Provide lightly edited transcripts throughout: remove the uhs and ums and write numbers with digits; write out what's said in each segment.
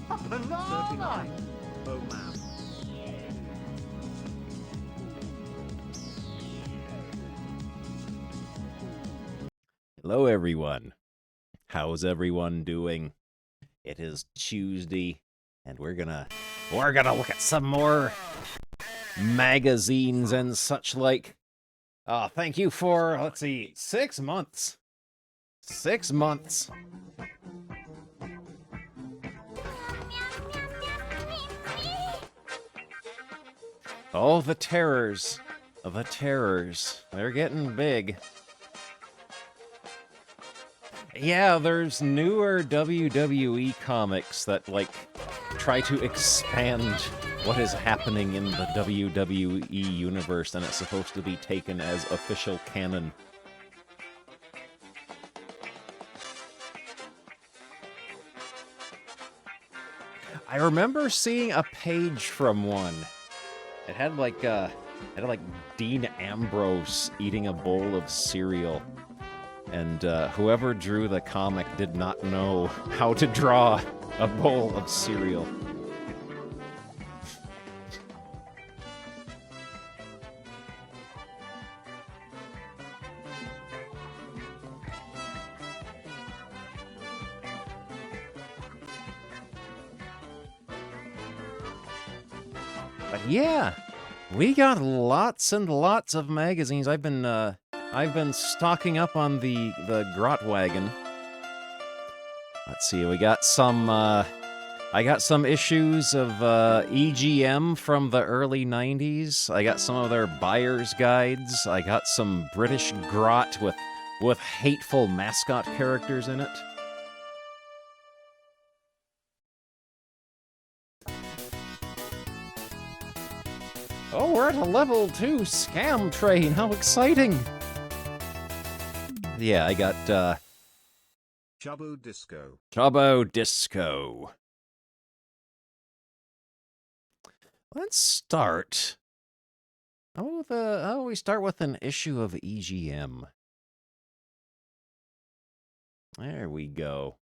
A banana! Oh, man. Hello, everyone. How's everyone doing? It is Tuesday, and we're gonna look at some more magazines and such like. Thank you for, let's see, 6 months. 6 months. Oh, the terrors. The terrors. They're getting big. Yeah, there's newer WWE comics that, like, try to expand what is happening in the WWE universe, and it's supposed to be taken as official canon. I remember seeing a page from one. It had like Dean Ambrose eating a bowl of cereal. And whoever drew the comic did not know how to draw a bowl of cereal. But yeah, we got lots and lots of magazines. I've been stocking up on the Grot Wagon. Let's see, we got some, I got some issues of EGM from the early 90s. I got some of their buyer's guides. I got some British Grot with hateful mascot characters in it. Oh, we're at a level 2 scam train. How exciting! Yeah, I got, Chubbo Disco. Chubbo Disco. Let's start. How about we start with an issue of EGM? There we go.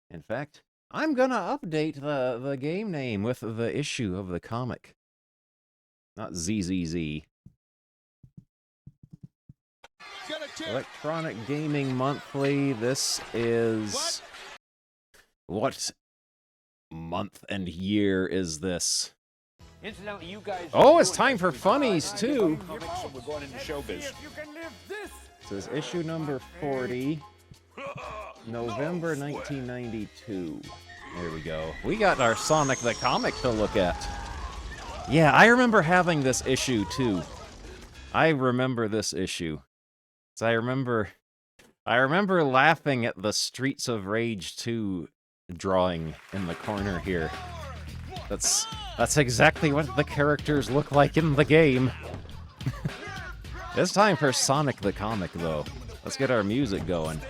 In fact, I'm gonna update the game name with the issue of the comic. Not ZZZ. Electronic Gaming Monthly. This is... What month and year is this? Incidentally, you guys. Oh, it's time for funnies, too. We're going into showbiz. This is issue number 40, November 1992. There we go. We got our Sonic the Comic to look at. Yeah, I remember having this issue, too. I remember this issue. So I remember laughing at the Streets of Rage 2 drawing in the corner here. That's exactly what the characters look like in the game. It's time for Sonic the Comic, though. Let's get our music going.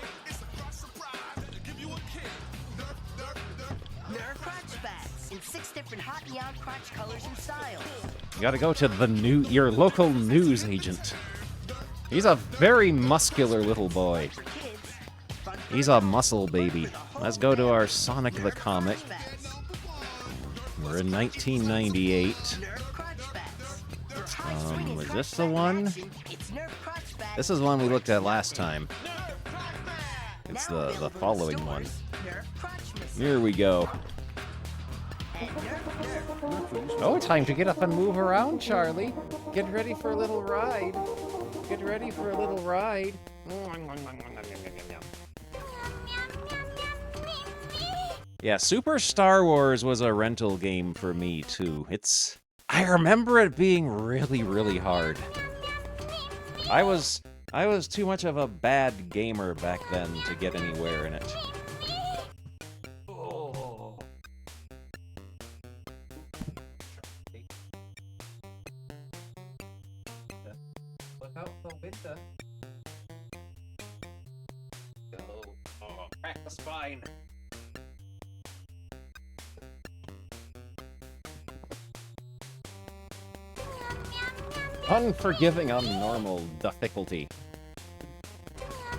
In 6 different hot neon crotch colors and styles. You gotta go to your local news agent. He's a very muscular little boy. He's a muscle baby. Let's go to our Sonic the Comic. We're in 1998. Was this the one? This is the one we looked at last time. It's the following one. Here we go. Oh, time to get up and move around, Charlie. Get ready for a little ride. Get ready for a little ride. Yeah, Super Star Wars was a rental game for me, too. I remember it being really, really hard. I was too much of a bad gamer back then to get anywhere in it. Look out the window. Oh, crack the spine. Unforgiving on normal difficulty.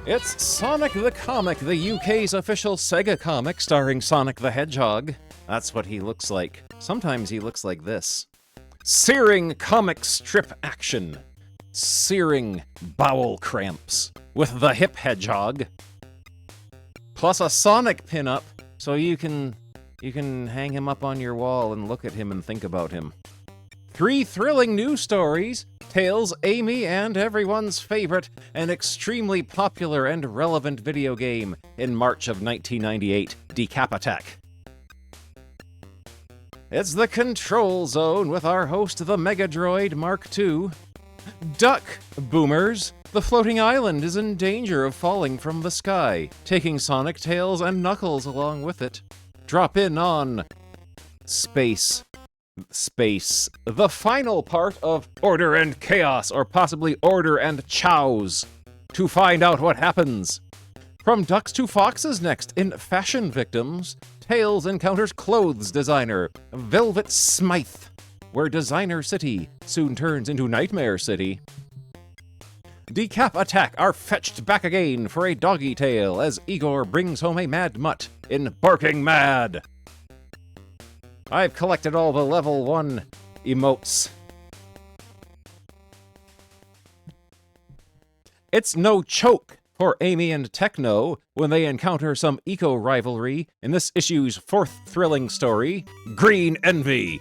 It's Sonic the Comic, the UK's official Sega comic starring Sonic the Hedgehog. That's what he looks like. Sometimes he looks like this. Searing comic strip action. Searing bowel cramps with the hip hedgehog. Plus a Sonic pinup, so you can hang him up on your wall and look at him and think about him. 3 thrilling news stories, Tails, Amy, and everyone's favorite, an extremely popular and relevant video game in March of 1998, Decap Attack. It's the Control Zone with our host, the Mega Droid Mark II. Duck, boomers! The floating island is in danger of falling from the sky, taking Sonic, Tails, and Knuckles along with it. Drop in on Space, the final part of Order and Chaos, or possibly Order and Chows, to find out what happens. From ducks to foxes next in Fashion Victims, Tails encounters clothes designer Velvet Smythe, where Designer City soon turns into Nightmare City. Decap Attack are fetched back again for a doggy tale as Igor brings home a mad mutt in Barking Mad. I've collected all the level 1 emotes. It's no choke for Amy and Techno when they encounter some eco-rivalry in this issue's 4th thrilling story, Green Envy.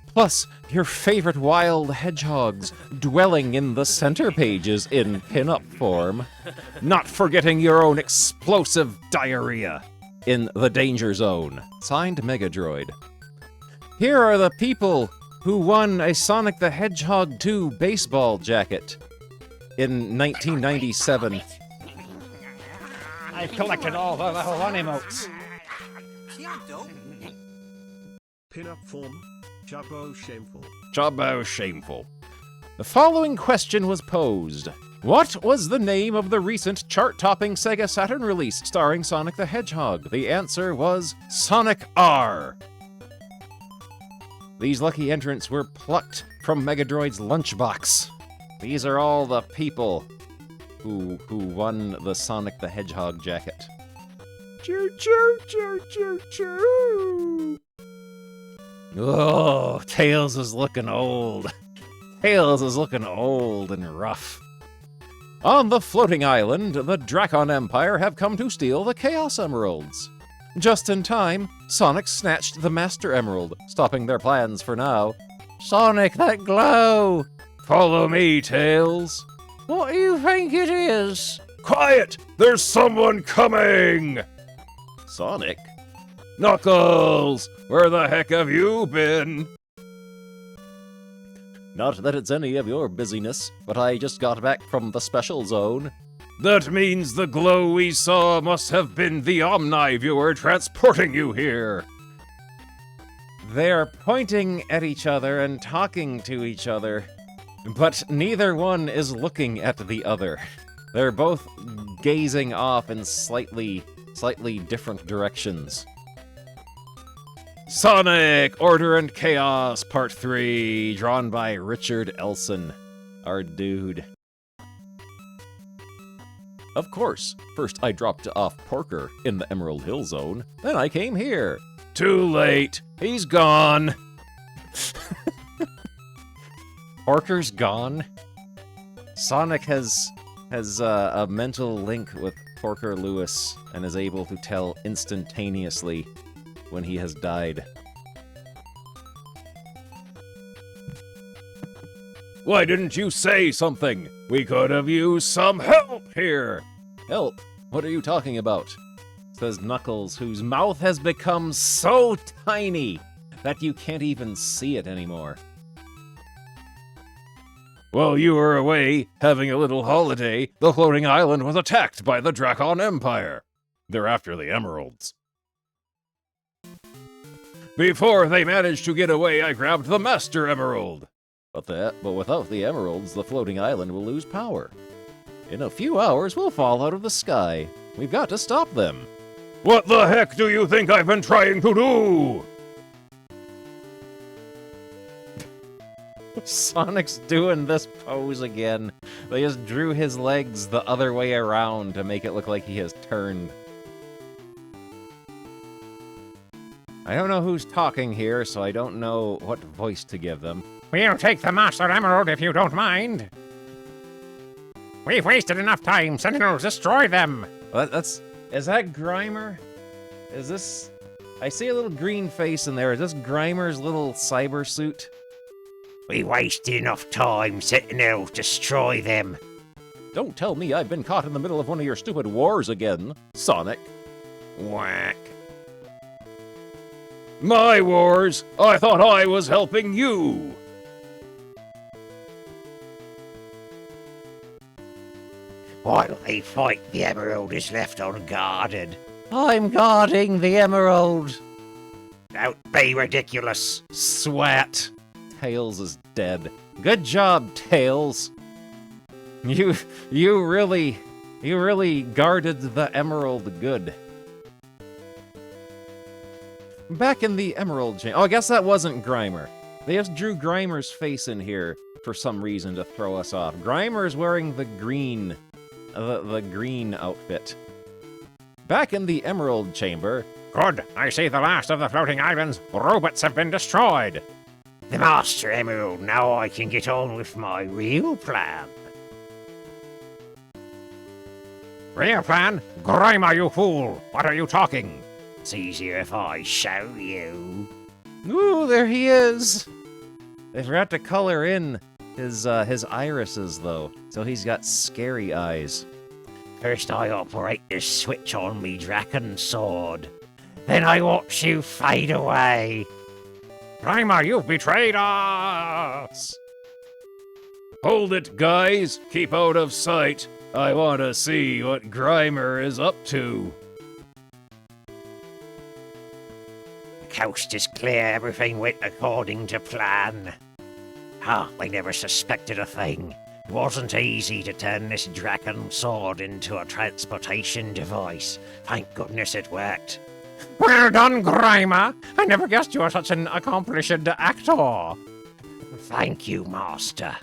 Plus, your favorite wild hedgehogs dwelling in the center pages in pin-up form. Not forgetting your own explosive diarrhea in the Danger Zone. Signed Mega Droid. Here are the people who won a Sonic the Hedgehog 2 baseball jacket in 1997. I've collected all the level 1 emotes. Pin-up form. Chubbo shameful. Chubbo shameful. The following question was posed. What was the name of the recent chart-topping Sega Saturn release starring Sonic the Hedgehog? The answer was Sonic R. These lucky entrants were plucked from Mega Droid's lunchbox. These are all the people who won the Sonic the Hedgehog jacket. Choo choo choo choo choo. Oh, Tails is looking old. Tails is looking old and rough. On the floating island, the Dracon Empire have come to steal the Chaos Emeralds. Just in time, Sonic snatched the Master Emerald, stopping their plans for now. Sonic, that glow! Follow me, Tails. What do you think it is? Quiet! There's someone coming! Sonic? Knuckles! Where the heck have you been? Not that it's any of your busyness, but I just got back from the special zone. That means the glow we saw must have been the Omni-viewer transporting you here. They're pointing at each other and talking to each other, but neither one is looking at the other. They're both gazing off in slightly different directions. Sonic, Order and Chaos, Part 3, drawn by Richard Elson, our dude. Of course, first I dropped off Porker in the Emerald Hill Zone, then I came here. Too late, he's gone. Porker's gone? Sonic has a mental link with Porker Lewis and is able to tell instantaneously when he has died. Why didn't you say something? We could have used some help here! Help? What are you talking about? Says Knuckles, whose mouth has become so tiny that you can't even see it anymore. While you were away, having a little holiday, the floating island was attacked by the Dracon Empire. They're after the emeralds. Before they managed to get away, I grabbed the Master Emerald. But without the emeralds, the floating island will lose power. In a few hours, we'll fall out of the sky. We've got to stop them. What the heck do you think I've been trying to do? Sonic's doing this pose again. They just drew his legs the other way around to make it look like he has turned. I don't know who's talking here, so I don't know what voice to give them. We'll take the Master Emerald if you don't mind. We've wasted enough time. Sentinels, destroy them. Is that Grimer? Is this... I see a little green face in there. Is this Grimer's little cyber suit? We wasted enough time. Sentinels, destroy them. Don't tell me I've been caught in the middle of one of your stupid wars again, Sonic. Whack. My wars? I thought I was helping you! While they fight, the Emerald is left unguarded. I'm guarding the Emerald. Don't be ridiculous. Sweat. Tails is dead. Good job, Tails. You really guarded the Emerald good. Back in the Emerald Chain. Oh, I guess that wasn't Grimer. They just drew Grimer's face in here for some reason to throw us off. Grimer's wearing the green outfit. Back in the Emerald Chamber. Good. I see the last of the floating islands. Robots have been destroyed. The Master Emerald. Now I can get on with my real plan. Real plan? Grimer, you fool! What are you talking? It's easier if I show you. Ooh, there he is! They forgot to color in his irises, though, so he's got scary eyes. First I operate this switch on me Draken sword. Then I watch you fade away. Grimer, you've betrayed us! Hold it, guys! Keep out of sight! I want to see what Grimer is up to. The coast is clear, everything went according to plan. I never suspected a thing. It wasn't easy to turn this Draken sword into a transportation device. Thank goodness it worked. Well done, Grimer! I never guessed you were such an accomplished actor. Thank you, Master.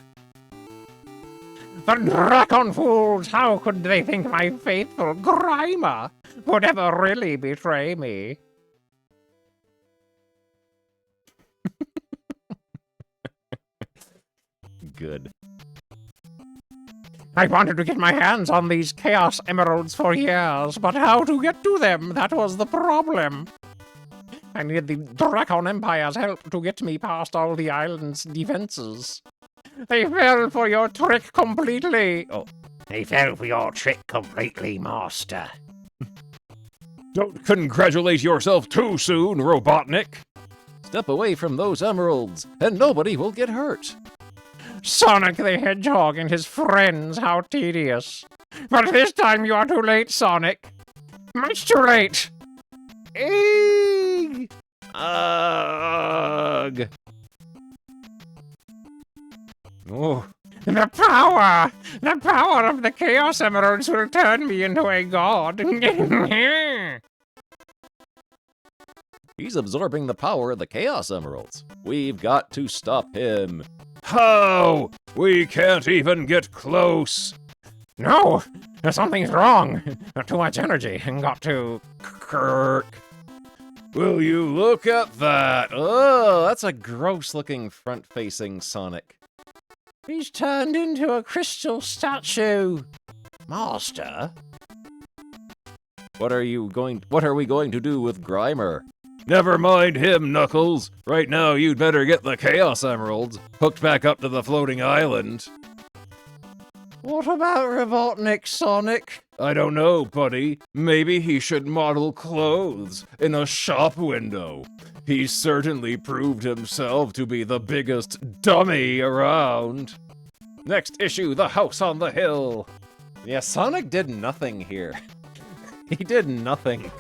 The Dragon fools! How could they think my faithful Grimer would ever really betray me? Good. I wanted to get my hands on these Chaos Emeralds for years, but how to get to them? That was the problem. I needed the Dragon Empire's help to get me past all the island's defenses. They fell for your trick completely. Oh, they fell for your trick completely, Master. Don't congratulate yourself too soon, Robotnik. Step away from those emeralds, and nobody will get hurt. Sonic the Hedgehog and his friends, how tedious. But this time you are too late, Sonic. Much too late. Eeg! Ugh. Oh. The power of the Chaos Emeralds will turn me into a god. He's absorbing the power of the Chaos Emeralds. We've got to stop him. How? We can't even get close. No, something's wrong. Too much energy. Got to... Kirk. Will you look at that? Oh, that's a gross-looking front-facing Sonic. He's turned into a crystal statue. Master? What are we going to do with Grimer? Never mind him, Knuckles. Right now, you'd better get the Chaos Emeralds hooked back up to the floating island. What about Robotnik, Sonic? I don't know, buddy. Maybe he should model clothes in a shop window. He's certainly proved himself to be the biggest dummy around. Next issue, The House on the Hill. Yeah, Sonic did nothing here. He did nothing.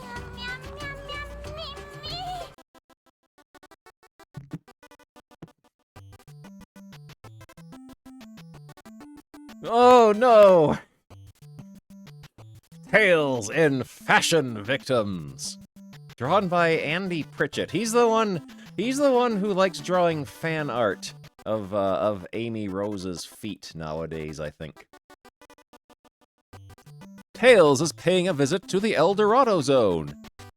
Oh no! Tails in Fashion Victims. Drawn by Andy Pritchett. He's the one who likes drawing fan art of Amy Rose's feet nowadays, I think. Tails is paying a visit to the El Dorado Zone.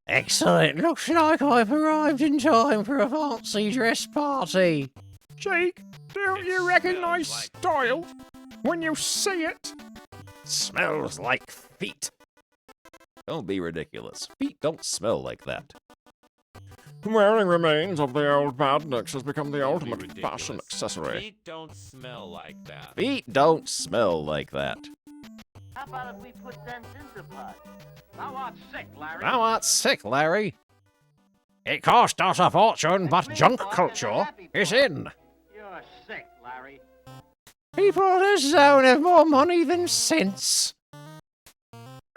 Excellent. Looks like I've arrived in time for a fancy dress party. Jake, don't you recognize style when you see it? Smells like feet. Don't be ridiculous. Feet don't smell like that. Wearing remains of the old badniks has become the ultimate fashion accessory. Feet don't smell like that. Feet don't smell like that. How about if we put cents into pot? Thou art sick, Larry. Thou art sick, Larry. It cost us a fortune, but junk culture is in. You're sick, Larry. People in this zone have more money than sense.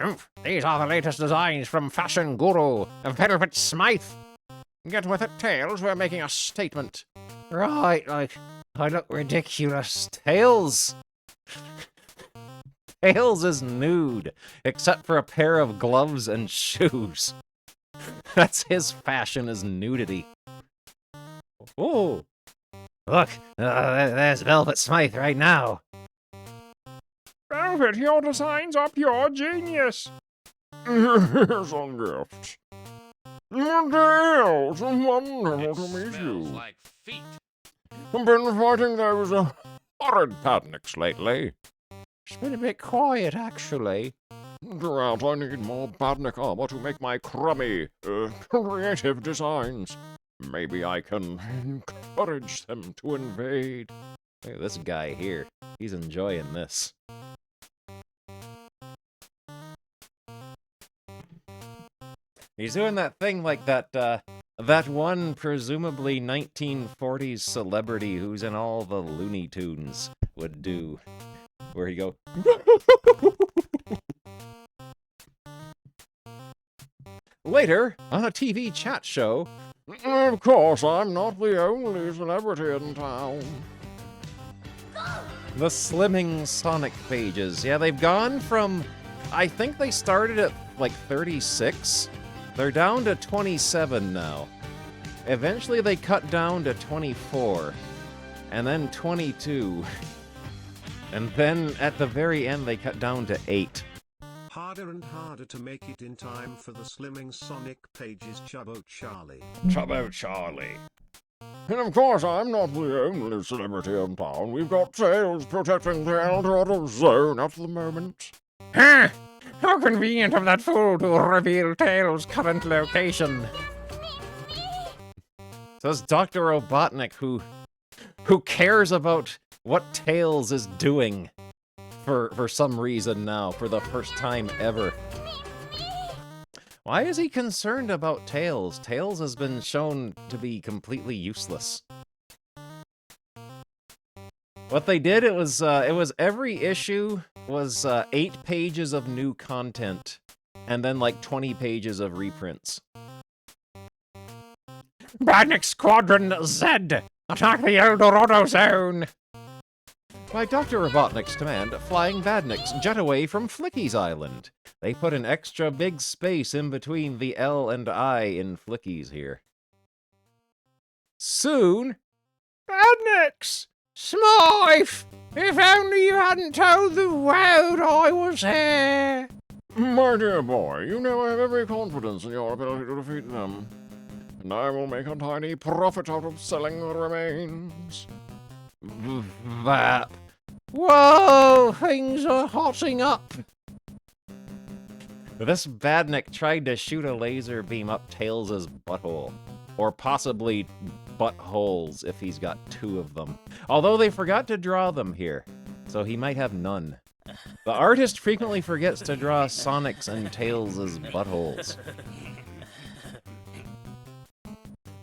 Oof, these are the latest designs from fashion guru Velvet Smythe. Get with it, Tails. We're making a statement. Right, like, I look ridiculous. Tails. Tails is nude, except for a pair of gloves and shoes. That's his fashion, is nudity. Oh, Look, there's Velvet Smythe right now. Velvet, your designs are pure genius. Here's a gift. Tails, wonderful to meet Smells you. like feet. I've been fighting those horrid padnicks lately. It's been a bit quiet, actually. Geralt, I need more badnik armor to make my crummy, creative designs. Maybe I can encourage them to invade. look at this guy here. He's enjoying this. He's doing that thing like that, that one presumably 1940s celebrity who's in all the Looney Tunes would do. Where he go... Later, on a TV chat show... Of course, I'm not the only celebrity in town. The Slimming Sonic pages. Yeah, they've gone from... I think they started at, like, 36. They're down to 27 now. Eventually they cut down to 24. And then 22. And then, at the very end, they cut down to 8. Harder and harder to make it in time for the Slimming Sonic pages. Chubbo Charlie. Chubbo Charlie. And of course, I'm not the only celebrity in town. We've got Tails protecting the El Dorado Zone at the moment. Huh! How convenient of that fool to reveal Tails' current location. So it's Dr. Robotnik who cares about what Tails is doing for some reason now, for the first time ever. Why is he concerned about Tails? Tails has been shown to be completely useless. What they did, it was every issue was 8 pages of new content, and then like 20 pages of reprints. Badnik Squadron Z! Attack the El Dorado Zone! By Dr. Robotnik's command, flying badniks jet away from Flicky's Island. They put an extra big space in between the L and I in Flicky's here. Soon... Badniks! Smythe! If only you hadn't told the world I was here! My dear boy, you know I have every confidence in your ability to defeat them. And I will make a tiny profit out of selling the remains. Vap. Whoa! Things are hotting up! This badnik tried to shoot a laser beam up Tails' butthole. Or possibly buttholes, if he's got 2 of them. Although they forgot to draw them here, so he might have none. The artist frequently forgets to draw Sonic's and Tails' buttholes.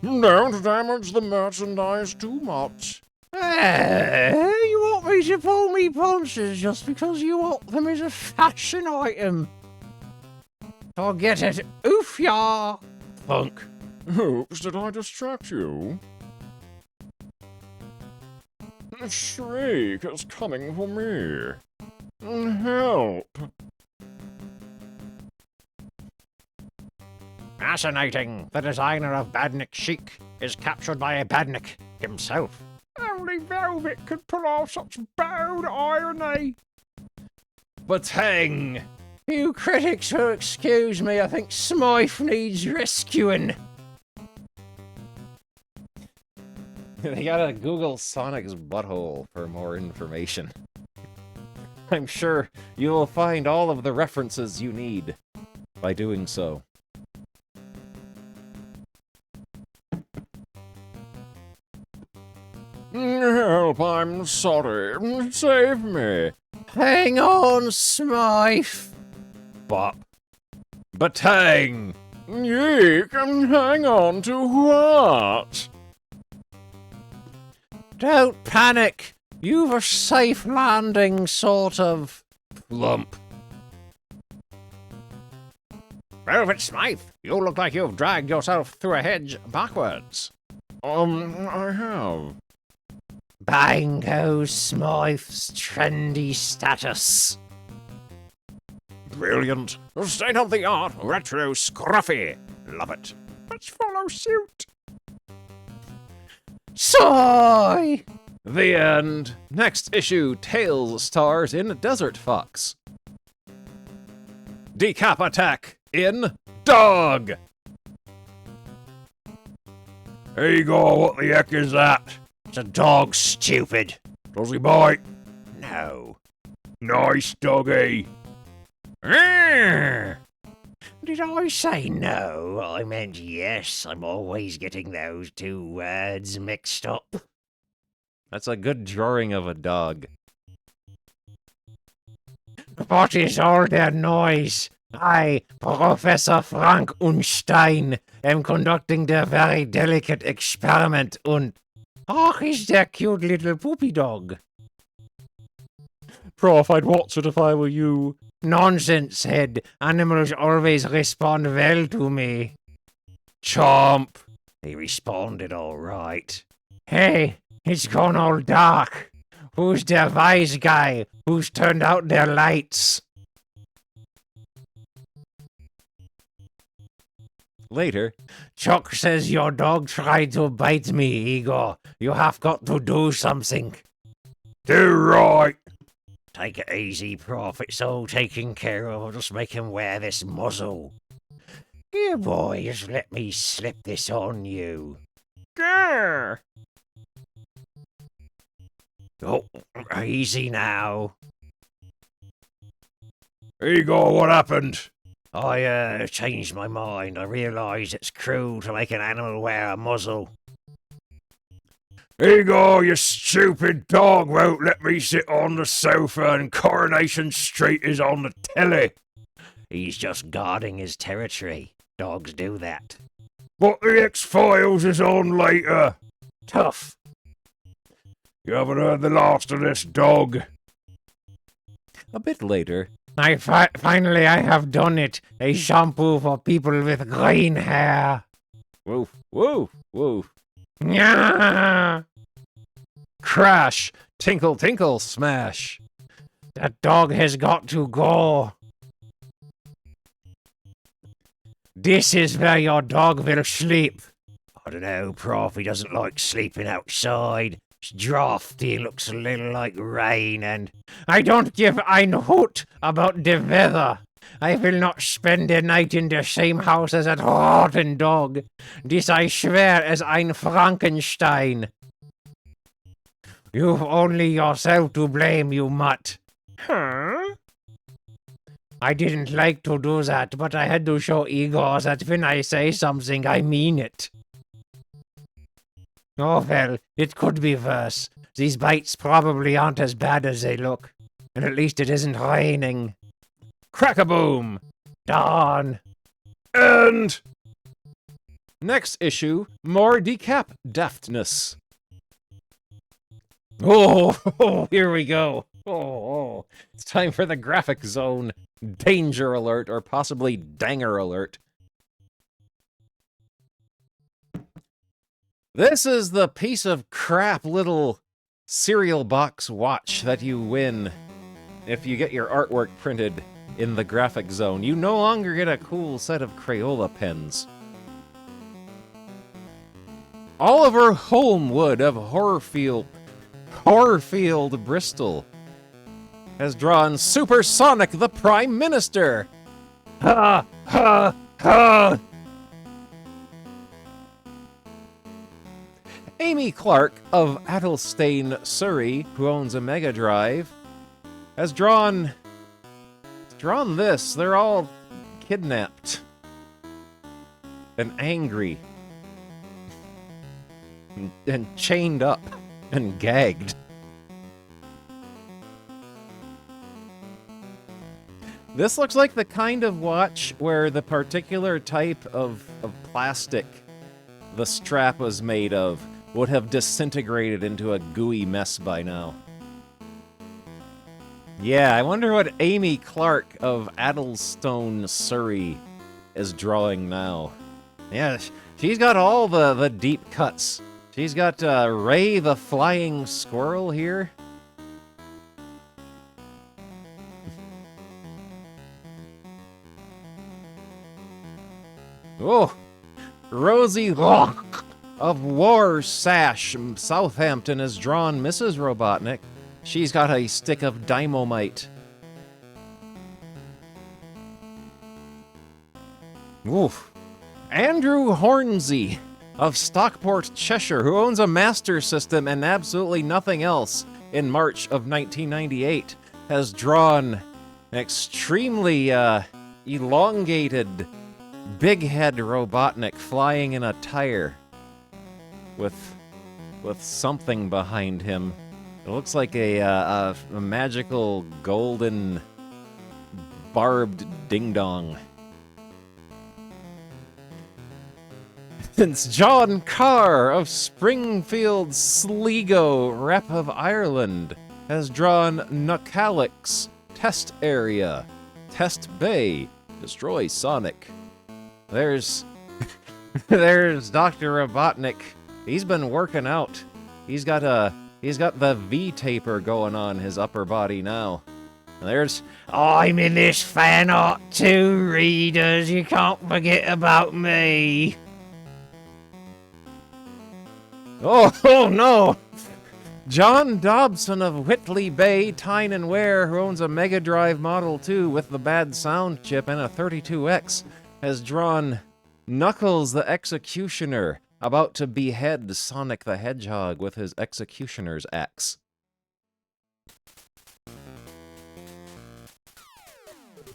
Don't damage the merchandise too much. You want me to pull me punches just because you want them as a fashion item? Forget it, oof ya! Punk. Oops, did I distract you? The shriek is coming for me. Help! Fascinating. The designer of Badnik Chic is captured by a Badnik himself. Only Velvet Velvet could pull off such bold irony. But hang! You critics will excuse me, I think Smythe needs rescuing. They gotta Google Sonic's butthole for more information. I'm sure you'll find all of the references you need by doing so. Help, I'm sorry. Save me. Hang on, Smythe! Bop. Batang! Yeek, hang on to what? Don't panic! You've a safe landing, sort of. Lump. Velvet Smythe, you look like you've dragged yourself through a hedge backwards. I have. Bang goes Smythe's trendy status. Brilliant. State-of-the-art, retro scruffy. Love it. Let's follow suit. Sigh! The end. Next issue, Tails stars in Desert Fox. Decap attack in Dog! Here you go, what the heck is that? It's a dog, stupid. Does he bite? No. Nice doggy. Did I say no? I meant yes. I'm always getting those two words mixed up. That's a good drawing of a dog. What is all that noise? I, Professor Frank Unstein, am conducting the very delicate experiment und... Ach, is that cute little poopy dog? Prof, I'd watch it if I were you. Nonsense, head. Animals always respond well to me. Chomp. He responded all right. Hey, it's gone all dark. Who's the wise guy who's turned out their lights? Later, Chuck says your dog tried to bite me, Igor. You have got to do something. Do right. Take it easy, Prof. It's all taken care of. I'll just make him wear this muzzle. Here, boy, just let me slip this on you. Grr. Oh, easy now. Here you go, what happened? I changed my mind. I realised it's cruel to make an animal wear a muzzle. Here you go, you stupid dog won't let me sit on the sofa and Coronation Street is on the telly. He's just guarding his territory. Dogs do that. But the X-Files is on later. Tough. You haven't heard the last of this dog. a bit later, Finally I have done it. A shampoo for people with green hair. woof, woof, woof. Nyah! Crash! Tinkle, tinkle, smash! That dog has got to go. This is where your dog will sleep. I don't know, Prof. He doesn't like sleeping outside. It's drafty, looks a little like rain, and I don't give ein hoot about the weather. I will not spend the night in the same house as that rotten dog. This I swear as ein Frankenstein. You've only yourself to blame, you mutt. Huh? I didn't like to do that, but I had to show Igor that when I say something, I mean it. Oh well, it could be worse. These bites probably aren't as bad as they look. And at least it isn't raining. Crack-a-boom! Darn. And next issue, more decap deftness. Oh, here we go. Oh, it's time for the graphic zone. Danger alert, or possibly danger alert. This is the piece of crap little cereal box watch that you win if you get your artwork printed in the graphic zone. You no longer get a cool set of Crayola pens. Oliver Holmwood of Horfield Bristol has drawn Supersonic the Prime Minister. Ha! Ha! Ha! Amy Clark of Addlestane, Surrey, who owns a Mega Drive, has drawn this. They're all kidnapped and angry and chained up and gagged. This looks like the kind of watch where the particular type of plastic the strap was made of would have disintegrated into a gooey mess by now. Yeah, I wonder what Amy Clark of Addlestone, Surrey is drawing now. Yeah, she's got all the deep cuts. She's got Ray the Flying Squirrel here. Oh, Rosie Locke of War Sash, Southampton, has drawn Mrs. Robotnik. She's got a stick of dynamite. Oof. Andrew Hornsey of Stockport, Cheshire, who owns a Master System and absolutely nothing else in March of 1998, has drawn an extremely elongated big head Robotnik flying in a tire with something behind him. It looks like a magical golden barbed ding-dong. Since John Carr of Springfield, Sligo, Rep of Ireland, has drawn Nucalix, Test Area, Test Bay, Destroy Sonic. There's Dr. Robotnik. He's been working out. He's got the V-taper going on his upper body now. And there's... I'm in this fan art too, readers. You can't forget about me. Oh no! John Dobson of Whitley Bay, Tyne and Ware, who owns a Mega Drive Model 2 with the bad sound chip and a 32X, has drawn Knuckles the Executioner, about to behead Sonic the Hedgehog with his Executioner's axe.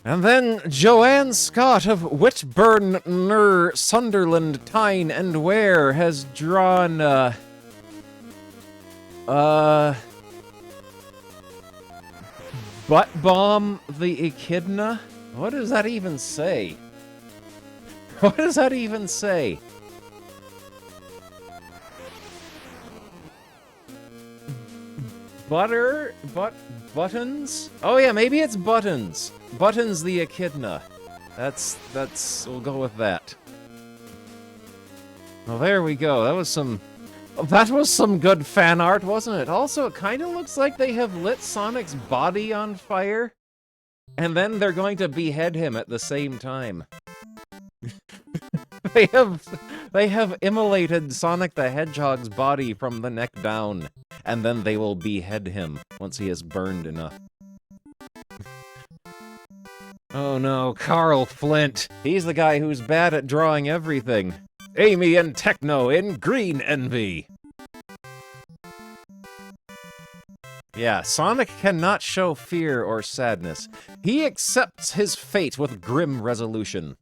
And then Joanne Scott of Whitburn, Sunderland, Tyne and Ware has drawn, Butt Bomb the Echidna? What does that even say? What does that even say? Buttons? Oh yeah, maybe it's Buttons. Buttons the Echidna. We'll go with that. Well, there we go. That was some good fan art, wasn't it? Also, it kind of looks like they have lit Sonic's body on fire, and then they're going to behead him at the same time. They have immolated Sonic the Hedgehog's body from the neck down, and then they will behead him once he is burned enough. Oh no, Carl Flint. He's the guy who's bad at drawing everything. Amy and Techno in Green Envy. Yeah, Sonic cannot show fear or sadness. He accepts his fate with grim resolution.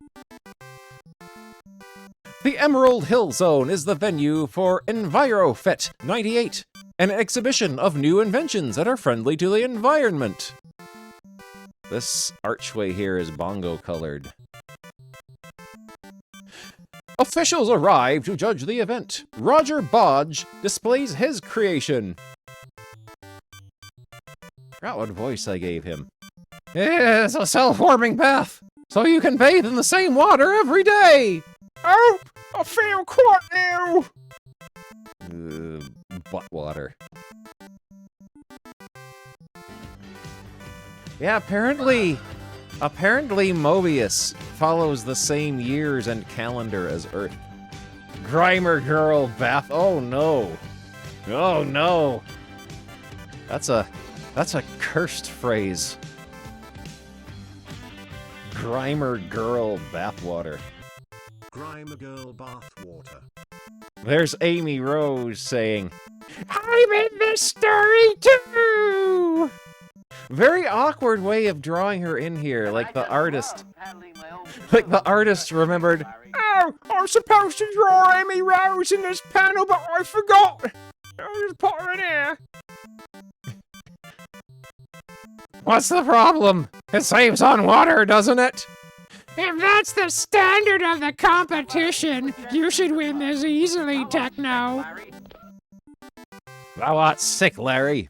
The Emerald Hill Zone is the venue for EnviroFet 98, an exhibition of new inventions that are friendly to the environment. This archway here is bongo-colored. Officials arrive to judge the event. Roger Bodge displays his creation. Forgot what voice I gave him. It's a self-warming bath, so you can bathe in the same water every day. Oh, I feel quite new. Butt water. Yeah, apparently Mobius follows the same years and calendar as Earth. Grimer Girl bath. Oh no. Oh no. That's a cursed phrase. Grimer girl bathwater. Grime girl bathwater. There's Amy Rose saying, I'm in this story too! Very awkward way of drawing her in here, like the artist. Like the artist remembered, oh, I'm supposed to draw Amy Rose in this panel, but I forgot! I'll just put her in here. What's the problem? It saves on water, doesn't it? If that's the standard of the competition, you should win this easily, Techno. Thou art sick, Larry.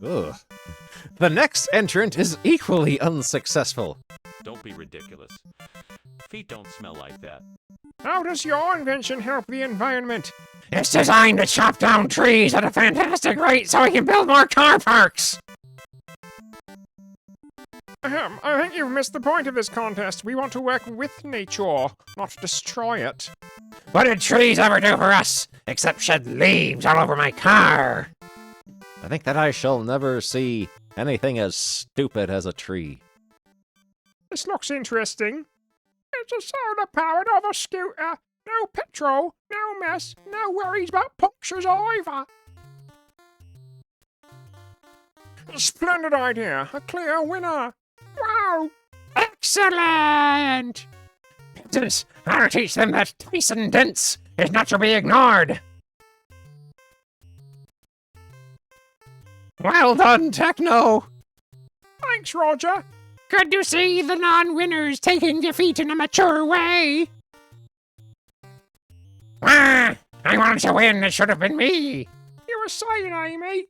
Ugh. The next entrant is equally unsuccessful. Don't be ridiculous. Feet don't smell like that. How does your invention help the environment? It's designed to chop down trees at a fantastic rate so we can build more car parks. I think you've missed the point of this contest. We want to work with nature, not destroy it. What did trees ever do for us, except shed leaves all over my car? I think that I shall never see anything as stupid as a tree. This looks interesting. It's a solar-powered hover scooter. No petrol, no mess, no worries about punctures either. Splendid idea. A clear winner. Wow! Excellent! I'll teach them that Tyson Dents is not to be ignored. Well done, Techno! Thanks, Roger. Good to see the non-winners taking defeat in a mature way. Ah! I wanted to win. It should have been me. You were saying, Amy?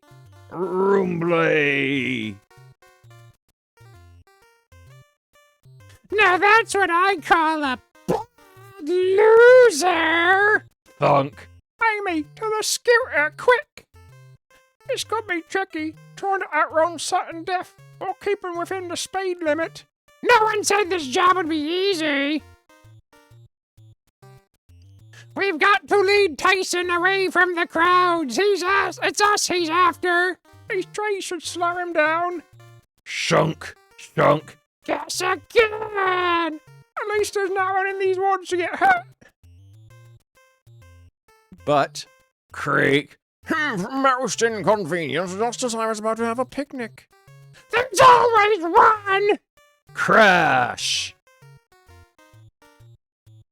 Roomblay! Now that's what I call a loser. Thunk. Amy, to the scooter, quick! This could be tricky, trying to outrun sudden death while keeping within the speed limit. No one said this job would be easy. We've got to lead Tyson away from the crowds. It's us he's after. These trees should slow him down. Shunk. Shunk. Guess again. At least there's no one in these woods to get hurt. But, creak. Most inconvenient, just as I was about to have a picnic. There's always one. Crash.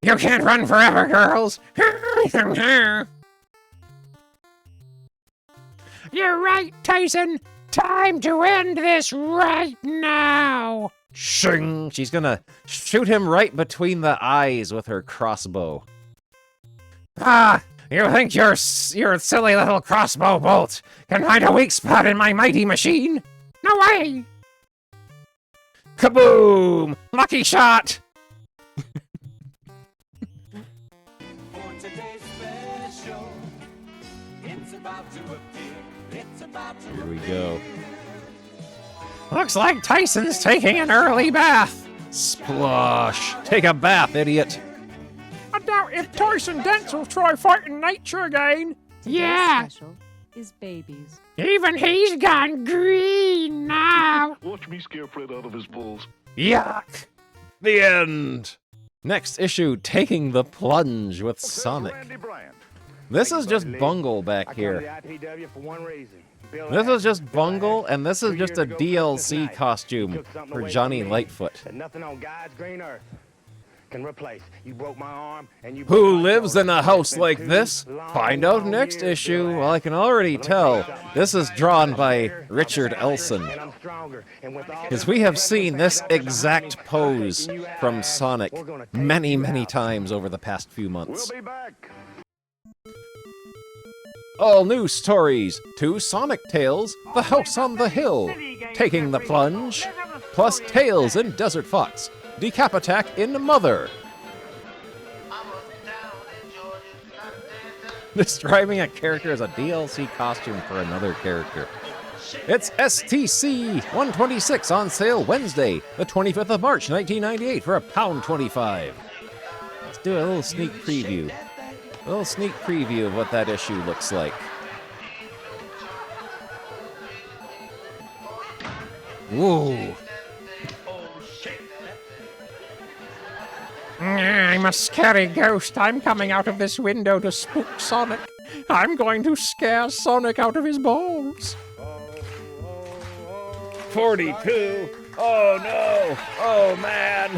You can't run forever, girls. You're right, Tyson. Time to end this right now. Shing. She's gonna shoot him right between the eyes with her crossbow. Ah, you think your silly little crossbow bolt can find a weak spot in my mighty machine? No way! Kaboom! Lucky shot! Here we go. Looks like Tyson's taking an early bath. Splosh. Take a bath, idiot. I doubt if Tyson Dents will try fighting nature again. Yeah, Special is babies. even he's gone green now. Watch me scare Fred out of his balls. Yuck. The end. Next issue, Taking the Plunge with Sonic. This is just Bungle back here. This is just Bungle, and this is just a DLC costume for Johnny Lightfoot. Who lives in a house like this? Find out next issue. Well, I can already tell this is drawn by Richard Elson, because we have seen this exact pose from Sonic many, many times over the past few months. All new stories, 2 Sonic Tales, The House on the Hill, Taking the Plunge, plus Tales in Desert Fox, Decap Attack in Mother. Describing a character as a DLC costume for another character. It's STC 126 on sale Wednesday, the 25th of March, 1998 for £1.25. Let's do a little sneak preview. A little sneak preview of what that issue looks like. Whoa. I'm a scary ghost. I'm coming out of this window to spook Sonic. I'm going to scare Sonic out of his balls. 42. Oh no. Oh man.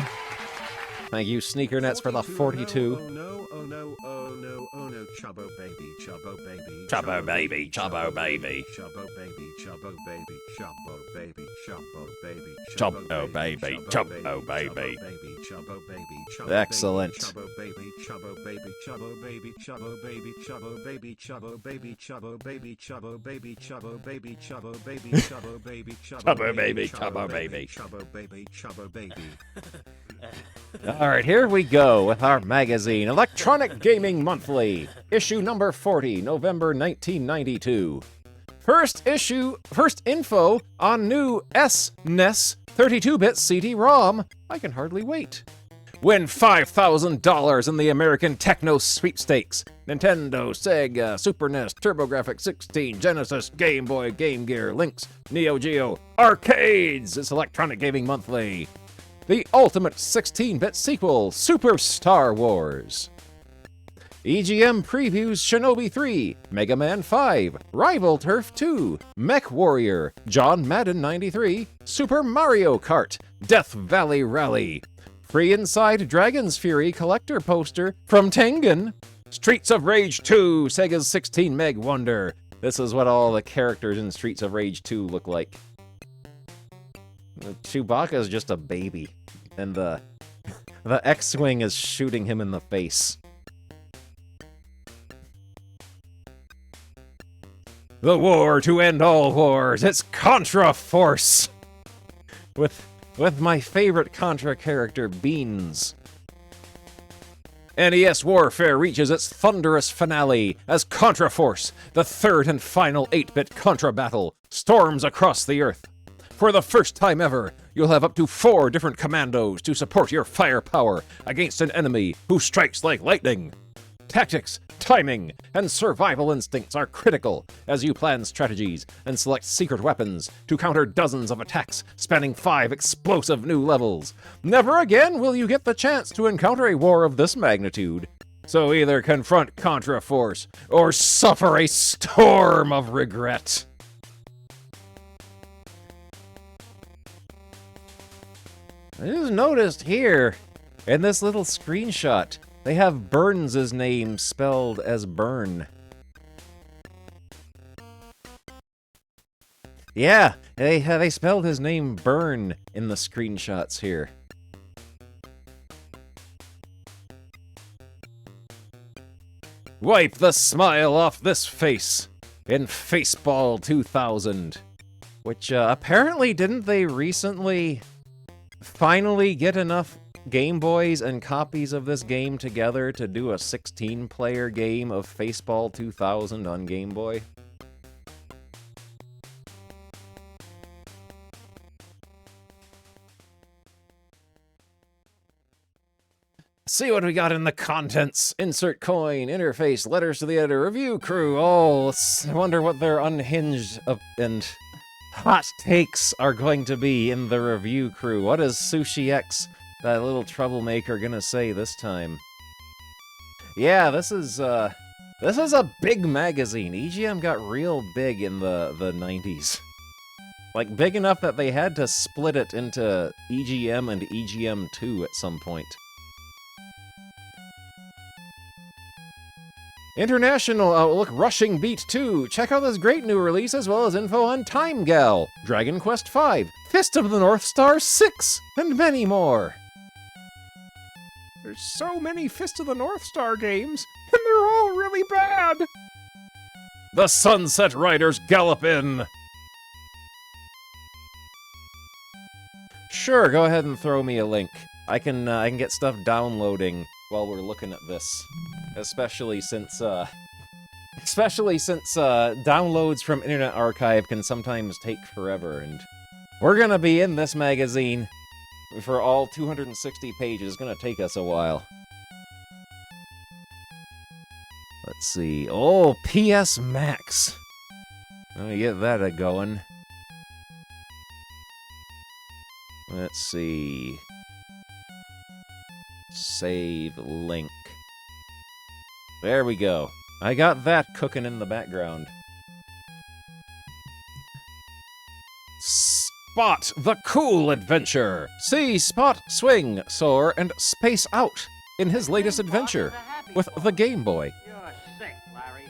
Thank you, Sneaker Nets, for the 42. Oh no, oh no, oh no, oh no, Chubbo baby, Chubbo baby, Chubbo baby, Chubbo baby. Chubbo baby, Chubbo baby, Chubbo baby, Chubbo baby, Chubbo baby, Chubbo baby. Chubbo baby, Excellent. Chubbo baby, Chubbo baby, Chubbo baby, Chubbo baby, Chubbo baby, Chubbo baby, Chubbo baby, Chubbo baby, Chubbo baby, Chubbo baby, Chubbo baby, Chubbo baby, Chubbo baby. Chubbo baby, Chubbo baby. All right, here we go with our magazine, Electronic Gaming Monthly, issue number 40, November 1992. First info on new SNES 32-bit CD-ROM. I can hardly wait. Win $5,000 in the American Techno Sweepstakes. Nintendo, Sega, Super NES, TurboGrafx 16, Genesis, Game Boy, Game Gear, Lynx, Neo Geo, Arcades. It's Electronic Gaming Monthly. The ultimate 16-bit sequel, Super Star Wars. EGM previews Shinobi 3, Mega Man 5, Rival Turf 2, Mech Warrior, John Madden 93, Super Mario Kart, Death Valley Rally, Free Inside Dragon's Fury collector poster from Tengen, Streets of Rage 2, Sega's 16-meg wonder. This is what all the characters in Streets of Rage 2 look like. Chewbacca is just a baby, and the X-Wing is shooting him in the face. The war to end all wars, it's Contra Force! With my favorite Contra character, Beans. NES Warfare reaches its thunderous finale as Contra Force, the third and final 8-bit Contra battle, storms across the Earth. For the first time ever, you'll have up to 4 different commandos to support your firepower against an enemy who strikes like lightning. Tactics, timing, and survival instincts are critical as you plan strategies and select secret weapons to counter dozens of attacks spanning 5 explosive new levels. Never again will you get the chance to encounter a war of this magnitude. So either confront Contra Force or suffer a storm of regret. I just noticed here, in this little screenshot, they have Burns' name spelled as Burn. Yeah, they spelled his name Burn in the screenshots here. Wipe the smile off this face in Faceball 2000. Which, apparently didn't they recently finally get enough Game Boys and copies of this game together to do a 16-player game of Faceball 2000 on Game Boy? See what we got in the contents. Insert coin, interface, letters to the editor, review crew. Oh, I wonder what their unhinged and hot takes are going to be in the review crew. What is Sushi X, that little troublemaker, gonna say this time? Yeah, this is a big magazine. EGM got real big in the 90s. Like, big enough that they had to split it into EGM and EGM2 at some point. International Outlook Rushing Beat 2. Check out this great new release as well as info on Time Gal, Dragon Quest V, Fist of the North Star 6, and many more. There's so many Fist of the North Star games, and they're all really bad. The Sunset Riders gallop in. Sure, go ahead and throw me a link. I can get stuff downloading while we're looking at this. Especially since, Especially since downloads from Internet Archive can sometimes take forever, and we're gonna be in this magazine for all 260 pages. It's gonna take us a while. Let's see. Oh, PS Max. Let me get that a-going. Let's see. Save link. There we go. I got that cooking in the background. Spot the cool adventure! See Spot swing, soar, and space out in his latest adventure with the Game Boy. You're sick, Larry.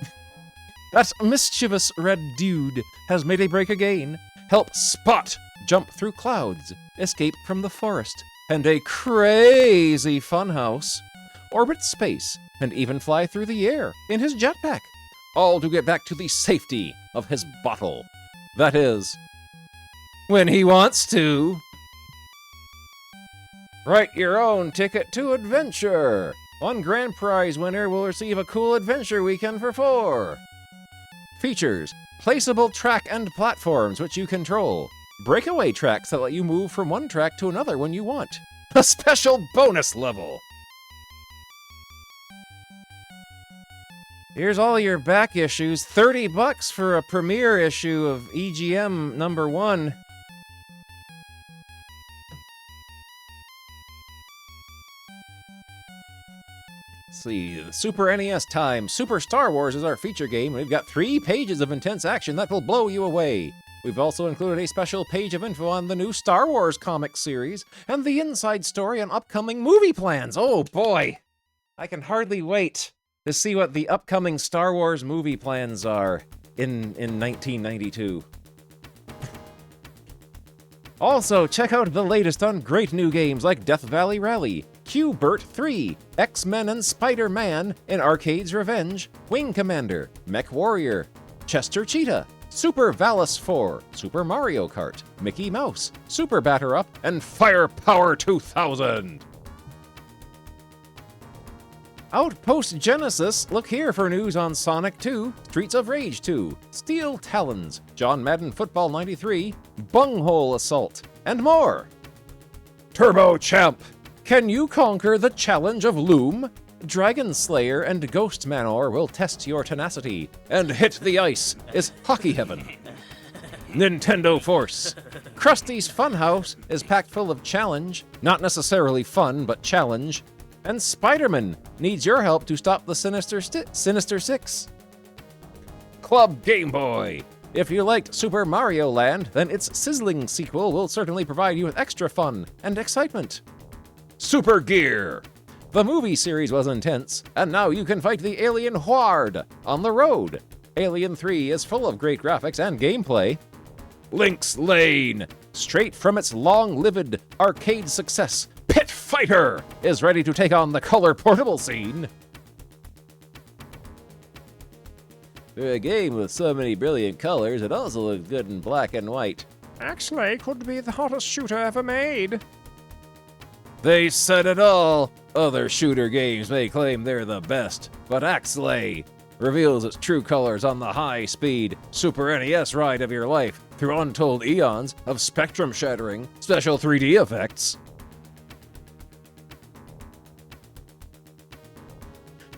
That mischievous red dude has made a break again. Help Spot jump through clouds, escape from the forest, and a crazy funhouse, orbit space, and even fly through the air in his jetpack, all to get back to the safety of his bottle. That is, when he wants to. Write your own ticket to adventure. One grand prize winner will receive a cool adventure weekend for 4. Features: placeable track and platforms which you control. Breakaway tracks that let you move from one track to another when you want. A special bonus level. Here's all your back issues. $30 for a premiere issue of EGM number 1. Let's see, Super NES time. Super Star Wars is our feature game. We've got 3 pages of intense action that will blow you away. We've also included a special page of info on the new Star Wars comic series and the inside story on upcoming movie plans. Oh boy, I can hardly wait to see what the upcoming Star Wars movie plans are in 1992. Also, check out the latest on great new games like Death Valley Rally, Q-Bert 3, X-Men and Spider-Man in Arcade's Revenge, Wing Commander, Mech Warrior, Chester Cheetah, Super Valis 4, Super Mario Kart, Mickey Mouse, Super Batter Up, and Firepower 2000! Outpost Genesis, look here for news on Sonic 2, Streets of Rage 2, Steel Talons, John Madden Football 93, Bunghole Assault, and more! Turbo Champ! Can you conquer the challenge of Loom? Dragon Slayer and Ghost Manor will test your tenacity, and Hit the Ice is hockey heaven. Nintendo Force. Krusty's Funhouse is packed full of challenge, not necessarily fun, but challenge. And Spider-Man needs your help to stop the Sinister Six. Club Game Boy. If you liked Super Mario Land, then its sizzling sequel will certainly provide you with extra fun and excitement. Super Gear. The movie series was intense, and now you can fight the alien Horde on the road. Alien 3 is full of great graphics and gameplay. Link's Lane. Straight from its long-lived arcade success, Pit Fighter is ready to take on the color portable scene. For a game with so many brilliant colors, it also looks good in black and white. Actually, could be the hottest shooter ever made. They said it all. Other shooter games may claim they're the best, but Axelay reveals its true colors on the high-speed Super NES ride of your life through untold eons of spectrum-shattering special 3D effects.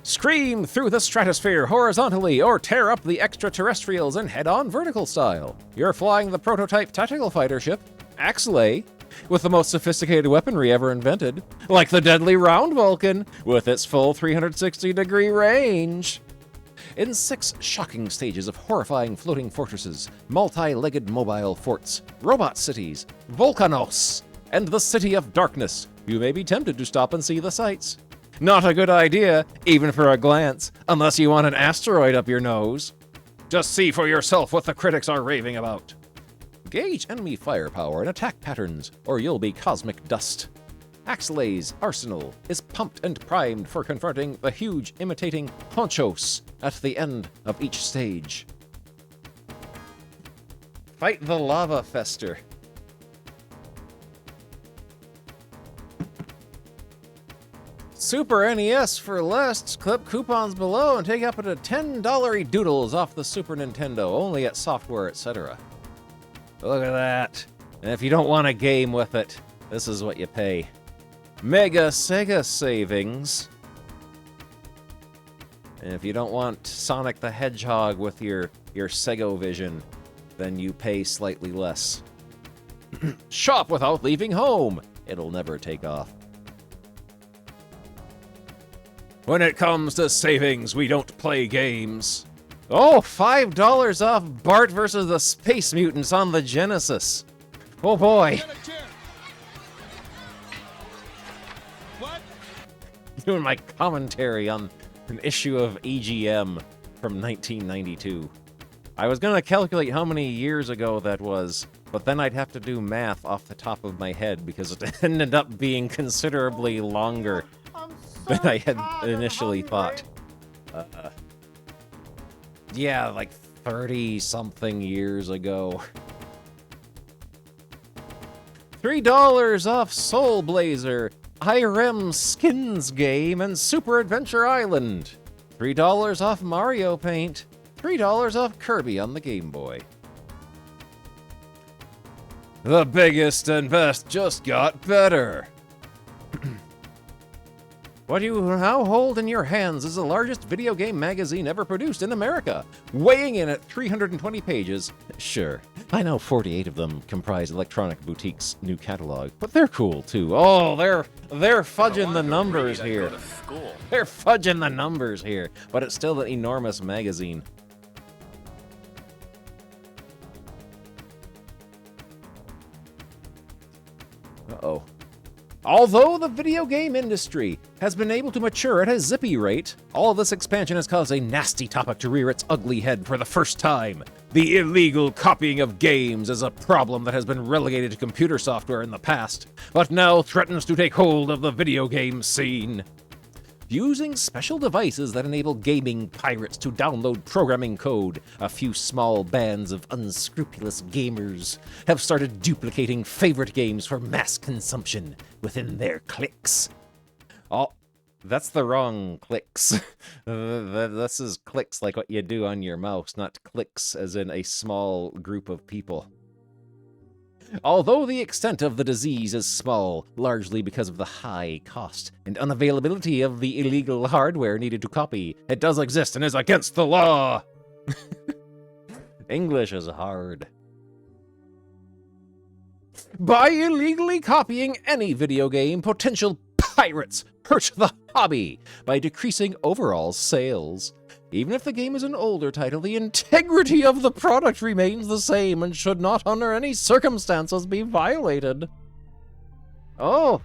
Scream through the stratosphere horizontally or tear up the extraterrestrials in head-on vertical style. You're flying the prototype tactical fighter ship, Axelay, with the most sophisticated weaponry ever invented, like the deadly Round Vulcan, with its full 360-degree range. In 6 shocking stages of horrifying floating fortresses, multi-legged mobile forts, robot cities, Volcanos, and the City of Darkness, you may be tempted to stop and see the sights. Not a good idea, even for a glance, unless you want an asteroid up your nose. Just see for yourself what the critics are raving about. Gauge enemy firepower and attack patterns, or you'll be cosmic dust. Axelay's arsenal is pumped and primed for confronting the huge imitating Ponchos at the end of each stage. Fight the lava fester. Super NES for less. Clip coupons below and take up to $10 doodles off the Super Nintendo, only at Software, etc. Look at that. And if you don't want a game with it, this is what you pay. Mega Sega savings. And if you don't want Sonic the Hedgehog with your Sego Vision, then you pay slightly less. Shop without leaving home. It'll never take off. When it comes to savings, we don't play games. Oh, $5 off Bart versus the Space Mutants on the Genesis. Oh boy. What? Doing my commentary on an issue of EGM from 1992. I was gonna calculate how many years ago that was, but then I'd have to do math off the top of my head because it ended up being considerably longer than I had initially thought. Yeah, like 30-something years ago. $3 off Soul Blazer, IREM Skins Game, and Super Adventure Island. $3 off Mario Paint. $3 off Kirby on the Game Boy. The biggest and best just got better. What you now hold in your hands is the largest video game magazine ever produced in America, weighing in at 320 pages. Sure, I know 48 of them comprise Electronic Boutique's new catalog, but they're cool too. Oh, they're fudging the numbers here. They're fudging the numbers here, but it's still an enormous magazine. Uh-oh. Although the video game industry has been able to mature at a zippy rate, all of this expansion has caused a nasty topic to rear its ugly head for the first time. The illegal copying of games is a problem that has been relegated to computer software in the past, but now threatens to take hold of the video game scene. Using special devices that enable gaming pirates to download programming code, a few small bands of unscrupulous gamers have started duplicating favorite games for mass consumption within their cliques. Oh, that's the wrong clicks. This is clicks like what you do on your mouse, not clicks as in a small group of people. Although the extent of the disease is small, largely because of the high cost and unavailability of the illegal hardware needed to copy, it does exist and is against the law! English is hard. By illegally copying any video game, potential pirates hurt the hobby by decreasing overall sales. Even if the game is an older title, the integrity of the product remains the same and should not under any circumstances be violated. Oh,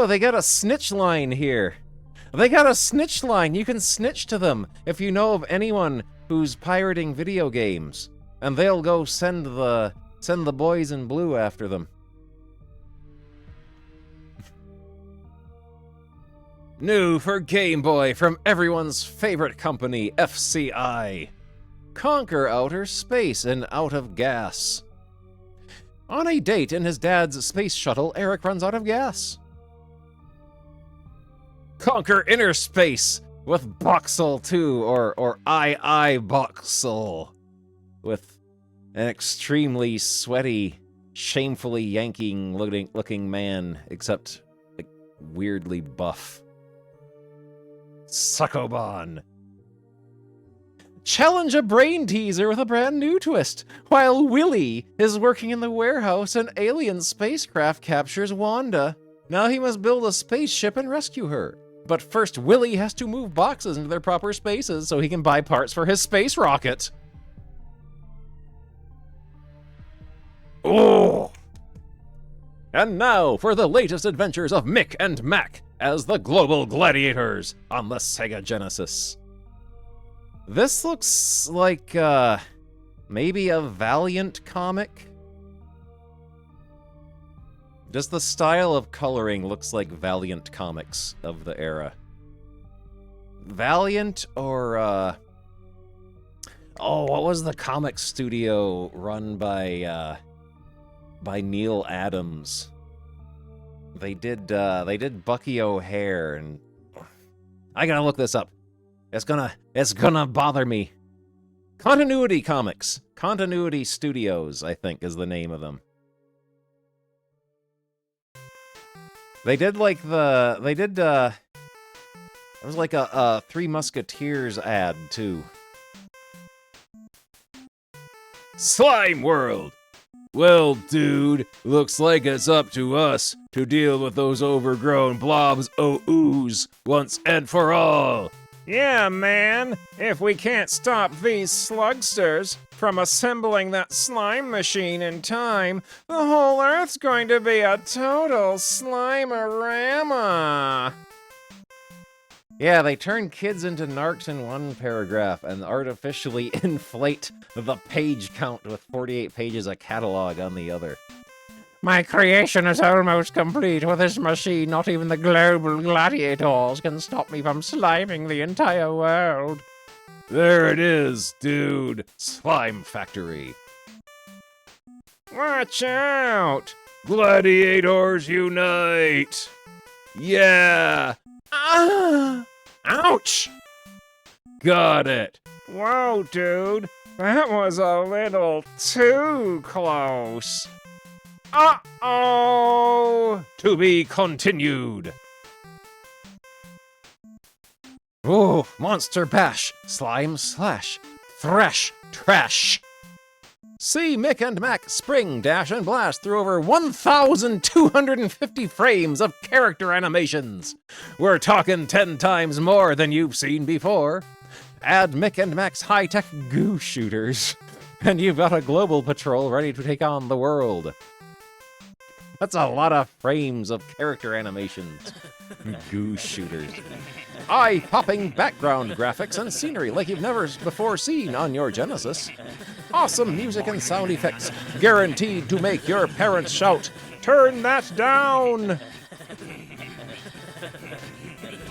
they got a snitch line here. They got a snitch line. You can snitch to them if you know of anyone who's pirating video games, and they'll go send the boys in blue after them. New for Game Boy from everyone's favorite company, FCI. Conquer outer space and out of gas. On a date in his dad's space shuttle, Eric runs out of gas. Conquer inner space with Boxel 2, or I Boxel, with an extremely sweaty, shamefully yanking looking man, except like weirdly buff. Succoban. Challenge a brain teaser with a brand new twist. While Willie is working in the warehouse, an alien spacecraft captures Wanda. Now he must build a spaceship and rescue her. But first, Willie has to move boxes into their proper spaces so he can buy parts for his space rocket. Oh! And now for the latest adventures of Mick and Mac as the Global Gladiators on the Sega Genesis. This looks like, maybe a Valiant comic? Just the style of coloring looks like Valiant comics of the era. Valiant or, oh, what was the comic studio run by Neil Adams? They did Bucky O'Hare, and I gotta look this up. It's gonna bother me. Continuity Comics. Continuity Studios, I think, is the name of them. They did like it was like a Three Musketeers ad, too. Slime World! Well, dude, looks like it's up to us to deal with those overgrown blobs ooze once and for all. Yeah, man. If we can't stop these slugsters from assembling that slime machine in time, the whole Earth's going to be a total slime-a-rama. Yeah, they turn kids into narcs in one paragraph and artificially inflate the page count with 48 pages of catalog on the other. My creation is almost complete. With this machine, not even the global gladiators can stop me from sliming the entire world. There it is, dude. Slime Factory. Watch out! Gladiators unite! Yeah! Ah! Ouch! Got it. Whoa, dude. That was a little too close. Uh-oh! To be continued. Oh, Monster Bash, Slime Slash, Thrash, Trash. See Mick and Mac spring, dash, and blast through over 1,250 frames of character animations. We're talking 10 times more than you've seen before. Add Mick and Mac's high-tech goo shooters, and you've got a global patrol ready to take on the world. That's a lot of frames of character animations. Goo shooters. Eye-popping background graphics and scenery like you've never before seen on your Genesis. Awesome music and sound effects, guaranteed to make your parents shout, "Turn that down!"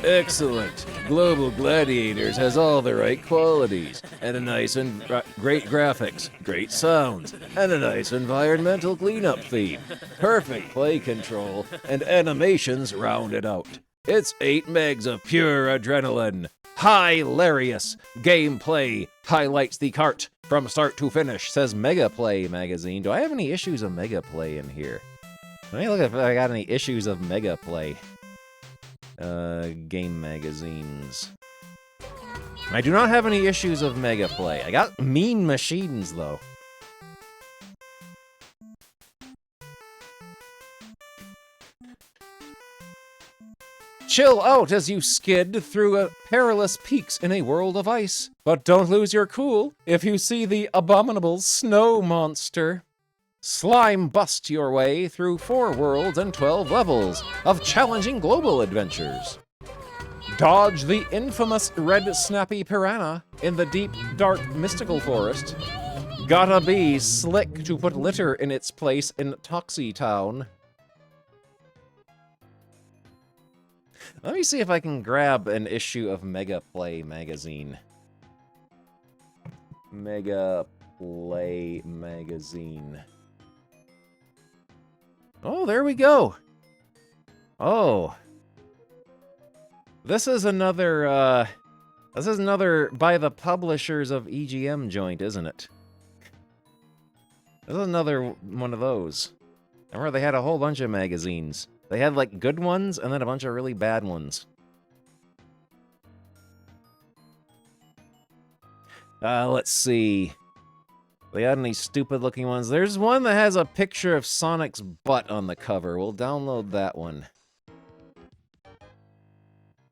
Excellent. Global Gladiators has all the right qualities, and a nice and great graphics, great sounds, and a nice environmental cleanup theme. Perfect play control, and animations rounded out. It's 8 megs of pure adrenaline. Hilarious gameplay highlights the cart from start to finish, says Mega Play magazine. Do I have any issues of Mega Play in here? Let me look if I got any issues of Mega Play. Game magazines. I do not have any issues of Mega Play. I got Mean Machines, though. Chill out as you skid through perilous peaks in a world of ice. But don't lose your cool if you see the abominable snow monster. Slime bust your way through 4 worlds and 12 levels of challenging global adventures. Dodge the infamous red snappy piranha in the deep, dark, mystical forest. Gotta be slick to put litter in its place in Toxie Town. Let me see if I can grab an issue of Mega Play magazine. Mega Play magazine. Oh, there we go. Oh. This is another by the publishers of EGM joint, isn't it? This is another one of those. I remember they had a whole bunch of magazines. They had, like, good ones, and then a bunch of really bad ones. Let's see. They had any stupid-looking ones? There's one that has a picture of Sonic's butt on the cover. We'll download that one.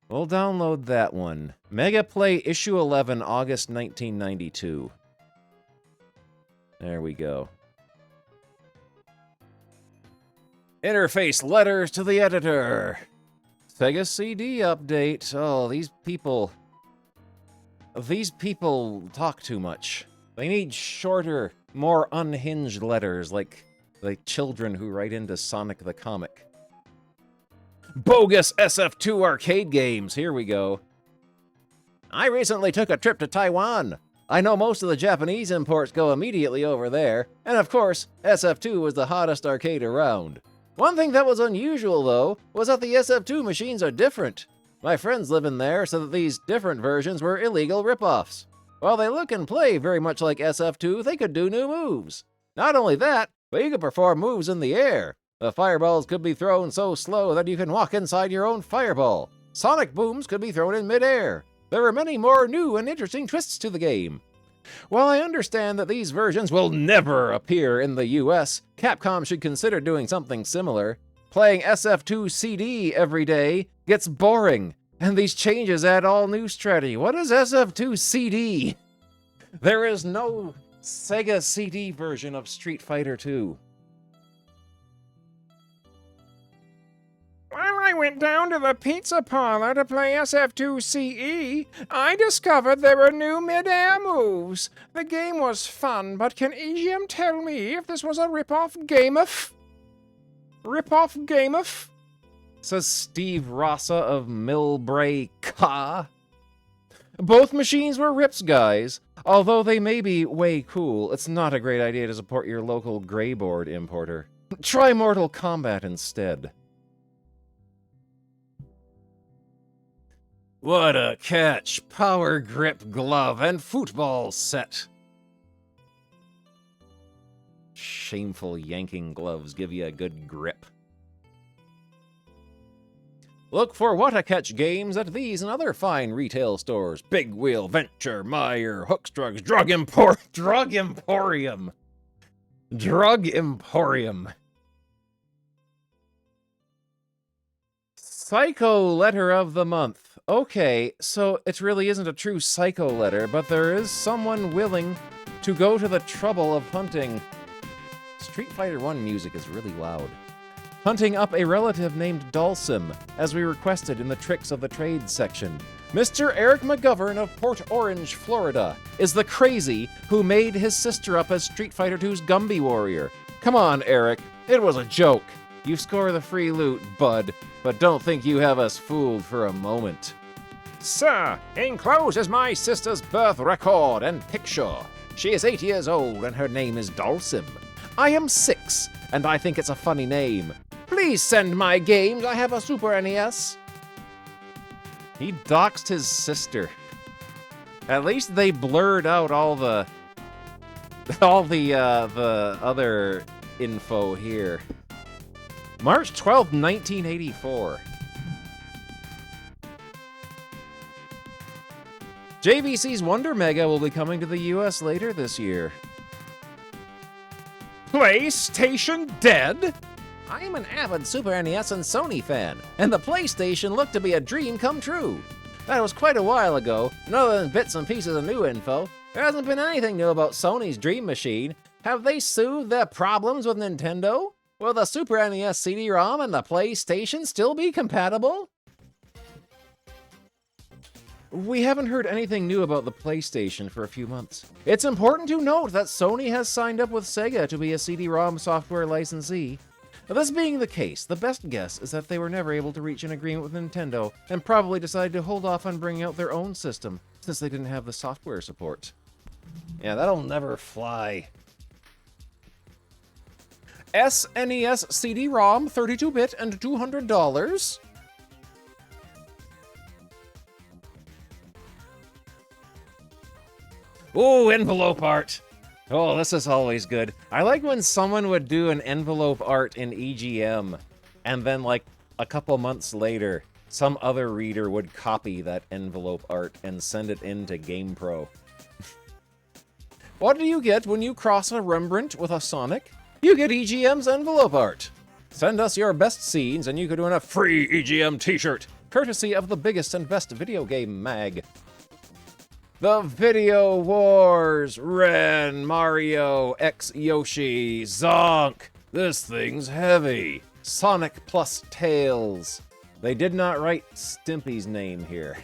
We'll download that one. Mega Play Issue 11, August 1992. There we go. Interface letters to the editor. Sega CD update. Oh, these people talk too much. They need shorter, more unhinged letters like children who write into Sonic the Comic. Bogus SF2 arcade games. Here we go. I recently took a trip to Taiwan. I know most of the Japanese imports go immediately over there. And of course, SF2 was the hottest arcade around. One thing that was unusual, though, was that the SF2 machines are different. My friends live in there said that these different versions were illegal ripoffs. While they look and play very much like SF2, they could do new moves. Not only that, but you could perform moves in the air. The fireballs could be thrown so slow that you can walk inside your own fireball. Sonic booms could be thrown in midair. There are many more new and interesting twists to the game. While I understand that these versions will never appear in the US, Capcom should consider doing something similar. Playing SF2 CD every day gets boring, and these changes add all new strategy. What is SF2 CD? There is no Sega CD version of Street Fighter 2. When I went down to the pizza parlor to play SF2 CE, I discovered there were new mid-air moves. The game was fun, but can EGM tell me if this was a rip-off game-off? Rip-off game-off? Says Steve Rossa of Millbrae Ka. Both machines were rips, guys. Although they may be way cool, it's not a great idea to support your local grayboard importer. Try Mortal Kombat instead. What a catch! Power grip glove and football set. Shameful yanking gloves give you a good grip. Look for What a Catch games at these and other fine retail stores. Big Wheel, Venture, Meyer, Hookstrugs, Drug Emporium. Psycho Letter of the Month. Okay, so it really isn't a true psycho letter, but there is someone willing to go to the trouble of hunting. Street Fighter 1 music is really loud. Hunting up a relative named Dalsim, as we requested in the Tricks of the Trade section. Mr. Eric McGovern of Port Orange, Florida, is the crazy who made his sister up as Street Fighter 2's Gumby Warrior. Come on, Eric, it was a joke. You score the free loot, bud, but don't think you have us fooled for a moment. Sir, enclosed is my sister's birth record and picture. She is 8 years old and her name is Dalsim. I am 6, and I think it's a funny name. Please send my games, I have a Super NES. He doxed his sister. At least they blurred out all the other info here. March 12th, 1984. JVC's Wonder Mega will be coming to the US later this year. PlayStation dead? I am an avid Super NES and Sony fan, and the PlayStation looked to be a dream come true. That was quite a while ago, and other than bits and pieces of new info, there hasn't been anything new about Sony's Dream Machine. Have they soothed their problems with Nintendo? Will the Super NES CD-ROM and the PlayStation still be compatible? We haven't heard anything new about the PlayStation for a few months. It's important to note that Sony has signed up with Sega to be a CD-ROM software licensee. This being the case, the best guess is that they were never able to reach an agreement with Nintendo and probably decided to hold off on bringing out their own system since they didn't have the software support. Yeah, that'll never fly. SNES CD-ROM, 32-bit and $200. Oh, envelope art. Oh, this is always good. I like when someone would do an envelope art in EGM, and then like a couple months later, some other reader would copy that envelope art and send it into GamePro. What do you get when you cross a Rembrandt with a Sonic? You get EGM's envelope art. Send us your best scenes and you could win a free EGM t-shirt, courtesy of the biggest and best video game mag. The Video Wars, Ren, Mario, X Yoshi, Zonk. This thing's heavy. Sonic plus Tails. They did not write Stimpy's name here.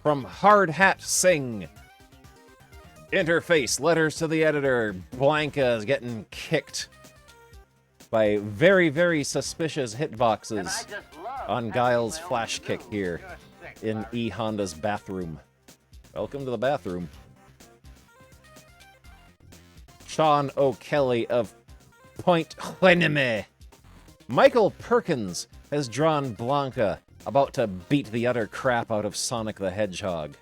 From Hard Hat Singh. Interface, letters to the editor. Blanca is getting kicked by very, very suspicious hitboxes on Guile's flash kick here in E Honda's bathroom. Welcome to the bathroom. Sean O'Kelly of Point Hueneme. Michael Perkins has drawn Blanca about to beat the utter crap out of Sonic the Hedgehog.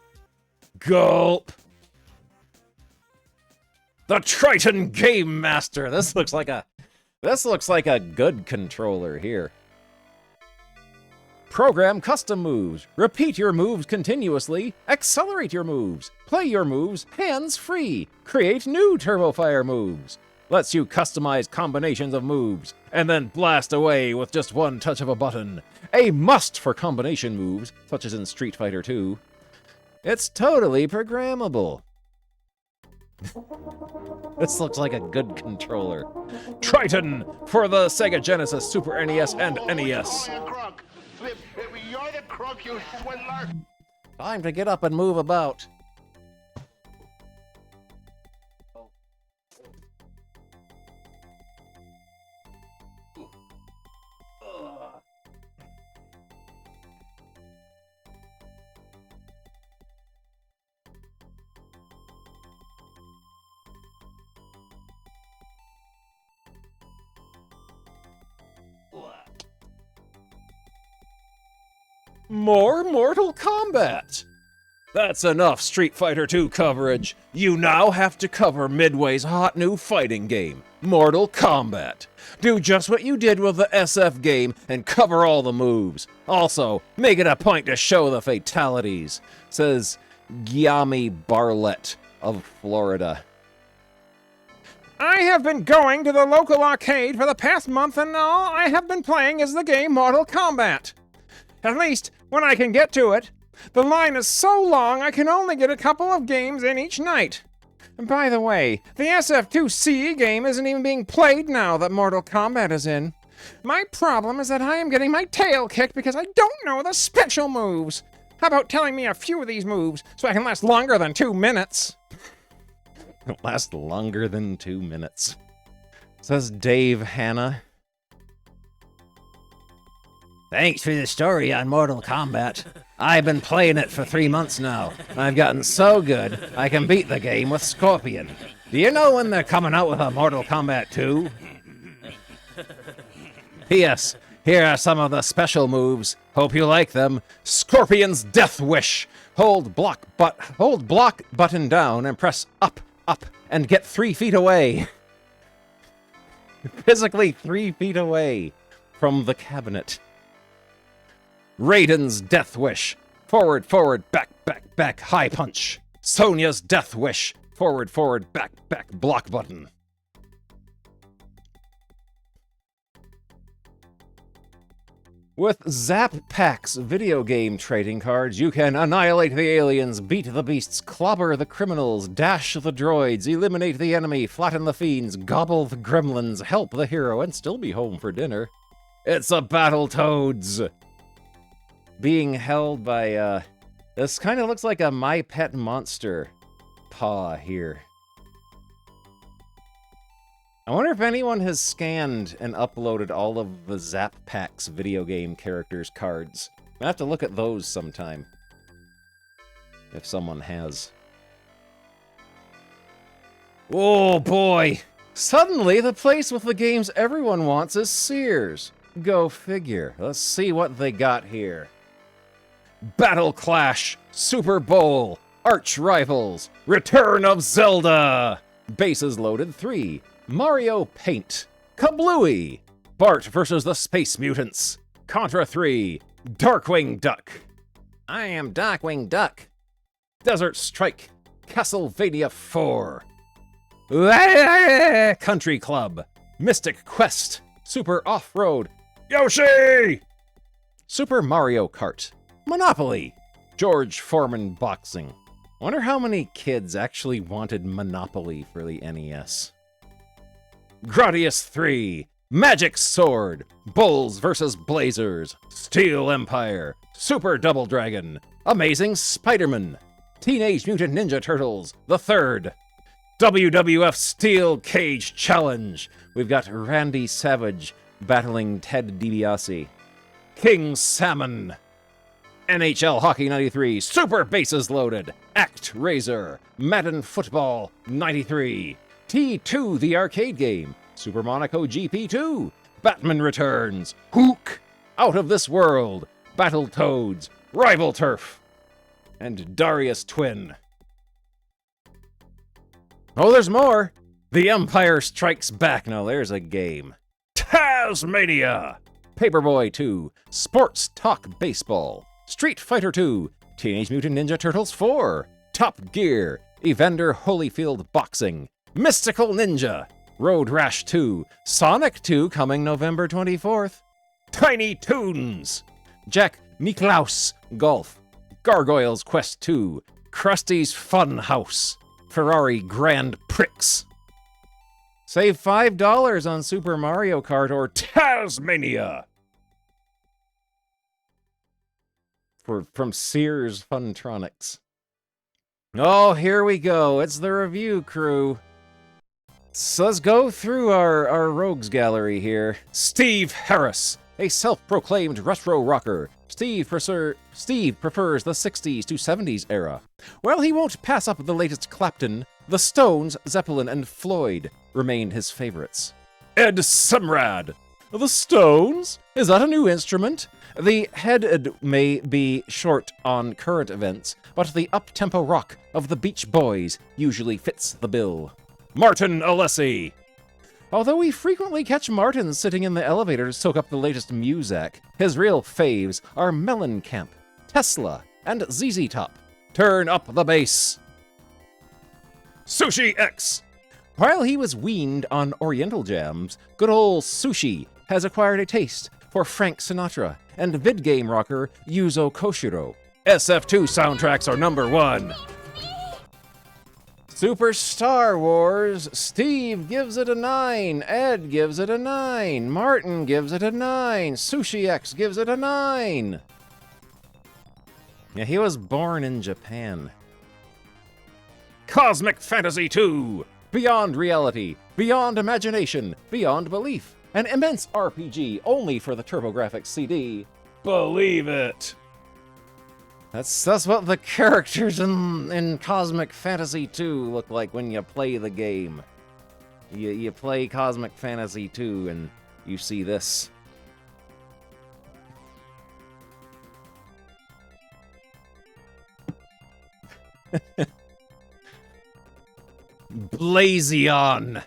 Gulp! The Triton Game Master! This looks like a good controller here. Program custom moves. Repeat your moves continuously. Accelerate your moves. Play your moves hands-free. Create new Turbo Fire moves. Lets you customize combinations of moves, and then blast away with just one touch of a button. A must for combination moves, such as in Street Fighter 2. It's totally programmable. This looks like a good controller. Triton for the Sega Genesis, Super NES, and NES. You're the crook, you swindler! Time to get up and move about. More Mortal Kombat! That's enough Street Fighter 2 coverage. You now have to cover Midway's hot new fighting game, Mortal Kombat. Do just what you did with the SF game and cover all the moves. Also, make it a point to show the fatalities, says Giami Barlett of Florida. I have been going to the local arcade for the past month, and all I have been playing is the game Mortal Kombat. At least, when I can get to it. The line is so long I can only get a couple of games in each night. And by the way, the SF2CE game isn't even being played now that Mortal Kombat is in. My problem is that I am getting my tail kicked because I don't know the special moves. How about telling me a few of these moves so I can last longer than 2 minutes? Last longer than 2 minutes, says Dave Hanna. Thanks for the story on Mortal Kombat. I've been playing it for 3 months now. I've gotten so good, I can beat the game with Scorpion. Do you know when they're coming out with a Mortal Kombat 2? P.S. Here are some of the special moves. Hope you like them. Scorpion's Death Wish. Hold block button down and press up, and get 3 feet away. Physically 3 feet away from the cabinet. Raiden's Death Wish. Forward, back, high punch. Sonya's Death Wish. Forward, back, block button. With Zap Packs video game trading cards, you can annihilate the aliens, beat the beasts, clobber the criminals, dash the droids, eliminate the enemy, flatten the fiends, gobble the gremlins, help the hero, and still be home for dinner. It's a Battletoads! Being held by, this kind of looks like a My Pet Monster paw here. I wonder if anyone has scanned and uploaded all of the Zap Packs video game characters' cards. I have to look at those sometime. If someone has. Oh boy! Suddenly, the place with the games everyone wants is Sears. Go figure. Let's see what they got here. Battle Clash, Super Bowl, Arch Rivals, Return of Zelda, Bases Loaded 3, Mario Paint, Kablooey, Bart vs. the Space Mutants, Contra 3, Darkwing Duck. I am Darkwing Duck. Desert Strike, Castlevania 4, Country Club, Mystic Quest, Super Off-Road, Yoshi! Super Mario Kart, Monopoly, George Foreman Boxing. Wonder how many kids actually wanted Monopoly for the NES. Gradius 3, Magic Sword, Bulls vs. Blazers, Steel Empire, Super Double Dragon, Amazing Spider-Man, Teenage Mutant Ninja Turtles, the Third, WWF Steel Cage Challenge. We've got Randy Savage battling Ted DiBiase. King Salmon, NHL Hockey 93, Super Bases Loaded, Act Razor, Madden Football 93, T2 the arcade game, Super Monaco GP2, Batman Returns, Hook, Out of This World, Battletoads, Rival Turf, and Darius Twin. Oh, there's more! The Empire Strikes Back. Now there's a game. Tasmania! Paperboy 2, Sports Talk Baseball, Street Fighter 2, Teenage Mutant Ninja Turtles 4, Top Gear, Evander Holyfield Boxing, Mystical Ninja, Road Rash 2, Sonic 2 coming November 24th, Tiny Toons, Jack Nicklaus Golf, Gargoyles Quest 2, Krusty's Fun House, Ferrari Grand Prix. Save $5 on Super Mario Kart or Tasmania. From Sears Funtronics. Oh, here we go. It's the review crew. So let's go through our rogues gallery here. Steve Harris, a self-proclaimed retro rocker. Steve prefers the 60s to 70s era. While he won't pass up the latest Clapton, the Stones, Zeppelin, and Floyd remain his favorites. Ed Sumrad. The Stones? Is that a new instrument? The head may be short on current events, but the up-tempo rock of the Beach Boys usually fits the bill. Martin Alessi. Although we frequently catch Martin sitting in the elevator to soak up the latest Muzak, his real faves are Mellencamp, Tesla, and ZZ Top. Turn up the bass. Sushi X. While he was weaned on Oriental jams, good old Sushi has acquired a taste for Frank Sinatra and vidgame rocker Yuzo Koshiro. SF2 soundtracks are number 1. Super Star Wars, Steve gives it a 9, Ed gives it a 9, Martin gives it a 9, Sushi X gives it a 9. Yeah, he was born in Japan. Cosmic Fantasy 2, beyond reality, beyond imagination, beyond belief. An immense RPG only for the TurboGrafx CD. Believe it! That's what the characters in Cosmic Fantasy 2 look like when you play the game. You play Cosmic Fantasy 2 and you see this. Blazion!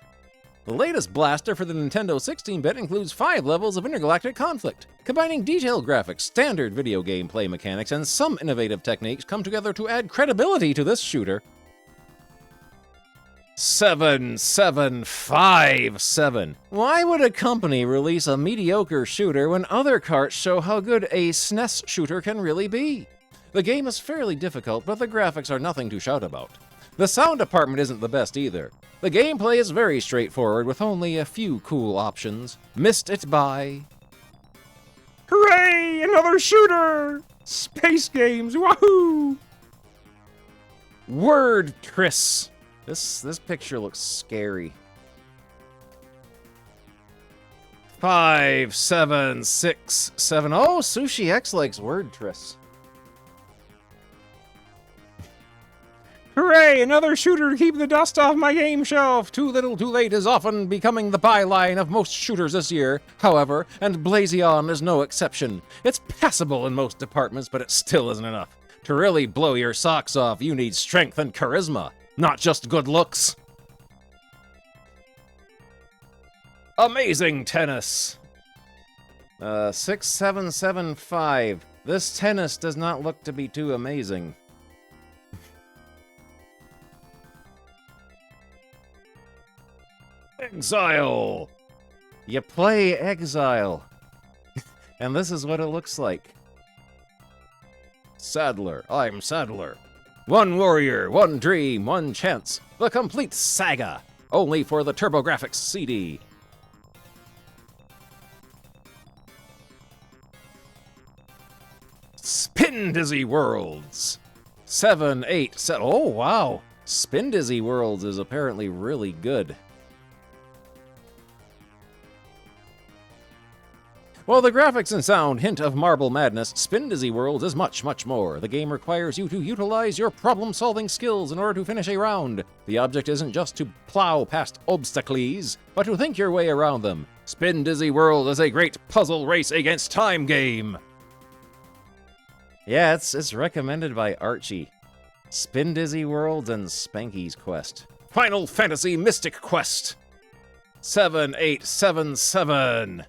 The latest blaster for the Nintendo 16-bit includes 5 levels of intergalactic conflict. Combining detailed graphics, standard video game play mechanics, and some innovative techniques come together to add credibility to this shooter. 7757. Why would a company release a mediocre shooter when other carts show how good a SNES shooter can really be? The game is fairly difficult, but the graphics are nothing to shout about. The sound department isn't the best either. The gameplay is very straightforward with only a few cool options. Missed it by... Hooray! Another shooter! Space games, wahoo! Word Triss. This picture looks scary. 5767. Oh, Sushi X likes Word Triss. Hooray! Another shooter to keep the dust off my game shelf! Too little too late is often becoming the byline of most shooters this year, however, and Blazion is no exception. It's passable in most departments, but it still isn't enough. To really blow your socks off, you need strength and charisma, not just good looks. Amazing Tennis. 6775. This tennis does not look to be too amazing. Exile! You play Exile. And this is what it looks like. Sadler. I'm Sadler. One warrior, one dream, one chance. The complete saga. Only for the TurboGrafx CD. Spin Dizzy Worlds. 787. Oh, wow. Spin Dizzy Worlds is apparently really good. While the graphics and sound hint of Marble Madness, Spin Dizzy Worlds is much, much more. The game requires you to utilize your problem-solving skills in order to finish a round. The object isn't just to plow past obstacles, but to think your way around them. Spin Dizzy World is a great puzzle race against time game. Yeah, it's recommended by Archie. Spin Dizzy Worlds and Spanky's Quest. Final Fantasy Mystic Quest. 7877.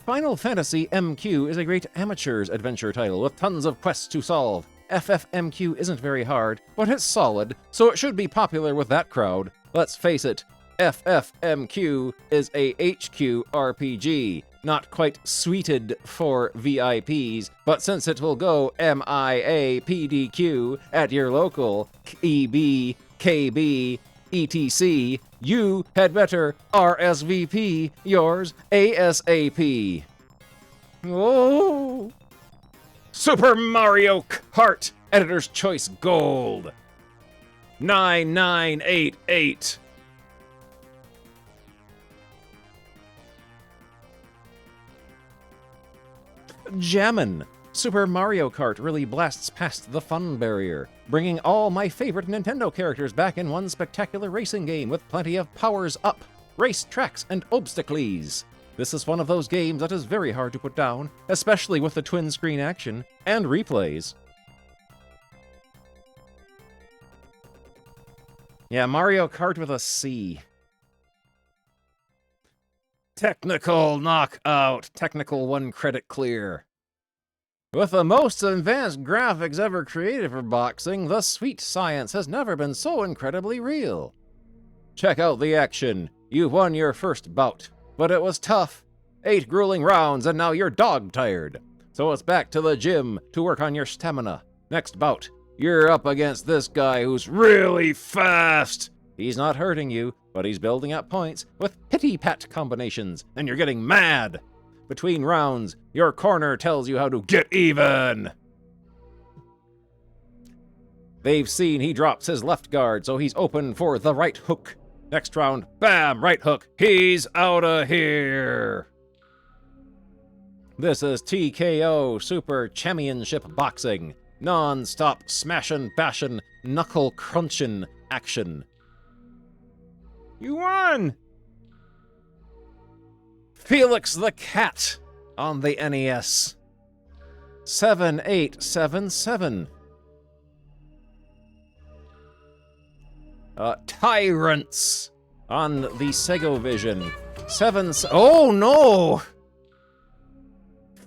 Final Fantasy MQ is a great amateur's adventure title with tons of quests to solve. FFMQ isn't very hard, but it's solid, so it should be popular with that crowd. Let's face it, FFMQ is a HQ RPG, not quite suited for VIPs, but since it will go MIA PDQ at your local EB, KB, ETC, you had better RSVP yours ASAP. Oh! Super Mario Kart Editor's Choice Gold. 9988. Jammin'. Super Mario Kart really blasts past the fun barrier, bringing all my favorite Nintendo characters back in one spectacular racing game with plenty of powers up, race tracks, and obstacles. This is one of those games that is very hard to put down, especially with the twin screen action and replays. Yeah, Mario Kart with a C. Technical knockout. Technical 1 credit clear. With the most advanced graphics ever created for boxing, the sweet science has never been so incredibly real. Check out the action. You won your first bout, but it was tough. 8 grueling rounds and now you're dog-tired. So it's back to the gym to work on your stamina. Next bout, you're up against this guy who's really fast. He's not hurting you, but he's building up points with pity-pat combinations, and you're getting mad. Between rounds, your corner tells you how to get even. They've seen he drops his left guard, so he's open for the right hook. Next round, bam, right hook. He's outta here. This is TKO Super Championship Boxing. Non-stop smashin', bashin', knuckle crunchin' action. You won! Felix the Cat on the NES. 7877. Tyrants on the Sega Vision. Oh no!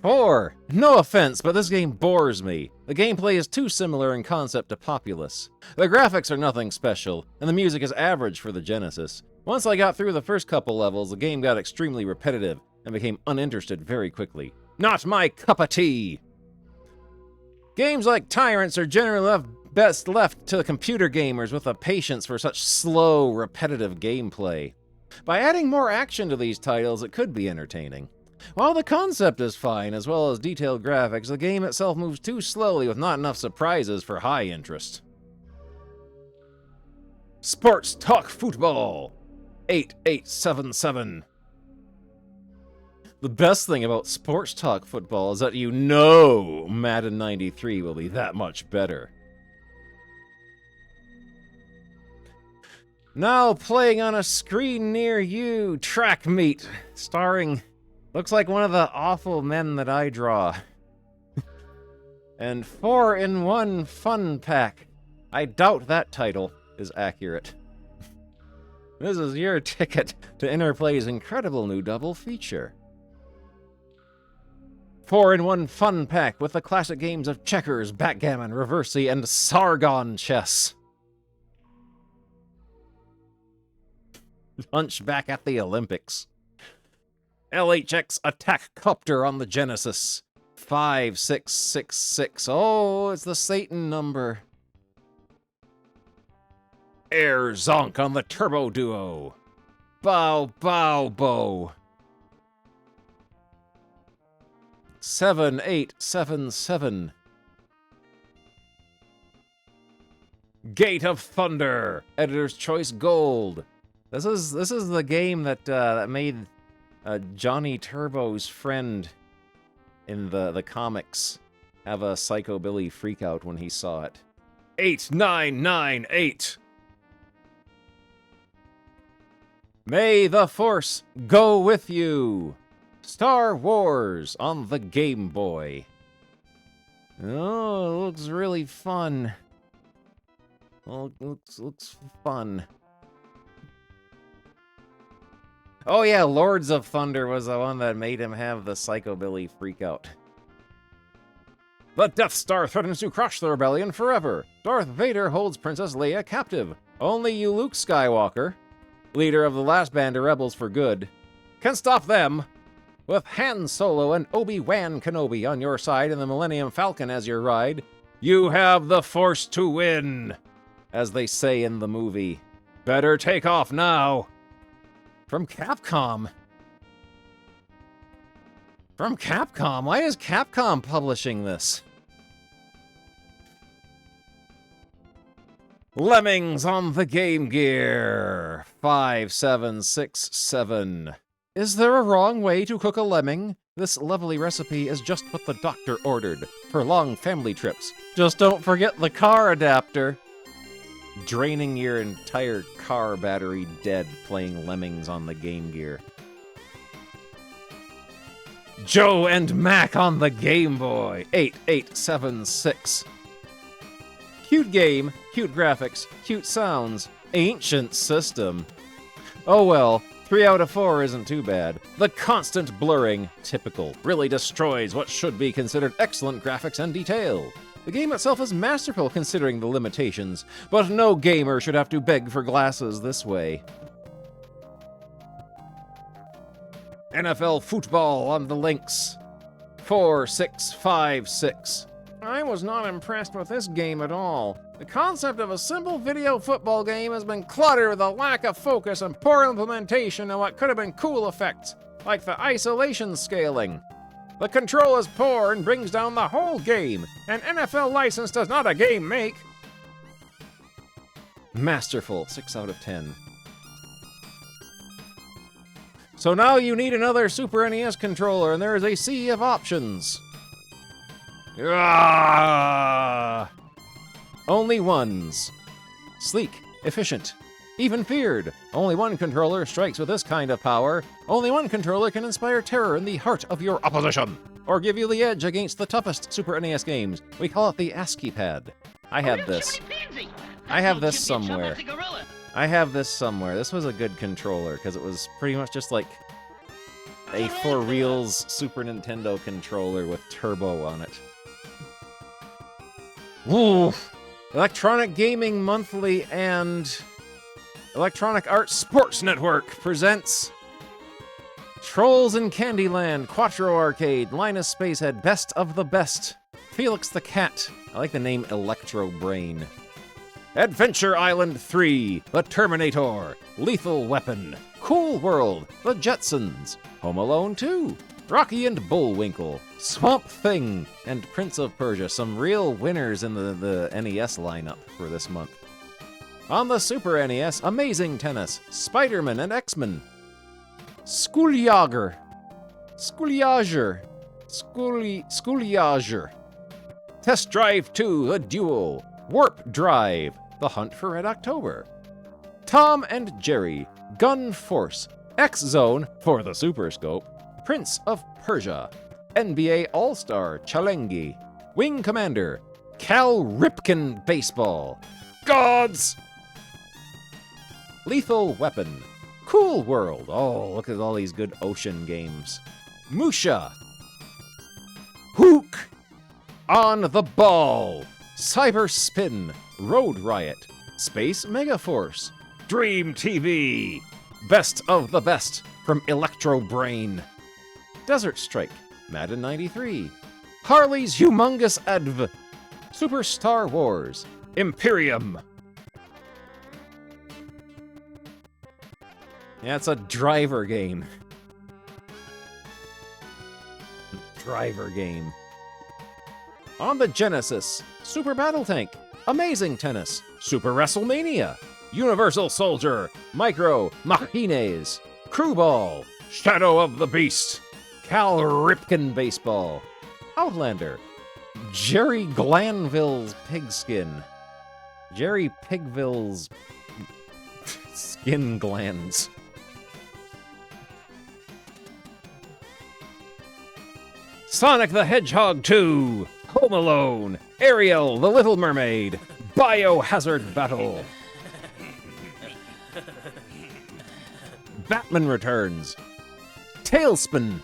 4. No offense, but this game bores me. The gameplay is too similar in concept to Populous. The graphics are nothing special, and the music is average for the Genesis. Once I got through the first couple levels, the game got extremely repetitive and became uninterested very quickly. Not my cup of tea! Games like Tyrants are generally best left to computer gamers with a patience for such slow, repetitive gameplay. By adding more action to these titles, it could be entertaining. While the concept is fine, as well as detailed graphics, the game itself moves too slowly with not enough surprises for high interest. Sports Talk Football. 8877. The best thing about Sports Talk Football is that you know Madden 93 will be that much better. Now playing on a screen near you, Track Meet, starring, looks like one of the awful men that I draw. And 4-in-1 Fun Pack. I doubt that title is accurate. This is your ticket to Interplay's incredible new double feature. 4-in-1 Fun Pack with the classic games of checkers, backgammon, reversey, and Sargon chess. Lunch back at the Olympics. LHX Attack Copter on the Genesis. 5666. Oh, it's the Satan number. Air Zonk on the Turbo Duo. Bow Bow Bow. 7877. Gate of Thunder. Editor's Choice Gold. This is the game that that made Johnny Turbo's friend in the comics have a psychobilly freakout when he saw it. 8998. May the Force go with you. Star Wars on the Game Boy. Oh, it looks really fun. Oh, it looks fun. Oh yeah, Lords of Thunder was the one that made him have the Psychobilly freak out. The Death Star threatens to crush the rebellion forever. Darth Vader holds Princess Leia captive. Only you, Luke Skywalker, leader of the last band of rebels for good, can stop them. With Han Solo and Obi-Wan Kenobi on your side and the Millennium Falcon as your ride, you have the Force to win, as they say in the movie. Better take off now. From Capcom. From Capcom? Why is Capcom publishing this? Lemmings on the Game Gear. 5767. Is there a wrong way to cook a lemming? This lovely recipe is just what the doctor ordered for long family trips. Just don't forget the car adapter. Draining your entire car battery dead playing Lemmings on the Game Gear. Joe and Mac on the Game Boy. 8876. Cute game, cute graphics, cute sounds, ancient system. Oh well, 3 out of 4 isn't too bad. The constant blurring, typical, really destroys what should be considered excellent graphics and detail. The game itself is masterful considering the limitations, but no gamer should have to beg for glasses this way. NFL football on the links. 4656. I was not impressed with this game at all. The concept of a simple video football game has been cluttered with a lack of focus and poor implementation of what could have been cool effects, like the isolation scaling. The control is poor and brings down the whole game. An NFL license does not a game make. Masterful, 6 out of 10. So now you need another Super NES controller, and there is a sea of options. Ah! Only ones. Sleek, efficient, even feared. Only one controller strikes with this kind of power. Only one controller can inspire terror in the heart of your opposition, or give you the edge against the toughest Super NES games. We call it the ASCII pad. I had this. I have this somewhere. I have this somewhere. This was a good controller, because it was pretty much just like a for reals Super Nintendo controller with turbo on it. Woof! Electronic Gaming Monthly and Electronic Arts Sports Network presents Trolls in Candyland, Quattro Arcade, Linus Spacehead, Best of the Best, Felix the Cat, I like the name Electro Brain, Adventure Island 3, The Terminator, Lethal Weapon, Cool World, The Jetsons, Home Alone 2, Rocky and Bullwinkle, Swamp Thing, and Prince of Persia. Some real winners in the NES lineup for this month. On the Super NES, Amazing Tennis, Spider-Man and X-Men, Schooljager, Test Drive 2, The Duel, Warp Drive, The Hunt for Red October, Tom and Jerry, Gun Force, X-Zone for the Super Scope, Prince of Persia, NBA All-Star Chalengi, Wing Commander, Cal Ripken Baseball, Gods, Lethal Weapon, Cool World, oh, look at all these good ocean games, Musha, Hook, On the Ball, Cyber Spin, Road Riot, Space Megaforce, Dream TV, Best of the Best from Electro Brain, Desert Strike, Madden 93, Harley's Humongous Adv, Super Star Wars, Imperium. Yeah, it's a driver game. Driver game. On the Genesis, Super Battle Tank, Amazing Tennis, Super WrestleMania, Universal Soldier, Micro Machines, Crew Ball, Shadow of the Beast, Cal Ripken Baseball, Outlander, Jerry Glanville's Pigskin, Jerry Pigville's Skin Glands, Sonic the Hedgehog 2, Home Alone, Ariel the Little Mermaid, Biohazard Battle. Batman Returns, Tailspin,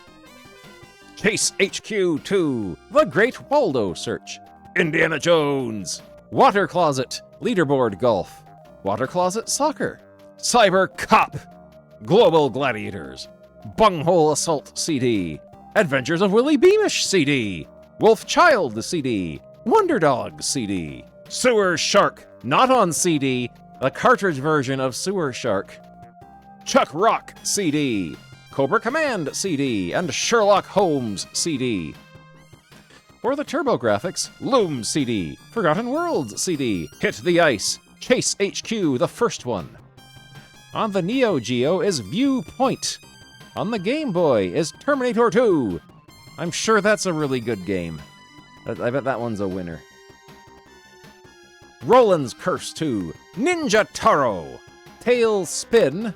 Chase HQ 2, The Great Waldo Search, Indiana Jones, Water Closet, Leaderboard Golf, Water Closet Soccer, Cyber Cop, Global Gladiators, Bunghole Assault CD, Adventures of Willie Beamish CD, Wolf Child CD, Wonder Dog CD, Sewer Shark, not on CD, the cartridge version of Sewer Shark, Chuck Rock CD, Cobra Command CD, and Sherlock Holmes CD. For the TurboGrafx, Loom CD, Forgotten Worlds CD, Hit the Ice, Chase HQ, the first one. On the Neo Geo is Viewpoint. On the Game Boy is Terminator 2. I'm sure that's a really good game. I bet that one's a winner. Roland's Curse 2, Ninja Taro, Tailspin,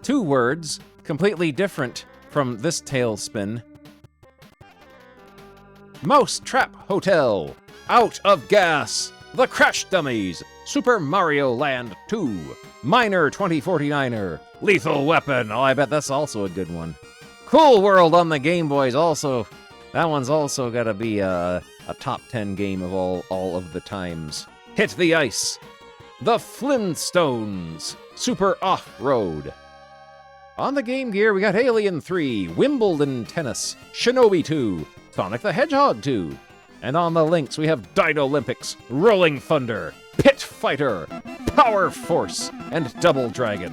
2 words, completely different from this Tailspin. Mouse Trap Hotel, Out of Gas, The Crash Dummies, Super Mario Land 2, Miner 2049er, Lethal Weapon, oh I bet that's also a good one. Cool World on the Game Boys also, that one's also gotta be a top 10 game of all of the times. Hit the Ice, The Flintstones, Super Off-Road. On the Game Gear, we got Alien 3, Wimbledon Tennis, Shinobi 2, Sonic the Hedgehog 2. And on the Lynx, we have Dino Olympics, Rolling Thunder, Pit Fighter, Power Force, and Double Dragon.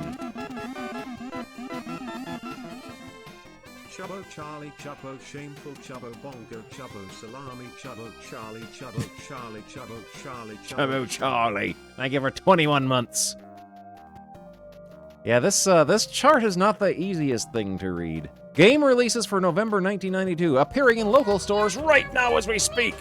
Chubbo Charlie, Chubbo Shameful, Chubbo Bongo, Chubbo Salami, Chubbo Charlie, Chubbo Charlie, Chubbo Charlie, Chubbo Charlie. Thank you for 21 months. Yeah, this chart is not the easiest thing to read. Game releases for November 1992, appearing in local stores right now as we speak.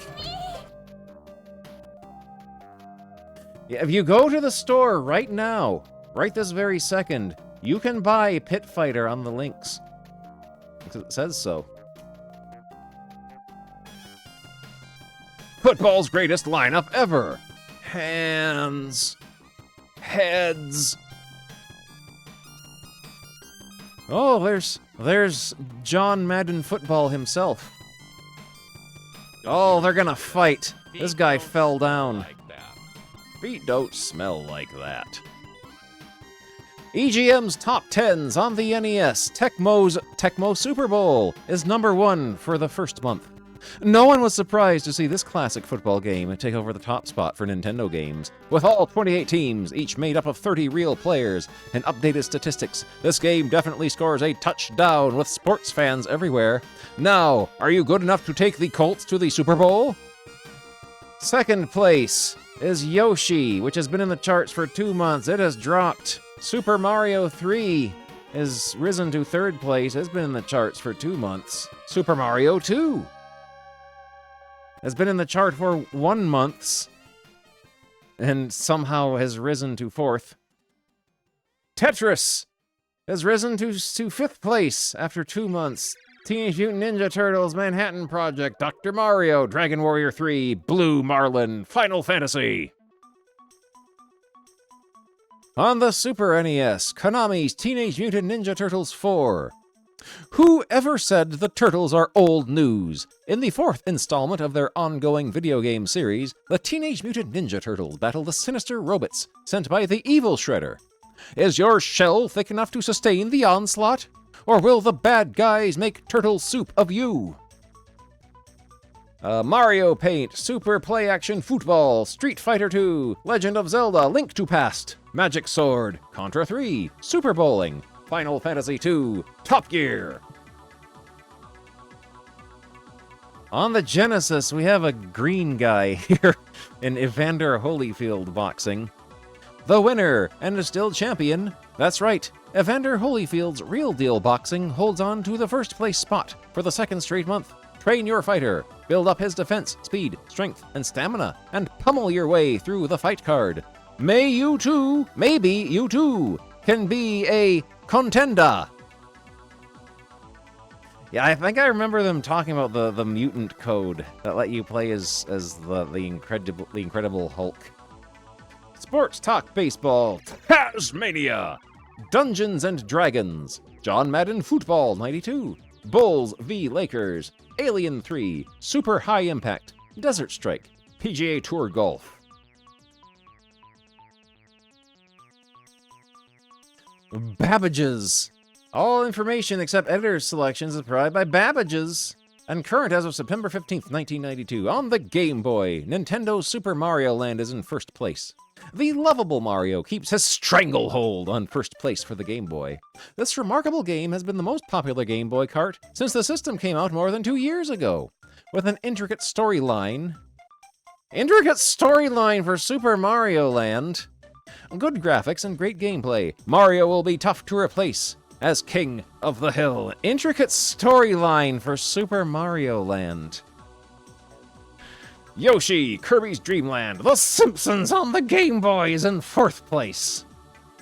Yeah, if you go to the store right now, right this very second, you can buy Pit Fighter on the Lynx. Because it says so. Football's greatest lineup ever. Hands. Heads. Oh, there's John Madden Football himself. Oh, they're gonna fight. This guy fell down. Feet don't smell like that. EGM's Top 10s on the NES. Tecmo's Tecmo Super Bowl is #1 for the first month. No one was surprised to see this classic football game take over the top spot for Nintendo games. With all 28 teams, each made up of 30 real players, and updated statistics, this game definitely scores a touchdown with sports fans everywhere. Now, are you good enough to take the Colts to the Super Bowl? Second place is Yoshi, which has been in the charts for 2 months. It has dropped. Super Mario 3 has risen to third place, has been in the charts for 2 months. Super Mario 2 has been in the chart for 1 month, and somehow has risen to 4th. Tetris has risen to 5th place after 2 months. Teenage Mutant Ninja Turtles, Manhattan Project, Dr. Mario, Dragon Warrior 3, Blue Marlin, Final Fantasy. On the Super NES, Konami's Teenage Mutant Ninja Turtles 4. Who ever said the Turtles are old news? In the 4th installment of their ongoing video game series, the Teenage Mutant Ninja Turtles battle the sinister robots sent by the evil Shredder. Is your shell thick enough to sustain the onslaught? Or will the bad guys make turtle soup of you? Mario Paint, Super Play Action Football, Street Fighter 2, Legend of Zelda, Link to Past, Magic Sword, Contra 3, Super Bowling, Final Fantasy 2, Top Gear. On the Genesis, we have a green guy here in Evander Holyfield boxing. The winner, and still champion, that's right, Evander Holyfield's Real Deal Boxing holds on to the first place spot for the 2nd straight month. Train your fighter, build up his defense, speed, strength, and stamina, and pummel your way through the fight card. Maybe you too, can be a contender. Yeah, I think I remember them talking about the mutant code that let you play as the Incredible Hulk. Sports Talk Baseball, Tasmania! Dungeons and Dragons, John Madden Football 92, Bulls v Lakers, Alien 3, Super High Impact, Desert Strike, PGA Tour Golf. Babbage's. All information except editor's selections is provided by Babbage's. And current as of September 15th, 1992, on the Game Boy, Nintendo Super Mario Land is in first place. The lovable Mario keeps his stranglehold on first place for the Game Boy. This remarkable game has been the most popular Game Boy cart since the system came out more than 2 years ago, with an intricate storyline. Intricate storyline for Super Mario Land. Good graphics and great gameplay. Mario will be tough to replace as King of the Hill. Intricate storyline for Super Mario Land. Yoshi, Kirby's Dream Land, The Simpsons on the Game Boy is in fourth place.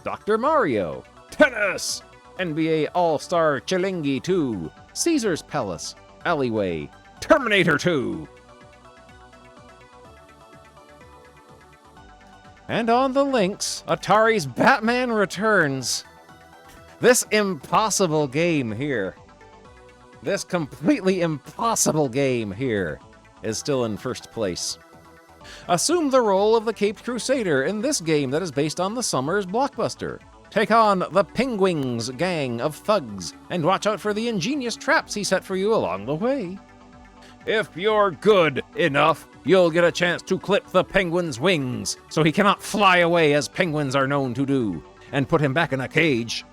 Dr. Mario, Tennis, NBA All-Star Chilingi 2, Caesar's Palace, Alleyway, Terminator 2. And on the links, Atari's Batman Returns. This impossible game here, this completely impossible game here, is still in first place. Assume the role of the Caped Crusader in this game that is based on the summer's blockbuster. Take on the Penguins gang of thugs, and watch out for the ingenious traps he set for you along the way. If you're good enough, you'll get a chance to clip the penguin's wings, so he cannot fly away as penguins are known to do, and put him back in a cage.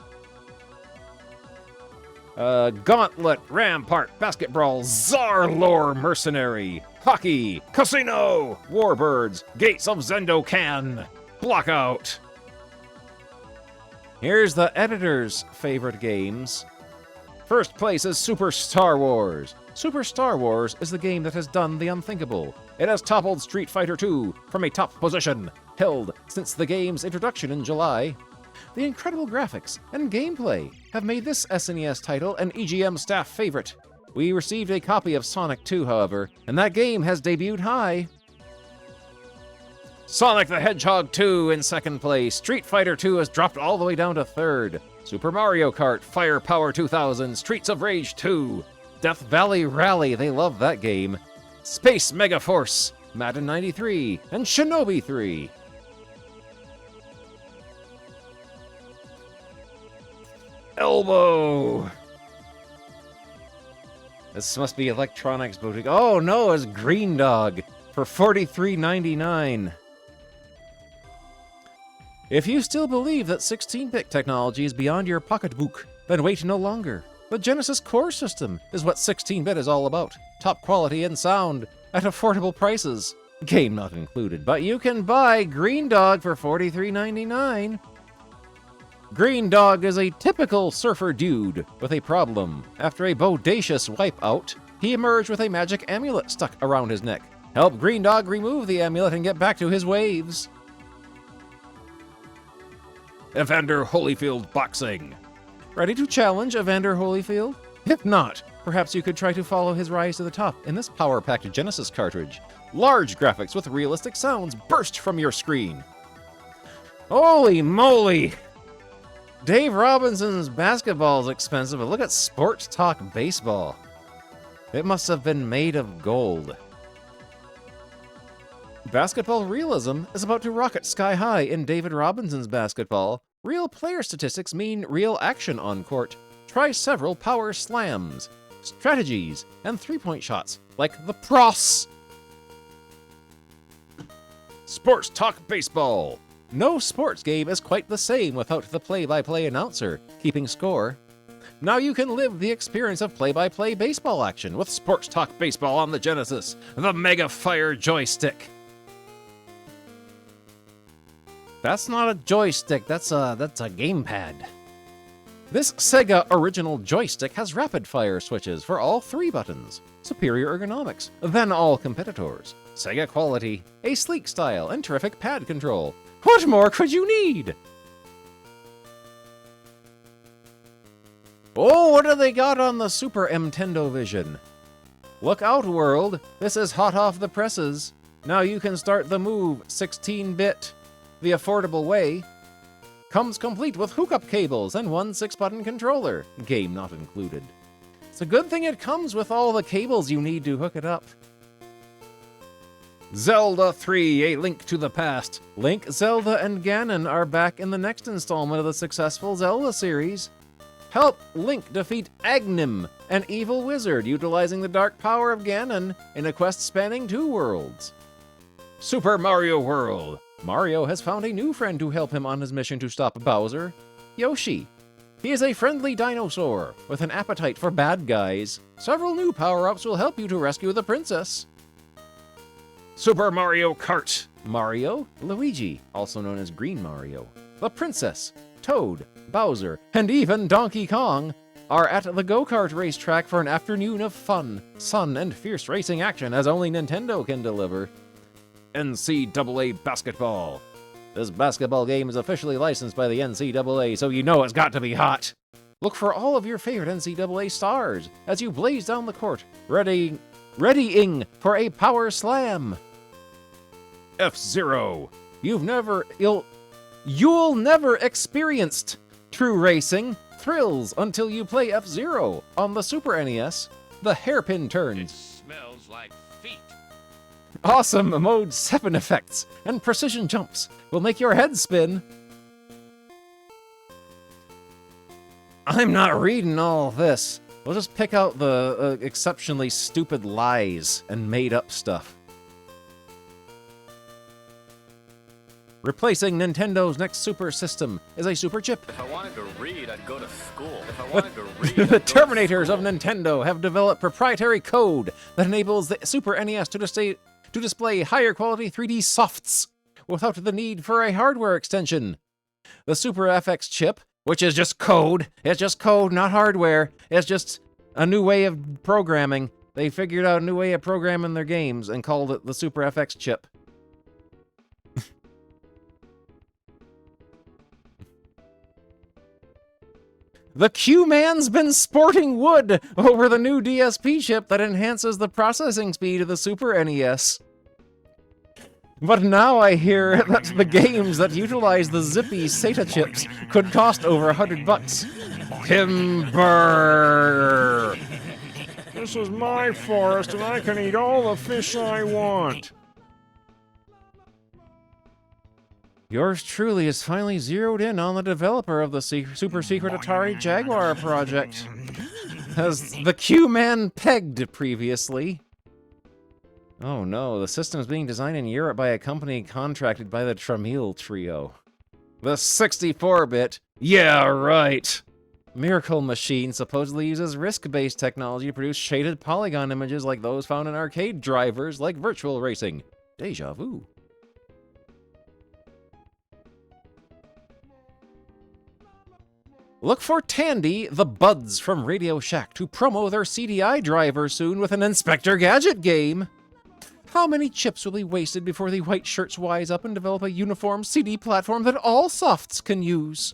Gauntlet, Rampart, Basketball, Zarlore Mercenary, Hockey, Casino, Warbirds, Gates of Zendokan, Blockout. Here's the editor's favorite games. First place is Super Star Wars. Super Star Wars is the game that has done the unthinkable. It has toppled Street Fighter II from a top position, held since the game's introduction in July. The incredible graphics and gameplay have made this SNES title an EGM staff favorite. We received a copy of Sonic 2, however, and that game has debuted high. Sonic the Hedgehog 2 in second place. Street Fighter 2 has dropped all the way down to third. Super Mario Kart, Firepower 2000, Streets of Rage 2, Death Valley Rally, they love that game, Space Megaforce, Madden 93, and Shinobi 3. Elbow! This must be Electronics Boutique. Oh no, it's Green Dog for $43.99. If you still believe that 16-bit technology is beyond your pocketbook, then wait no longer. The Genesis Core system is what 16-bit is all about. Top quality and sound at affordable prices. Game not included, but you can buy Green Dog for $43.99. Green Dog is a typical surfer dude with a problem. After a bodacious wipeout, he emerged with a magic amulet stuck around his neck. Help Green Dog remove the amulet and get back to his waves. Evander Holyfield Boxing. Ready to challenge Evander Holyfield? If not, perhaps you could try to follow his rise to the top in this power-packed Genesis cartridge. Large graphics with realistic sounds burst from your screen. Holy moly! Dave Robinson's basketball is expensive, but look at Sports Talk Baseball. It must have been made of gold. Basketball realism is about to rocket sky high in David Robinson's basketball. Real player statistics mean real action on court. Try several power slams, strategies, and three-point shots, like the Pross. Sports Talk Baseball. No sports game is quite the same without the play-by-play announcer keeping score. Now you can live the experience of play-by-play baseball action with Sports Talk Baseball on the Genesis, the Mega Fire joystick. That's not a joystick, that's a gamepad. This Sega original joystick has rapid-fire switches for all 3 buttons, superior ergonomics than all competitors, Sega quality, a sleek style, and terrific pad control. What more could you need? Oh, what do they got on the Super Nintendo Vision? Look out, world. This is hot off the presses. Now you can start the move 16-bit. The affordable way. Comes complete with hookup cables and one 6-button controller. Game not included. It's a good thing it comes with all the cables you need to hook it up. Zelda 3, A Link to the Past. Link, Zelda, and Ganon are back in the next installment of the successful Zelda series. Help Link defeat Agnim, an evil wizard utilizing the dark power of Ganon in a quest spanning 2 worlds. Super Mario World. Mario has found a new friend to help him on his mission to stop Bowser, Yoshi. He is a friendly dinosaur with an appetite for bad guys. Several new power-ups will help you to rescue the princess. Super Mario Kart. Mario, Luigi, also known as Green Mario, the princess, Toad, Bowser, and even Donkey Kong are at the go-kart racetrack for an afternoon of fun, sun, and fierce racing action as only Nintendo can deliver. NCAA Basketball. This basketball game is officially licensed by the NCAA, so you know it's got to be hot. Look for all of your favorite NCAA stars as you blaze down the court, readying for a power slam. F-Zero. You'll never experienced true racing thrills until you play F-Zero on the Super NES. The hairpin turns. It smells like feet. Awesome Mode 7 effects and precision jumps will make your head spin. I'm not reading all this. We'll just pick out the exceptionally stupid lies and made-up stuff. Replacing Nintendo's next super system is a super chip. If I wanted to read, I'd go to school. If I wanted to read, The Terminators of Nintendo have developed proprietary code that enables the Super NES to display higher quality 3D softs without the need for a hardware extension. The Super FX chip, which is just code, it's just code, not hardware, it's just a new way of programming. They figured out a new way of programming their games and called it the Super FX chip. The Q-Man's been sporting wood over the new DSP chip that enhances the processing speed of the Super NES. But now I hear that the games that utilize the zippy SATA chips could cost over $100. Timber! This is my forest, and I can eat all the fish I want. Yours truly is finally zeroed in on the developer of the super secret Atari Jaguar project. As the Q-Man pegged previously. Oh no, the system is being designed in Europe by a company contracted by the Tramiel Trio. The 64-bit, yeah right! Miracle Machine supposedly uses RISC-based technology to produce shaded polygon images like those found in arcade drivers like Virtual Racing. Deja vu. Look for Tandy, the Buds from Radio Shack to promo their CDI driver soon with an Inspector Gadget game. How many chips will be wasted before the white shirts wise up and develop a uniform CD platform that all softs can use?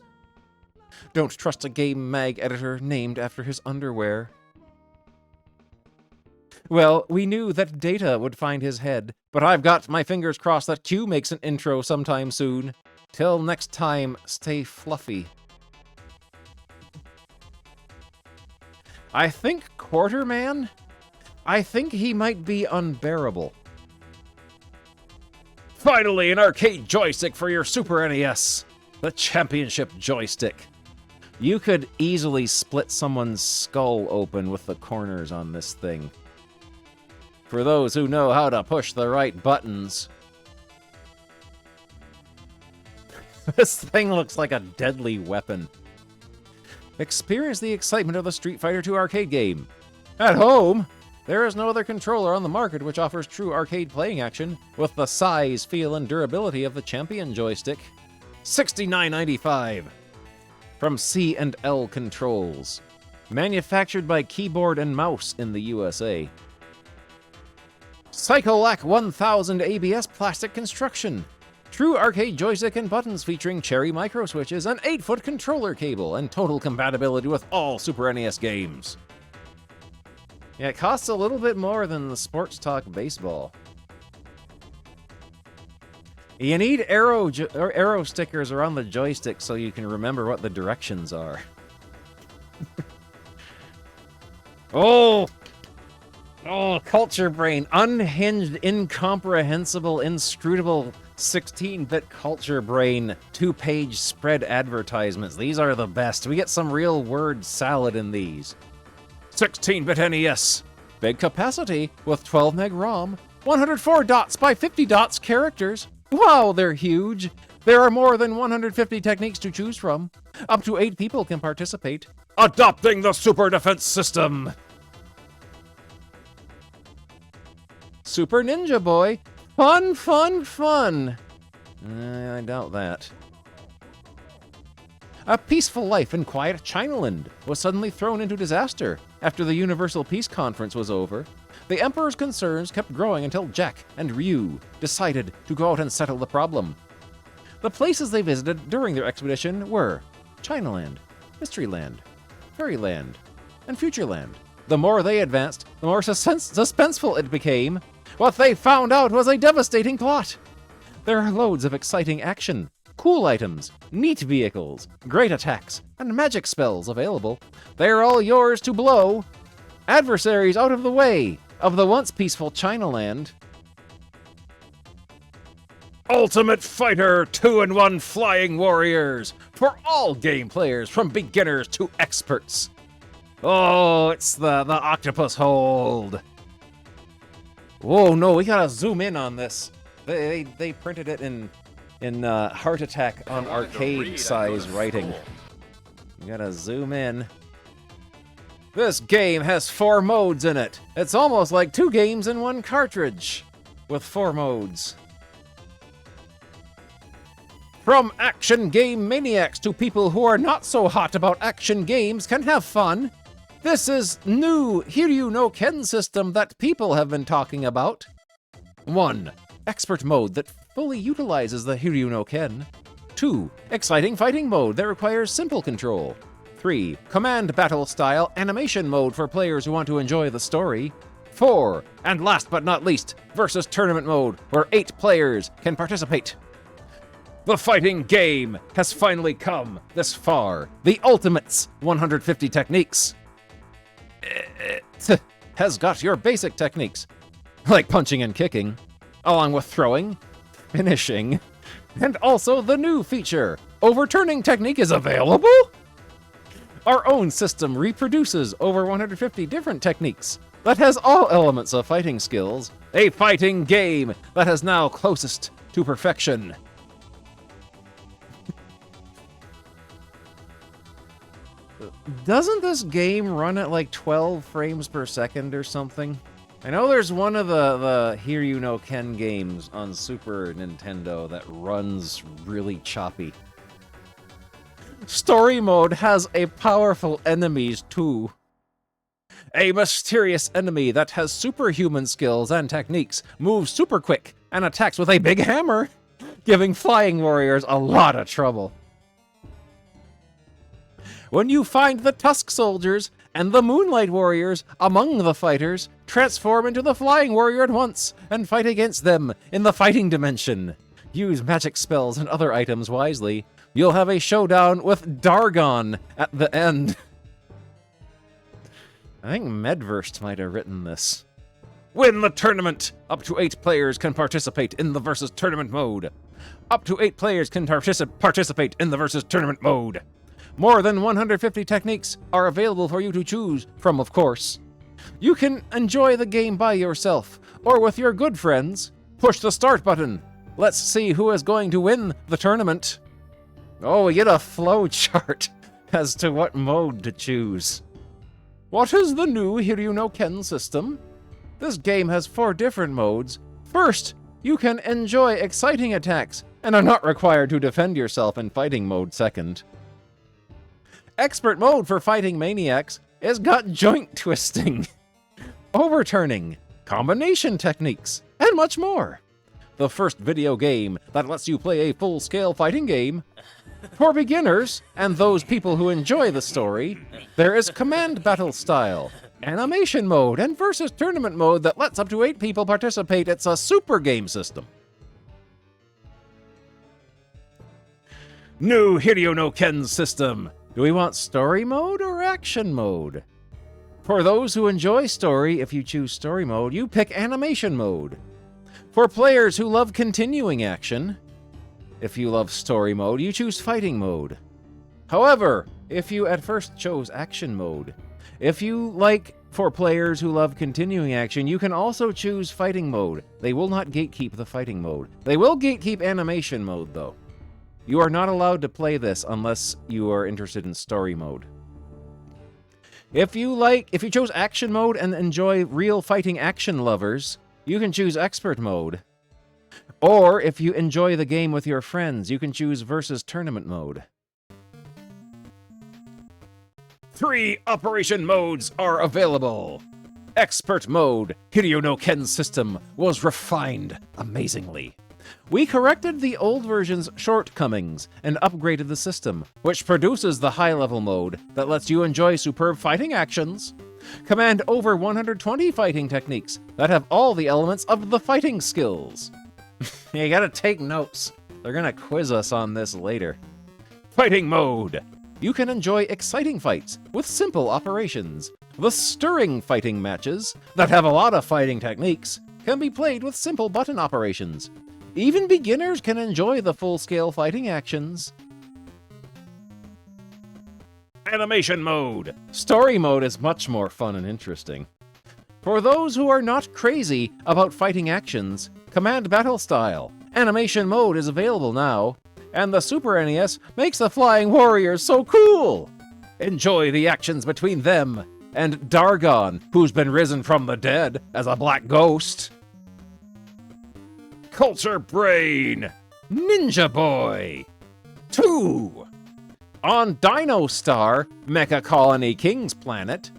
Don't trust a game mag editor named after his underwear. Well, we knew that Data would find his head, but I've got my fingers crossed that Q makes an intro sometime soon. Till next time, stay fluffy. I think Quarterman? I think he might be unbearable. Finally, an arcade joystick for your Super NES. The championship joystick. You could easily split someone's skull open with the corners on this thing. For those who know how to push the right buttons. This thing looks like a deadly weapon. Experience the excitement of the Street Fighter II arcade game. At home, there is no other controller on the market which offers true arcade playing action with the size, feel, and durability of the Champion joystick. $69.95 from C&L Controls. Manufactured by Keyboard and Mouse in the USA. Psycholac 1000 ABS plastic construction. true arcade joystick and buttons featuring Cherry micro switches, an 8-foot controller cable, and total compatibility with all Super NES games. Yeah, it costs a little bit more than the Sports Talk Baseball. You need arrow stickers around the joystick so you can remember what the directions are. Oh, Culture Brain. Unhinged, incomprehensible, inscrutable 16-bit Culture Brain 2-page spread advertisements. These are the best. We get some real word salad in these. 16-bit NES. Big capacity with 12 meg ROM. 104 dots by 50 dots characters. Wow, they're huge. There are more than 150 techniques to choose from. Up to 8 people can participate. Adopting the Super Defense System. Super Ninja Boy. Fun, fun, fun. I doubt that. A peaceful life in quiet Chinaland was suddenly thrown into disaster after the Universal Peace Conference was over. The Emperor's concerns kept growing until Jack and Ryu decided to go out and settle the problem. The places they visited during their expedition were Chinaland, Mysteryland, Fairyland, and Futureland. The more they advanced, the more suspenseful it became. What they found out was a devastating plot. There are loads of exciting action, cool items, neat vehicles, great attacks, and magic spells available. They're all yours to blow. Adversaries out of the way of the once peaceful Chinaland. Ultimate Fighter 2-in-1 Flying Warriors for all game players from beginners to experts. Oh, it's the octopus hold. Whoa, no, we gotta zoom in on this. They printed it in Heart Attack on arcade size writing. You gotta zoom in. This game has 4 modes in it. It's almost like 2 games in 1 cartridge with 4 modes. From action game maniacs to people who are not so hot about action games can have fun. This is new Hiryu no Ken system that people have been talking about. 1. Expert mode that fully utilizes the Hiryu no Ken. 2. Exciting fighting mode that requires simple control. 3. Command battle style animation mode for players who want to enjoy the story. 4. And last but not least, versus tournament mode where 8 players can participate. The fighting game has finally come this far. The Ultimate's 150 techniques. It has got your basic techniques, like punching and kicking, along with throwing, finishing, and also the new feature, overturning technique is available? Our own system reproduces over 150 different techniques that has all elements of fighting skills, a fighting game that is now closest to perfection. Doesn't this game run at like 12 frames per second or something? I know there's one of the Hiryu no Ken games on Super Nintendo that runs really choppy. Story mode has a powerful enemies too. A mysterious enemy that has superhuman skills and techniques, moves super quick, and attacks with a big hammer, giving flying warriors a lot of trouble. When you find the Tusk Soldiers and the Moonlight Warriors among the fighters, transform into the Flying Warrior at once and fight against them in the fighting dimension. Use magic spells and other items wisely. You'll have a showdown with Dargon at the end. I think Medverst might have written this. Win the tournament! Up to 8 players can participate in the versus tournament mode. Up to 8 players can participate in the versus tournament mode. More than 150 techniques are available for you to choose from, of course. You can enjoy the game by yourself, or with your good friends. Push the start button. Let's see who is going to win the tournament. Oh, we get a flow chart as to what mode to choose. What is the new Hiryu no Ken system? This game has 4 different modes. First, you can enjoy exciting attacks and are not required to defend yourself in fighting mode second. Expert mode for fighting maniacs has got joint twisting, overturning, combination techniques, and much more. the first video game that lets you play a full-scale fighting game. For beginners, and those people who enjoy the story, there is Command Battle Style, Animation Mode, and Versus Tournament Mode that lets up to 8 people participate. It's a super game system. New Hideo no Ken system. Do we want story mode or action mode? For those who enjoy story, if you choose story mode, you pick animation mode. For players who love continuing action, if you love story mode, you choose fighting mode. However, if you at first chose action mode, for players who love continuing action, you can also choose fighting mode. They will not gatekeep the fighting mode. They will gatekeep animation mode, though. You are not allowed to play this unless you are interested in story mode. If you chose action mode and enjoy real fighting action lovers, you can choose expert mode. Or if you enjoy the game with your friends, you can choose versus tournament mode. 3 operation modes are available. Expert mode, Hideo no Ken's system, was refined amazingly. We corrected the old version's shortcomings and upgraded the system, which produces the high-level mode that lets you enjoy superb fighting actions, command over 120 fighting techniques that have all the elements of the fighting skills. You gotta take notes. They're gonna quiz us on this later. Fighting mode. You can enjoy exciting fights with simple operations. The stirring fighting matches that have a lot of fighting techniques can be played with simple button operations. Even beginners can enjoy the full-scale fighting actions. Animation mode. Story mode is much more fun and interesting. For those who are not crazy about fighting actions, Command Battle Style, Animation mode is available now, and the Super NES makes the Flying Warriors so cool! Enjoy the actions between them and Dargon, who's been risen from the dead as a black ghost. Culture Brain, Ninja Boy 2. On Dino Star, Mecha Colony King's planet,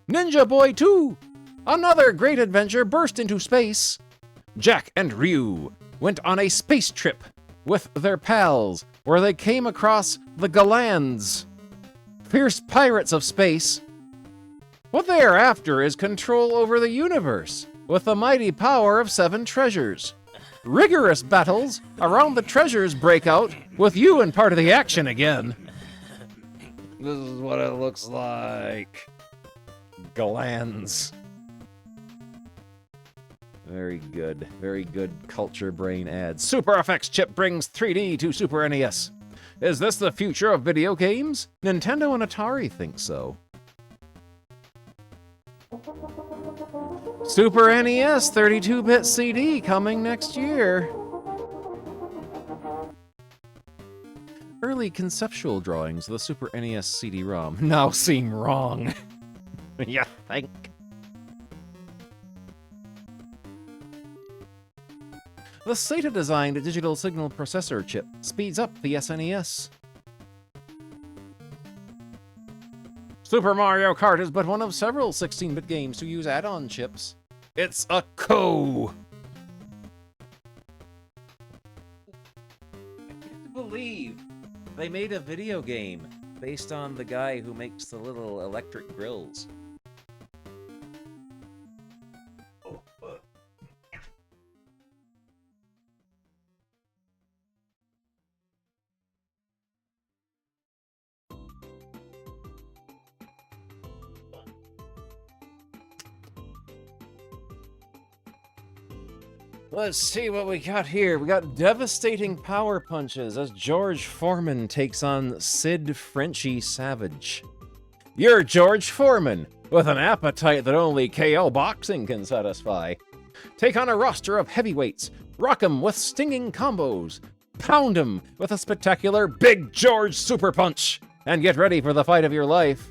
Ninja Boy 2. Another great adventure burst into space. Jack and Ryu went on a space trip with their pals, where they came across the Galands, fierce pirates of space. What they are after is control over the universe, with the mighty power of 7 treasures. Rigorous battles around the treasures break out, with you in part of the action again. This is what it looks like. Galands. Very good. Very good Culture Brain ads. Super FX chip brings 3D to Super NES. Is this the future of video games? Nintendo and Atari think so. Super NES 32-bit CD coming next year. Early conceptual drawings of the Super NES CD-ROM now seem wrong. You think? The SATA-designed digital signal processor chip speeds up the SNES. Super Mario Kart is but one of several 16-bit games to use add-on chips. It's a co. I can't believe they made a video game based on the guy who makes the little electric grills. Let's see what we got here. We got devastating power punches as George Foreman takes on Sid Frenchy Savage. You're George Foreman, with an appetite that only KO boxing can satisfy. Take on a roster of heavyweights, rock 'em with stinging combos, pound 'em with a spectacular Big George Super Punch, and get ready for the fight of your life.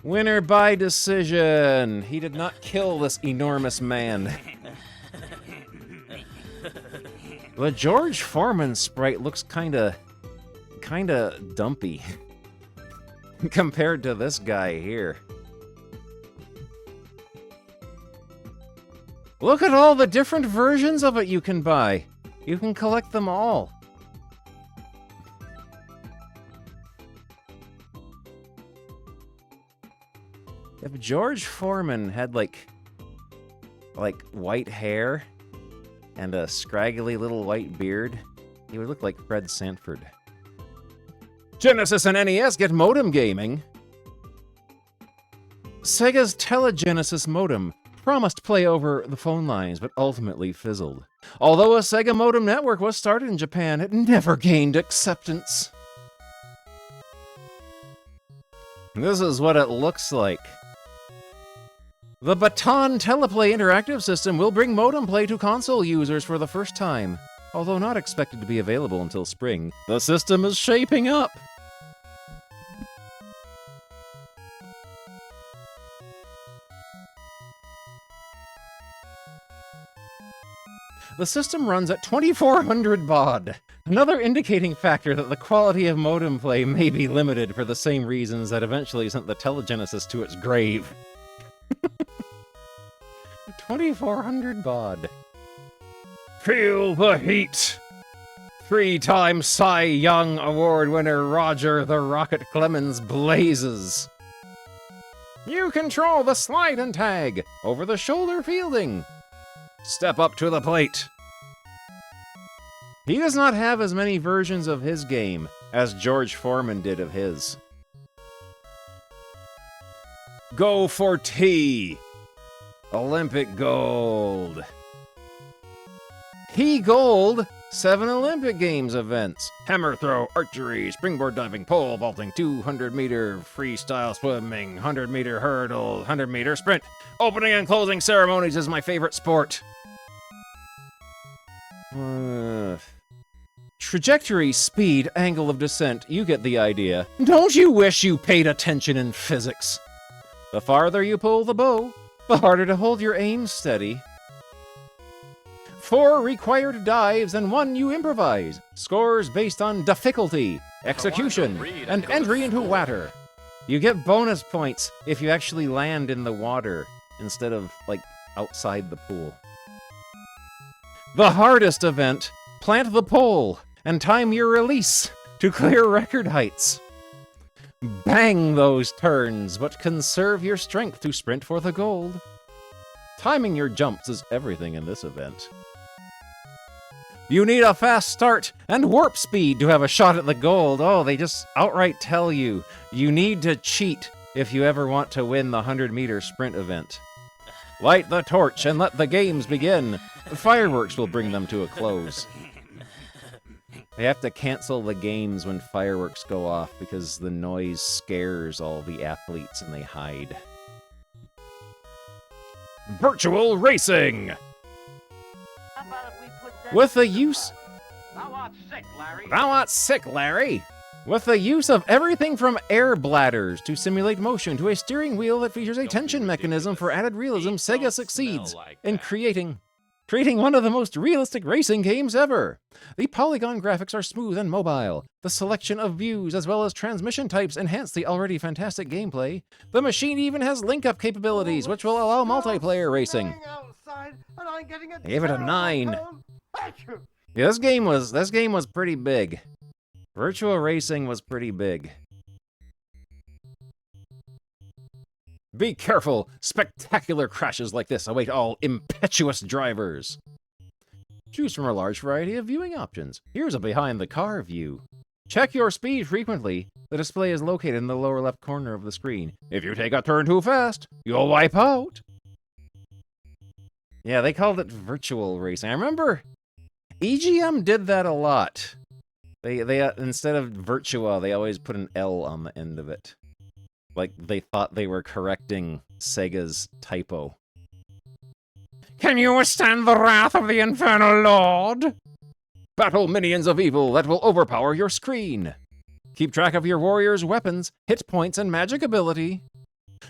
Winner by decision. He did not kill this enormous man. The George Foreman sprite looks kinda dumpy compared to this guy here. Look at all the different versions of it you can buy. You can collect them all. If George Foreman had like white hair and a scraggly little white beard, he would look like Fred Sanford. Genesis and NES get modem gaming. Sega's Telegenesis modem promised play over the phone lines, but ultimately fizzled. Although a Sega modem network was started in Japan, it never gained acceptance. This is what it looks like. The Baton Teleplay interactive system will bring modem play to console users for the first time. Although not expected to be available until spring, the system is shaping up. The system runs at 2400 baud, another indicating factor that the quality of modem play may be limited for the same reasons that eventually sent the Telegenesis to its grave. 2400 baud. Feel the heat! 3-time Cy Young Award winner Roger the Rocket Clemens blazes. You control the slide and tag, over-the-shoulder fielding. Step up to the plate. He does not have as many versions of his game as George Foreman did of his. Go for T. Olympic gold. He gold 7 Olympic Games events. Hammer throw, archery, springboard diving, pole vaulting, 200-meter freestyle swimming, 100-meter hurdle, 100-meter sprint. Opening and closing ceremonies is my favorite sport. Trajectory, speed, angle of descent, you get the idea. Don't you wish you paid attention in physics? The farther you pull the bow, the harder to hold your aim steady. 4 required dives and 1 you improvise. Scores based on difficulty, execution, and entry into water. You get bonus points if you actually land in the water instead of, like, outside the pool. The hardest event, plant the pole and time your release to clear record heights. Bang those turns, but conserve your strength to sprint for the gold. Timing your jumps is everything in this event. You need a fast start and warp speed to have a shot at the gold. Oh, they just outright tell you, you need to cheat if you ever want to win the 100-meter sprint event. Light the torch and let the games begin. Fireworks will bring them to a close. They have to cancel the games when fireworks go off because the noise scares all the athletes and they hide. Virtual racing! How about if we put that With the use... Thou art sick, Larry. Thou art sick, Larry! With the use of everything from air bladders to simulate motion to a steering wheel that features a tension mechanism for added realism, Sega succeeds in creating one of the most realistic racing games ever. The polygon graphics are smooth and mobile. The selection of views as well as transmission types enhance the already fantastic gameplay. The machine even has link-up capabilities, which will allow multiplayer racing. I gave it a 9. Yeah, this game was pretty big. Virtual racing was pretty big. Be careful! Spectacular crashes like this await all impetuous drivers. Choose from a large variety of viewing options. Here's a behind-the-car view. Check your speed frequently. The display is located in the lower left corner of the screen. If you take a turn too fast, you'll wipe out. Yeah, they called it virtual racing. I remember EGM did that a lot. They instead of Virtua, they always put an L on the end of it. Like they thought they were correcting Sega's typo. Can you withstand the wrath of the Infernal Lord? Battle minions of evil that will overpower your screen. Keep track of your warriors' weapons, hit points, and magic ability.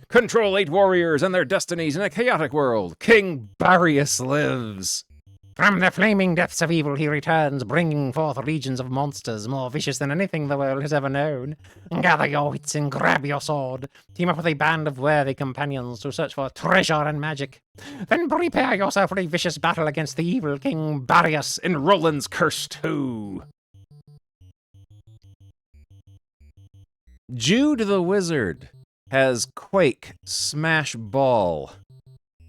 Control 8 warriors and their destinies in a chaotic world. King Barrius lives. From the flaming depths of evil he returns, bringing forth legions of monsters more vicious than anything the world has ever known. Gather your wits and grab your sword. Team up with a band of worthy companions to search for treasure and magic. Then prepare yourself for a vicious battle against the evil King Barrios in Roland's Curse 2. Jude the Wizard has Quake, Smash Ball,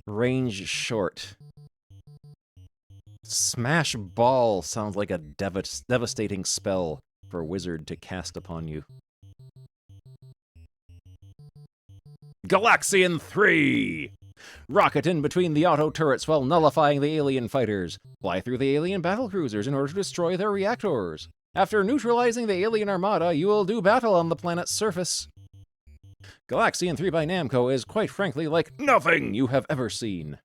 range short. Smash Ball sounds like a devastating spell for a wizard to cast upon you. Galaxian 3! Rocket in between the auto turrets while nullifying the alien fighters. Fly through the alien battlecruisers in order to destroy their reactors. After neutralizing the alien armada, you will do battle on the planet's surface. Galaxian 3 by Namco is quite frankly like nothing you have ever seen.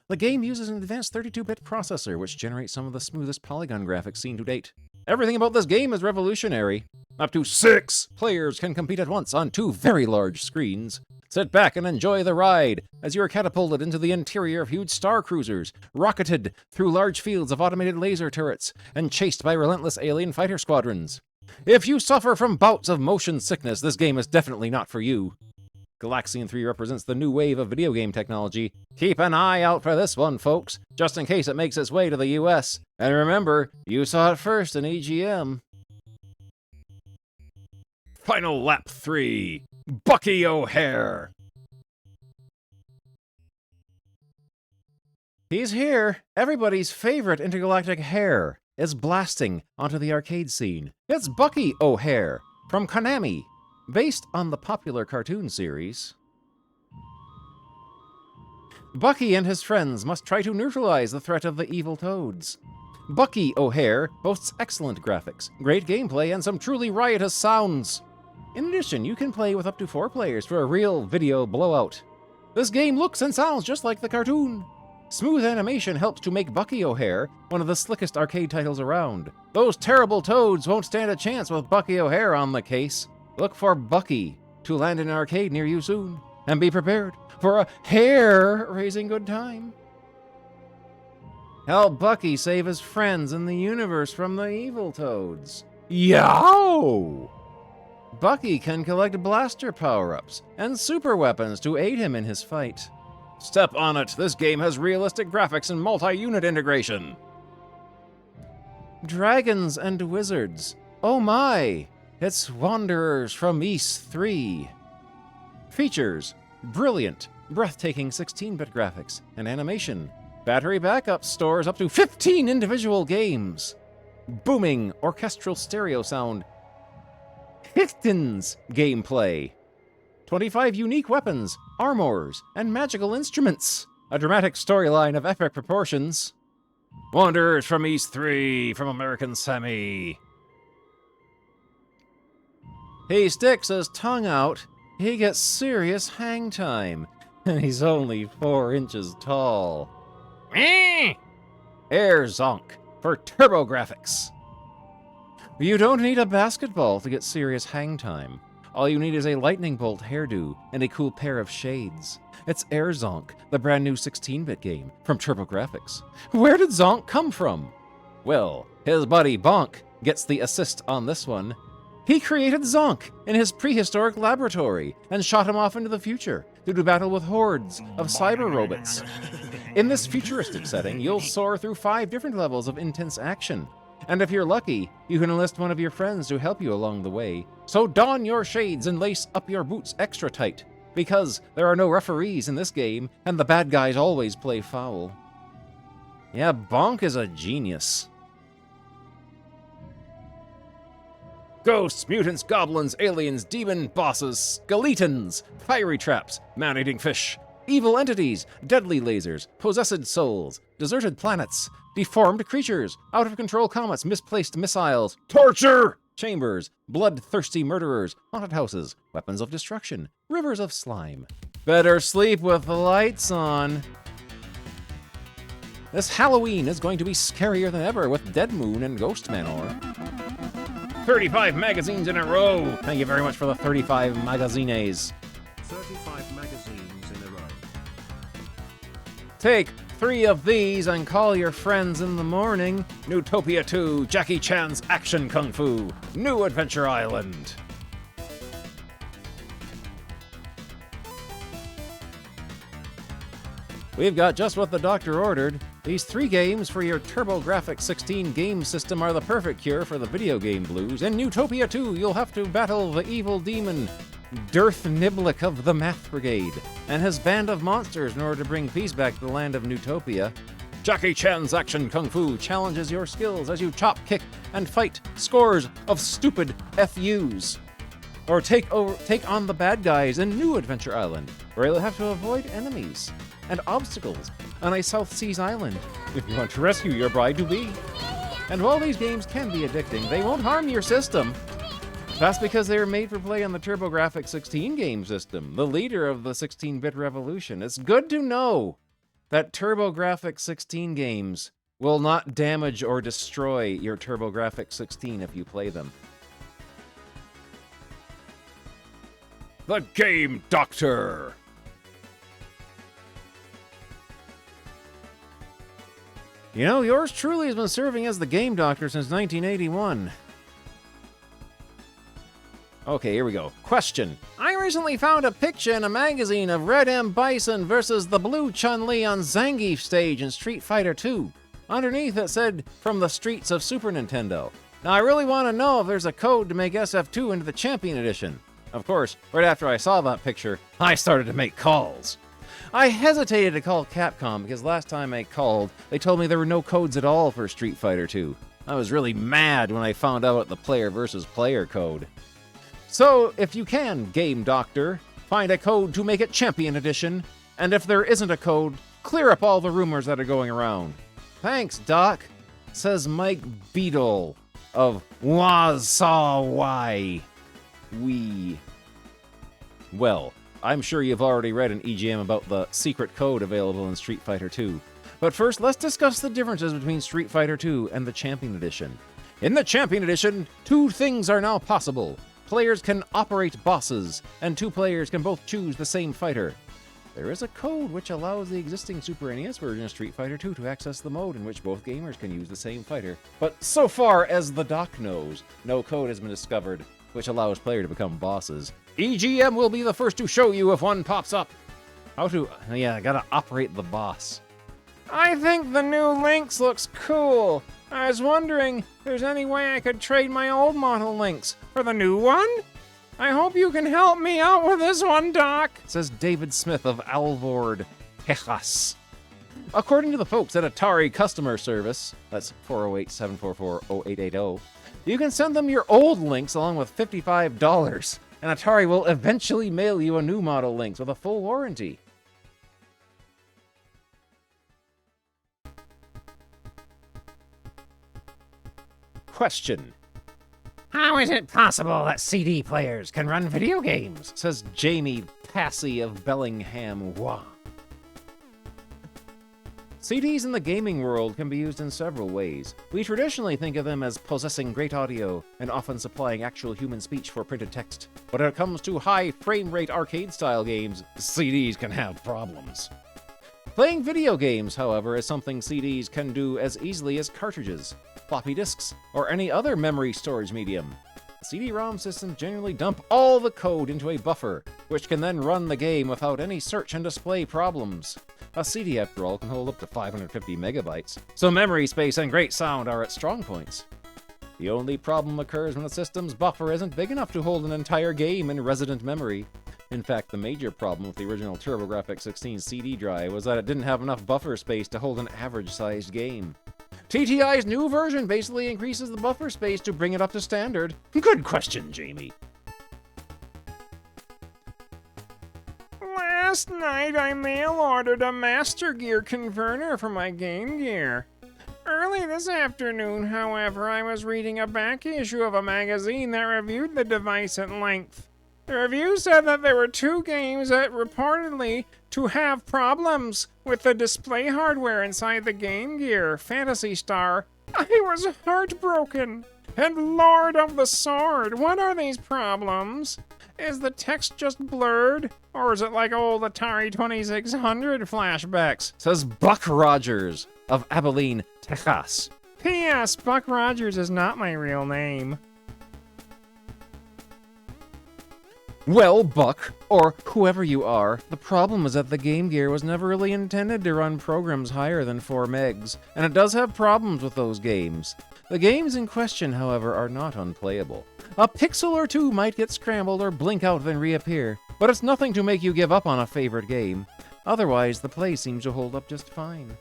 The game uses an advanced 32-bit processor, which generates some of the smoothest polygon graphics seen to date. Everything about this game is revolutionary. Up to 6 players can compete at once on 2 very large screens. Sit back and enjoy the ride as you are catapulted into the interior of huge star cruisers, rocketed through large fields of automated laser turrets, and chased by relentless alien fighter squadrons. If you suffer from bouts of motion sickness, this game is definitely not for you. Galaxian 3 represents the new wave of video game technology. Keep an eye out for this one, folks, just in case it makes its way to the US. And remember, you saw it first in EGM. Final Lap 3, Bucky O'Hare. He's here. Everybody's favorite intergalactic hare is blasting onto the arcade scene. It's Bucky O'Hare from Konami. Based on the popular cartoon series, Bucky and his friends must try to neutralize the threat of the evil toads. Bucky O'Hare boasts excellent graphics, great gameplay, and some truly riotous sounds. In addition, you can play with up to 4 players for a real video blowout. This game looks and sounds just like the cartoon. Smooth animation helps to make Bucky O'Hare one of the slickest arcade titles around. Those terrible toads won't stand a chance with Bucky O'Hare on the case. Look for Bucky to land in an arcade near you soon, and be prepared for a hair-raising good time. Help Bucky save his friends and the universe from the evil toads. Yow! Bucky can collect blaster power-ups and super weapons to aid him in his fight. Step on it, this game has realistic graphics and multi-unit integration. Dragons and Wizards. Oh my! It's Wanderers from East 3. Features: brilliant, breathtaking 16-bit graphics and animation. Battery backup stores up to 15 individual games. Booming orchestral stereo sound. Hichtens gameplay. 25 unique weapons, armors, and magical instruments. A dramatic storyline of epic proportions. Wanderers from East 3 from American Sammy. He sticks his tongue out, he gets serious hang time, and he's only 4 inches tall. Air Zonk for TurboGrafx. You don't need a basketball to get serious hang time. All you need is a lightning bolt hairdo and a cool pair of shades. It's Air Zonk, the brand new 16-bit game from TurboGrafx. Where did Zonk come from? Well, his buddy Bonk gets the assist on this one. He created Zonk in his prehistoric laboratory and shot him off into the future to do battle with hordes of cyber robots. In this futuristic setting, you'll soar through 5 different levels of intense action. And if you're lucky, you can enlist one of your friends to help you along the way. So don your shades and lace up your boots extra tight, because there are no referees in this game, and the bad guys always play foul. Yeah, Bonk is a genius. Ghosts, mutants, goblins, aliens, demon bosses, skeletons, fiery traps, man-eating fish, evil entities, deadly lasers, possessed souls, deserted planets, deformed creatures, out-of-control comets, misplaced missiles, torture chambers, bloodthirsty murderers, haunted houses, weapons of destruction, rivers of slime. Better sleep with the lights on. This Halloween is going to be scarier than ever with Dead Moon and Ghost Manor. 35 magazines in a row! Thank you very much for the 35 magazines. 35 magazines in a row. Take 3 of these and call your friends in the morning. Newtopia 2, Jackie Chan's Action Kung Fu, New Adventure Island. We've got just what the doctor ordered. These 3 games for your TurboGrafx 16 game system are the perfect cure for the video game blues. In Newtopia 2, you'll have to battle the evil demon Dirth Niblick of the Math Brigade and his band of monsters in order to bring peace back to the land of Newtopia. Jackie Chan's Action Kung Fu challenges your skills as you chop, kick, and fight scores of stupid FUs. Or take on the bad guys in New Adventure Island, where you'll have to avoid enemies and obstacles on a South Seas island if you want to rescue your bride-to-be. And while these games can be addicting, they won't harm your system. That's because they were made for play on the TurboGrafx 16 game system, the leader of the 16-bit revolution. It's good to know that TurboGrafx 16 games will not damage or destroy your TurboGrafx 16 if you play them. The Game Doctor! You know, yours truly has been serving as the Game Doctor since 1981. Okay, here we go. Question. I recently found a picture in a magazine of Red M. Bison versus the Blue Chun-Li on Zangief stage in Street Fighter II. Underneath it said, "From the streets of Super Nintendo." Now I really want to know if there's a code to make SF2 into the Champion Edition. Of course, right after I saw that picture, I started to make calls. I hesitated to call Capcom because last time I called, they told me there were no codes at all for Street Fighter II. I was really mad when I found out the player versus player code. So, if you can, Game Doctor, find a code to make it Champion Edition, and if there isn't a code, clear up all the rumors that are going around. Thanks, Doc, says Mike Beadle of Wazawai. Well, I'm sure you've already read an EGM about the secret code available in Street Fighter II. But first, let's discuss the differences between Street Fighter II and the Champion Edition. In the Champion Edition, 2 things are now possible. Players can operate bosses, and 2 players can both choose the same fighter. There is a code which allows the existing Super NES version of Street Fighter II to access the mode in which both gamers can use the same fighter. But so far as the doc knows, no code has been discovered which allows players to become bosses. EGM will be the first to show you if one pops up. I gotta operate the boss. I think the new Lynx looks cool. I was wondering if there's any way I could trade my old model Lynx for the new one? I hope you can help me out with this one, Doc, says David Smith of Alvord, Texas. According to the folks at Atari Customer Service, that's 408-744-0880, you can send them your old Lynx along with $55, and Atari will eventually mail you a new model Lynx with a full warranty. Question. How is it possible that CD players can run video games? Says Jamie Passy of Bellingham. CDs in the gaming world can be used in several ways. We traditionally think of them as possessing great audio and often supplying actual human speech for printed text. But when it comes to high frame rate arcade-style games, CDs can have problems. Playing video games, however, is something CDs can do as easily as cartridges, floppy disks, or any other memory storage medium. CD-ROM systems generally dump all the code into a buffer, which can then run the game without any search and display problems. A CD, after all, can hold up to 550 megabytes, so memory space and great sound are its strong points. The only problem occurs when the system's buffer isn't big enough to hold an entire game in resident memory. In fact, the major problem with the original TurboGrafx 16 CD drive was that it didn't have enough buffer space to hold an average-sized game. TTI's new version basically increases the buffer space to bring it up to standard. Good question, Jamie. Last night I mail-ordered a Master Gear converter for my Game Gear. Early this afternoon, however, I was reading a back issue of a magazine that reviewed the device at length. The review said that there were 2 games that reportedly to have problems with the display hardware inside the Game Gear, Phantasy Star. I was heartbroken. And Lord of the Sword, what are these problems? Is the text just blurred? Or is it like old Atari 2600 flashbacks? Says Buck Rogers of Abilene, Texas. P.S. Buck Rogers is not my real name. Well, Buck, or whoever you are, the problem is that the Game Gear was never really intended to run programs higher than 4 megs, and it does have problems with those games. The games in question, however, are not unplayable. A pixel or two might get scrambled or blink out then reappear, but it's nothing to make you give up on a favorite game. Otherwise, the play seems to hold up just fine.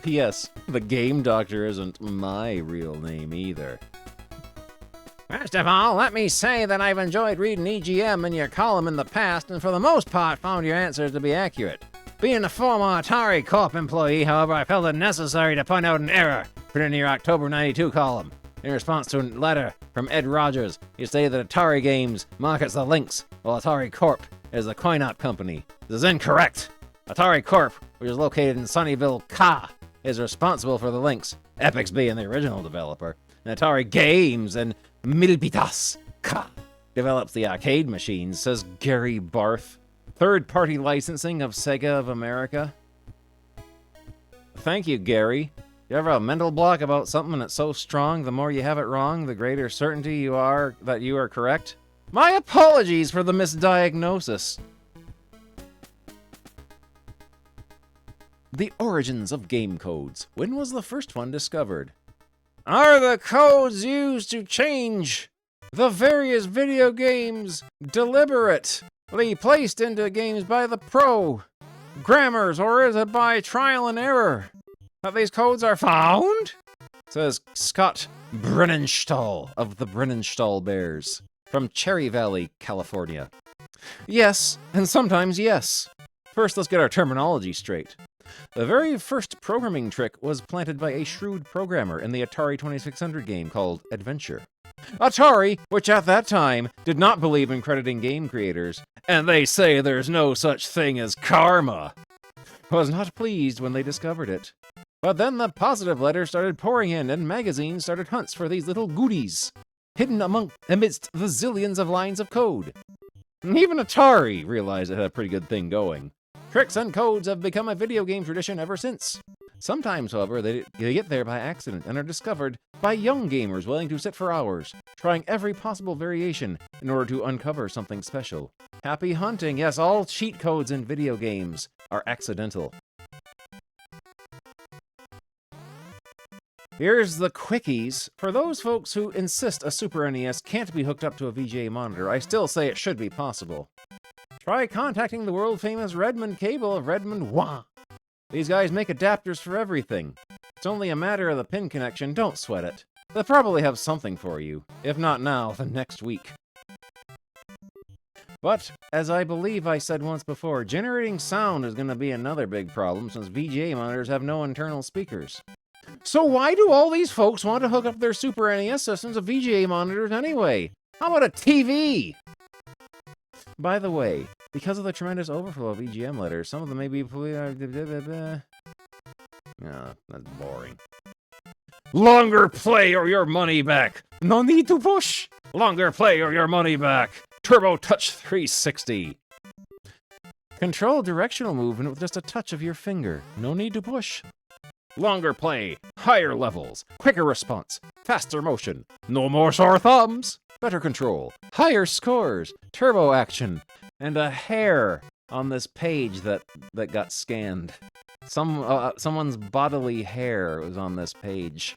P.S. The Game Doctor isn't my real name either. First of all, let me say that I've enjoyed reading EGM in your column in the past, and for the most part found your answers to be accurate. Being a former Atari Corp employee, however, I felt it necessary to point out an error put in your October 92 column. In response to a letter from Ed Rogers, you stated that Atari Games markets the Lynx, while Atari Corp is the coin-op company. This is incorrect. Atari Corp, which is located in Sunnyvale, Ka, is responsible for the Lynx, Epix being the original developer, and Atari Games and Milpitas Ka develops the arcade machines, says Gary Barth. Third-party licensing of Sega of America. Thank you, Gary. You ever have a mental block about something that's so strong, the more you have it wrong, the greater certainty you are that you are correct? My apologies for the misdiagnosis. The origins of game codes. When was the first one discovered? Are the codes used to change the various video games deliberately placed into games by the programmers, or is it by trial and error that these codes are found? Says Scott Brennenstahl of the Brennenstahl Bears from Cherry Valley, California. Yes, and sometimes yes. First, let's get our terminology straight. The very first programming trick was planted by a shrewd programmer in the Atari 2600 game called Adventure. Atari, which at that time did not believe in crediting game creators, and they say there's no such thing as karma, was not pleased when they discovered it. But then the positive letters started pouring in, and magazines started hunts for these little goodies, hidden amidst the zillions of lines of code. Even Atari realized it had a pretty good thing going. Tricks and codes have become a video game tradition ever since. Sometimes, however, they get there by accident and are discovered by young gamers willing to sit for hours, trying every possible variation in order to uncover something special. Happy hunting! Yes, all cheat codes in video games are accidental. Here's the quickies. For those folks who insist a Super NES can't be hooked up to a VGA monitor, I still say it should be possible. Try contacting the world-famous Redmond Cable of Redmond, Wah! These guys make adapters for everything. It's only a matter of the pin connection, don't sweat it. They'll probably have something for you. If not now, then next week. But, as I believe I said once before, generating sound is going to be another big problem since VGA monitors have no internal speakers. So why do all these folks want to hook up their Super NES systems to VGA monitors anyway? How about a TV? By the way, because of the tremendous overflow of EGM letters, some of them may be... that's boring. Longer play or your money back. No need to push. Longer play or your money back. Turbo Touch 360. Control directional movement with just a touch of your finger. No need to push. Longer play, higher levels, quicker response, faster motion, no more sore thumbs, better control, higher scores, turbo action, and a hair on this page that got scanned. Someone's bodily hair was on this page.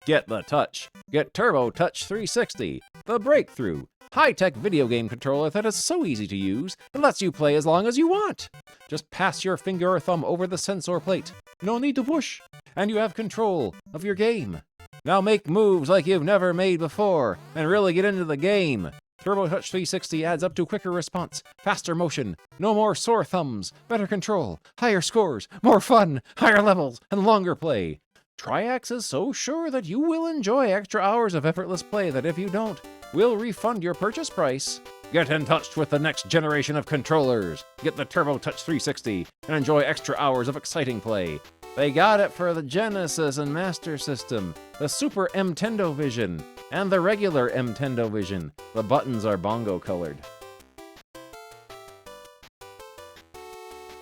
Get the touch. Get Turbo Touch 360, the breakthrough, high-tech video game controller that is so easy to use and lets you play as long as you want. Just pass your finger or thumb over the sensor plate. No need to push, and you have control of your game. Now make moves like you've never made before and really get into the game. Turbo Touch 360 adds up to quicker response, faster motion, no more sore thumbs, better control, higher scores, more fun, higher levels, and longer play. Triax is so sure that you will enjoy extra hours of effortless play that if you don't, we'll refund your purchase price. Get in touch with the next generation of controllers. Get the Turbo Touch 360 and enjoy extra hours of exciting play. They got it for the Genesis and Master System, the Super Nintendo Vision, And the regular M10dovision. The buttons are bongo colored.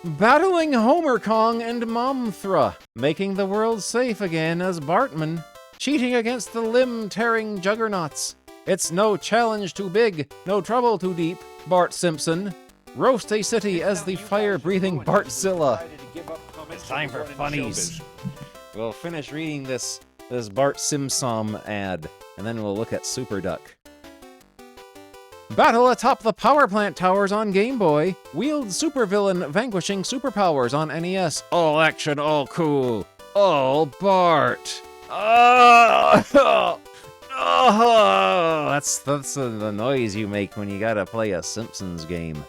Battling Homer Kong and Momthra, making the world safe again as Bartman, cheating against the limb-tearing juggernauts. It's no challenge too big, no trouble too deep, Bart Simpson. Roast a city as the fire-breathing Bartzilla. It's time for funnies. We'll finish reading this Bart Simpson ad, and then we'll look at Super Duck. Battle atop the power plant towers on Game Boy. Wield supervillain vanquishing superpowers on NES. All action, all cool. All Bart. That's the noise you make when you gotta play a Simpsons game.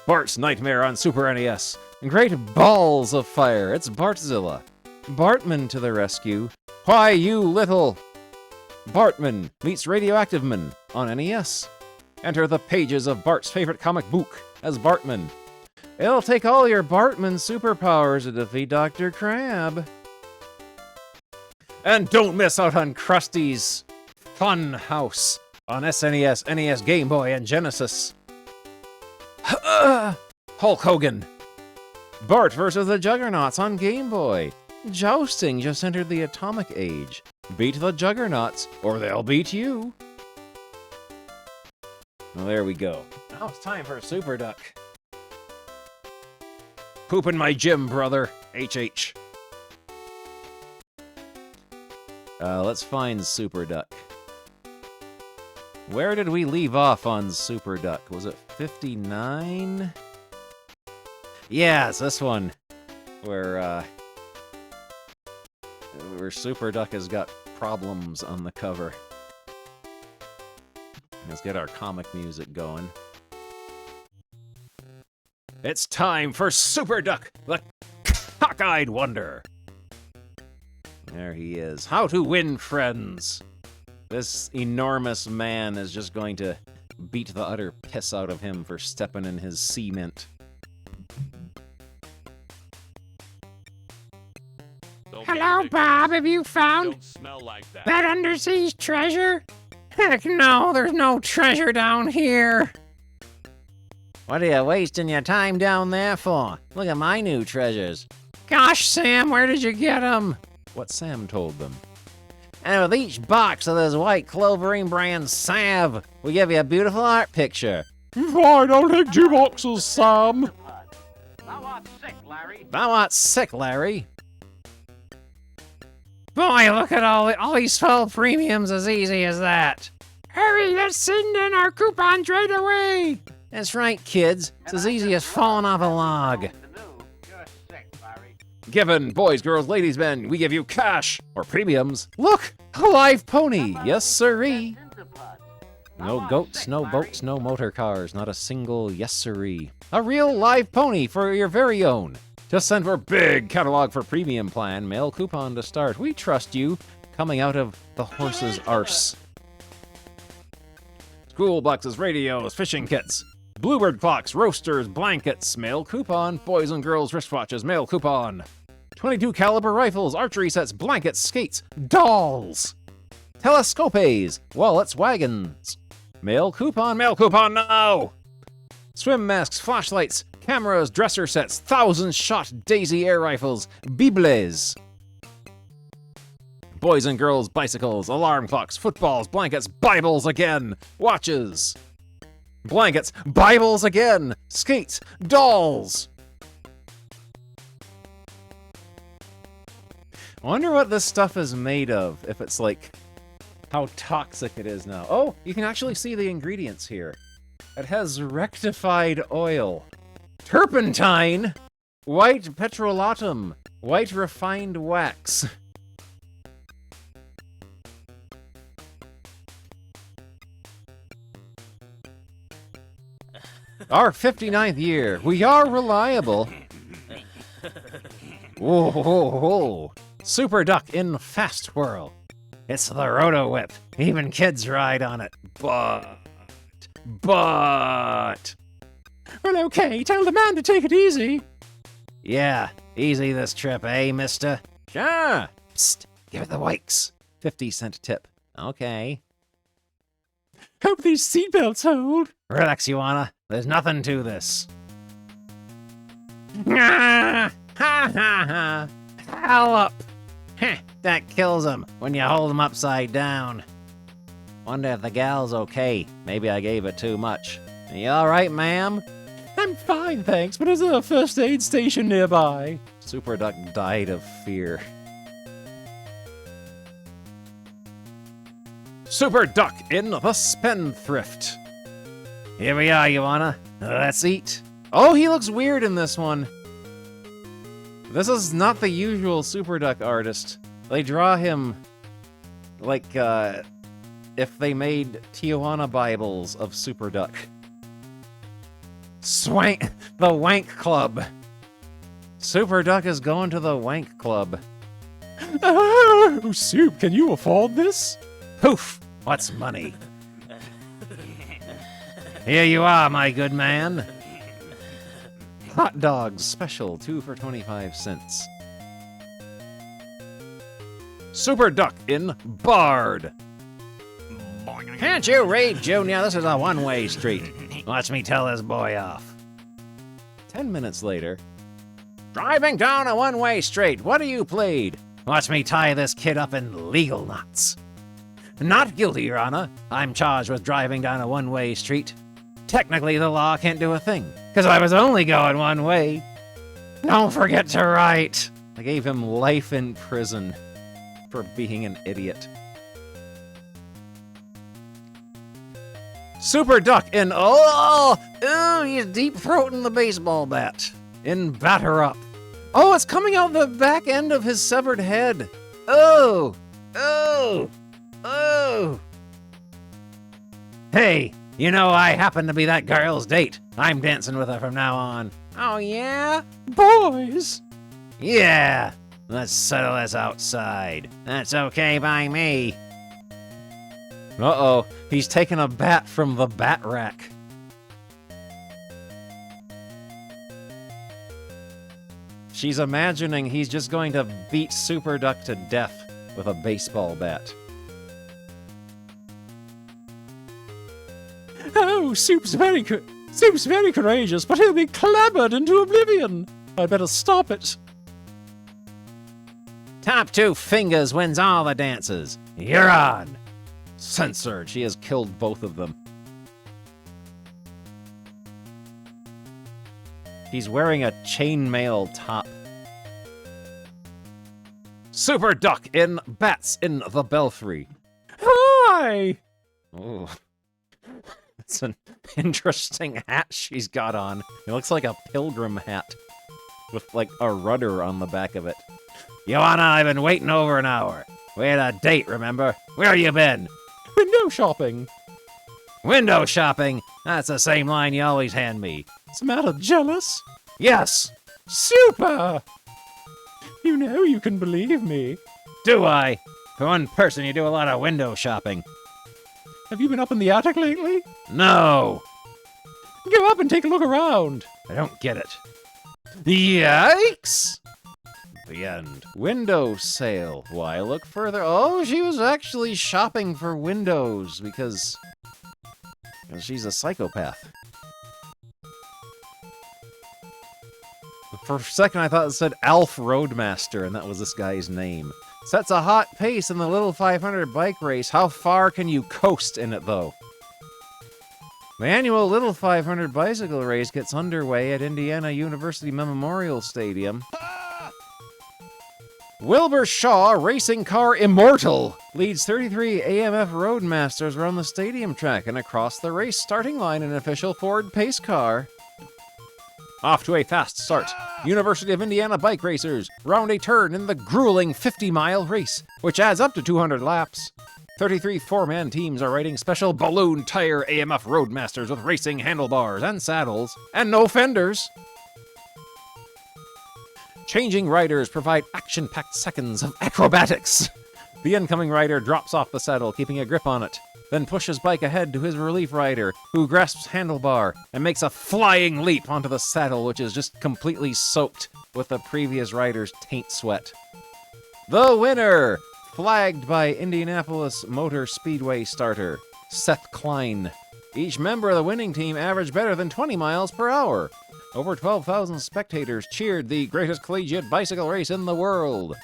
Bart's Nightmare on Super NES. Great balls of fire. It's Bartzilla. Bartman to the rescue. Why, you little... Bartman meets Radioactive Man on NES. Enter the pages of Bart's favorite comic book as Bartman. It'll take all your Bartman superpowers to defeat Dr. Crab. And don't miss out on Krusty's Fun House on SNES, NES, Game Boy, and Genesis. Hulk Hogan. Bart versus the Juggernauts on Game Boy. Jousting just entered the atomic age. Beat the Juggernauts, or they'll beat you. Well, there we go. Now it's time for Super Duck. Poop in my gym, brother. HH. Let's find Super Duck. Where did we leave off on Super Duck? Was it 59? Yeah, it's this one. Where Super Duck has got problems on the cover. Let's get our comic music going. It's time for Super Duck, the cockeyed wonder. There he is. How to win friends. This enormous man is just going to beat the utter piss out of him for stepping in his cement. Hello, Bob. Have you found Don't smell like that. that undersea treasure? Heck no, there's no treasure down here. What are you wasting your time down there for? Look at my new treasures. Gosh, Sam, where did you get them? What Sam told them. And with each box of this white Cloverine brand salve, we give you a beautiful art picture. Fine, I'll take 2 boxes, Sam. Now what's sick, Larry? Now what's sick, Larry? Boy, look at all these 12 premiums as easy as that. Hurry, let's send in our coupons right away. That's right, kids. It's as easy as falling off a log. You're sick, Larry. Given, boys, girls, ladies, men, we give you cash or premiums. Look, a live pony. Yes, sirree. No goats, no boats, no motor cars. Not a single yes, sirree. A real live pony for your very own. Just send for big catalog for premium plan. Mail coupon to start. We trust you. Coming out of the horse's arse. School boxes, radios, fishing kits. Bluebird clocks, roasters, blankets. Mail coupon. Boys and girls wristwatches. Mail coupon. 22 caliber rifles, archery sets, blankets, skates, dolls. Telescopes, wallets, wagons. Mail coupon now. Swim masks, flashlights, cameras, dresser sets, 1,000-shot Daisy air rifles, bibles. Boys and girls bicycles, alarm clocks, footballs, blankets, Bibles again, watches. Blankets, Bibles again, skates, dolls. I wonder what this stuff is made of, if it's like how toxic it is now. Oh, you can actually see the ingredients here. It has rectified oil, turpentine, white petrolatum, white refined wax. Our 59th year, we are reliable. Whoa, whoa, whoa. Super Duck in Fast Whirl. It's the Roto Whip. Even kids ride on it. But... Well, okay, tell the man to take it easy. Yeah, easy this trip, eh, mister? Sure. Psst, give it the wikes. 50-cent tip. Okay. Hope these seatbelts hold. Relax, Ioana. There's nothing to this. Ah! Ha ha ha! Hell up! Heh, that kills him when you hold him upside down. Wonder if the gal's okay. Maybe I gave it too much. Are you alright, ma'am? I'm fine, thanks, but is there a first aid station nearby? Super Duck died of fear. Super Duck in the Spendthrift. Here we are, Ioana. Let's eat. Oh, he looks weird in this one. This is not the usual Super Duck artist. They draw him like, if they made Tijuana Bibles of Super Duck. Swank, the Wank Club. Super Duck is going to the Wank Club. Oh, Soup, can you afford this? Poof! What's money? Here you are, my good man. Hot dogs special, 2 for 25 cents. Super Duck in Bard. Can't you read, Junior? This is a one-way street. Watch me tell this boy off. 10 minutes later. Driving down a one-way street. What do you plead? Watch me tie this kid up in legal knots. Not guilty, Your Honor. I'm charged with driving down a one-way street. Technically, the law can't do a thing, because I was only going one way. Don't forget to write. I gave him life in prison for being an idiot. Super Duck in He's deep-throating the baseball bat. In Batter Up. Oh, it's coming out the back end of his severed head. Oh! Hey, you know I happen to be that girl's date. I'm dancing with her from now on. Oh, yeah? Boys. Yeah, let's settle this outside. That's okay by me. Uh-oh, he's taking a bat from the bat rack. She's imagining he's just going to beat Super Duck to death with a baseball bat. Oh, Soup's very courageous, but he'll be clambered into oblivion. I'd better stop it. Top 2 fingers wins all the dances. You're on. Censored. She has killed both of them. He's wearing a chainmail top. Super Duck in Bats in the Belfry. Hi! Oh. It's an interesting hat she's got on. It looks like a pilgrim hat with like a rudder on the back of it. Ioana, I've been waiting over an hour. We had a date, remember? Where you been? Window shopping. Window shopping? That's the same line you always hand me. What's the matter, jealous? Yes. Super! You know you can believe me. Do I? For one person, you do a lot of window shopping. Have you been up in the attic lately? No. Go up and take a look around. I don't get it. Yikes! The end. Window sale. Why look further? Oh, she was actually shopping for windows because she's a psychopath. For a second, I thought it said Alf Roadmaster, and that was this guy's name. Sets a hot pace in the Little 500 bike race. How far can you coast in it, though? The annual Little 500 bicycle race gets underway at Indiana University Memorial Stadium. Wilbur Shaw, racing car immortal, leads 33 AMF Roadmasters around the stadium track and across the race starting line an official Ford pace car. Off to a fast start, University of Indiana bike racers round a turn in the grueling 50-mile race, which adds up to 200 laps. 33 four-man teams are riding special balloon tire AMF Roadmasters with racing handlebars and saddles, and no fenders. Changing riders provide action-packed seconds of acrobatics. The incoming rider drops off the saddle, keeping a grip on it, then pushes bike ahead to his relief rider, who grasps handlebar and makes a flying leap onto the saddle, which is just completely soaked with the previous rider's taint sweat. The winner, flagged by Indianapolis Motor Speedway starter, Seth Klein. Each member of the winning team averaged better than 20 miles per hour. Over 12,000 spectators cheered the greatest collegiate bicycle race in the world.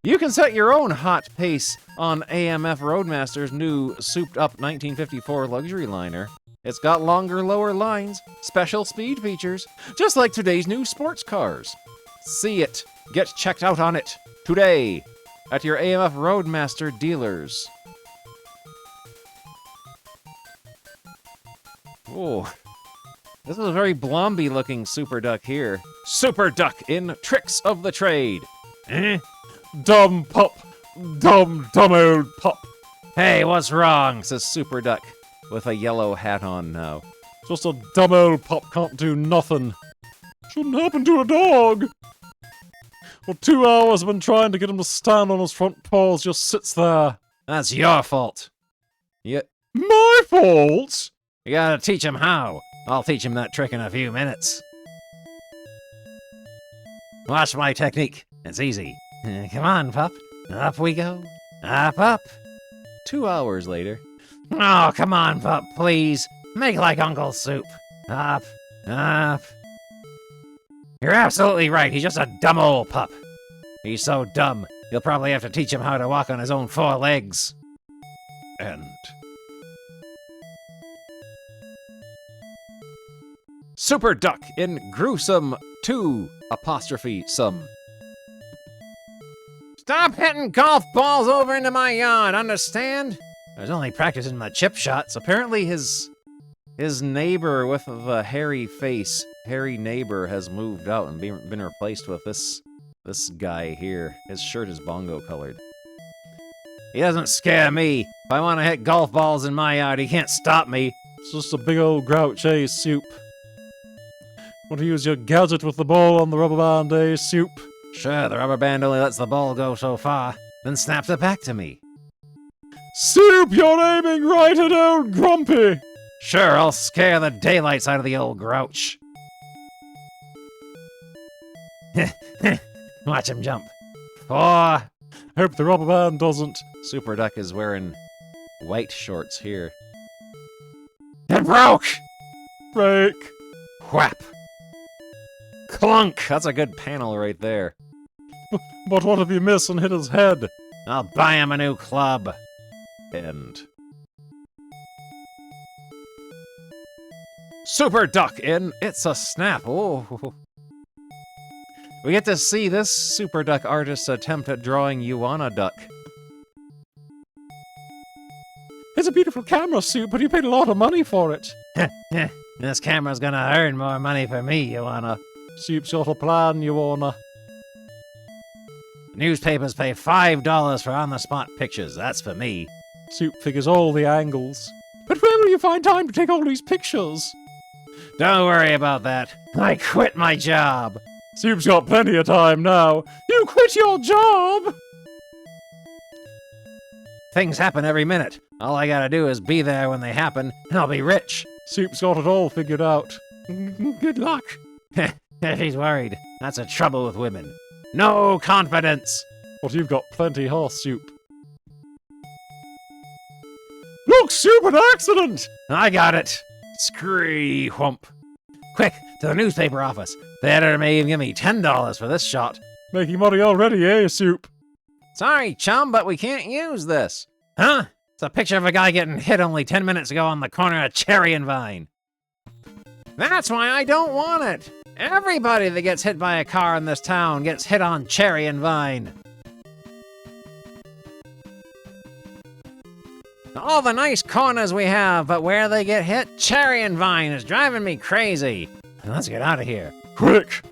You can set your own hot pace on AMF Roadmaster's new souped-up 1954 luxury liner. It's got longer, lower lines, special speed features, just like today's new sports cars. See it. Get checked out on it today at your AMF Roadmaster dealers. Oh, this is a very blomby-looking Super Duck here. Super Duck in Tricks of the Trade. Eh? Dumb pup. Dumb old pup. Hey, what's wrong? Says Super Duck with a yellow hat on now. Just a dumb old pup can't do nothing. Shouldn't happen to a dog. For 2 hours I've been trying to get him to stand on his front paws, just sits there. That's your fault. My fault? You gotta teach him how. I'll teach him that trick in a few minutes. Watch my technique. It's easy. Come on, pup. Up we go. Up, up. 2 hours later. Oh, come on, pup, please. Make like Uncle Soup. Up, up. You're absolutely right. He's just a dumb old pup. He's so dumb, you'll probably have to teach him how to walk on his own 4 legs. End. Super Duck in Gruesome 2 apostrophe some. Stop hitting golf balls over into my yard, understand? I was only practicing my chip shots. Apparently his neighbor with the hairy face, hairy neighbor, has moved out and been replaced with this guy here. His shirt is bongo colored. He doesn't scare me. If I want to hit golf balls in my yard, he can't stop me. It's just a big old grouch, eh, Soup? Want to use your gadget with the ball on the rubber band, eh, Soup? Sure, the rubber band only lets the ball go so far, then snaps it back to me. Soup, you're aiming right at old Grumpy! Sure, I'll scare the daylights out of the old grouch. Watch him jump. 4. Hope the rubber band doesn't. Super Duck is wearing white shorts here. It broke! Break. Whap! Clunk! That's a good panel right there. But what if you miss and hit his head? I'll buy him a new club. End. Super Duck in It's a Snap. Oh. We get to see this Super Duck artist's attempt at drawing Yuana Duck. It's a beautiful camera, Soup, but you paid a lot of money for it. This camera's gonna earn more money for me, Yuana. Soup's got a plan, Yuana. Newspapers pay $5 for on-the-spot pictures. That's for me. Soup figures all the angles. But where will you find time to take all these pictures? Don't worry about that. I quit my job. Soup's got plenty of time now. You quit your job! Things happen every minute. All I gotta do is be there when they happen, and I'll be rich. Soup's got it all figured out. Good luck. If he's worried, that's the trouble with women. No confidence! But you've got plenty horse, Soup. Look, Soup, an accident! I got it. Scree whump. Quick, to the newspaper office. The editor may even give me $10 for this shot. Making money already, eh, Soup? Sorry, chum, but we can't use this. Huh? It's a picture of a guy getting hit only 10 minutes ago on the corner of Cherry and Vine. That's why I don't want it. Everybody that gets hit by a car in this town gets hit on Cherry and Vine. All the nice corners we have, but where they get hit, Cherry and Vine is driving me crazy. Let's get out of here. Quick!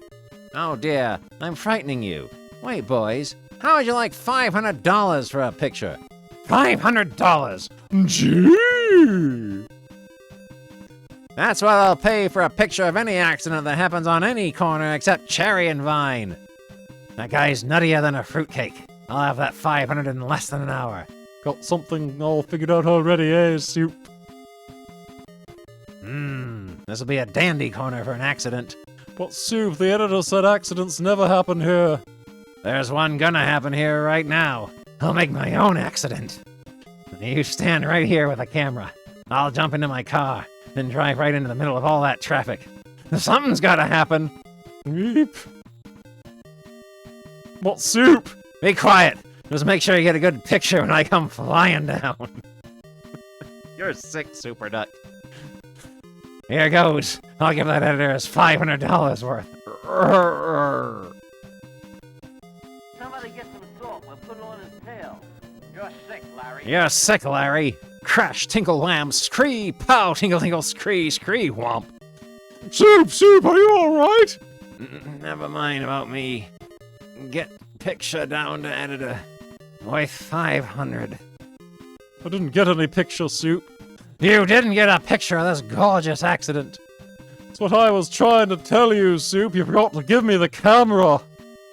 Oh dear, I'm frightening you. Wait, boys, how would you like $500 for a picture? $500! Gee! That's what I'll pay for a picture of any accident that happens on any corner except Cherry and Vine. That guy's nuttier than a fruitcake. I'll have that 500 in less than an hour. Got something all figured out already, eh, Soup? This'll be a dandy corner for an accident. But Soup, the editor said accidents never happen here. There's one gonna happen here right now. I'll make my own accident. You stand right here with a camera. I'll jump into my car and drive right into the middle of all that traffic. Something's gotta happen. Beep. What soup? Be quiet. Just make sure you get a good picture when I come flying down. You're sick, Super Duck. Here goes. I'll give that editor his $500 worth. Somebody get some salt. We'll put it on his tail. You're sick, Larry. You're sick, Larry. Crash, tinkle, wham, scree, pow, tinkle, tinkle, scree, scree, whomp. Soup, are you alright? Never mind about me. Get picture down to editor. Worth 500. I didn't get any picture, Soup. You didn't get a picture of this gorgeous accident. That's what I was trying to tell you, Soup. You forgot to give me the camera.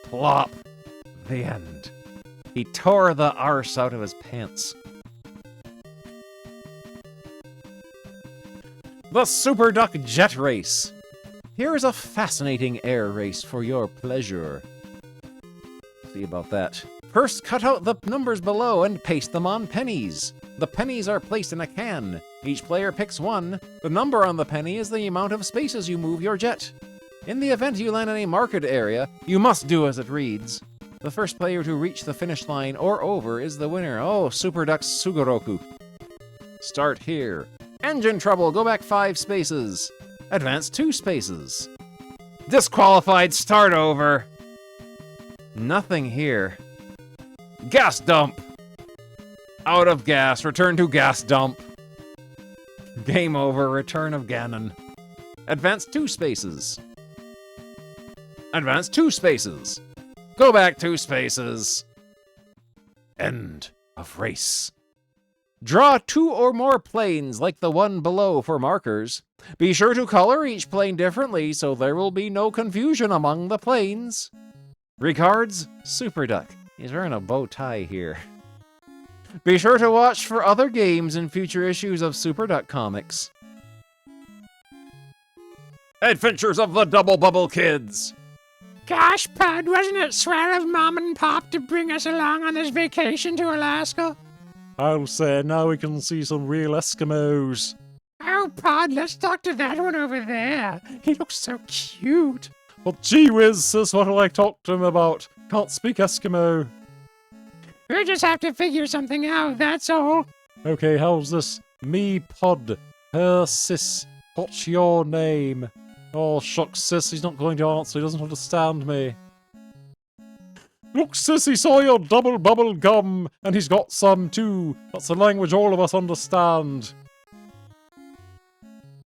Plop. The end. He tore the arse out of his pants. The Super Duck Jet Race. Here is a fascinating air race for your pleasure. See about that. First, cut out the numbers below and paste them on pennies. The pennies are placed in a can. Each player picks one. The number on the penny is the amount of spaces you move your jet. In the event you land in a marked area, you must do as it reads. The first player to reach the finish line or over is the winner. Oh, Super Duck Sugoroku. Start here. Engine trouble, go back 5 spaces. Advance 2 spaces. Disqualified, start over. Nothing here. Gas dump. Out of gas, return to gas dump. Game over, return of Ganon. Advance 2 spaces. Advance 2 spaces. Go back 2 spaces. End of race. Draw 2 or more planes like the one below for markers. Be sure to color each plane differently so there will be no confusion among the planes. Regards, Super Duck. He's wearing a bow tie here. Be sure to watch for other games in future issues of Super Duck Comics. Adventures of the Double Bubble Kids. Gosh, Pud, wasn't it swell of Mom and Pop to bring us along on this vacation to Alaska? I'll say, now we can see some real Eskimos. Oh, Pud, let's talk to that one over there. He looks so cute. Well, gee whiz, sis, what'll I talk to him about? Can't speak Eskimo. We'll just have to figure something out, that's all. Okay, how's this? Me, Pod. Her, sis. What's your name? Oh, shucks, sis, he's not going to answer. He doesn't understand me. Look, sis, he saw your double bubble gum, and he's got some too. That's a language all of us understand.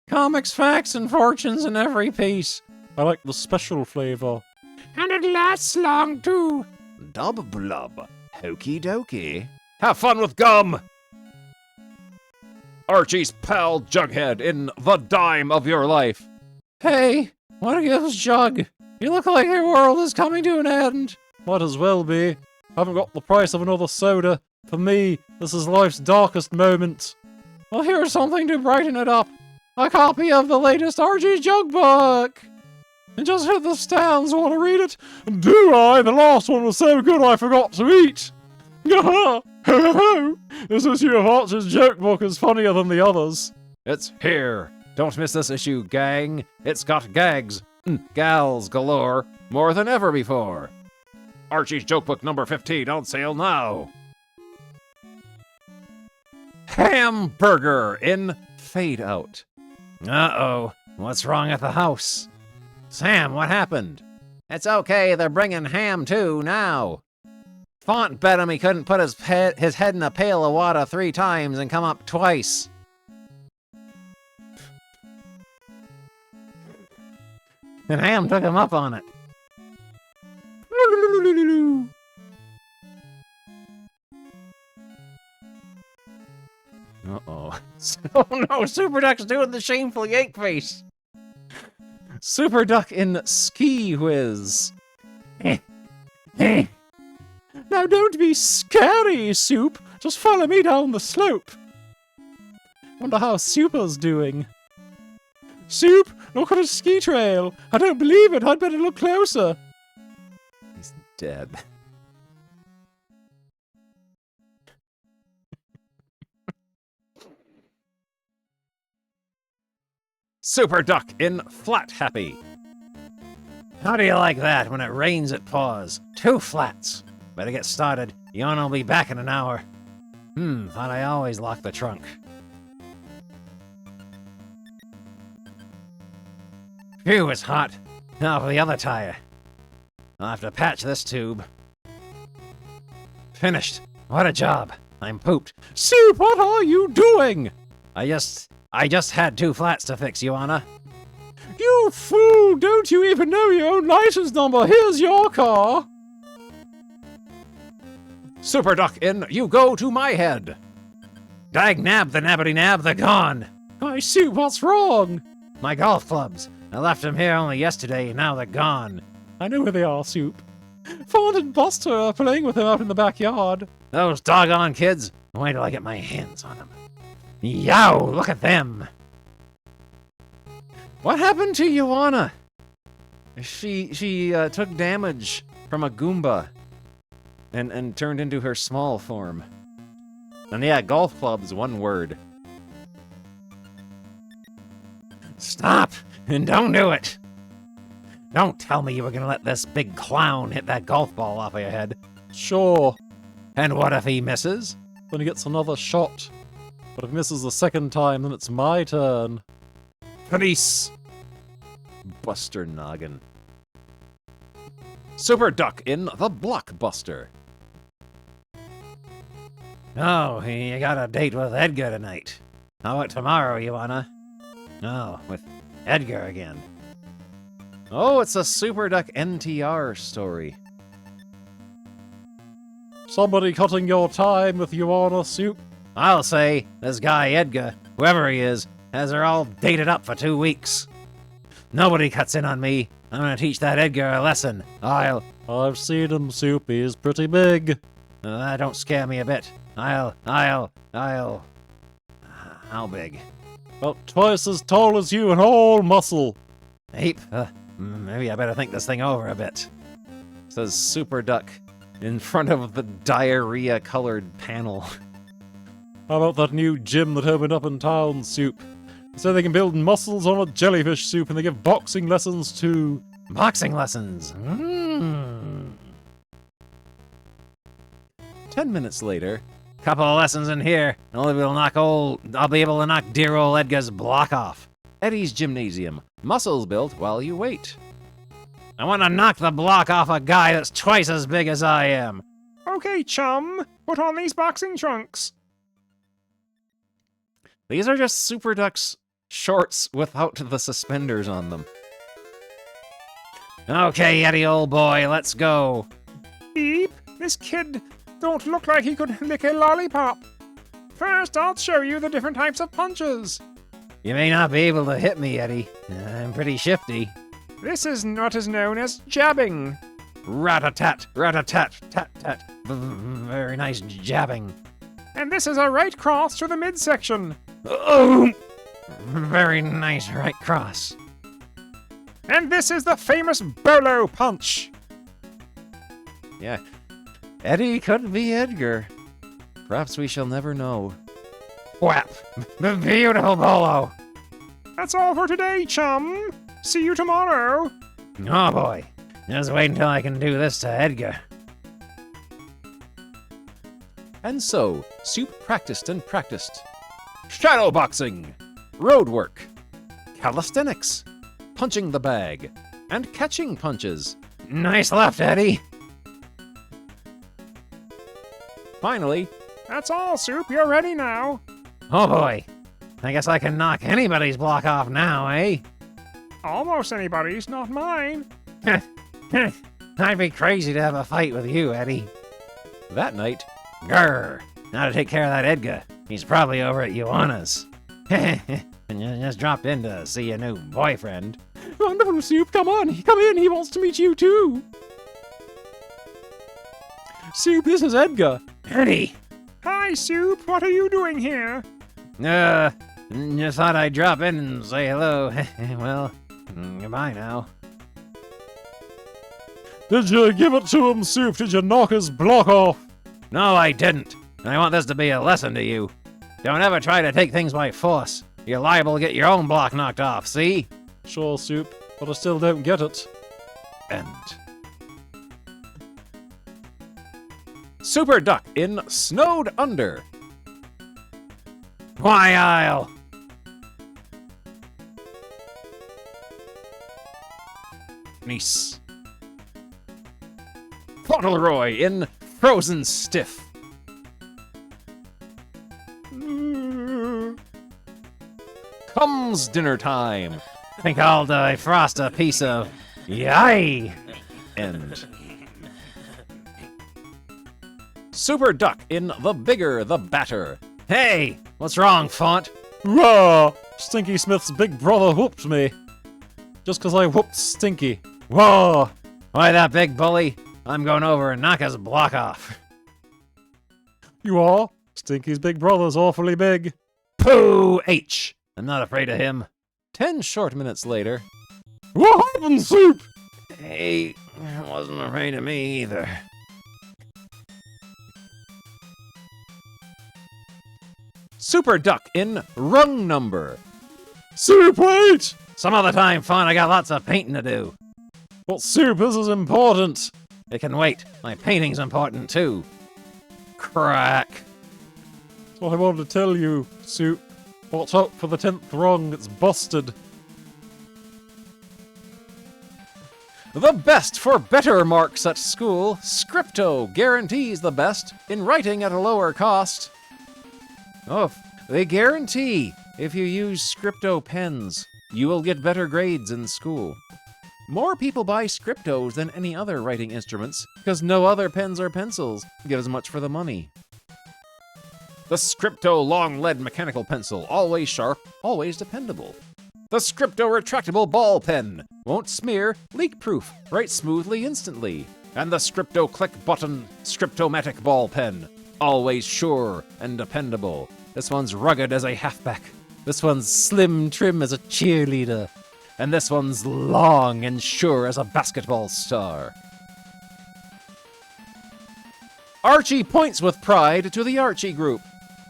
Comics, facts, and fortunes in every piece. I like the special flavor. And it lasts long, too. Dub blub. Hokey dokey. Have fun with gum! Archie's pal Jughead in The Dime of Your Life. Hey, what gives, Jug? You look like your world is coming to an end. Might as well be. Haven't got the price of another soda. For me, this is life's darkest moment. Well, here's something to brighten it up. A copy of the latest Archie's Jug book. And just hit the stands, want to read it? Do I? The last one was so good I forgot to eat. This issue of Archie's joke book is funnier than the others. It's here. Don't miss this issue, gang. It's got gags, gals galore, more than ever before. Archie's joke book number 15 on sale now. Hamburger in Fade Out. Uh-oh, what's wrong at the house? Sam, what happened? It's okay, they're bringing Ham too now. Font bet him he couldn't put his head in a pail of water 3 times and come up twice. And Ham took him up on it. Uh-oh. Oh no, Super Duck's doing the shameful yank face. Super Duck in Ski Whiz. Now don't be scary, Soup. Just follow me down the slope. Wonder how Super's doing. Soup, look at his ski trail. I don't believe it. I'd better look closer. He's dead. Super Duck in Flat Happy. How do you like that? When it rains, it pours. 2 flats. Better get started. Yon will be back in an hour. Thought I always locked the trunk. Phew, it's hot. Now for the other tire. I'll have to patch this tube. Finished. What a job. I'm pooped. Soup, what are you doing? I just had 2 flats to fix, Joanna. You fool! Don't you even know your own license number? Here's your car! Super Duck in You Go to My Head. Dag nab the nabbity nab, they're gone. I see what's wrong. My golf clubs. I left them here only yesterday, now they're gone. I know where they are, Soup. Fawn and Buster are playing with them out in the backyard. Those doggone kids. Wait till I get my hands on them. Yow, look at them. What happened to Joanna? She took damage from a Goomba and turned into her small form. And yeah, golf club's one word. Stop! And don't do it! Don't tell me you were gonna let this big clown hit that golf ball off of your head. Sure. And what if he misses? Then he gets another shot. But if he misses the second time, then it's my turn. Peace! Buster Noggin. Super Duck in The Blockbuster. Oh, you got a date with Edgar tonight. How about tomorrow, Joanna? Oh, with Edgar again. Oh, it's a Super Duck NTR story. Somebody cutting your time with Joanna, Soup? I'll say, this guy Edgar, whoever he is, has her all dated up for 2 weeks. Nobody cuts in on me. I'm gonna teach that Edgar a lesson. I've seen him, Soup. He's pretty big. That don't scare me a bit. How big? About twice as tall as you and all muscle. Ape? Maybe I better think this thing over a bit. Says Super Duck in front of the diarrhea-colored panel. How about that new gym that opened up in town, Soup? They say they can build muscles on a jellyfish, Soup, and they give boxing lessons too. Boxing lessons? 10 minutes later. Couple of lessons in here. I'll be able to knock dear old Edgar's block off. Eddie's Gymnasium. Muscles built while you wait. I want to knock the block off a guy that's twice as big as I am. Okay, chum. Put on these boxing trunks. These are just Super Duck's shorts without the suspenders on them. Okay, Eddie, old boy, let's go. Beep, this kid don't look like he could lick a lollipop. First, I'll show you the different types of punches. You may not be able to hit me, Eddie. I'm pretty shifty. This is what is known as jabbing. Rat-a-tat, rat-a-tat, tat-tat. Very nice jabbing. And this is a right cross to the midsection. Oh! Very nice right cross. And this is the famous bolo punch. Yeah. Eddie could be Edgar. Perhaps we shall never know. Whap! Beautiful bolo! That's all for today, chum. See you tomorrow. Oh boy. Just wait until I can do this to Edgar. And so, Soup practiced and practiced. Shadow boxing, road work, calisthenics, punching the bag, and catching punches. Nice left, Eddie. Finally, that's all, Soup. You're ready now. Oh boy. I guess I can knock anybody's block off now, eh? Almost anybody's, not mine. I'd be crazy to have a fight with you, Eddie. That night, grrr. Now to take care of that Edgar. He's probably over at Joanna's. And you just dropped in to see your new boyfriend. Wonderful, Soup. Come on. Come in. He wants to meet you, too. Soup, this is Edgar. Eddie. Hi, Soup. What are you doing here? Just thought I'd drop in and say hello. Well, goodbye now. Did you give it to him, Soup? Did you knock his block off? No, I didn't. I want this to be a lesson to you. Don't ever try to take things by force. you're liable to get your own block knocked off, see? Sure, Soup, but I still don't get it. End. Super Duck in Snowed Under. Why, I'll... Nice. Fauntleroy in Frozen Stiff. Comes dinner time. Think I'll defrost a piece of... Yay! End. Super Duck in The Bigger the Batter. Hey! What's wrong, Font? Raw! Stinky Smith's big brother whooped me. Just 'cause I whooped Stinky. Whoa! Why, that big bully? I'm going over and knock his block off. You are? Stinky's big brother's awfully big. Pooh! H! I'm not afraid of him. 10 short minutes later. What happened, Soup? He wasn't afraid of me either. Super Duck in Rung Number. Soup, wait! Some other time, Font, I got lots of painting to do. But Soup, this is important. It can wait. My painting's important too. Crack. That's what I wanted to tell you, Soup. Watch out for the 10th rung, it's busted. The best for better marks at school, Scripto guarantees the best in writing at a lower cost. Oh, they guarantee if you use Scripto pens, you will get better grades in school. More people buy Scriptos than any other writing instruments because no other pens or pencils get as much for the money. The Scripto long lead mechanical pencil, always sharp, always dependable. The Scripto retractable ball pen, won't smear, leak-proof, writes smoothly instantly. And the Scripto click button Scriptomatic ball pen, always sure and dependable. This one's rugged as a halfback. This one's slim trim as a cheerleader. And this one's long and sure as a basketball star. Archie points with pride to the Archie group.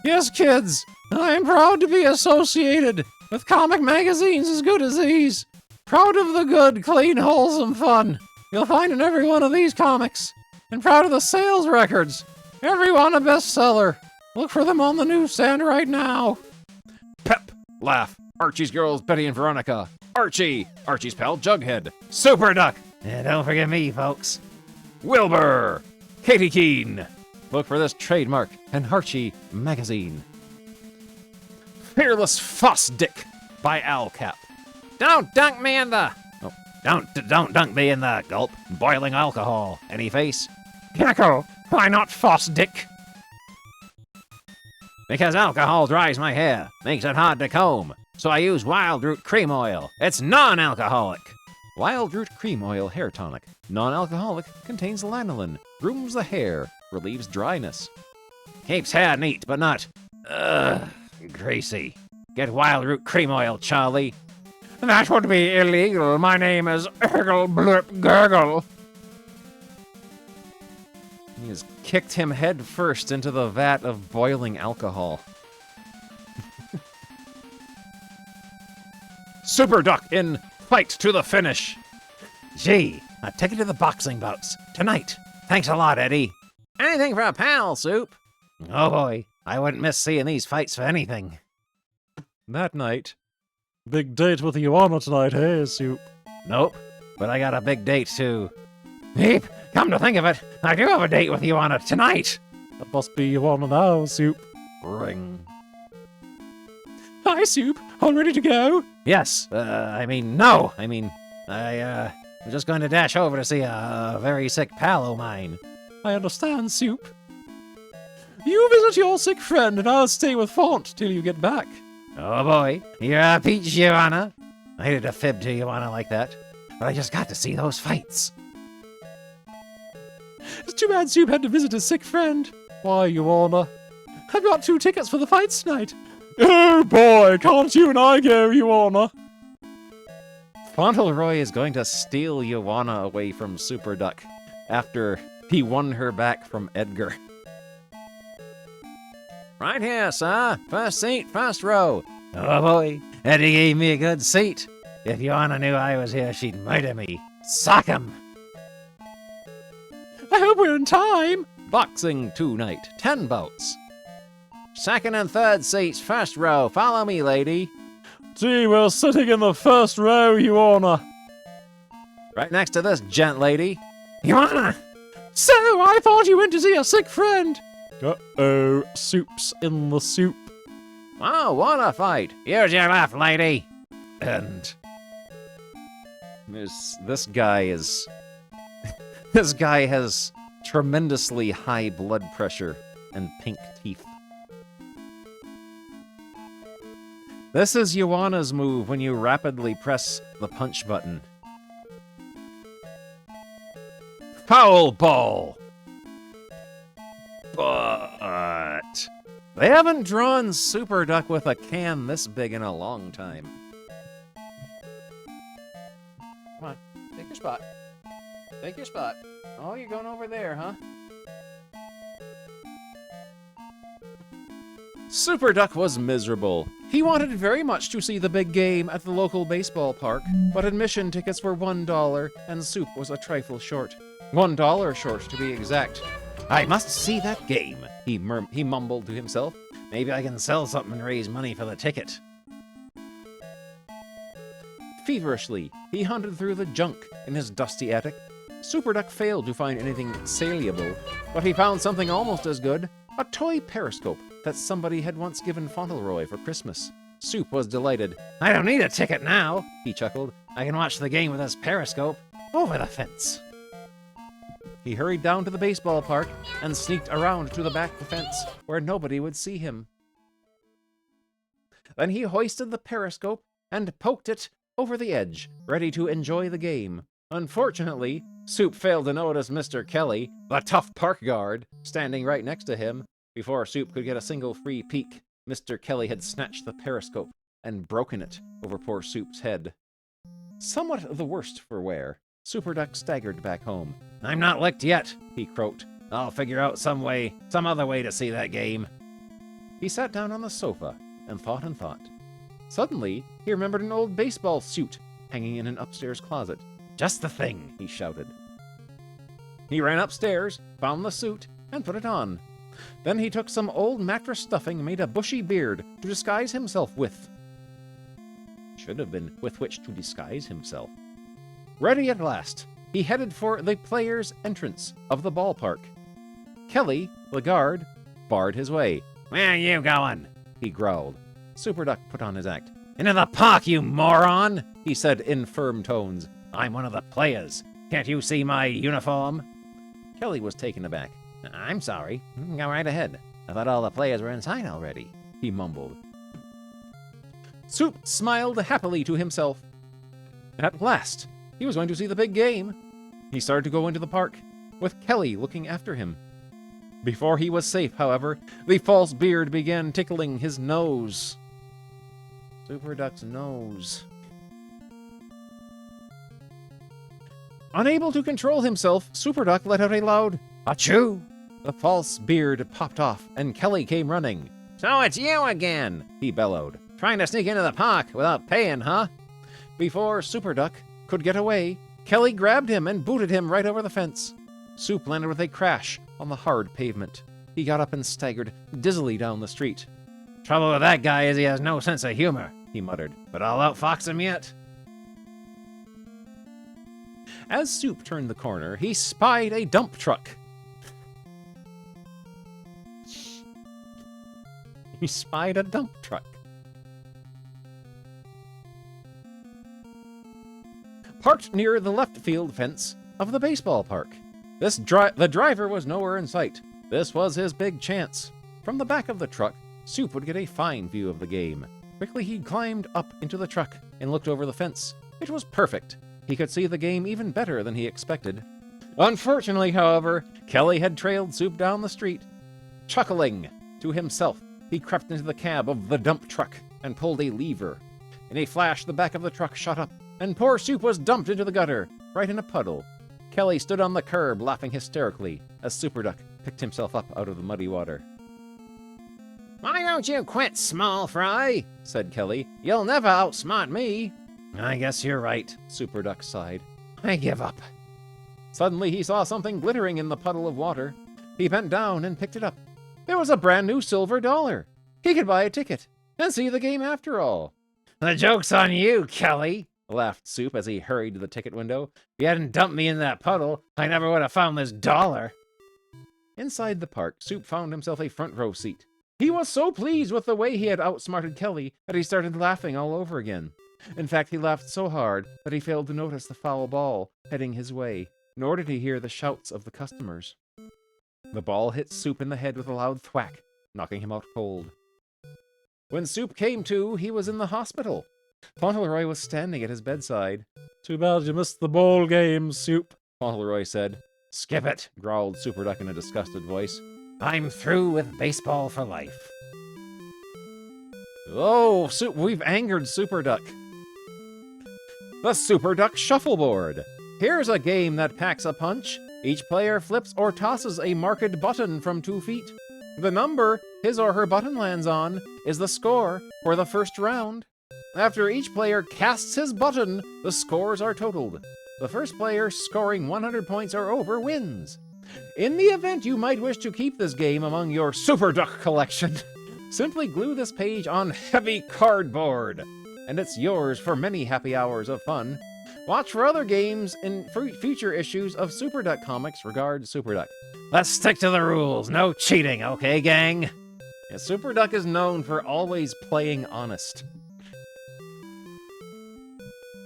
Yes, kids, I am proud to be associated with comic magazines as good as these. Proud of the good, clean, wholesome fun you'll find in every one of these comics. And proud of the sales records. Every one a bestseller. Look for them on the newsstand right now. Pep, laugh, Archie's girls Betty and Veronica. Archie, Archie's pal Jughead. Super Duck. And don't forget me, folks. Wilbur, Katie Keene. Look for this trademark and Archie magazine. Fearless Foss Dick by Al Cap. Don't dunk me in the... Oh, don't dunk me in the... Gulp. Boiling alcohol. Any face? Gecko, why not Foss Dick? Because alcohol dries my hair, makes it hard to comb. So I use Wild Root Cream Oil. It's non-alcoholic. Wild Root Cream Oil Hair Tonic. Non-alcoholic, contains lanolin, grooms the hair, relieves dryness. Keeps hair neat, but not... greasy. Get Wild Root Cream Oil, Charlie. That would be illegal. My name is Urgle Blurp Gurgle. He has kicked him head first into the vat of boiling alcohol. Super Duck in Fight to the Finish. Gee, a ticket to the boxing bouts. Tonight. Thanks a lot, Eddie. Anything for a pal, Soup. Oh boy, I wouldn't miss seeing these fights for anything. That night. Big date with Ioana tonight, hey, Soup? Nope, but I got a big date too. Heap, come to think of it, I do have a date with Ioana tonight. That must be Ioana now, Soup. Ring. Hi, Soup. All ready to go? Yes, no. I'm just going to dash over to see a very sick pal of mine. I understand, Soup. You visit your sick friend, and I'll stay with Font till you get back. Oh boy, you're a peach, Ioana. I hated to fib to Ioana like that, but I just got to see those fights. It's too bad Soup had to visit his sick friend. Why, Ioana? I've got 2 tickets for the fights tonight. Oh boy, can't you and I go, Ioana? Fauntleroy is going to steal Ioana away from Super Duck after he won her back from Edgar. Right here, sir. First seat, first row. Oh boy, Eddie gave me a good seat. If Joanna knew I was here, she'd murder me. Sock him! I hope we're in time. Boxing 2 night, 10 bouts. Second and third seats, first row. Follow me, lady. Gee, we're sitting in the first row, Your Right next to this gent lady. Joanna! So, I thought you went to see a sick friend. Uh-oh, soup's in the soup. Wow, what a fight. Here's your laugh, lady. And this guy is this guy has tremendously high blood pressure and pink teeth. This is Joanna's move when you rapidly press the punch button. Foul ball! But they haven't drawn Super Duck with a can this big in a long time. Come on, take your spot. Take your spot. Oh, you're going over there, huh? Super Duck was miserable. He wanted very much to see the big game at the local baseball park, but admission tickets were $1 and Soup was a trifle short. $1 short, to be exact. I must see that game, he mumbled to himself. Maybe I can sell something and raise money for the ticket. Feverishly, he hunted through the junk in his dusty attic. Super Duck failed to find anything saleable, but he found something almost as good, a toy periscope that somebody had once given Fauntleroy for Christmas. Soup was delighted. I don't need a ticket now, he chuckled. I can watch the game with this periscope over the fence. He hurried down to the baseball park and sneaked around to the back fence where nobody would see him. Then he hoisted the periscope and poked it over the edge, ready to enjoy the game. Unfortunately, Soup failed to notice Mr. Kelly, the tough park guard, standing right next to him. Before Soup could get a single free peek, Mr. Kelly had snatched the periscope and broken it over poor Soup's head. Somewhat the worst for wear, Super Duck staggered back home. I'm not licked yet, he croaked. I'll figure out some other way to see that game. He sat down on the sofa and thought and thought. Suddenly, he remembered an old baseball suit hanging in an upstairs closet. Just the thing, he shouted. He ran upstairs, found the suit, and put it on. Then he took some old mattress stuffing and made a bushy beard to disguise himself with. Should have been with which to disguise himself. Ready at last, he headed for the players' entrance of the ballpark. Kelly, the guard, barred his way. Where are you going? He growled. Super Duck put on his act. Into the park, you moron! He said in firm tones. I'm one of the players. Can't you see my uniform? Kelly was taken aback. I'm sorry. Go right ahead. I thought all the players were inside already, he mumbled. Soup smiled happily to himself. At last, he was going to see the big game. He started to go into the park, with Kelly looking after him. Before he was safe, however, the false beard began tickling his nose. Super Duck's nose. Unable to control himself, Super Duck let out a loud achoo. The false beard popped off, and Kelly came running. So it's you again, he bellowed. Trying to sneak into the park without paying, huh? Before Super Duck could get away, Kelly grabbed him and booted him right over the fence. Soup landed with a crash on the hard pavement. He got up and staggered dizzily down the street. Trouble with that guy is he has no sense of humor, he muttered. But I'll outfox him yet. As Soup turned the corner, he spied a dump truck. He spied a dump truck. Parked near the left field fence of the baseball park. The driver was nowhere in sight. This was his big chance. From the back of the truck, Soup would get a fine view of the game. Quickly he climbed up into the truck and looked over the fence. It was perfect. He could see the game even better than he expected. Unfortunately, however, Kelly had trailed Soup down the street. Chuckling to himself, he crept into the cab of the dump truck and pulled a lever. In a flash, the back of the truck shot up, and poor Soup was dumped into the gutter, right in a puddle. Kelly stood on the curb, laughing hysterically, as Super Duck picked himself up out of the muddy water. Why Don't you quit, small fry, said Kelly. You'll never outsmart me. I guess you're right, Super Duck sighed. I give up. Suddenly he saw something glittering in the puddle of water. He bent down and picked it up. It was a brand new silver dollar. He could buy a ticket and see the game after all. The joke's on you, Kelly, laughed Soup as he hurried to the ticket window. If you hadn't dumped me in that puddle, I never would have found this dollar. Inside the park, Soup found himself a front row seat. He was so pleased with the way he had outsmarted Kelly that he started laughing all over again. In fact, he laughed so hard that he failed to notice the foul ball heading his way, nor did he hear the shouts of the customers. The ball hit Soup in the head with a loud thwack, knocking him out cold. When Soup came to, he was in the hospital. Fauntleroy was standing at his bedside. Too bad you missed the ball game, Soup, Fauntleroy said. Skip it, growled Super Duck in a disgusted voice. I'm through with baseball for life. Oh, Soup, we've angered Super Duck. The Super Duck Shuffleboard. Here's a game that packs a punch. Each player flips or tosses a marked button from 2 feet. The number his or her button lands on is the score for the first round. After each player casts his button, the scores are totaled. The first player scoring 100 points or over wins. In the event you might wish to keep this game among your Super Duck collection, simply glue this page on heavy cardboard, and it's yours for many happy hours of fun. Watch for other games in future issues of Super Duck comics. Regards, Super Duck. Let's stick to the rules. No cheating, okay, gang? Yeah, Super Duck is known for always playing honest.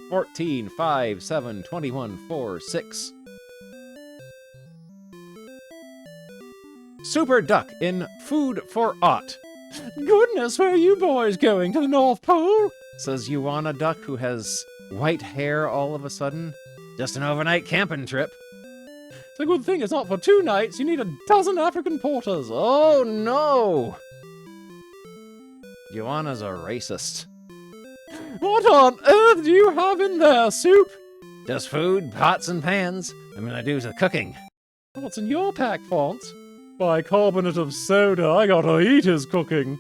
14, 5, 7, 21, 4, 6. Super Duck in Food for Aught. Goodness, where are you boys going? To the North Pole? Says Yuana Duck, who has white hair all of a sudden. Just an overnight camping trip. It's a good thing it's not for 2 nights. You need a dozen African porters. Oh, no! Yuana's a racist. What on earth do you have in there, Soup? Just food, pots and pans. I'm gonna do the cooking. What's in your pack, Font? Bicarbonate of soda. I gotta eat his cooking.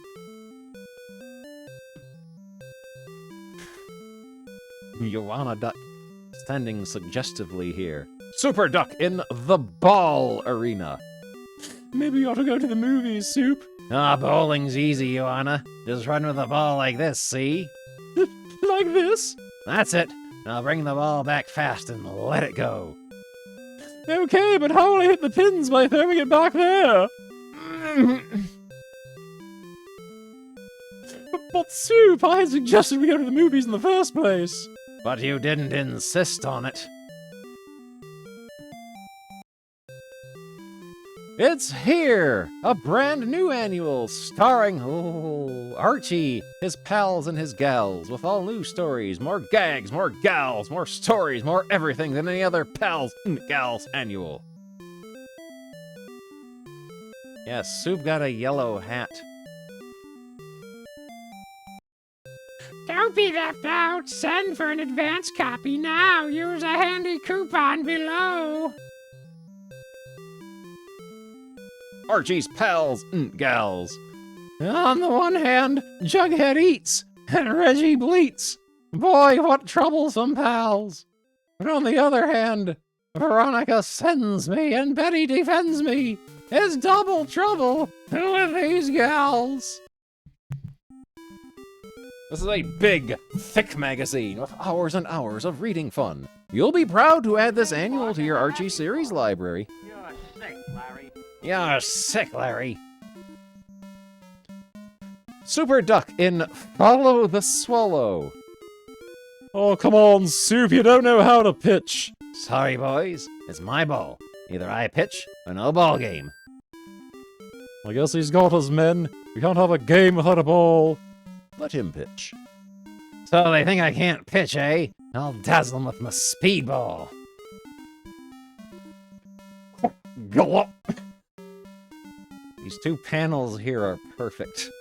Joanna Duck, standing suggestively here. Super Duck in the ball arena. Maybe you ought to go to the movies, Soup. Ah, bowling's easy, Joanna. Just run with the ball like this, see? Like this? That's it. Now bring the ball back fast and let it go. Okay, but how will I hit the pins by throwing it back there? But Soup, I had suggested we go to the movies in the first place. But you didn't insist on it. It's here! A brand new annual starring Archie, his pals and his gals, with all new stories, more gags, more gals, more stories, more everything than any other pals and gals annual. Yes, Soup got a yellow hat. Don't be left out. Send for an advance copy now. Use a handy coupon below. Archie's pals and gals. On the one hand, Jughead eats, and Reggie bleats. Boy, what troublesome pals. But on the other hand, Veronica sends me, and Betty defends me. It's double trouble with these gals. This is a big, thick magazine with hours and hours of reading fun. You'll be proud to add this annual to your Archie series library. You're sick, Larry. You're sick, Larry. Super Duck in Follow the Swallow. Oh, come on, Soup, you don't know how to pitch. Sorry, boys, it's my ball. Either I pitch or no ball game. I guess he's got his men. We can't have a game without a ball. Let him pitch. So they think I can't pitch, eh? I'll dazzle them with my speedball. Go up. These 2 panels here are perfect.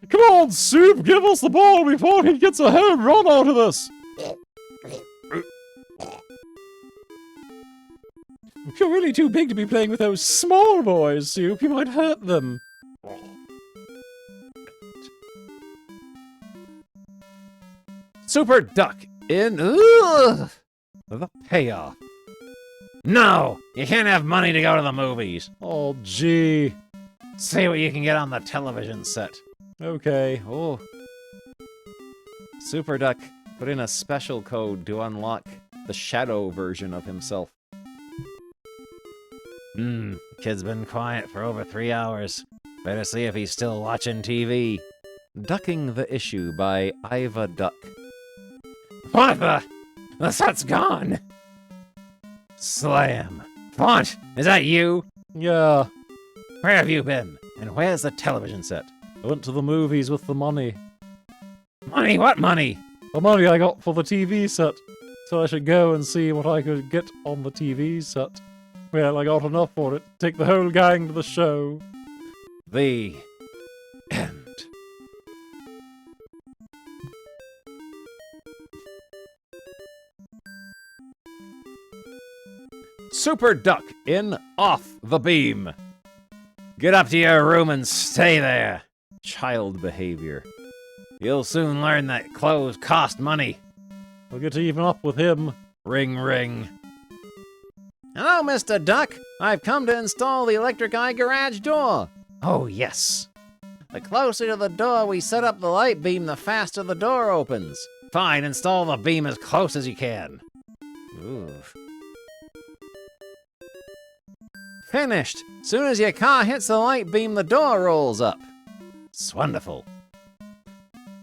Come on, Soup, give us the ball before he gets a home run out of this. You're really too big to be playing with those small boys, Soup. You might hurt them. Super Duck in the payoff. No! You can't have money to go to the movies. Oh, gee. See what you can get on the television set. Okay. Oh. Super Duck put in a special code to unlock the shadow version of himself. Kid's been quiet for over 3 hours. Better see if he's still watching TV. Ducking the Issue by Iva Duck. What the set's gone! Slam. Font, is that you? Yeah. Where have you been? And where's the television set? I went to the movies with the money. Money? What money? The money I got for the TV set. So I should go and see what I could get on the TV set. Well, I got enough for it. Take the whole gang to the show. The end. Super Duck in Off the Beam. Get up to your room and stay there. Child behavior. You'll soon learn that clothes cost money. I'll get even up with him. Ring, ring. Hello, Mr. Duck. I've come to install the electric eye garage door. Oh, yes. The closer to the door we set up the light beam, the faster the door opens. Fine, install the beam as close as you can. Ooh. Finished. Soon as your car hits the light beam, the door rolls up. It's wonderful.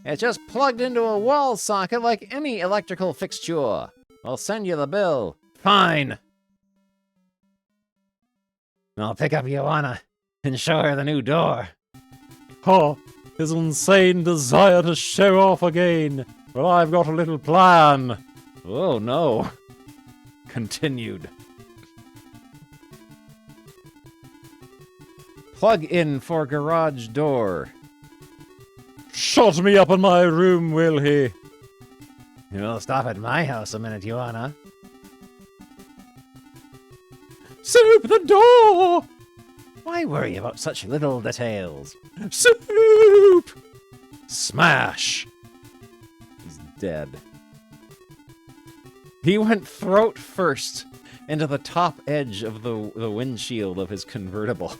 It's just plugged into a wall socket like any electrical fixture. I'll send you the bill. Fine. I'll pick up Joanna and show her the new door. Oh, his insane desire to show off again. Well, I've got a little plan. Oh, no. Continued. Plug in for garage door. Shut me up in my room, will he? You'll stop at my house a minute, Joanna. Soup, the door! Why worry about such little details? Soup! Smash! He's dead. He went throat first into the top edge of the windshield of his convertible.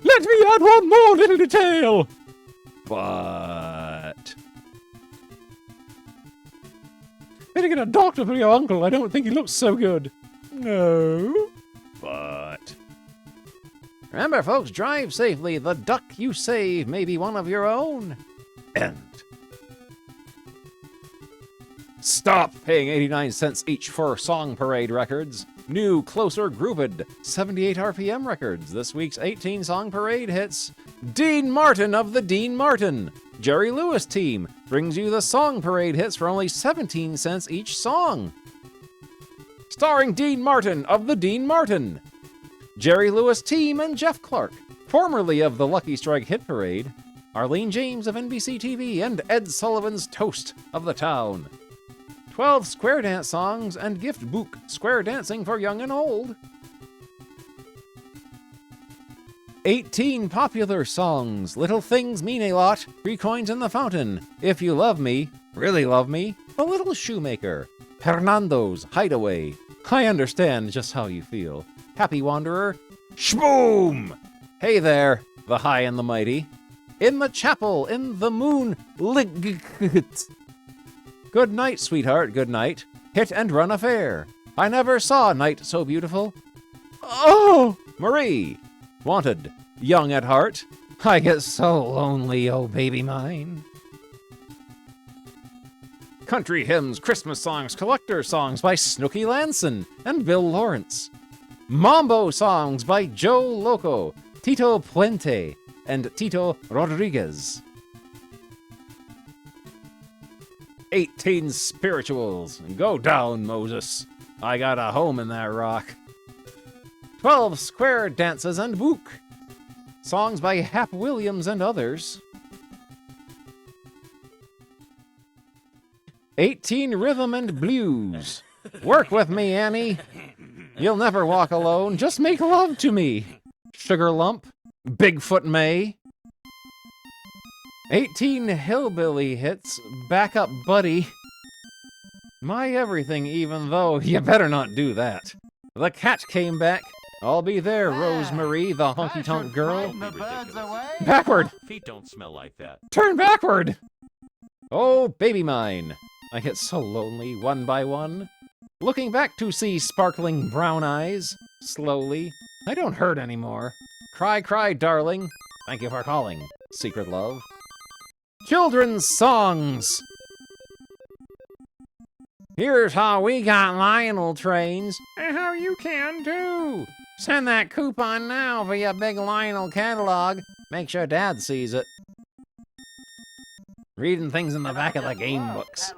Let me add one more little detail! But... better get a doctor for your uncle. I don't think he looks so good. No. But... remember, folks, drive safely. The duck you save may be one of your own. End. Stop paying 89 cents each for Song Parade records. New, closer, grooved, 78 RPM records. This week's 18 Song Parade hits. Dean Martin of the Dean Martin. Jerry Lewis Team brings you the Song Parade hits for only 17 cents each song. Starring Dean Martin of the Dean Martin. Jerry Lewis Team and Jeff Clark, formerly of the Lucky Strike Hit Parade. Arlene James of NBC TV and Ed Sullivan's Toast of the Town. 12 square dance songs and gift book square dancing for young and old. 18 popular songs. Little Things Mean a Lot. 3 Coins in the Fountain. If You Love Me. Really Love Me. The Little Shoemaker. Hernando's Hideaway. I Understand Just How You Feel. Happy Wanderer. Shboom! Hey there, the high and the mighty. In the chapel, in the moon. Good night, sweetheart, good night. Hit and run affair. I never saw a night so beautiful. Oh! Marie. Wanted. Young at heart. I get so lonely, oh baby mine. Country hymns, Christmas songs, collector songs by Snooky Lanson and Bill Lawrence. Mambo songs by Joe Loco, Tito Puente, and Tito Rodriguez. 18 spirituals. Go down, Moses. I got a home in that rock. 12 square dances and book. Songs by Hap Williams and others. 18 rhythm and blues. Work with me, Annie. You'll never walk alone. Just make love to me. Sugar Lump. Bigfoot May. 18 hillbilly hits. Back up, buddy. My everything, even though you better not do that. The cat came back. I'll be there, Rosemary, the honky-tonk girl. Backward! Feet don't smell like that. Turn backward! Oh, baby mine. I get so lonely, one by one. Looking back to see sparkling brown eyes. Slowly. I don't hurt anymore. Cry, cry, darling. Thank you for calling, secret love. Children's songs. Here's how we got Lionel trains. And how you can too. Send that coupon now for your big Lionel catalog. Make sure Dad sees it. Reading things in the back of the game books.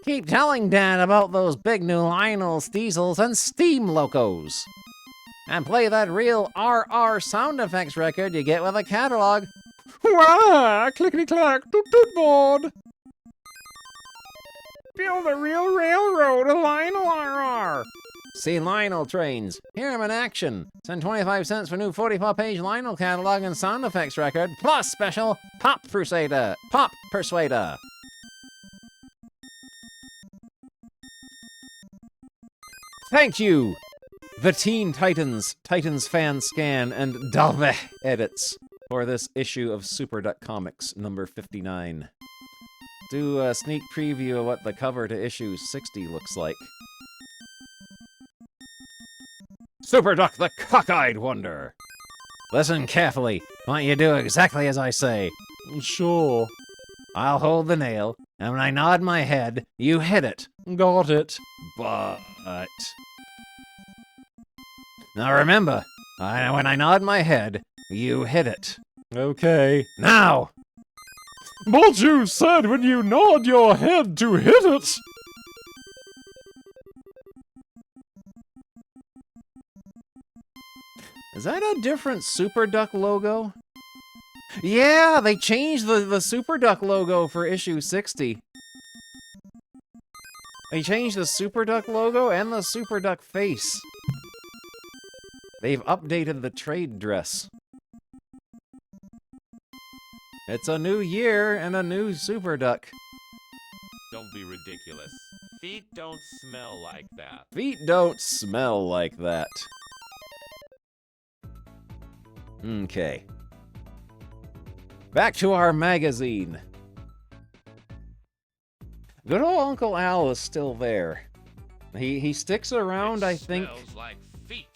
Keep telling Dad about those big new Lionel Steezels and Steam Locos. And play that real RR sound effects record you get with a catalog. Wah! Clickety-clack, toot-toot board! Build a real railroad, a Lionel RR! See Lionel trains. Hear 'em in action. Send 25 cents for new 44-page Lionel catalog and sound effects record, plus special Pop Persuader. Pop Persuader. Thank you, the Teen Titans, Titans Fan Scan, and Dalve Edits for this issue of Super Duck Comics number 59. Do a sneak preview of what the cover to issue 60 looks like. Super Duck the Cockeyed Wonder. Listen carefully. Want you to do exactly as I say. Sure. I'll hold the nail, and when I nod my head, you hit it. Got it. But... Now remember, when I nod my head, you hit it. Okay. Now! But you said when you nod your head to hit it! Is that a different Super Duck logo? Yeah, they changed the Super Duck logo for issue 60. They changed the Super Duck logo and the Super Duck face. They've updated the trade dress. It's a new year and a new Super Duck. Don't be ridiculous. Feet don't smell like that. Feet don't smell like that. Okay. Back to our magazine. Good old Uncle Al is still there. He sticks around, I think. Smells like feet.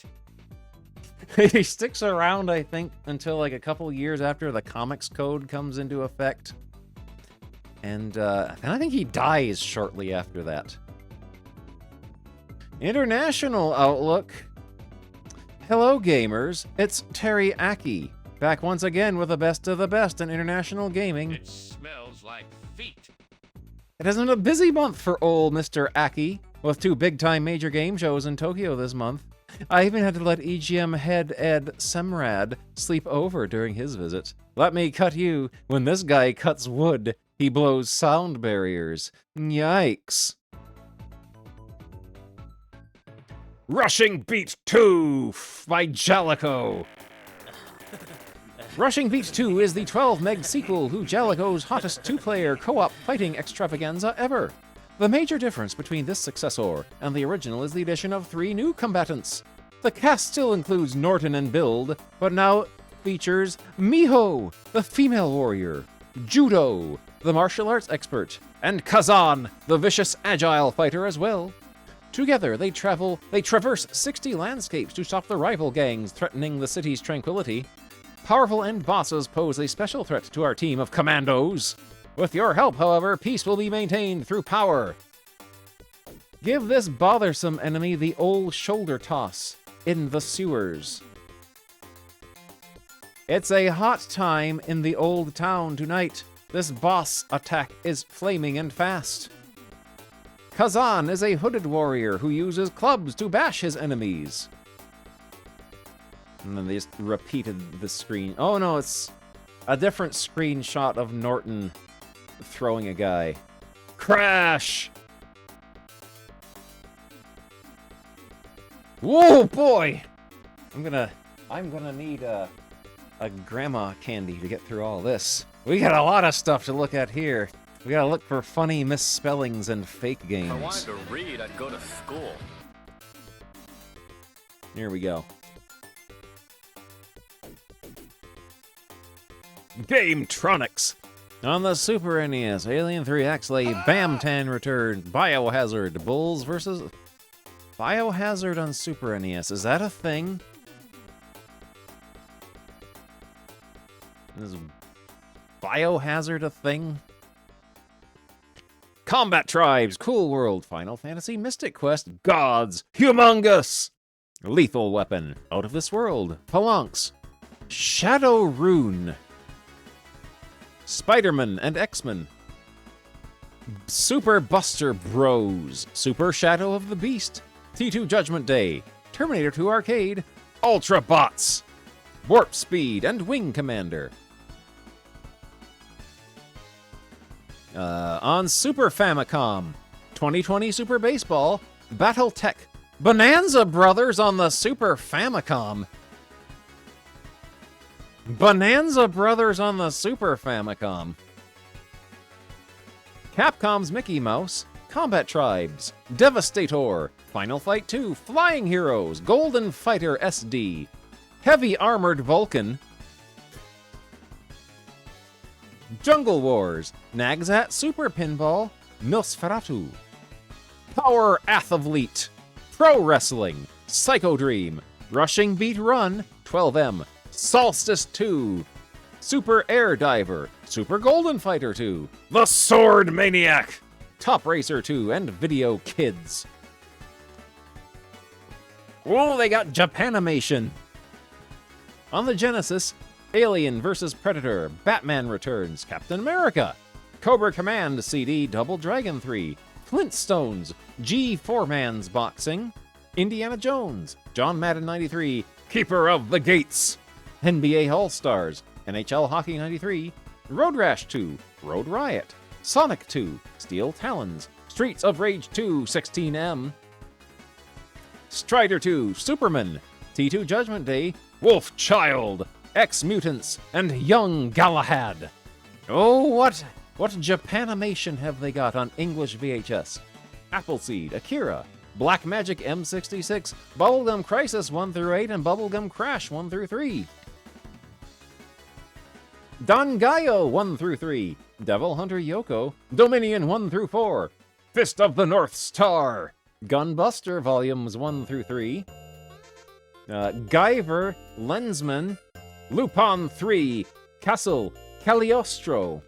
He sticks around, I think, until like a couple years after the Comics Code comes into effect. And I think he dies shortly after that. International Outlook. Hello, gamers. It's Terry Aki, back once again with the best of the best in international gaming. It smells like feet. It has been a busy month for old Mr. Aki, with 2 big-time major game shows in Tokyo this month. I even had to let EGM head Ed Semrad sleep over during his visit. Let me cut you. When this guy cuts wood, he blows sound barriers. Yikes. Rushing Beat 2 by Jellico. Rushing Beat 2 is the 12-meg sequel to Jellico's hottest 2-player co-op fighting extravaganza ever. The major difference between this successor and the original is the addition of 3 new combatants. The cast still includes Norton and Build, but now features Miho, the female warrior, Judo, the martial arts expert, and Kazan, the vicious agile fighter as well. Together, they traverse 60 landscapes to stop the rival gangs threatening the city's tranquility. Powerful end bosses pose a special threat to our team of commandos. With your help, however, peace will be maintained through power. Give this bothersome enemy the old shoulder toss in the sewers. It's a hot time in the old town tonight. This boss attack is flaming and fast. Kazan is a hooded warrior who uses clubs to bash his enemies. And then they just repeated the screen. Oh no, it's a different screenshot of Norton throwing a guy. Crash! Whoa, boy! I'm gonna need a grandma candy to get through all this. We got a lot of stuff to look at here. We gotta look for funny misspellings and fake games. If I wanted to read, I'd go to school. Here we go. Gametronics! On the Super NES, Alien 3 Axley, Bam-Tan returned, Biohazard, Bulls versus... Biohazard on Super NES, is that a thing? Is Biohazard a thing? Combat Tribes, Cool World, Final Fantasy, Mystic Quest, Gods, Humongous, Lethal Weapon, Out of This World, Phalanx, Shadow Rune, Spider-Man and X-Men, Super Buster Bros, Super Shadow of the Beast, T2 Judgment Day, Terminator 2 Arcade, Ultra Bots, Warp Speed, and Wing Commander. On Super Famicom, 2020 Super Baseball, Battletech, Bonanza Brothers on the Super Famicom. Bonanza Brothers on the Super Famicom. Capcom's Mickey Mouse, Combat Tribes, Devastator, Final Fight 2, Flying Heroes, Golden Fighter SD, Heavy Armored Vulcan, Jungle Wars, Nagsat Super Pinball, Nosferatu, Power Athlete, Pro Wrestling, Psycho Dream, Rushing Beat Run, 12M, Solstice 2, Super Air Diver, Super Golden Fighter 2, The Sword Maniac, Top Racer 2, and Video Kids. Oh, they got Japanimation. On the Genesis, Alien vs. Predator, Batman Returns, Captain America, Cobra Command CD, Double Dragon 3, Flintstones, G4-Man's Boxing, Indiana Jones, John Madden 93, Keeper of the Gates, NBA All-Stars, NHL Hockey 93, Road Rash 2, Road Riot, Sonic 2, Steel Talons, Streets of Rage 2, 16M, Strider 2, Superman, T2 Judgment Day, Wolf Child, X-Mutants, and Young Galahad. Oh, what Japanimation have they got on English VHS? Appleseed, Akira, Black Magic M66, Bubblegum Crisis 1-8, and Bubblegum Crash 1-3. Dangayo 1-3, Devil Hunter Yoko, Dominion 1-4, Fist of the North Star, Gunbuster Volumes 1-3, Guyver, Lensman, Lupin 3, Castle, Cagliostro,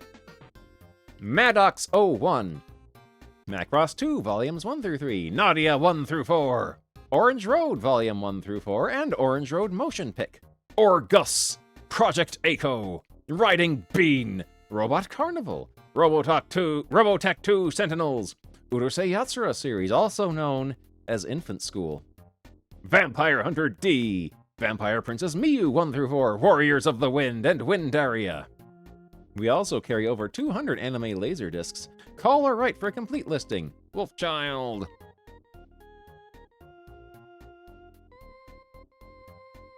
Maddox 01, Macross 2, Volumes 1-3, Nadia 1-4, Orange Road, Volume 1-4, and Orange Road Motion Pick, Orgus, Project Echo, Riding Bean, Robot Carnival, Robotech 2 Sentinels, Urusei Yatsura series, also known as Infant School, Vampire Hunter D, Vampire Princess Miyu 1-4, Warriors of the Wind, and Windaria. We also carry over 200 anime laser discs. Call or write for a complete listing. Wolfchild.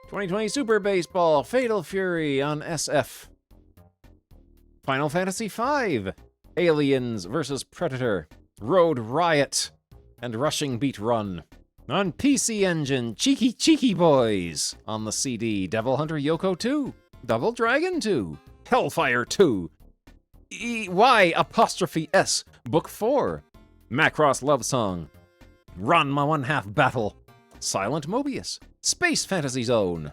2020 Super Baseball, Fatal Fury on SF. Final Fantasy V, Aliens vs. Predator, Road Riot, and Rushing Beat Run. On PC Engine, Cheeky Boys. On the CD, Devil Hunter Yoko 2, Double Dragon 2, Hellfire 2, Y''S, Book 4, Macross Love Song, Ranma 1/2 Battle, Silent Mobius, Space Fantasy Zone.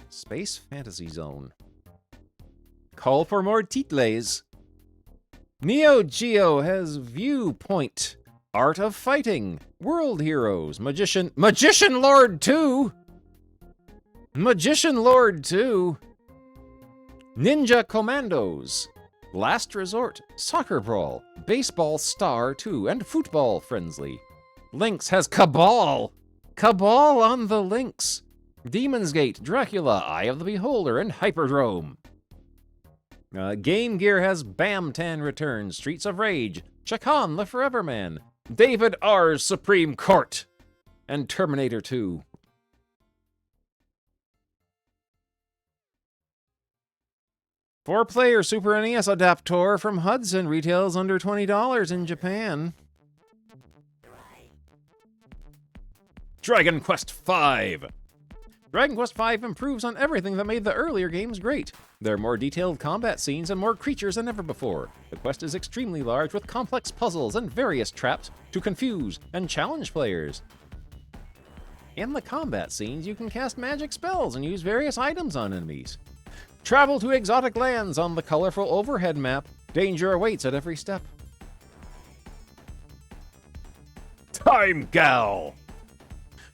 Space Fantasy Zone. Call for more titles. Neo Geo has Viewpoint, Art of Fighting, World Heroes, Magician Lord 2, Ninja Commandos, Last Resort, Soccer Brawl, Baseball Star 2, and Football Frenzy. Lynx has Cabal on the Lynx, Demon's Gate, Dracula, Eye of the Beholder, and Hyperdrome. Game Gear has Bam-Tan Returns, Streets of Rage, Chakan the Forever Man, David R's Supreme Court, and Terminator 2. Four-player Super NES Adaptor from Hudson retails under $20 in Japan. Dragon Quest V. Dragon Quest V improves on everything that made the earlier games great. There are more detailed combat scenes and more creatures than ever before. The quest is extremely large with complex puzzles and various traps to confuse and challenge players. In the combat scenes, you can cast magic spells and use various items on enemies. Travel to exotic lands on the colorful overhead map. Danger awaits at every step. Time Gal!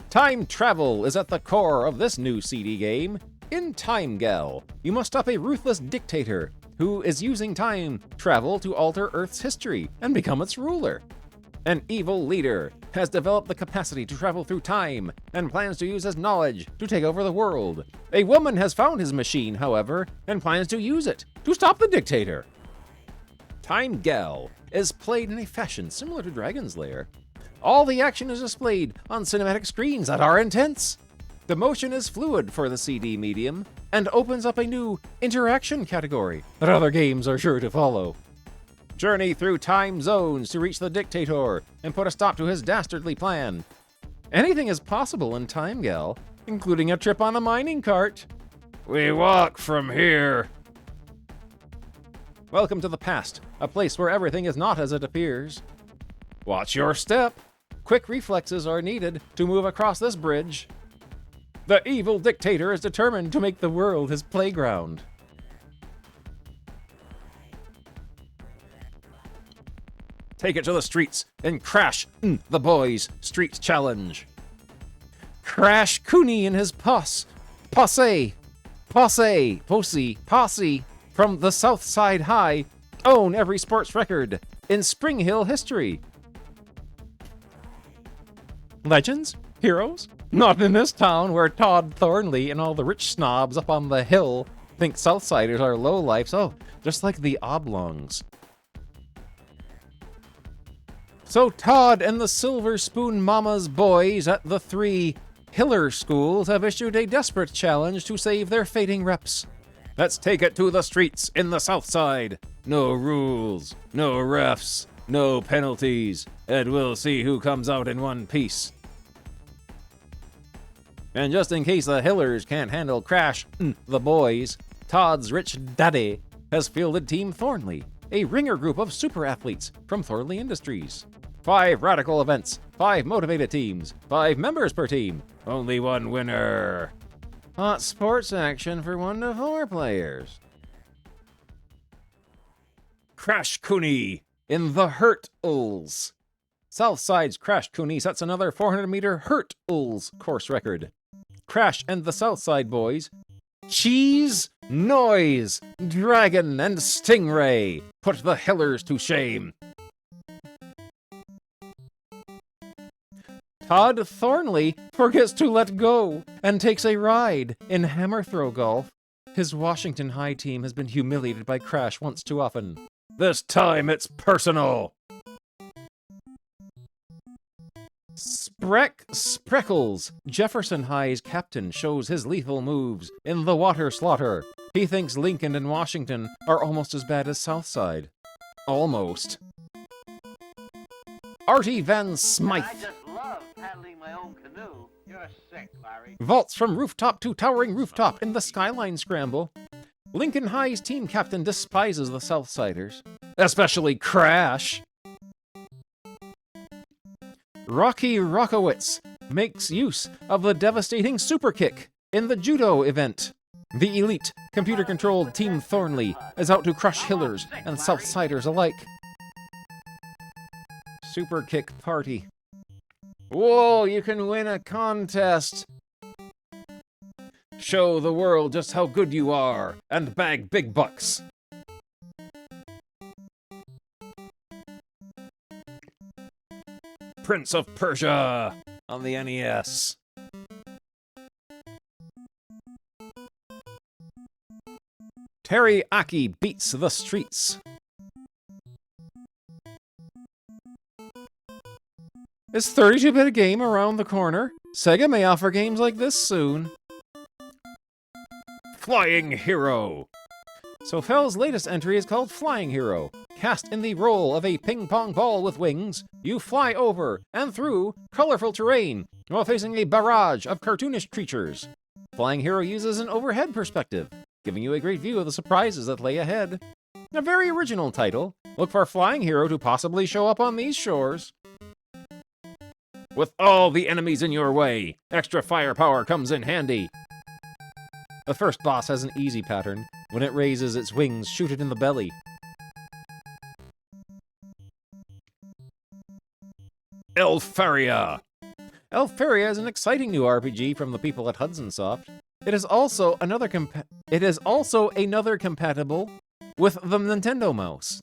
Time travel is at the core of this new CD game. In Time Gal, you must stop a ruthless dictator who is using time travel to alter Earth's history and become its ruler. An evil leader has developed the capacity to travel through time and plans to use his knowledge to take over the world. A woman has found his machine, however, and plans to use it to stop the dictator. Time Gal is played in a fashion similar to Dragon's Lair. All the action is displayed on cinematic screens that are intense. The motion is fluid for the CD medium and opens up a new interaction category that other games are sure to follow. Journey through time zones to reach the dictator and put a stop to his dastardly plan. Anything is possible in Time Gal, including a trip on a mining cart. We walk from here. Welcome to the past, a place where everything is not as it appears. Watch your step. Quick reflexes are needed to move across this bridge. The evil dictator is determined to make the world his playground. Take it to the streets and crash the boys' street challenge. Crash Cooney and his posse from the South Side High own every sports record in Spring Hill history. Legends? Heroes? Not in this town where Todd Thornley and all the rich snobs up on the hill think Southsiders are lowlifes. Oh, just like the Oblongs. So Todd and the Silver Spoon Mama's boys at the 3 Hiller schools have issued a desperate challenge to save their fading reps. Let's take it to the streets in the South Side. No rules, no refs, no penalties, and we'll see who comes out in one piece. And just in case the Hillers can't handle Crash the boys, Todd's rich daddy has fielded Team Thornley, a ringer group of super athletes from Thornley Industries. 5 radical events, 5 motivated teams, 5 members per team, only one winner. Hot sports action for 1 to 4 players. Crash Cooney in the Hurt-Ulls. Southside's Crash Cooney sets another 400-meter Hurt-Ulls course record. Crash and the Southside boys, Cheese, Noise, Dragon, and Stingray put the Hillers to shame. Todd Thornley forgets to let go and takes a ride in hammer throw golf. His Washington High team has been humiliated by Crash once too often. This time it's personal. Spreckles, Jefferson High's captain, shows his lethal moves in the water slaughter. He thinks Lincoln and Washington are almost as bad as Southside. Almost. Artie Van Smythe I just love paddling my own canoe. You're sick, Larry. vaults from rooftop to towering rooftop in the Skyline Scramble. Lincoln High's team captain despises the Southsiders, especially Crash. Rocky Rockowitz makes use of the devastating super kick in the judo event. The elite, computer-controlled Team Thornley is out to crush Hillers and Southsiders alike. Super kick party. Whoa, you can win a contest! Show the world just how good you are and bag big bucks. Prince of Persia on the NES. Teriyaki beats the streets. Is 32-bit a game around the corner? Sega may offer games like this soon. Flying Hero. So Fell's latest entry is called Flying Hero. Cast in the role of a ping-pong ball with wings, you fly over and through colorful terrain while facing a barrage of cartoonish creatures. Flying Hero uses an overhead perspective, giving you a great view of the surprises that lay ahead. A very original title. Look for Flying Hero to possibly show up on these shores. With all the enemies in your way, extra firepower comes in handy. The first boss has an easy pattern. When it raises its wings, shoot it in the belly. Elfaria. Elfaria is an exciting new RPG from the people at Hudson Soft. It is also another compatible with the Nintendo mouse.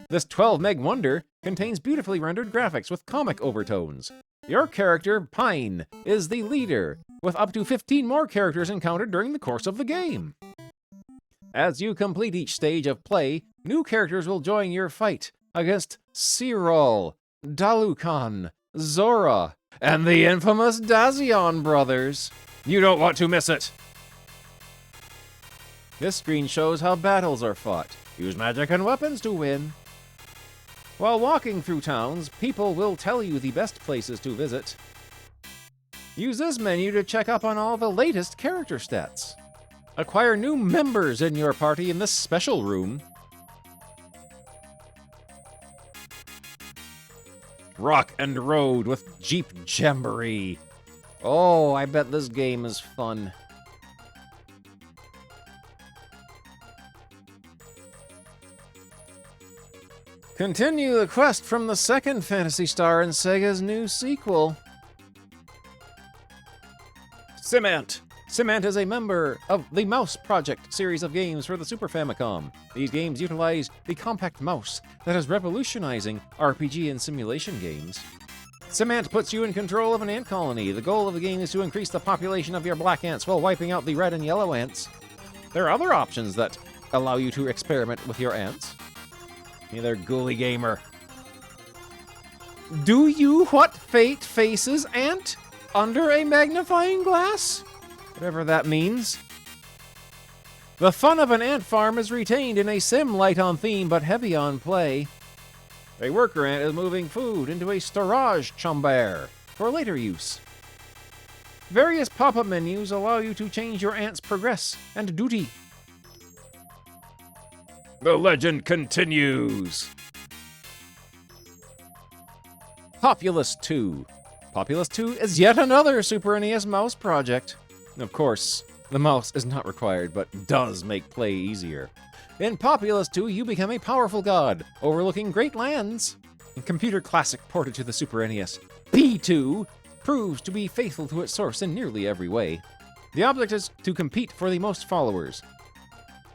This 12 meg wonder contains beautifully rendered graphics with comic overtones. Your character, Pine, is the leader, with up to 15 more characters encountered during the course of the game. As you complete each stage of play, new characters will join your fight against Cyril, Dalukan, Zora, and the infamous Dazion brothers. You don't want to miss it! This screen shows how battles are fought. Use magic and weapons to win. While walking through towns, people will tell you the best places to visit. Use this menu to check up on all the latest character stats. Acquire new members in your party in this special room. Rock and Road with Jeep Jamboree. Oh, I bet this game is fun. Continue the quest from the second Phantasy Star in Sega's new sequel. Cement. Cement is a member of the Mouse Project series of games for the Super Famicom. These games utilize the compact mouse that is revolutionizing RPG and simulation games. Cement puts you in control of an ant colony. The goal of the game is to increase the population of your black ants while wiping out the red and yellow ants. There are other options that allow you to experiment with your ants. Hey there, ghoulie gamer. Do you what fate faces ant under a magnifying glass? Whatever that means. The fun of an ant farm is retained in a sim light on theme but heavy on play. A worker ant is moving food into a storage chamber for later use. Various pop-up menus allow you to change your ant's progress and duty. The legend continues. Populous 2. Populous 2 is yet another Super NES mouse project. Of course, the mouse is not required, but does make play easier. In Populous 2, you become a powerful god, overlooking great lands. In Computer Classic ported to the Super NES, P2 proves to be faithful to its source in nearly every way. The object is to compete for the most followers.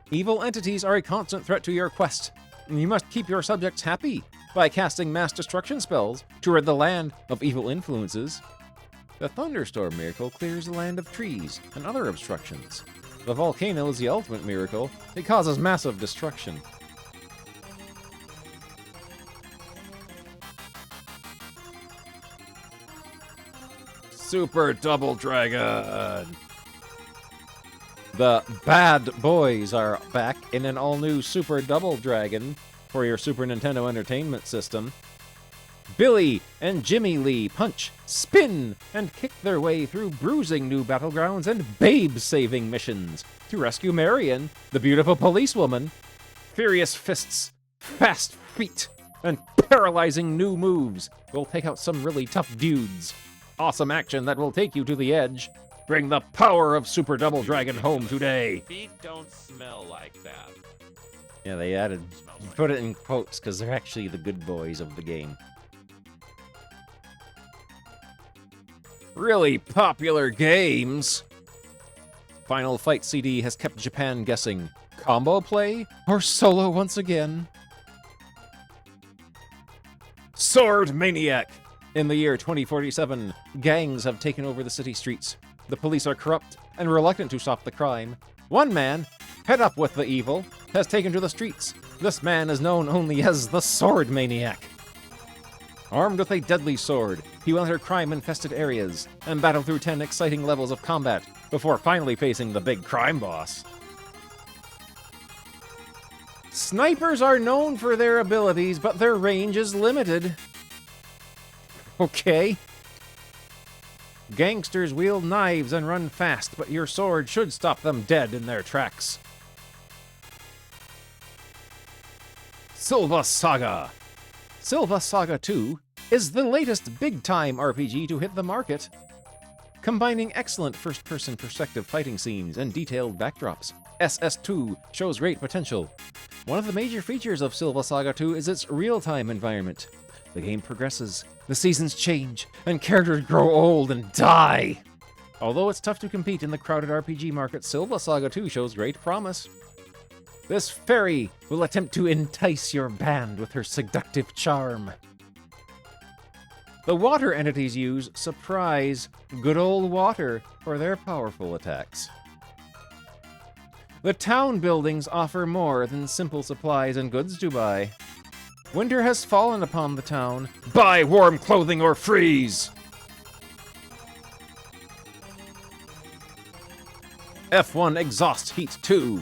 Evil entities are a constant threat to your quest, and you must keep your subjects happy by casting mass destruction spells to rid the land of evil influences. The thunderstorm miracle clears the land of trees and other obstructions. The volcano is the ultimate miracle. It causes massive destruction. Super Double Dragon! The Bad Boys are back in an all-new Super Double Dragon for your Super Nintendo Entertainment System. Billy and Jimmy Lee punch, spin, and kick their way through bruising new battlegrounds and babe-saving missions to rescue Marion, the beautiful policewoman. Furious fists, fast feet, and paralyzing new moves will take out some really tough dudes. Awesome action that will take you to the edge. Bring the power of Super Double Dragon home today. Feet don't smell like that. Yeah, they added, put it in quotes because they're actually the good boys of the game. Really popular games. Final Fight CD has kept Japan guessing. Combo play or solo once again? Sword Maniac. In the year 2047, gangs have taken over the city streets. The police are corrupt and reluctant to stop the crime. One man, Fed up with the evil, has taken to the streets. This man is known only as the Sword Maniac. Armed with a deadly sword, he will enter crime-infested areas and battle through 10 exciting levels of combat before finally facing the big crime boss. Snipers are known for their abilities, but their range is limited. Okay. Gangsters wield knives and run fast, but your sword should stop them dead in their tracks. Silva Saga. Silva Saga 2 is the latest big-time RPG to hit the market, combining excellent first-person perspective fighting scenes and detailed backdrops. SS2 shows great potential. One of the major features of Silva Saga 2 is its real-time environment. The game progresses, the seasons change, and characters grow old and die. Although it's tough to compete in the crowded RPG market, Silva Saga 2 shows great promise. This fairy will attempt to entice your band with her seductive charm. The water entities use Surprise, Good Old Water for their powerful attacks. The town buildings offer more than simple supplies and goods to buy. Winter has fallen upon the town. Buy warm clothing or freeze! F1 Exhaust Heat 2.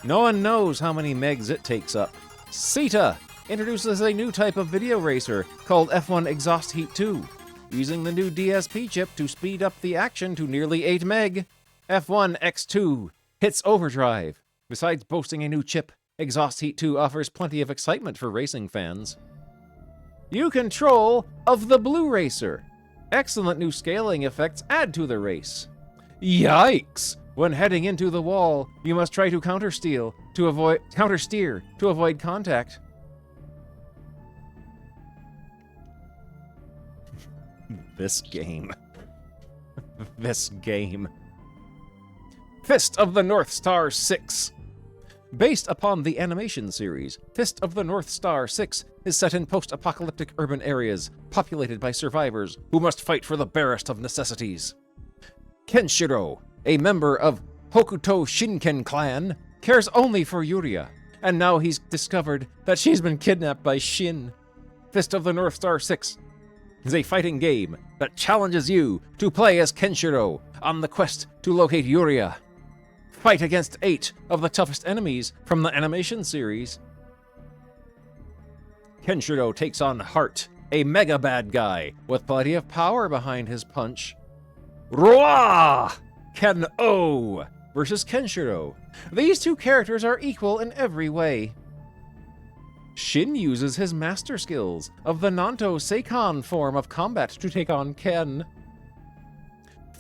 No one knows how many megs it takes up. CETA introduces a new type of video racer called F1 Exhaust Heat 2. Using the new DSP chip to speed up the action to nearly 8 meg, F1 X2 hits overdrive. Besides boasting a new chip, Exhaust Heat 2 offers plenty of excitement for racing fans. You control of the Blue Racer. Excellent new scaling effects add to the race. Yikes! When heading into the wall, you must try to countersteer to avoid contact. This game. This game. Fist of the North Star 6. Based upon the animation series, Fist of the North Star 6 is set in post-apocalyptic urban areas, populated by survivors who must fight for the barest of necessities. Kenshiro, a member of Hokuto Shinken clan, cares only for Yuria, and now he's discovered that she's been kidnapped by Shin. Fist of the North Star 6 is a fighting game that challenges you to play as Kenshiro on the quest to locate Yuria. Fight against 8 of the toughest enemies from the animation series. Kenshiro takes on Heart, a mega bad guy with plenty of power behind his punch. Roa! Ken-O versus Kenshiro. These two characters are equal in every way. Shin uses his master skills of the Nanto Seikan form of combat to take on Ken.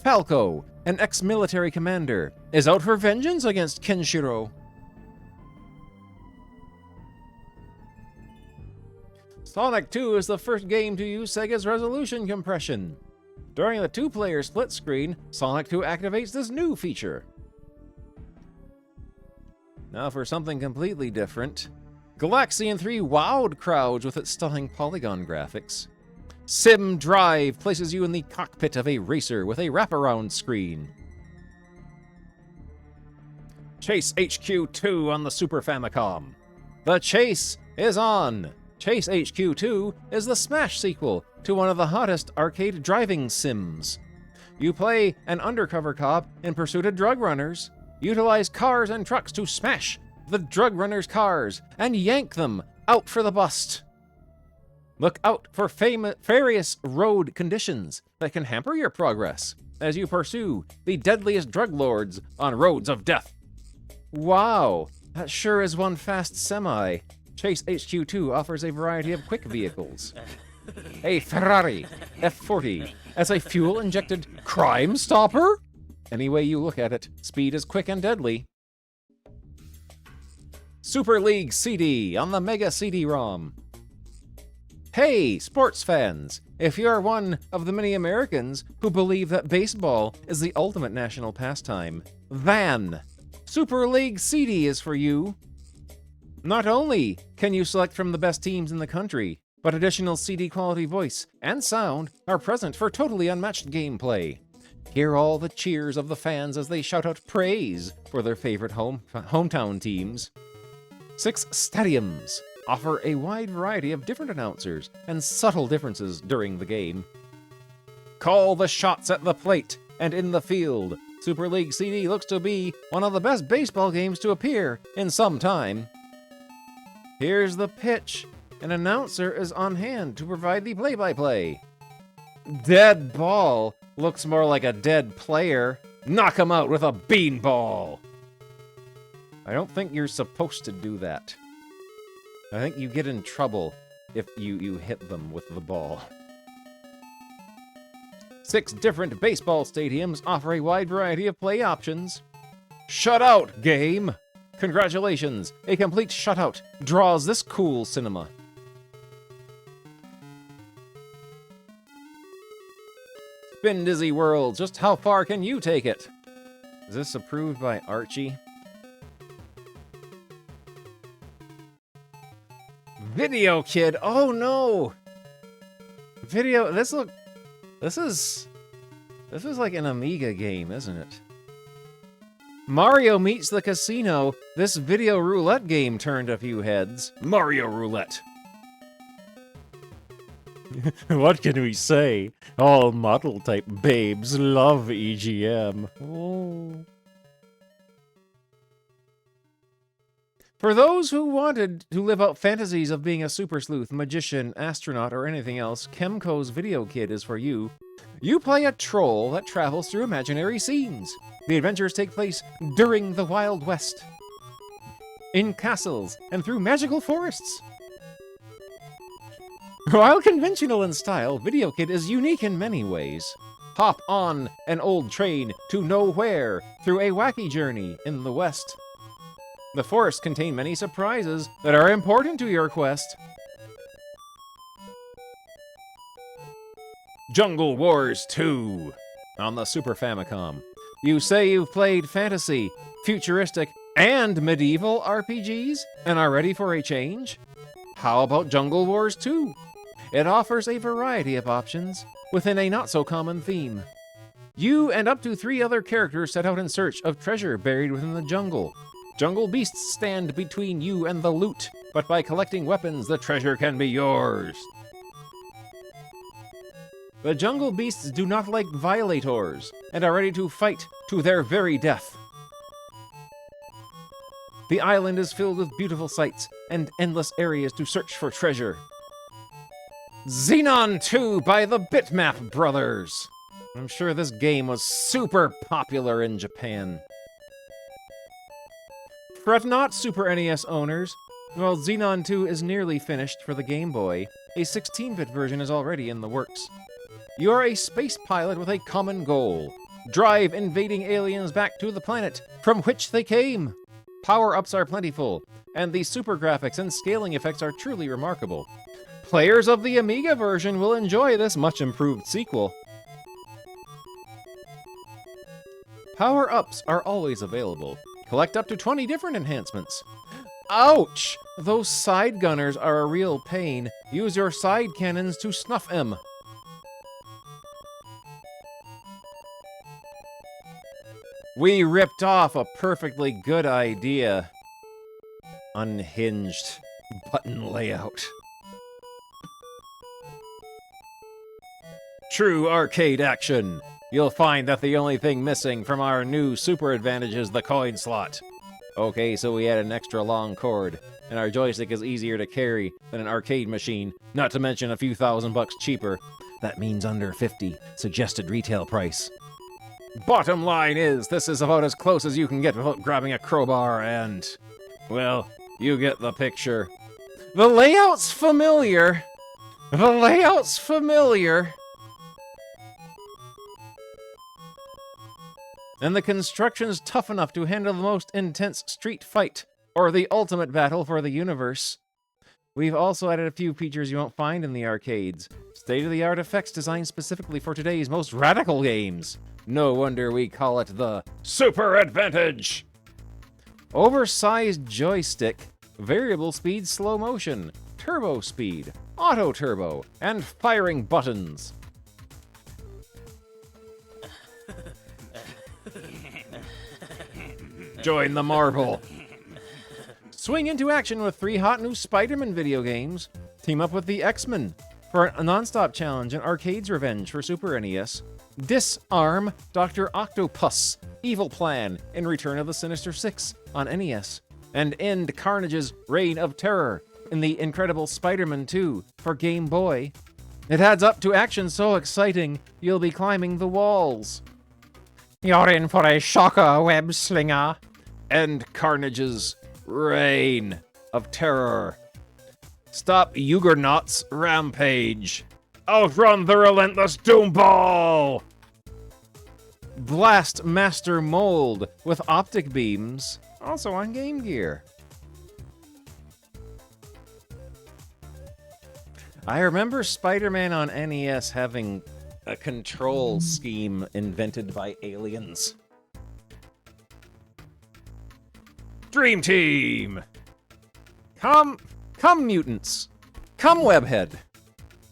Falco, an ex-military commander, is out for vengeance against Kenshiro. Sonic 2 is the first game to use Sega's resolution compression. During the 2-player split screen, Sonic 2 activates this new feature. Now for something completely different. Galaxian 3 wowed crowds with its stunning polygon graphics. Sim Drive places you in the cockpit of a racer with a wraparound screen. Chase HQ 2 on the Super Famicom. The chase is on! Chase HQ 2 is the Smash sequel to one of the hottest arcade driving sims. You play an undercover cop in pursuit of drug runners, utilize cars and trucks to smash the drug runners' cars and yank them out for the bust. Look out for various road conditions that can hamper your progress as you pursue the deadliest drug lords on roads of death. Wow, that sure is one fast semi. Chase HQ2 offers a variety of quick vehicles. A Ferrari F40 as a fuel-injected crime stopper? Any way you look at it, speed is quick and deadly. Super League CD on the Mega CD-ROM. Hey, sports fans! If you are one of the many Americans who believe that baseball is the ultimate national pastime, then Super League CD is for you. Not only can you select from the best teams in the country, but additional CD quality voice and sound are present for totally unmatched gameplay. Hear all the cheers of the fans as they shout out praise for their favorite hometown teams. 6 stadiums offer a wide variety of different announcers and subtle differences during the game. Call the shots at the plate and in the field. Super League CD looks to be one of the best baseball games to appear in some time. Here's the pitch. An announcer is on hand to provide the play-by-play. Dead ball looks more like a dead player. Knock him out with a beanball. I don't think you're supposed to do that. I think you get in trouble if you hit them with the ball. 6 different baseball stadiums offer a wide variety of play options. Shutout game! Congratulations! A complete shutout draws this cool cinema. Spin Dizzy World, just how far can you take it? Is this approved by Archie? Video Kid, oh no! Video, this is like an Amiga game, isn't it? Mario Meets the Casino, this video roulette game turned a few heads. Mario Roulette. What can we say? All model-type babes love EGM. Oh. For those who wanted to live out fantasies of being a super sleuth, magician, astronaut, or anything else, Kemco's Video Kid is for you. You play a troll that travels through imaginary scenes. The adventures take place during the Wild West, in castles, and through magical forests. While conventional in style, Video Kid is unique in many ways. Hop on an old train to nowhere through a wacky journey in the West. The forests contain many surprises that are important to your quest. Jungle Wars 2 on the Super Famicom. You say you've played fantasy, futuristic, and medieval RPGs and are ready for a change? How about Jungle Wars 2? It offers a variety of options within a not-so-common theme. You and up to 3 other characters set out in search of treasure buried within the jungle. Jungle beasts stand between you and the loot, but by collecting weapons, the treasure can be yours. The jungle beasts do not like violators, and are ready to fight to their very death. The island is filled with beautiful sights and endless areas to search for treasure. Xenon 2 by the Bitmap Brothers. I'm sure this game was super popular in Japan. Fret not, Super NES owners. While Xenon 2 is nearly finished for the Game Boy, a 16-bit version is already in the works. You are a space pilot with a common goal. Drive invading aliens back to the planet from which they came. Power-ups are plentiful, and the super graphics and scaling effects are truly remarkable. Players of the Amiga version will enjoy this much-improved sequel. Power-ups are always available. Collect up to 20 different enhancements. Ouch! Those side gunners are a real pain. Use your side cannons to snuff them. We ripped off a perfectly good idea. Unhinged button layout. True arcade action. You'll find that the only thing missing from our new Super Advantage is the coin slot. Okay, so we add an extra long cord, and our joystick is easier to carry than an arcade machine, not to mention a few $1,000 cheaper. That means under 50 suggested retail price. Bottom line is, this is about as close as you can get without grabbing a crowbar and... well, you get the picture. The layout's familiar. The layout's familiar. And the construction's tough enough to handle the most intense street fight, or the ultimate battle for the universe. We've also added a few features you won't find in the arcades. State-of-the-art effects designed specifically for today's most radical games. No wonder we call it the Super Advantage! Oversized joystick, variable speed slow motion, turbo speed, auto turbo, and firing buttons. Join the marvel. Swing into action with 3 hot new Spider-Man video games. Team up with the X-Men for a non-stop challenge and Arcade's Revenge for Super NES. Disarm Dr. Octopus' evil plan in Return of the Sinister Six on NES. And end Carnage's Reign of Terror in The Incredible Spider-Man 2 for Game Boy. It adds up to action so exciting, you'll be climbing the walls. You're in for a shocker, web slinger. End Carnage's Reign of Terror. Stop Juggernaut's rampage. Outrun the relentless Doomball! Blast Master Mold with optic beams, also on Game Gear. I remember Spider-Man on NES having a control scheme invented by aliens. Dream Team! Come mutants! Come Webhead!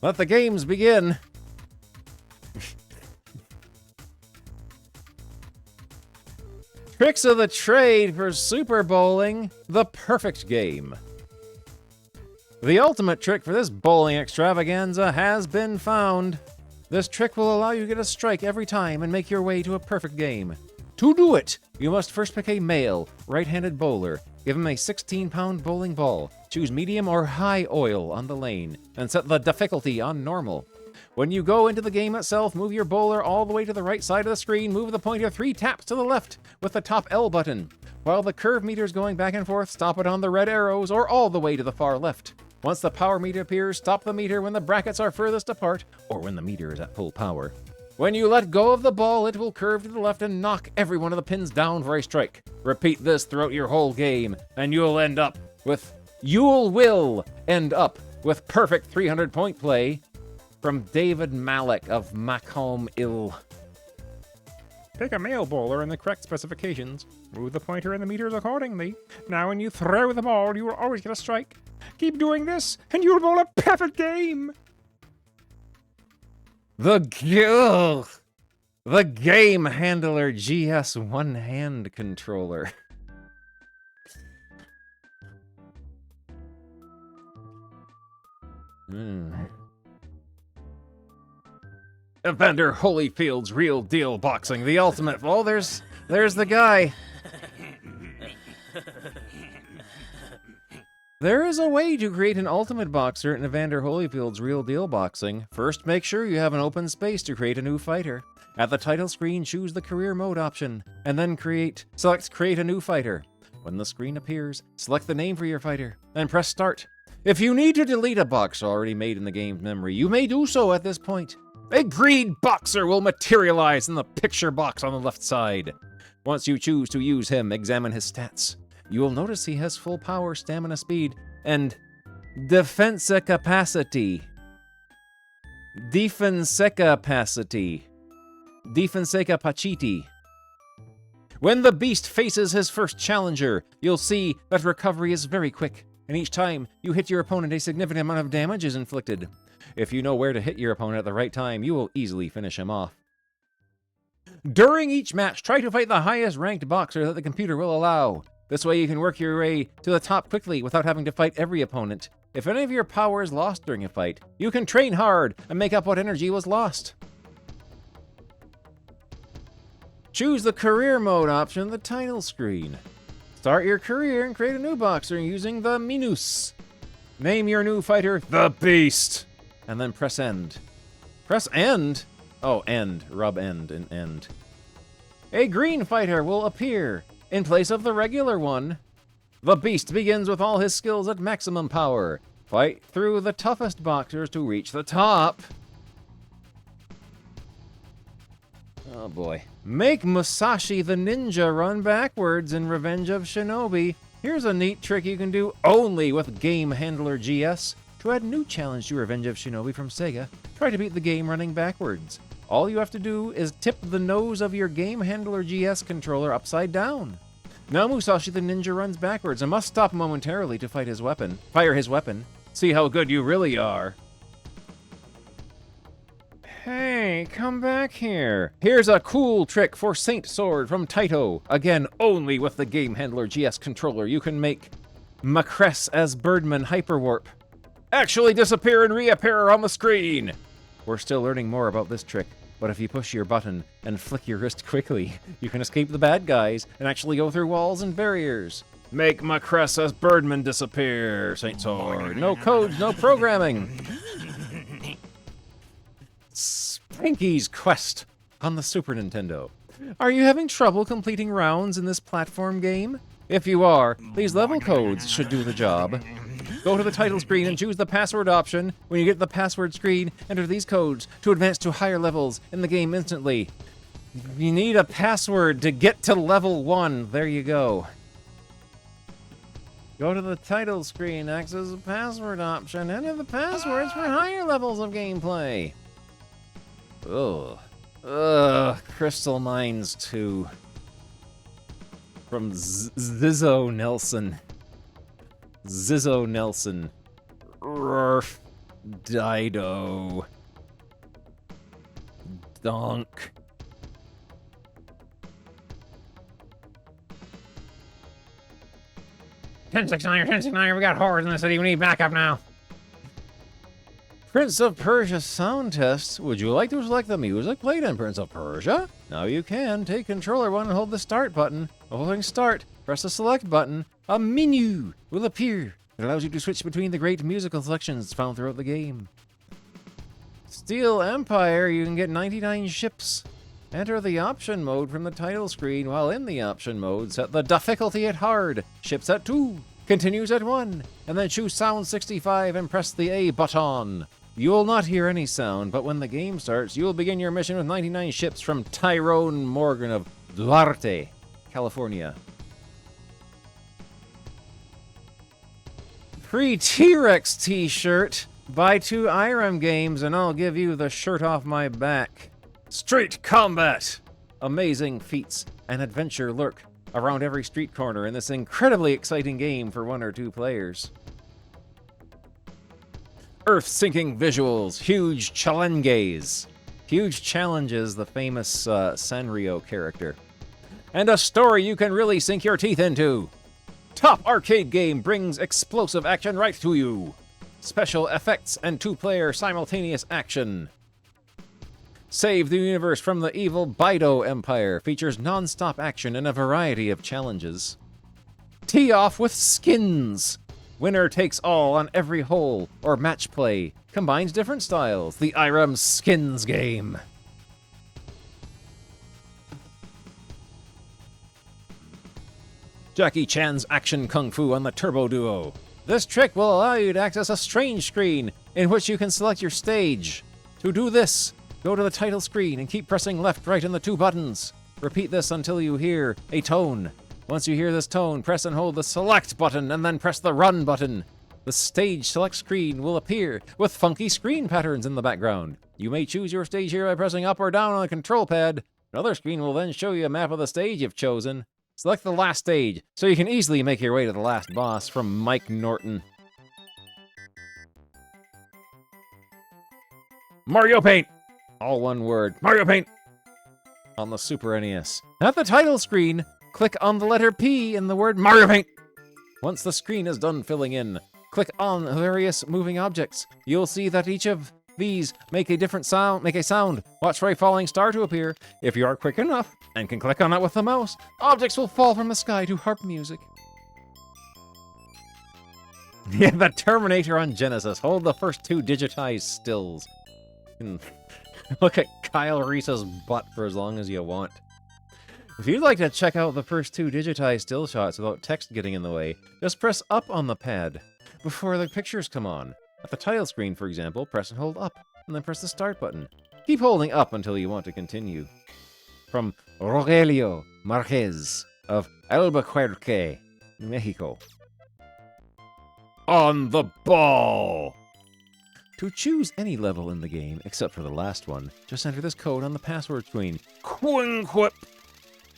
Let the games begin! Tricks of the trade for Super Bowling, the perfect game. The ultimate trick for this bowling extravaganza has been found. This trick will allow you to get a strike every time and make your way to a perfect game. To do it, you must first pick a male, right-handed bowler, give him a 16-pound bowling ball, choose medium or high oil on the lane, and set the difficulty on normal. When you go into the game itself, move your bowler all the way to the right side of the screen, move the pointer 3 taps to the left with the top L button. While the curve meter is going back and forth, stop it on the red arrows or all the way to the far left. Once the power meter appears, stop the meter when the brackets are furthest apart, or when the meter is at full power. When you let go of the ball, it will curve to the left and knock every one of the pins down for a strike. Repeat this throughout your whole game, and you'll end up with perfect 300-point play from David Malik of Macomb Ill. Pick a male bowler in the correct specifications. Move the pointer and the meters accordingly. Now when you throw the ball, you will always get a strike. Keep doing this, and you'll bowl a perfect game! The Game Handler GS one-hand controller. Evander Holyfield's Real Deal Boxing, the ultimate. Oh, there's the guy. There is a way to create an ultimate boxer in Evander Holyfield's Real Deal Boxing. First, make sure you have an open space to create a new fighter. At the title screen, choose the career mode option, and then select Create a New Fighter. When the screen appears, select the name for your fighter, and press Start. If you need to delete a boxer already made in the game's memory, you may do so at this point. A green boxer will materialize in the picture box on the left side. Once you choose to use him, examine his stats. You will notice he has full power, stamina, speed, and defense capacity. Defense capacity. When the beast faces his first challenger, you'll see that recovery is very quick, and each time you hit your opponent, a significant amount of damage is inflicted. If you know where to hit your opponent at the right time, you will easily finish him off. During each match, try to fight the highest ranked boxer that the computer will allow. This way you can work your way to the top quickly without having to fight every opponent. If any of your power is lost during a fight, you can train hard and make up what energy was lost. Choose the career mode option on the title screen. Start your career and create a new boxer using the menus. Name your new fighter The Beast, and then press End. Press End? Oh, End. Rub End and End. A green fighter will appear in place of the regular one. The Beast begins with all his skills at maximum power. Fight through the toughest boxers to reach the top. Oh boy. Make Musashi the Ninja run backwards in Revenge of Shinobi. Here's a neat trick you can do only with Game Handler GS. To add new challenge to Revenge of Shinobi from Sega, try to beat the game running backwards. All you have to do is tip the nose of your Game Handler GS controller upside down. Now Musashi the Ninja runs backwards and must stop momentarily to fire his weapon. See how good you really are. Hey, Hey, come back here. Here's a cool trick for Saint Sword from Taito. Again, only with the Game Handler GS controller, you can make Macress as Birdman Hyperwarp actually disappear and reappear on the screen. We're still learning more about this trick, but if you push your button and flick your wrist quickly, you can escape the bad guys and actually go through walls and barriers. Make Macress as Birdman disappear, Saint Sword. No codes, no programming. Spanky's Quest on the Super Nintendo. Are you having trouble completing rounds in this platform game? If you are, these level codes should do the job. Go to the title screen and choose the password option. When you get the password screen, enter these codes to advance to higher levels in the game instantly. You need a password to get to level 1. There you go. Go to the title screen, access the password option, enter the passwords for higher levels of gameplay. Ugh. Crystal Mines 2. From Zizzo Nelson. Zizzo Nelson. Rurf. Dido. Donk. $10.69, we got horrors in the city, we need backup now. Prince of Persia sound test. Would you like to select the music played in Prince of Persia? Now you can. Take controller 1 and hold the start button. Holding start, press the select button. A menu will appear. It allows you to switch between the great musical selections found throughout the game. Steel Empire, you can get 99 ships. Enter the option mode from the title screen. While in the option mode, set the difficulty at hard. Ships at 2. Continues at 1. And then choose Sound 65 and press the A button. You will not hear any sound, but when the game starts, you will begin your mission with 99 ships from Tyrone Morgan of Duarte, California. Free T-Rex t-shirt. Buy 2 IRAM games and I'll give you the shirt off my back. Street Combat! Amazing feats and adventure lurk around every street corner in this incredibly exciting game for 1 or 2 players. Earth-sinking visuals, huge challenges. Huge challenges, the famous Sanrio character. And a story you can really sink your teeth into. Top arcade game brings explosive action right to you. Special effects and 2-player simultaneous action. Save the universe from the evil Bido Empire features non-stop action and a variety of challenges. Tee off with skins. Winner takes all on every hole or match play. Combines different styles. The IRAM Skins game. Jackie Chan's Action Kung Fu on the Turbo Duo. This trick will allow you to access a strange screen in which you can select your stage. To do this, go to the title screen and keep pressing left, right, and the 2 buttons. Repeat this until you hear a tone. Once you hear this tone, press and hold the select button and then press the run button. The stage select screen will appear with funky screen patterns in the background. You may choose your stage here by pressing up or down on the control pad. Another screen will then show you a map of the stage you've chosen. Select the last stage so you can easily make your way to the last boss from Mike Norton. Mario Paint! All one word. Mario Paint! On the Super NES. At the title screen, click on the letter P in the word Mario Paint. Once the screen is done filling in, click on various moving objects. You'll see that each of these make a sound. Watch for a falling star to appear. If you are quick enough and can click on it with the mouse, objects will fall from the sky to harp music. Yeah, the Terminator on Genesis. Hold the first 2 digitized stills. And look at Kyle Reese's butt for as long as you want. If you'd like to check out the first 2 digitized still shots without text getting in the way, just press up on the pad before the pictures come on. At the title screen, for example, press and hold up, and then press the start button. Keep holding up until you want to continue. From Rogelio Marquez of Albuquerque, Mexico. On the ball! To choose any level in the game, except for the last one, just enter this code on the password screen. Quinquip!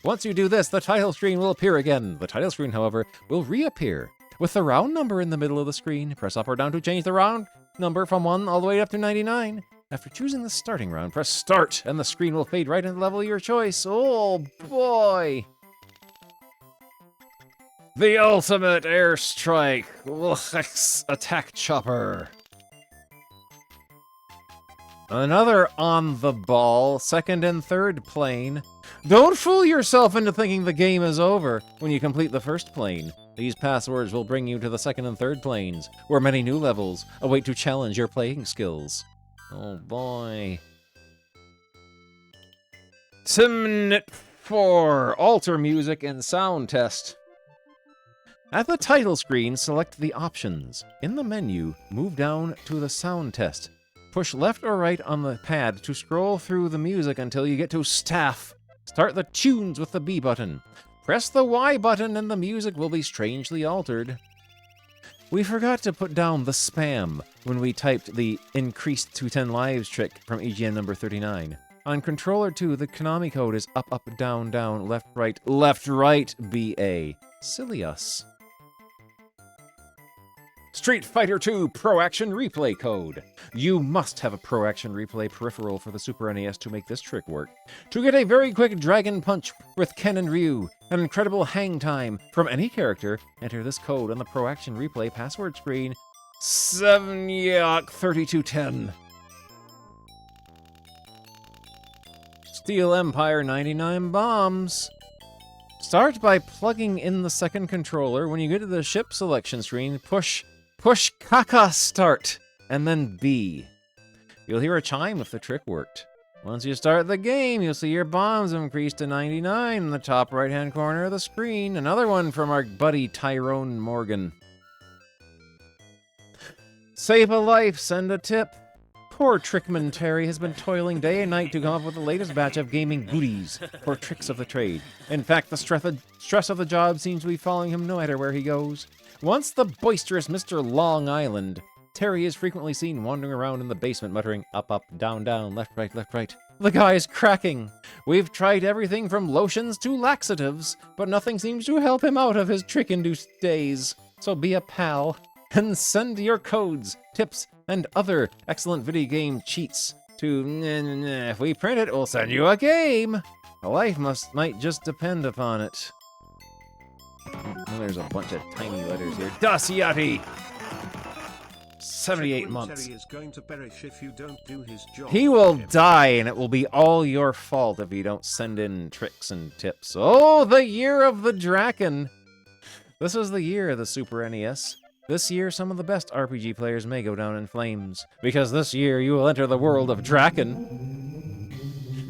Once you do this, the title screen will appear again. The title screen, however, will reappear. With the round number in the middle of the screen, press up or down to change the round number from 1 all the way up to 99. After choosing the starting round, press start, and the screen will fade right into the level of your choice. Oh boy! The ultimate airstrike! Attack chopper! Another on the ball, second and third plane. Don't fool yourself into thinking the game is over when you complete the first plane. These passwords will bring you to the second and third planes, where many new levels await to challenge your playing skills. Oh boy. Minute 4, alter music and sound test. At the title screen, select the options. In the menu, move down to the sound test. Push left or right on the pad to scroll through the music until you get to staff. Start the tunes with the B button. Press the Y button and the music will be strangely altered. We forgot to put down the spam when we typed the increased to 10 lives trick from EGM number 39. On controller 2, the Konami code is up, up, down, down, left, right, BA. Silly us. Street Fighter 2 Pro Action Replay code. You must have a Pro Action Replay peripheral for the Super NES to make this trick work. To get a very quick Dragon Punch with Ken and Ryu, an incredible hang time from any character, enter this code on the Pro Action Replay password screen. 7YOK3210. Steel Empire 99 bombs. Start by plugging in the second controller. When you get to the ship selection screen, push Kaka Start, and then B. You'll hear a chime if the trick worked. Once you start the game, you'll see your bombs increase to 99 in the top right-hand corner of the screen. Another one from our buddy Tyrone Morgan. Save a life, send a tip. Poor Trickman Terry has been toiling day and night to come up with the latest batch of gaming goodies for tricks of the trade. In fact, the stress of the job seems to be following him no matter where he goes. Once the boisterous Mr. Long Island, Terry is frequently seen wandering around in the basement muttering, up, up, down, down, left, right, left, right. The guy's cracking. We've tried everything from lotions to laxatives, but nothing seems to help him out of his trick-induced days. So be a pal and send your codes, tips, and other excellent video game cheats to... If we print it, we'll send you a game. Life might just depend upon it. Oh, there's a bunch of tiny letters here. Daciati! 78 months. Terry is going to perish if you don't do his job. He will die, and it will be all your fault if you don't send in tricks and tips. Oh, the year of the Draken! This is the year of the Super NES. This year, some of the best RPG players may go down in flames, because this year you will enter the world of Draken.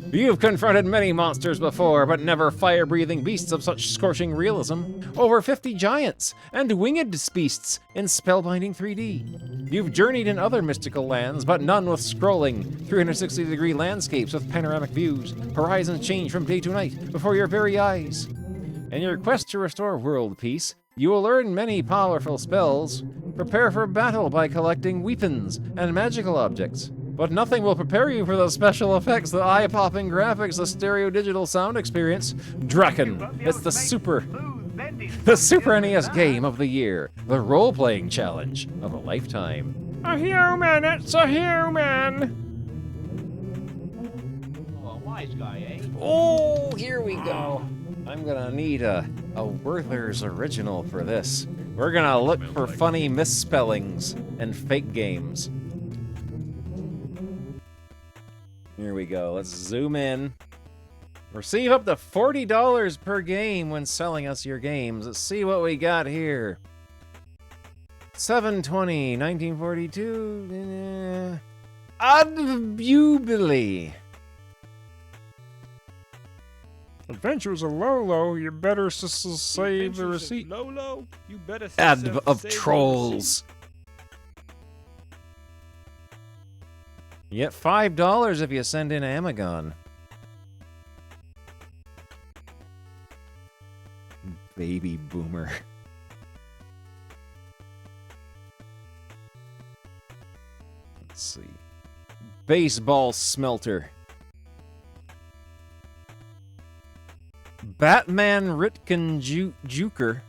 You've confronted many monsters before, but never fire-breathing beasts of such scorching realism. Over 50 giants and winged beasts in spellbinding 3D. You've journeyed in other mystical lands, but none with scrolling 360-degree landscapes with panoramic views. Horizons change from day to night before your very eyes. In your quest to restore world peace, you will learn many powerful spells. Prepare for battle by collecting weapons and magical objects. But nothing will prepare you for the special effects, the eye-popping graphics, the stereo-digital sound experience. Draken. It's the Super NES game of the year. The role-playing challenge of a lifetime. A human! It's a human! Oh, wise guy, eh? Oh, here we go. I'm gonna need a Werther's original for this. We're gonna look for funny misspellings and fake games. Here we go. Let's zoom in. Receive up to $40 per game when selling us your games. Let's see what we got here. 7/20, 1942. Ad Jubilee. Adventures of Lolo, you better save the receipt. Lolo, you better Ad of Trolls. You get $5 if you send in Amagon. Baby boomer. Let's see. Baseball smelter. Batman Ritken Juker.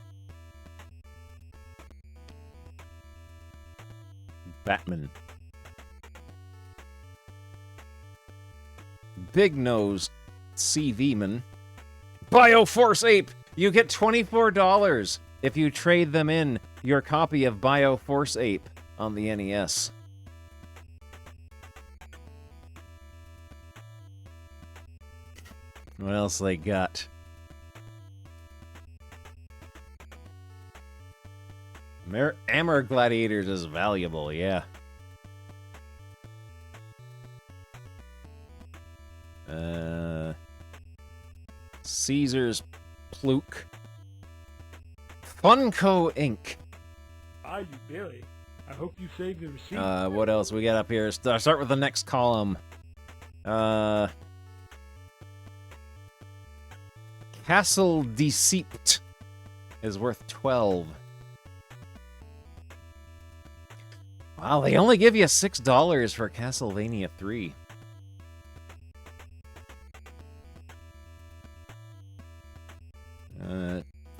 Batman. Big-nosed CV-man. Bioforce Ape! You get $24 if you trade them in your copy of Bioforce Ape on the NES. What else they got? Hammer Gladiators is valuable, yeah. Caesar's Pluke. Funko Inc. Hi, you Billy. I hope you saved the receipt. What else we got up here? Start with the next column. Castle Deceit is worth 12. Wow, they only give you $6 for Castlevania 3.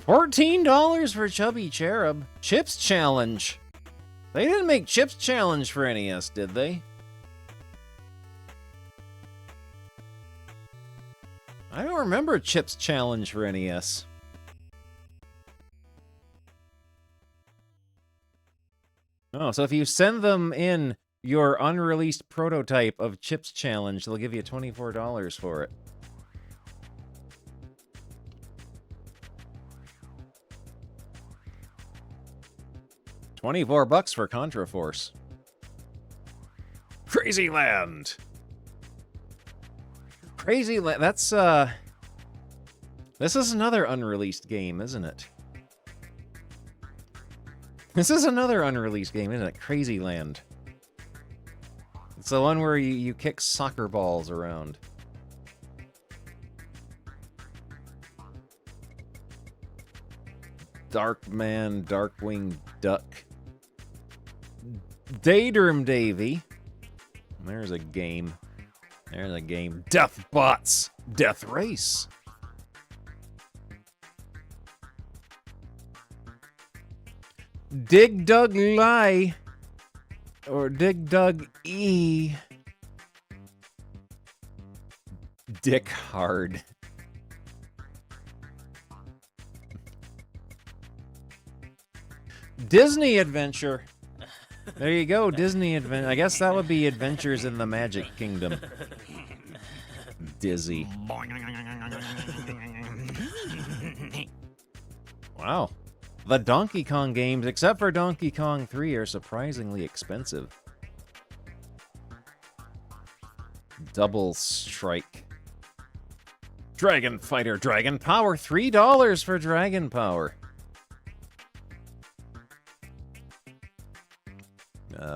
$14 for Chubby Cherub. Chips Challenge. They didn't make Chips Challenge for NES, did they? I don't remember Chips Challenge for NES. Oh, so if you send them in your unreleased prototype of Chips Challenge, they'll give you $24 for it. $24 for Contra Force. Crazy Land. Crazy Land. That's this is another unreleased game, isn't it? This is another unreleased game, isn't it? Crazy Land. It's the one where you kick soccer balls around. Darkman, Darkwing Duck. Daydream Davy. There's a game. There's a game. Death Bots. Death Race. Dig Dug Lie. Or Dig Dug E. Dick Hard. Disney Adventure. There you go, Disney Adventure. I guess that would be Adventures in the Magic Kingdom. Dizzy. Wow. The Donkey Kong games, except for Donkey Kong 3, are surprisingly expensive. Double Strike. Dragon Fighter Dragon Power. $3 for Dragon Power.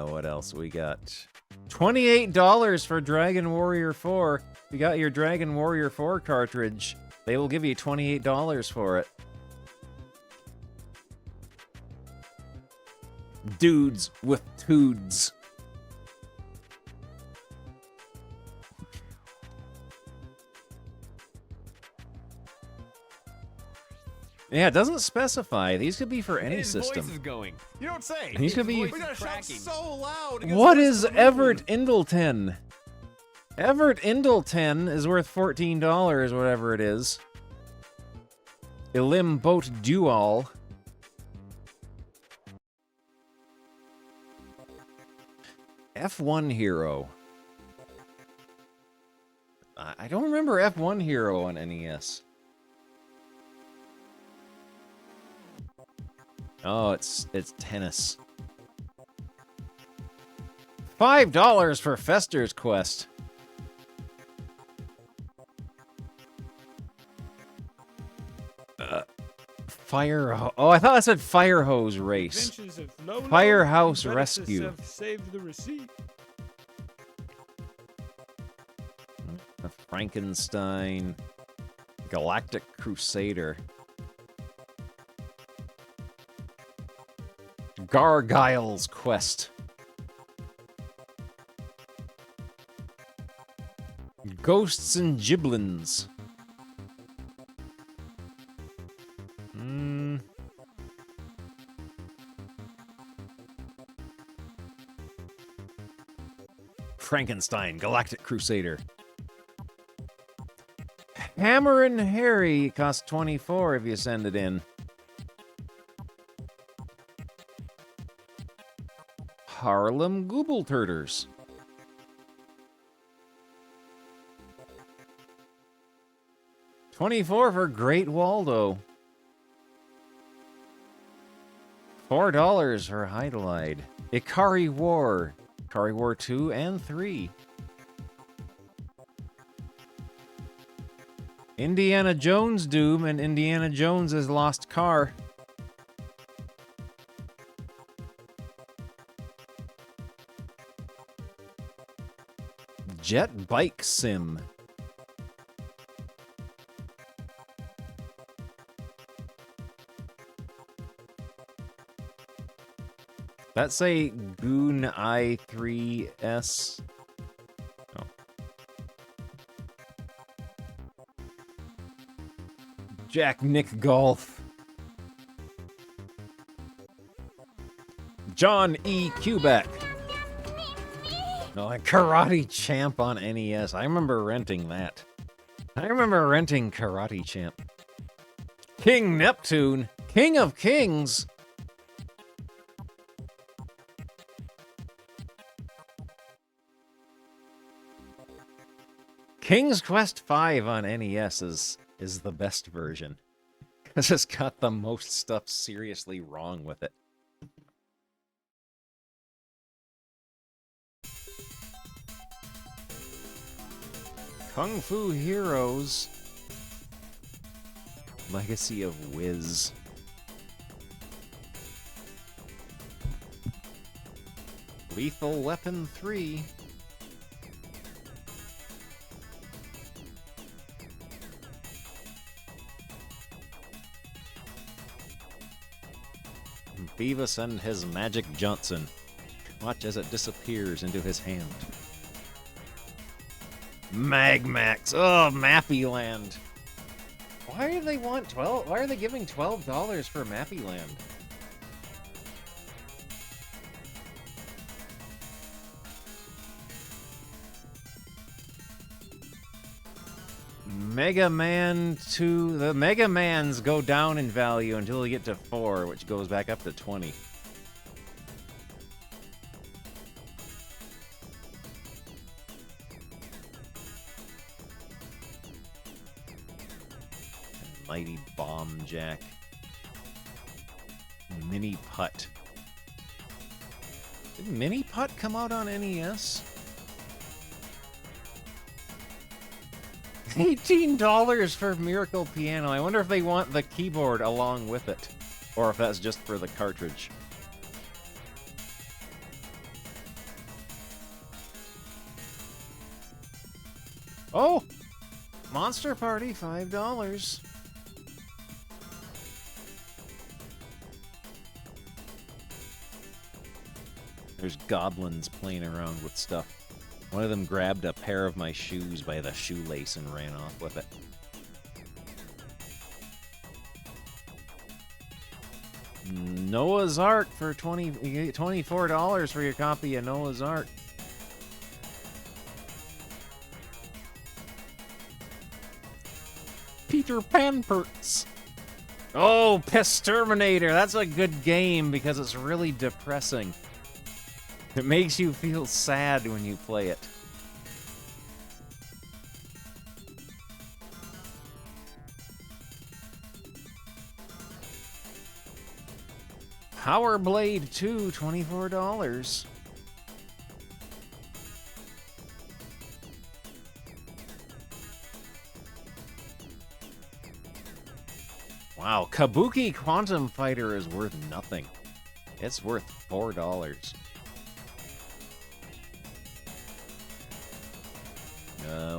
What else we got? $28 for Dragon Warrior 4. If you got your Dragon Warrior 4 cartridge, they will give you $28 for it. Dudes with Toods. Yeah, it doesn't specify. These could be for any system. Voice is going. You don't say. These could be. We gotta shout so loud. What is Everett Indleton? Everett Indleton is worth $14, whatever it is. Elim Boat Dual. F1 Hero. I don't remember F1 Hero on NES. Oh, it's tennis. $5 for Fester's Quest. Oh, I thought I said Fire Hose Race. Firehouse Rescue. Saved the receipt. The Frankenstein. Galactic Crusader. Gargoyle's Quest. Ghosts and Giblins. Frankenstein, Galactic Crusader. Hammer and Harry costs 24 if you send it in. Harlem Goobleturters. $24 for Great Waldo. $4 for Heidelide. Ikari War. Ikari War 2 and 3. Indiana Jones Doom and Indiana Jones's Lost Car. Jet Bike Sim. That's a Goon i3S. Oh. Jack Nick Golf. John E. Quebec. No, a Karate Champ on NES. I remember renting that. I remember renting Karate Champ. King Neptune. King of Kings. King's Quest V on NES is the best version. Because it's got the most stuff seriously wrong with it. Kung Fu Heroes. Legacy of Wiz. Lethal Weapon 3. Beavis and his Magic Johnson. Watch as it disappears into his hand. Magmax. Oh, Mappy Land. Why do they want 12? Why are they giving $12 for Mappy Land? Mega Man 2. The Mega Mans go down in value until you get to 4, which goes back up to 20. Mighty Bomb Jack. Mini Putt. Did Mini Putt come out on NES? $18 for Miracle Piano. I wonder if they want the keyboard along with it. Or if that's just for the cartridge. Oh! Monster Party, $5. There's goblins playing around with stuff. One of them grabbed a pair of my shoes by the shoelace and ran off with it. Noah's Ark for $24 for your copy of Noah's Ark. Peter Panperts. Oh, Pesterminator. That's a good game because it's really depressing. It makes you feel sad when you play it. Power Blade 2, $24. Wow, Kabuki Quantum Fighter is worth nothing. It's worth $4.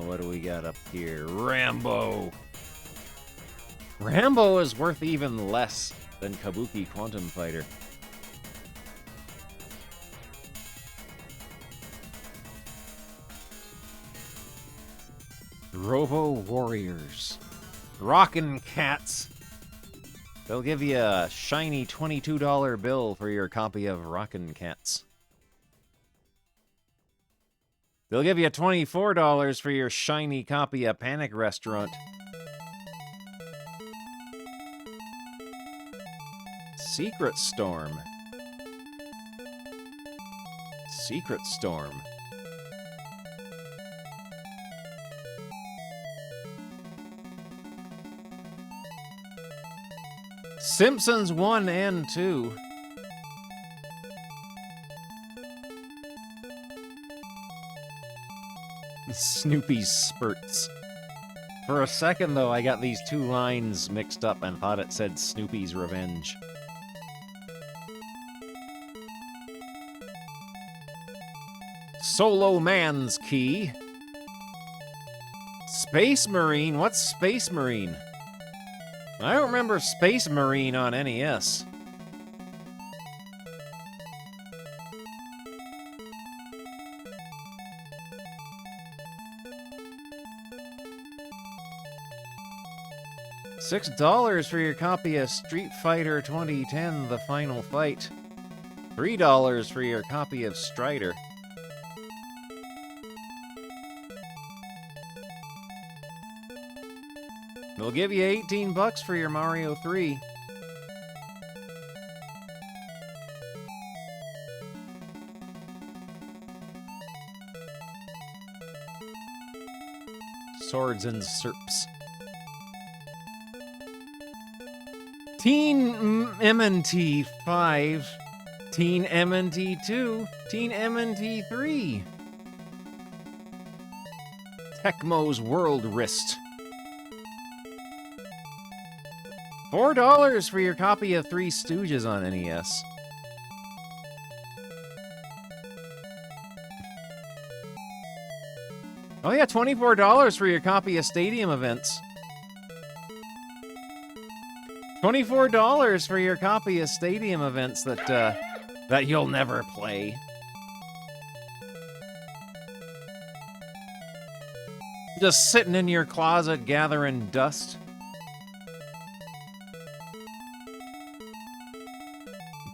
What do we got up here? Rambo! Rambo is worth even less than Kabuki Quantum Fighter. Robo Warriors. Rockin' Cats. They'll give you a shiny $22 bill for your copy of Rockin' Cats. They'll give you $24 for your shiny copy of Panic Restaurant. Secret Storm. Secret Storm. Simpsons 1 and 2. Snoopy's Spurts. For a second, though, I got these two lines mixed up and thought it said Snoopy's Revenge. Solo Man's Key. Space Marine? What's Space Marine? I don't remember Space Marine on NES. $6 for your copy of Street Fighter 2010, The Final Fight. $3 for your copy of Strider. We'll give you $18 for your Mario 3. Swords and Serps. Teen MNT 5, Teen MNT 2, Teen MNT 3. Tecmo's World Wrist. $4 for your copy of Three Stooges on NES. Oh yeah, $24 for your copy of Stadium Events. $24 for your copy of Stadium Events that you'll never play. Just sitting in your closet gathering dust.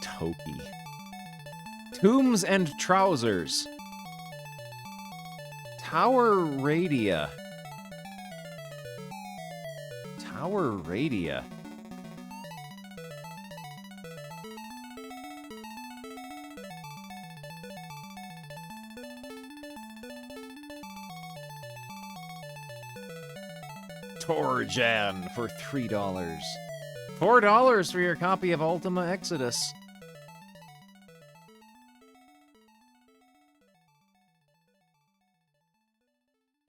Toki. Tombs and Trousers. Tower Radia. Tower Radia. Torjan for $3. $4 for your copy of Ultima Exodus.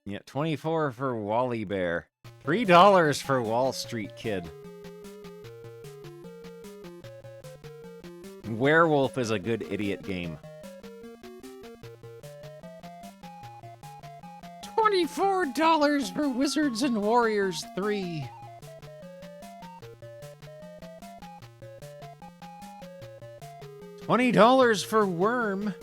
Yeah, $24 for Wally Bear. $3 for Wall Street Kid. Werewolf is a good idiot game. $24 for Wizards and Warriors 3. $20 for Worm.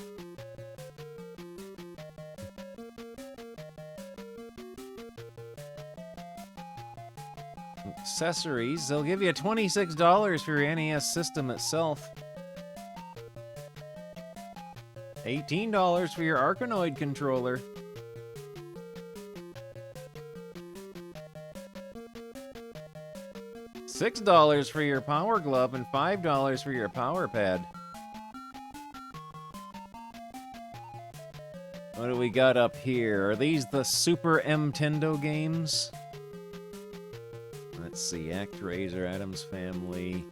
Accessories, they'll give you $26 for your NES system itself. $18 for your Arkanoid controller. $6 for your Power Glove and $5 for your Power Pad. What do we got up here? Are these the Super Nintendo games? Let's see, ActRaiser, Addams Family.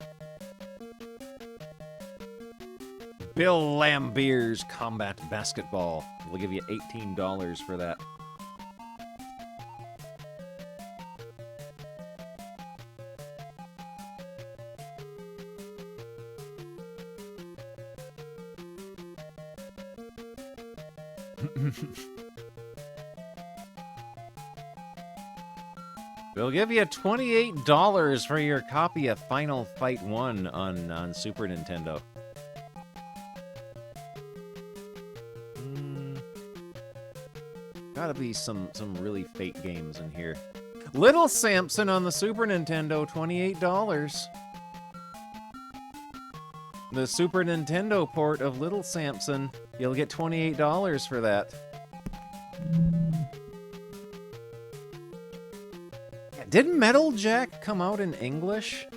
Bill Lambier's Combat Basketball. We'll give you $18 for that. We'll give you $28 for your copy of Final Fight 1 on Super Nintendo. Gotta be some really fake games in here. Little Samson on the Super Nintendo, $28. The Super Nintendo port of Little Samson, you'll get $28 for that. Did Metal Jack come out in English?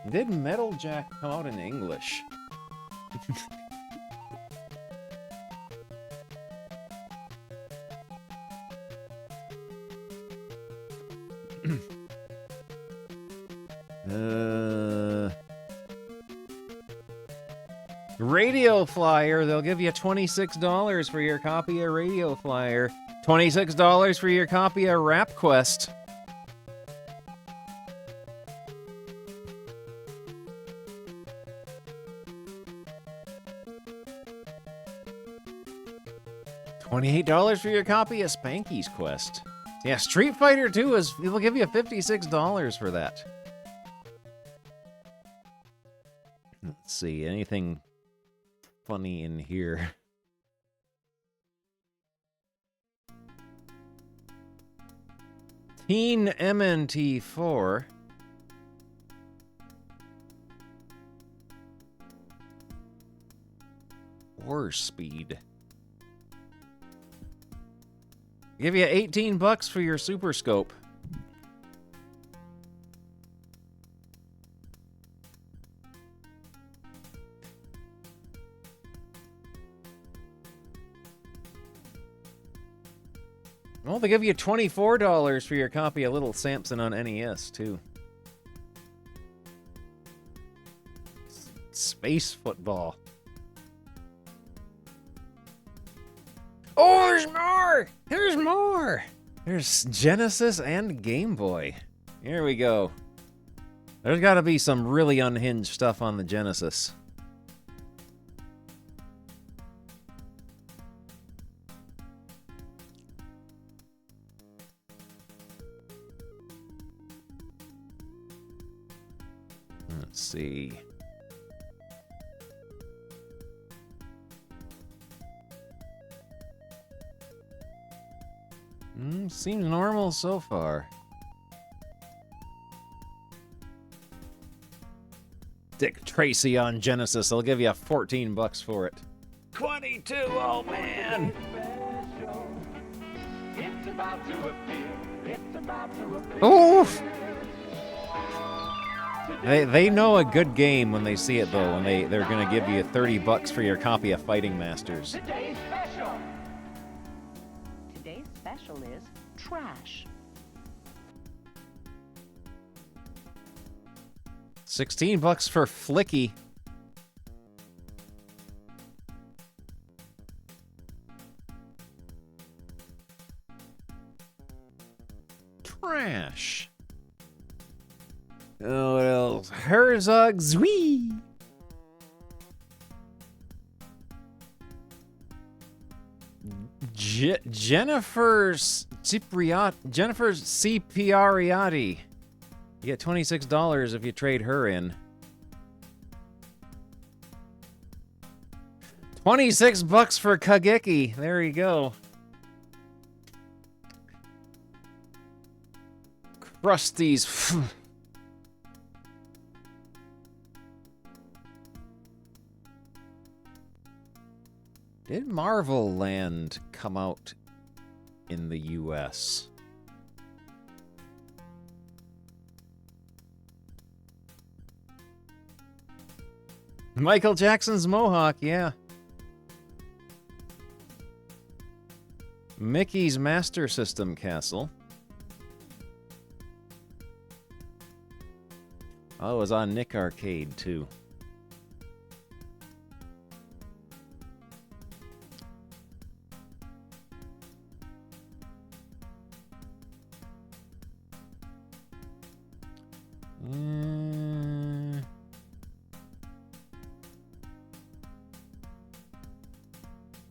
Did Metal Jack come out in English? Radio Flyer, they'll give you $26 for your copy of Radio Flyer. $26 for your copy of Rap Quest. $28 for your copy of Spanky's Quest. Yeah, Street Fighter 2 is, they'll give you $56 for that. Let's see, anything funny in here? Teen MNT4. War Speed. Give you $18 for your Super Scope. Well, they give you $24 for your copy of Little Samson on NES, too. Space Football. Oh, there's more! There's more! There's Genesis and Game Boy. Here we go. There's got to be some really unhinged stuff on the Genesis. Let's see. Seems normal so far. Dick Tracy on Genesis. I'll give you $14 for it. 22, oh man! Oof! They know a good game when they see it though, and they're gonna give you $30 for your copy of Fighting Masters. Today's special is trash. $16 for Flicky. Trash. Oh, what else? Herzog Zwie. Jennifer Cipriati. You get $26 if you trade her in. $26 for Kageki. There you go. Krusty's. Did Marvel Land come out in the US? Michael Jackson's Mohawk, yeah. Mickey's Master System Castle. Oh, it was on Nick Arcade, too.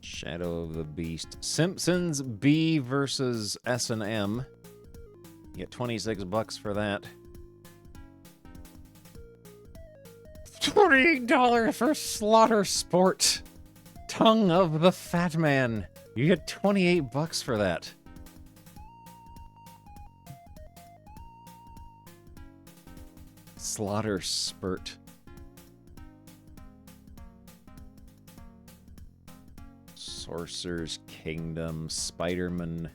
Shadow of the Beast. Simpsons B versus S&M. You get $26 for that. $28 for Slaughter Sport. Tongue of the Fat Man. You get $28 for that. Slaughter Spurt. Sorcerer's Kingdom, Spider-Man,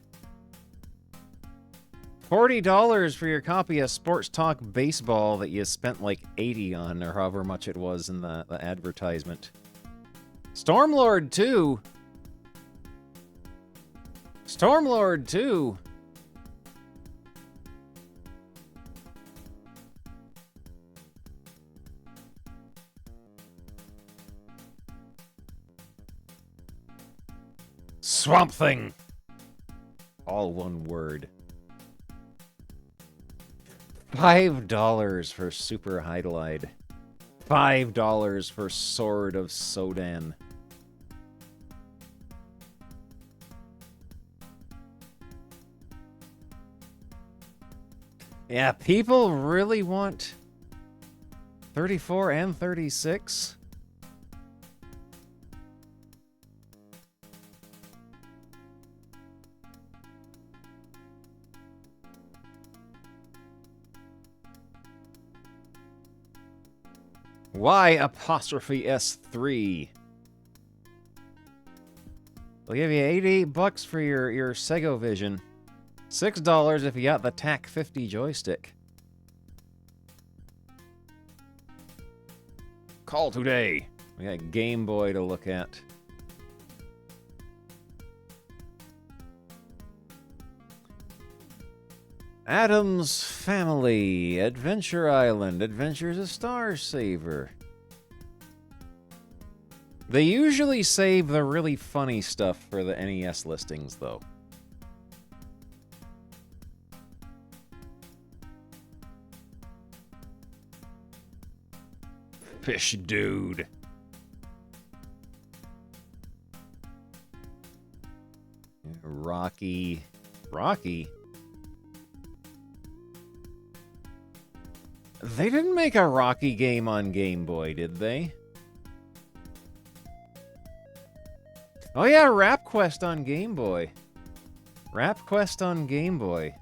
$40 for your copy of Sports Talk Baseball that you spent like 80 on, or however much it was in the advertisement. Stormlord 2. Stormlord 2. Swamp Thing. All one word. $5 for Super Hydlide. $5 for Sword of Sodan. Yeah, people really want 34 and 36. Y apostrophe S3. They'll give you $88 for your Sego Vision. $6 if you got the TAC 50 joystick. Call today. We got Game Boy to look at. Adam's Family, Adventure Island, Adventures of Star Saver. They usually save the really funny stuff for the NES listings, though. Fish Dude. Rocky. Rocky? They didn't make a Rocky game on Game Boy, did they? Oh yeah, Rap Quest on Game Boy. Rap Quest on Game Boy.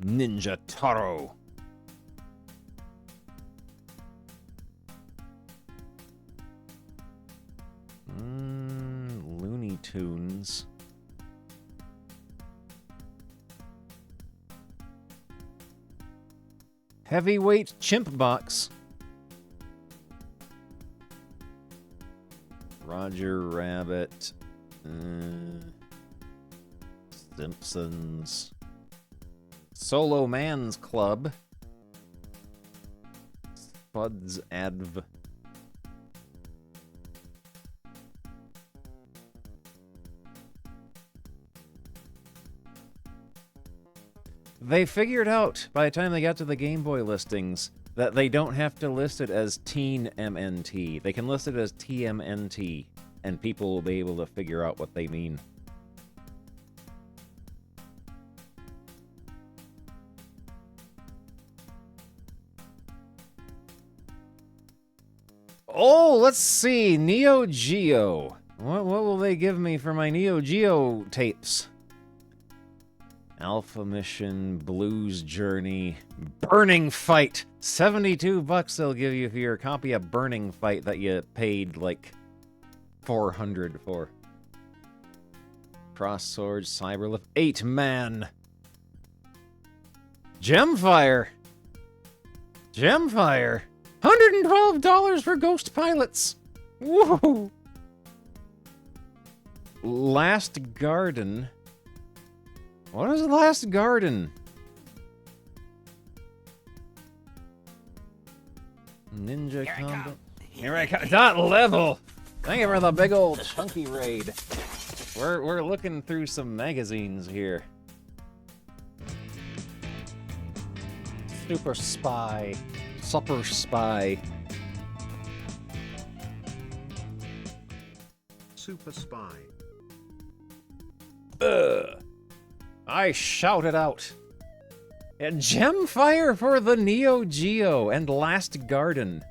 Ninja Taro. Looney Tunes. Heavyweight Chimp Box. Roger Rabbit. Simpsons. Solo Man's Club. Spud's Adv. They figured out, by the time they got to the Game Boy listings, that they don't have to list it as Teen MNT. They can list it as TMNT, and people will be able to figure out what they mean. Oh, let's see. Neo Geo. What will they give me for my Neo Geo tapes? Alpha Mission, Blues Journey, Burning Fight. $72 they'll give you for your copy of Burning Fight that you paid like $400 for. Cross Swords, Cyberlift, 8-Man. Gemfire. Gemfire. $112 for Ghost Pilots. Woohoo. Last Garden. What is Last Garden? Ninja Combat. Here I come. Dot level. Thank you for the big old chunky raid. We're looking through some magazines here. Super Spy. Super Spy. Super Spy. I shouted out. And Gemfire for the Neo Geo and Last Garden.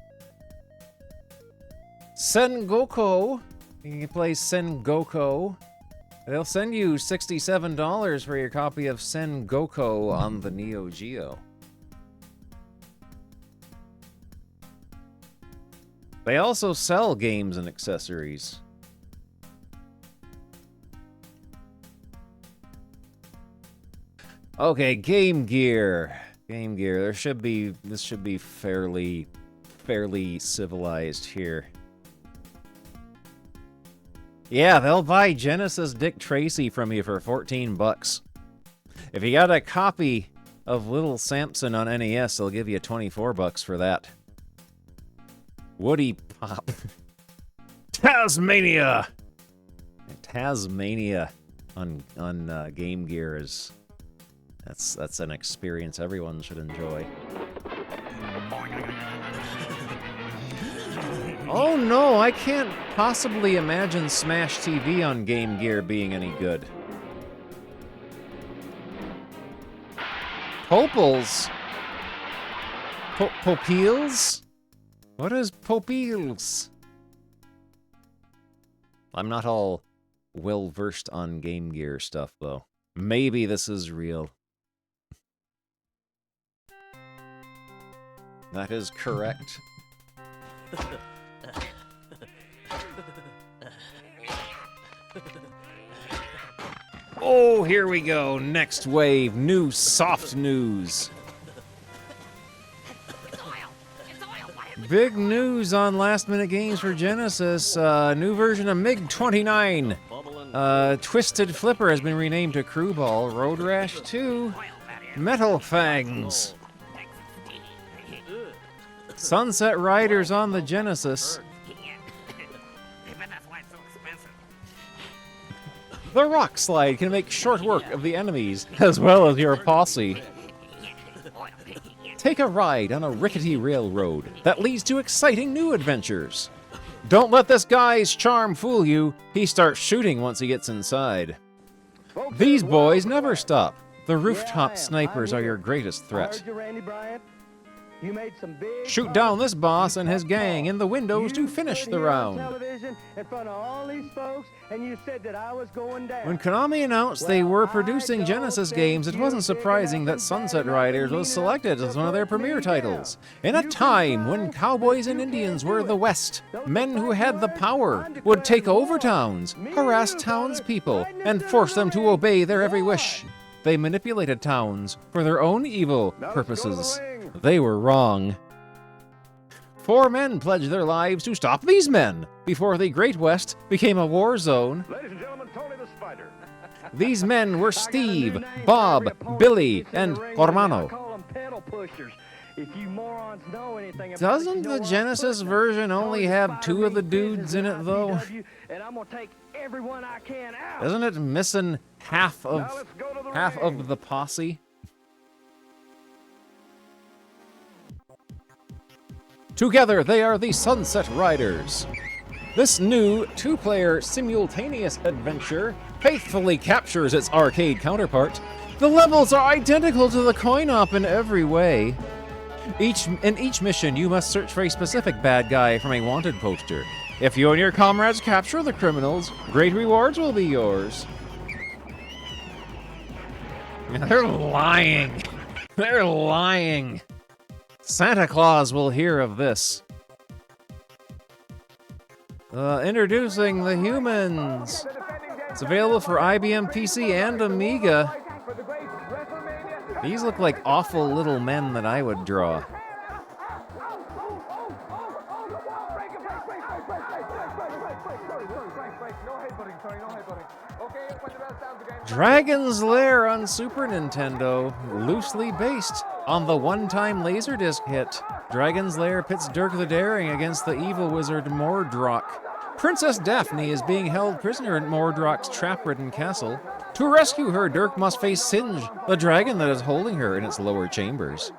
Sengoku. You can play Sengoku. They'll send you $67 for your copy of Sengoku on the Neo Geo. They also sell games and accessories. Okay, Game Gear. Game Gear. This should be fairly civilized here. Yeah, they'll buy Genesis Dick Tracy from you for 14 bucks. If you got a copy of Little Samson on NES, they'll give you 24 bucks for that. Woody Pop. Tasmania! Tasmania on Game Gear is... That's an experience everyone should enjoy. Oh no, I can't possibly imagine Smash TV on Game Gear being any good. Popals? Popils? What is Popils? I'm not all well-versed on Game Gear stuff, though. Maybe this is real. That is correct. Oh, here we go. Next wave. New soft news. Big news on Last Minute Games for Genesis. New version of MiG-29. Twisted Flipper has been renamed to Crew Ball. Road Rash 2. Metal Fangs. Sunset Riders on the Genesis. The Rock Slide can make short work of the enemies, as well as your posse. Take a ride on a rickety railroad that leads to exciting new adventures. Don't let this guy's charm fool you. He starts shooting once he gets inside. These boys never stop. The rooftop snipers are your greatest threat. Shoot down this boss and his gang in the windows to finish the round. When Konami announced they were producing Genesis games, it wasn't surprising that Sunset Riders was selected as one of their premier titles. In a time when cowboys and Indians were the West, men who had the power would take over towns, harass townspeople, and force them to obey their every wish. They manipulated towns for their own evil purposes. They were wrong. 4 men pledged their lives to stop these men before the Great West became a war zone. Ladies and gentlemen, Tony the Spider. These men were Steve, Bob, Billy, and Hermano. Doesn't the Genesis version only have 2 of the dudes in it, though? Isn't it missing half of the posse? Together, they are the Sunset Riders. This new 2-player simultaneous adventure faithfully captures its arcade counterpart. The levels are identical to the coin-op in every way. In each mission, you must search for a specific bad guy from a wanted poster. If you and your comrades capture the criminals, great rewards will be yours. They're lying. They're lying. Santa Claus will hear of this. Introducing the Humans. It's available for IBM PC and Amiga. These look like awful little men that I would draw. Dragon's Lair on Super Nintendo, loosely based on the one-time Laserdisc hit. Dragon's Lair pits Dirk the Daring against the evil wizard Mordroc. Princess Daphne is being held prisoner at Mordroc's trap-ridden castle. To rescue her, Dirk must face Singe, the dragon that is holding her in its lower chambers.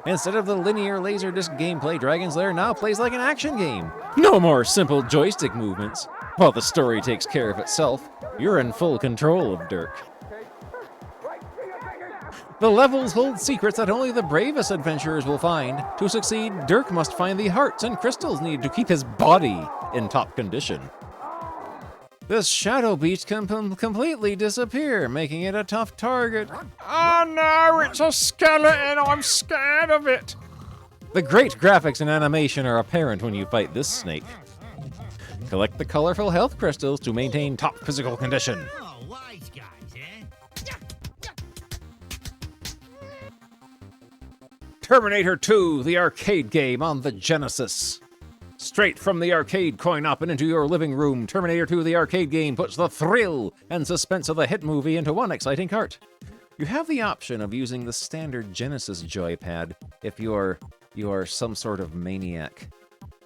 Instead of the linear Laserdisc gameplay, Dragon's Lair now plays like an action game. No more simple joystick movements. While the story takes care of itself, you're in full control of Dirk. The levels hold secrets that only the bravest adventurers will find. To succeed, Dirk must find the hearts and crystals needed to keep his body in top condition. This Shadow Beast can completely disappear, making it a tough target. Oh no, it's a skeleton! I'm scared of it! The great graphics and animation are apparent when you fight this snake. Collect the colorful health crystals to maintain top physical condition. Terminator 2, the arcade game on the Genesis. Straight from the arcade coin op and into your living room, Terminator 2, the arcade game, puts the thrill and suspense of the hit movie into one exciting cart. You have the option of using the standard Genesis joypad if you are some sort of maniac,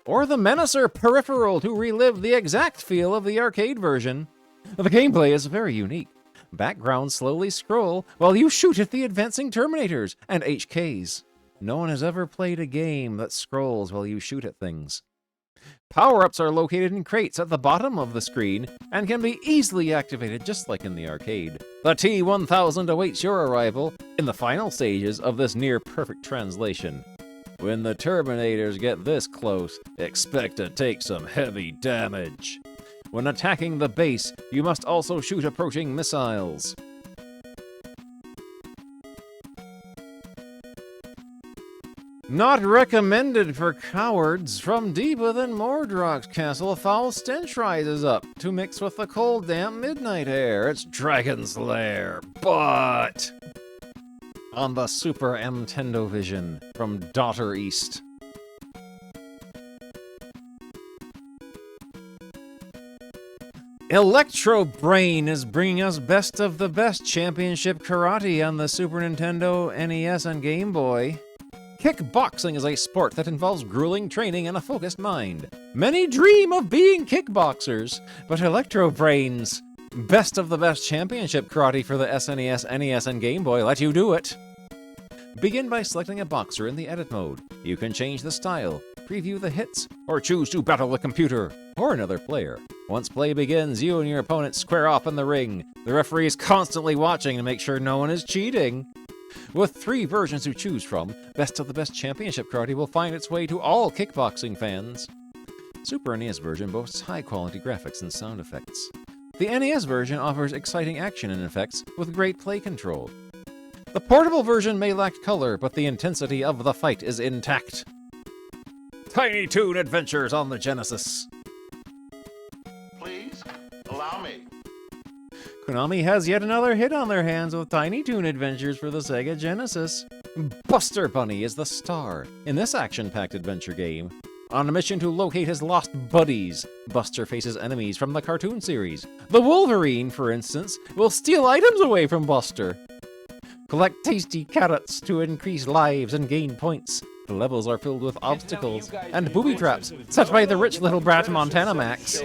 or the Menacer peripheral to relive the exact feel of the arcade version. The gameplay is very unique. Backgrounds slowly scroll while you shoot at the advancing Terminators and HKs. No one has ever played a game that scrolls while you shoot at things. Power-ups are located in crates at the bottom of the screen and can be easily activated just like in the arcade. The T-1000 awaits your arrival in the final stages of this near-perfect translation. When the Terminators get this close, expect to take some heavy damage. When attacking the base, you must also shoot approaching missiles. Not recommended for cowards. From deep within Mordrock's castle, a foul stench rises up to mix with the cold, damp midnight air. It's Dragon's Lair, but on the Super Nintendo Vision from Daughter East. Electro Brain is bringing us best of the best championship karate on the Super Nintendo, NES, and Game Boy. Kickboxing is a sport that involves grueling training and a focused mind. Many dream of being kickboxers, but Electro Brain's best of the best championship karate for the SNES, NES, and Game Boy let you do it. Begin by selecting a boxer in the edit mode. You can change the style, preview the hits, or choose to battle the computer or another player. Once play begins, you and your opponent square off in the ring. The referee is constantly watching to make sure no one is cheating. With 3 versions to choose from, Best of the Best Championship Karate will find its way to all kickboxing fans. Super NES version boasts high-quality graphics and sound effects. The NES version offers exciting action and effects with great play control. The portable version may lack color, but the intensity of the fight is intact. Tiny Toon Adventures on the Genesis. Please, allow me. Konami has yet another hit on their hands with Tiny Toon Adventures for the Sega Genesis. Buster Bunny is the star in this action-packed adventure game. On a mission to locate his lost buddies, Buster faces enemies from the cartoon series. The Wolverine, for instance, will steal items away from Buster. Collect tasty carrots to increase lives and gain points. The levels are filled with obstacles and booby traps set by the rich little brat Montana Max.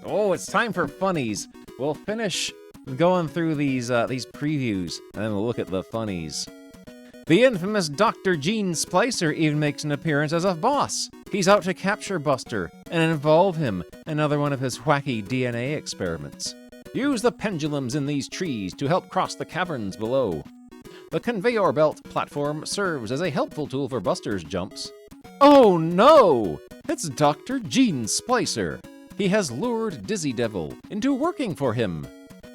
Oh, it's time for funnies. We'll finish going through these previews, and then we'll look at the funnies. The infamous Dr. Gene Splicer even makes an appearance as a boss. He's out to capture Buster and involve him in another one of his wacky DNA experiments. Use the pendulums in these trees to help cross the caverns below. The conveyor belt platform serves as a helpful tool for Buster's jumps. Oh no! It's Dr. Gene Splicer. He has lured Dizzy Devil into working for him.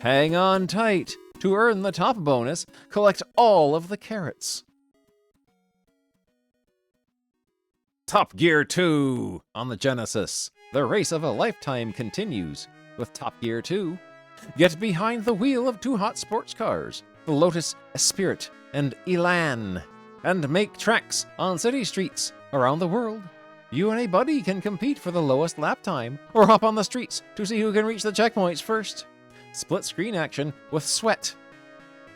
Hang on tight. To earn the top bonus, collect all of the carrots. Top Gear 2 on the Genesis. The race of a lifetime continues with Top Gear 2. Get behind the wheel of 2 hot sports cars, the Lotus Esprit and Elan, and make tracks on city streets around the world. You and a buddy can compete for the lowest lap time, or hop on the streets to see who can reach the checkpoints first. Split screen action with sweat.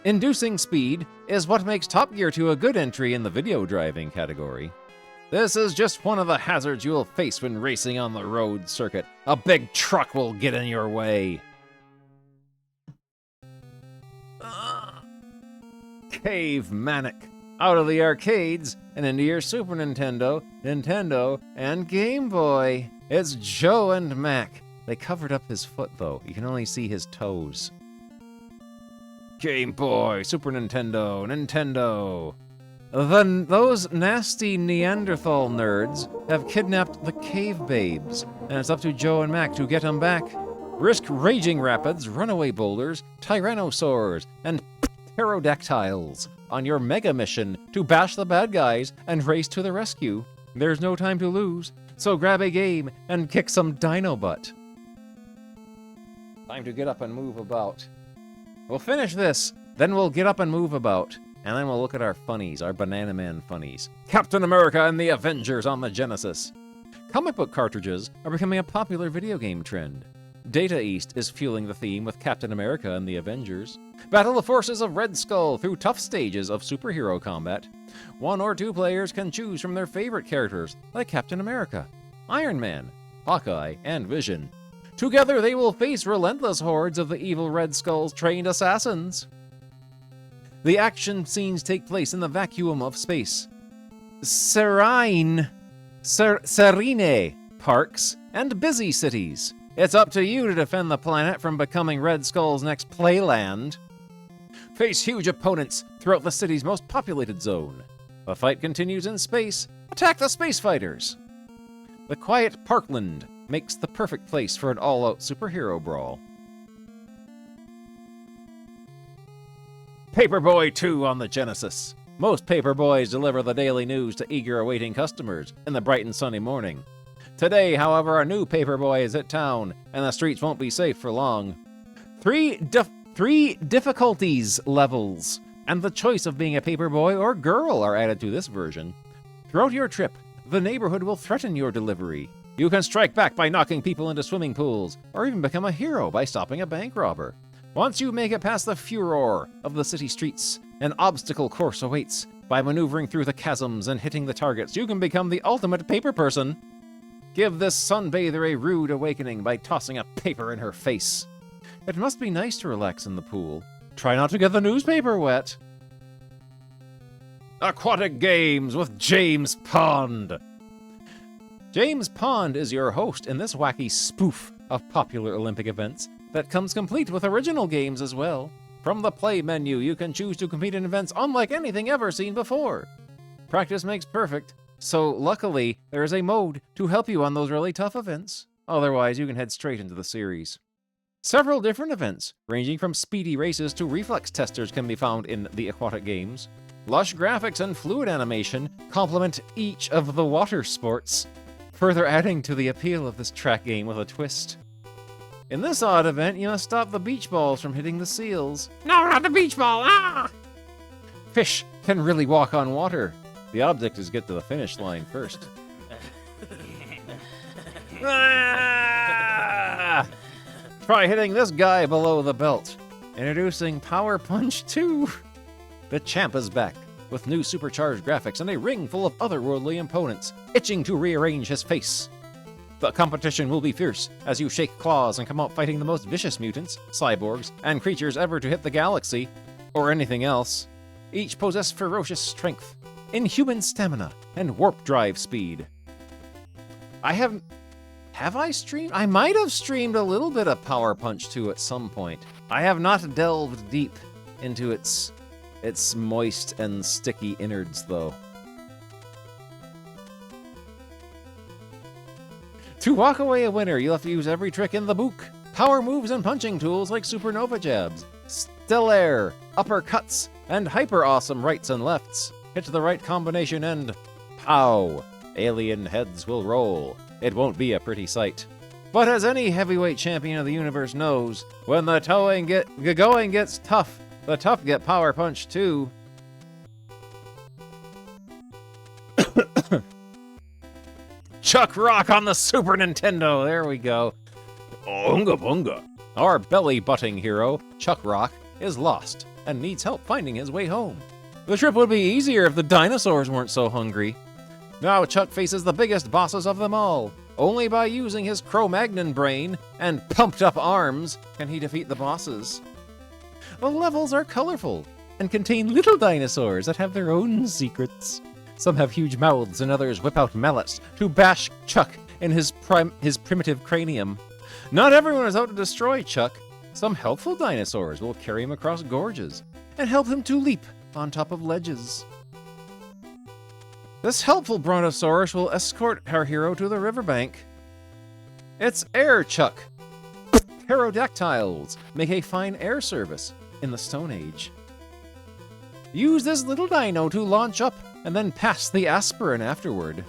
Inducing speed is what makes Top Gear 2 a good entry in the video driving category. This is just one of the hazards you'll face when racing on the road circuit. A big truck will get in your way. Cave Manic. Out of the arcades and into your Super Nintendo, Nintendo, and Game Boy. It's Joe and Mac. They covered up his foot, though. You can only see his toes. Game Boy, Super Nintendo, Nintendo. Those nasty Neanderthal nerds have kidnapped the Cave Babes, and it's up to Joe and Mac to get them back. Risk raging rapids, runaway boulders, tyrannosaurs, and pterodactyls on your mega mission to bash the bad guys and race to the rescue. There's no time to lose, so grab a game and kick some dino butt. Time to get up and move about. We'll finish this, then we'll get up and move about. And then we'll look at our funnies, our Banana Man funnies. Captain America and the Avengers on the Genesis. Comic book cartridges are becoming a popular video game trend. Data East is fueling the theme with Captain America and the Avengers. Battle the forces of Red Skull through tough stages of superhero combat. 1 or 2 players can choose from their favorite characters, like Captain America, Iron Man, Hawkeye, and Vision. Together they will face relentless hordes of the evil Red Skull's trained assassins. The action scenes take place in the vacuum of space. Serene parks and busy cities. It's up to you to defend the planet from becoming Red Skull's next playland. Face huge opponents throughout the city's most populated zone. The fight continues in space. Attack the space fighters. The quiet parkland makes the perfect place for an all-out superhero brawl. Paperboy 2 on the Genesis. Most paperboys deliver the daily news to eager awaiting customers in the bright and sunny morning. Today, however, a new paperboy is at town, and the streets won't be safe for long. Three difficulties levels, and the choice of being a paperboy or girl are added to this version. Throughout your trip, the neighborhood will threaten your delivery. You can strike back by knocking people into swimming pools, or even become a hero by stopping a bank robber. Once you make it past the furor of the city streets, an obstacle course awaits. By maneuvering through the chasms and hitting the targets, you can become the ultimate paper person. Give this sunbather a rude awakening by tossing a paper in her face. It must be nice to relax in the pool. Try not to get the newspaper wet. Aquatic Games with James Pond. James Pond is your host in this wacky spoof of popular Olympic events that comes complete with original games as well. From the play menu, you can choose to compete in events unlike anything ever seen before. Practice makes perfect, so luckily there is a mode to help you on those really tough events. Otherwise, you can head straight into the series. Several different events, ranging from speedy races to reflex testers, can be found in the Aquatic Games. Lush graphics and fluid animation complement each of the water sports, further adding to the appeal of this track game with a twist. In this odd event, you must stop the beach balls from hitting the seals. No, not the beach ball! Ah! Fish can really walk on water. The object is get to the finish line first. Ah! Try hitting this guy below the belt. Introducing Power Punch 2. The champ is back, with new supercharged graphics and a ring full of otherworldly opponents, itching to rearrange his face. The competition will be fierce, as you shake claws and come out fighting the most vicious mutants, cyborgs, and creatures ever to hit the galaxy, or anything else. Each possess ferocious strength, inhuman stamina, and warp drive speed. Have I streamed? I might have streamed a little bit of Power Punch 2 at some point. I have not delved deep into its moist and sticky innards, though. To walk away a winner, you'll have to use every trick in the book. Power moves and punching tools like supernova jabs, stellaire, uppercuts, and hyper-awesome rights and lefts. Hit the right combination and pow! Alien heads will roll. It won't be a pretty sight. But as any heavyweight champion of the universe knows, when the going gets tough, the tough get Power Punch too. Chuck Rock on the Super Nintendo. There we go. Oonga boonga. Our belly-butting hero, Chuck Rock, is lost and needs help finding his way home. The trip would be easier if the dinosaurs weren't so hungry. Now Chuck faces the biggest bosses of them all. Only by using his Cro-Magnon brain and pumped-up arms can he defeat the bosses. The levels are colorful and contain little dinosaurs that have their own secrets. Some have huge mouths and others whip out mallets to bash Chuck in his primitive cranium. Not everyone is out to destroy Chuck. Some helpful dinosaurs will carry him across gorges and help him to leap on top of ledges. This helpful brontosaurus will escort our hero to the riverbank. It's Air Chuck. Pterodactyls make a fine air service in the Stone Age. Use this little dino to launch up and then pass the aspirin afterward.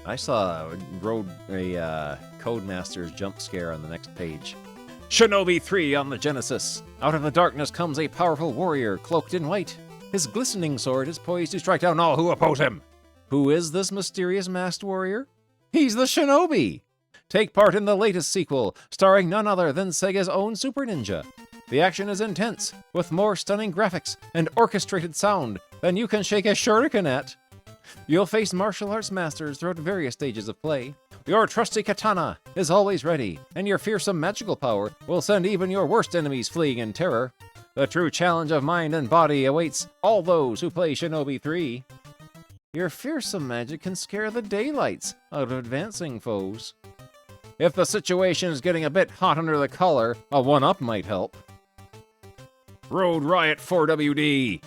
I saw a Codemasters jump scare on the next page. Shinobi 3 on the Genesis. Out of the darkness comes a powerful warrior cloaked in white. His glistening sword is poised to strike down all who oppose him. Who is this mysterious masked warrior? He's the Shinobi! Take part in the latest sequel, starring none other than Sega's own Super Ninja. The action is intense, with more stunning graphics and orchestrated sound than you can shake a shuriken at. You'll face martial arts masters throughout various stages of play. Your trusty katana is always ready, and your fearsome magical power will send even your worst enemies fleeing in terror. The true challenge of mind and body awaits all those who play Shinobi 3. Your fearsome magic can scare the daylights out of advancing foes. If the situation is getting a bit hot under the collar, a 1-up might help. Road Riot 4WD.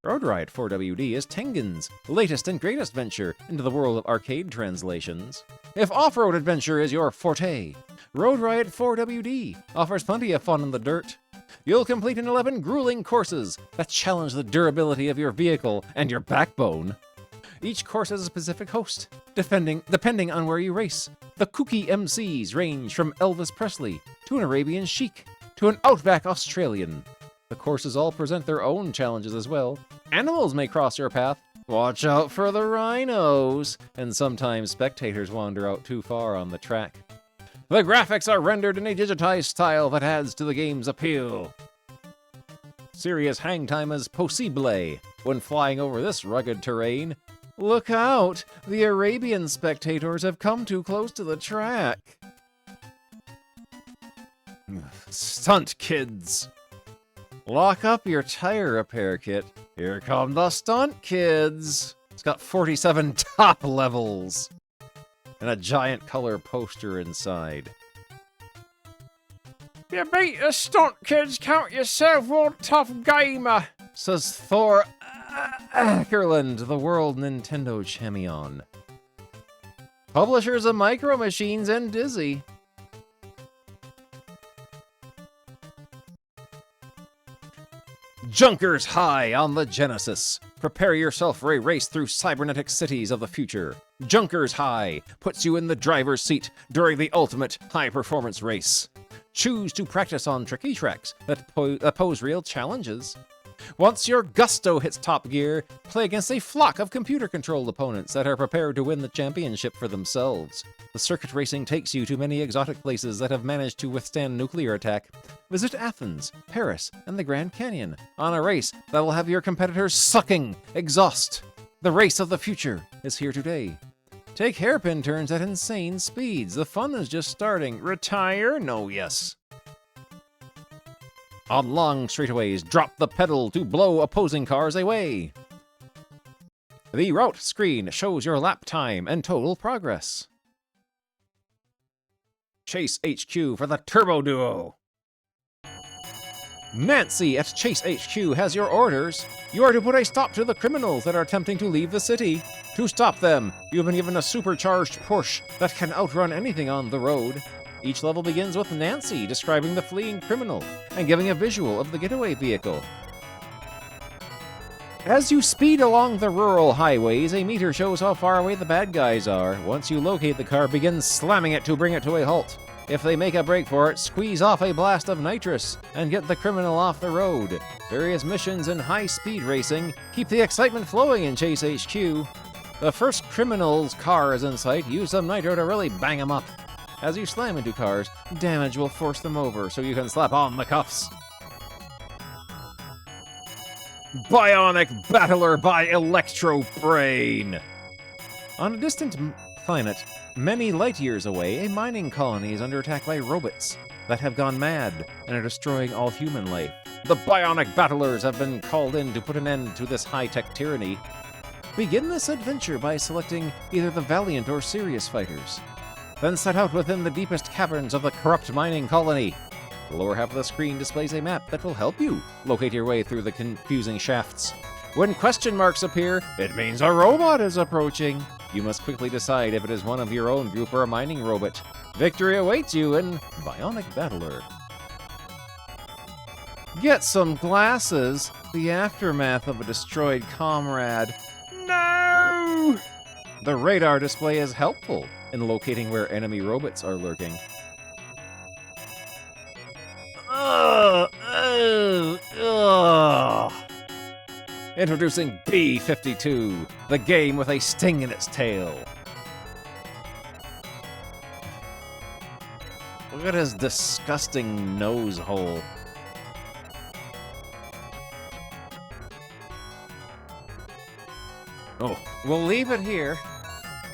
Road Riot 4WD is Tengen's latest and greatest venture into the world of arcade translations. If off-road adventure is your forte, Road Riot 4WD offers plenty of fun in the dirt. You'll complete 11 grueling courses that challenge the durability of your vehicle and your backbone. Each course has a specific host, depending on where you race. The kooky MCs range from Elvis Presley to an Arabian Sheik to an Outback Australian. The courses all present their own challenges as well. Animals may cross your path. Watch out for the rhinos! And sometimes spectators wander out too far on the track. The graphics are rendered in a digitized style that adds to the game's appeal. Serious hang time is possible when flying over this rugged terrain. Look out! The Arabian spectators have come too close to the track. Stunt kids! Lock up your tire repair kit. Here come the stunt kids! It's got 47 top levels and a giant color poster inside. You beat the stunt kids, count yourself one tough gamer, says Thor Ackerland, the World Nintendo Champion. Publishers of Micro Machines and Dizzy. Junkers High on the Genesis. Prepare yourself for a race through cybernetic cities of the future. Junkers High puts you in the driver's seat during the ultimate high-performance race. Choose to practice on tricky tracks that pose real challenges. Once your gusto hits top gear, play against a flock of computer-controlled opponents that are prepared to win the championship for themselves. The circuit racing takes you to many exotic places that have managed to withstand nuclear attack. Visit Athens, Paris, and the Grand Canyon on a race that will have your competitors sucking exhaust. The race of the future is here today. Take hairpin turns at insane speeds. The fun is just starting. Retire? No, yes. On long straightaways, drop the pedal to blow opposing cars away. The route screen shows your lap time and total progress. Chase HQ for the Turbo Duo. Nancy at Chase HQ has your orders. You are to put a stop to the criminals that are attempting to leave the city. To stop them, you have been given a supercharged Porsche that can outrun anything on the road. Each level begins with Nancy describing the fleeing criminal and giving a visual of the getaway vehicle. As you speed along the rural highways, a meter shows how far away the bad guys are. Once you locate the car, begin slamming it to bring it to a halt. If they make a break for it, squeeze off a blast of nitrous and get the criminal off the road. Various missions in high-speed racing keep the excitement flowing in Chase HQ. The first criminal's car is in sight. Use some nitro to really bang him up. As you slam into cars, damage will force them over so you can slap on the cuffs. Bionic Battler by Electro Brain. On a distant planet, many light years away, a mining colony is under attack by robots that have gone mad and are destroying all human life. The Bionic Battlers have been called in to put an end to this high-tech tyranny. Begin this adventure by selecting either the Valiant or Serious fighters. Then set out within the deepest caverns of the corrupt mining colony. The lower half of the screen displays a map that will help you locate your way through the confusing shafts. When question marks appear, it means a robot is approaching. You must quickly decide if it is one of your own group or a mining robot. Victory awaits you in Bionic Battler. Get some glasses. The aftermath of a destroyed comrade. No! The radar display is helpful in locating where enemy robots are lurking. Introducing B-52, the game with a sting in its tail. Look at his disgusting nose hole. Oh, we'll leave it here,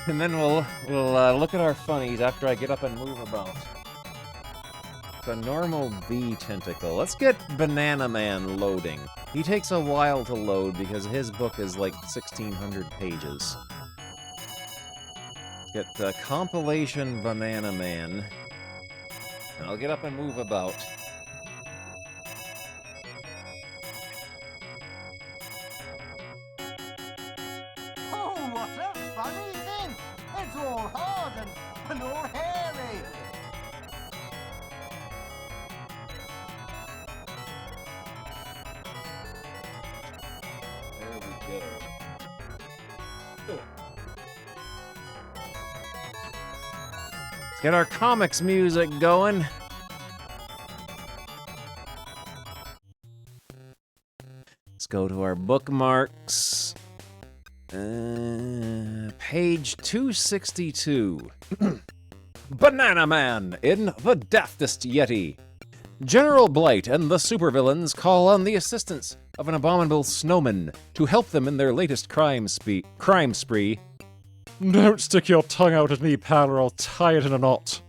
and then we'll look at our funnies after I get up and move about. The normal bee tentacle. Let's get Banana Man loading. He takes a while to load because his book is like 1,600 pages. Get compilation Banana Man. And I'll get up and move about. Oh, what a funny thing! It's all hard and all hairy. There we go. Let's get our comics music going. Let's go to our bookmarks. Page 262. Banana Man in The Daftest Yeti. General Blight and the supervillains call on the assistance of an abominable snowman to help them in their latest crime spree. Don't stick your tongue out at me, pal, or I'll tie it in a knot.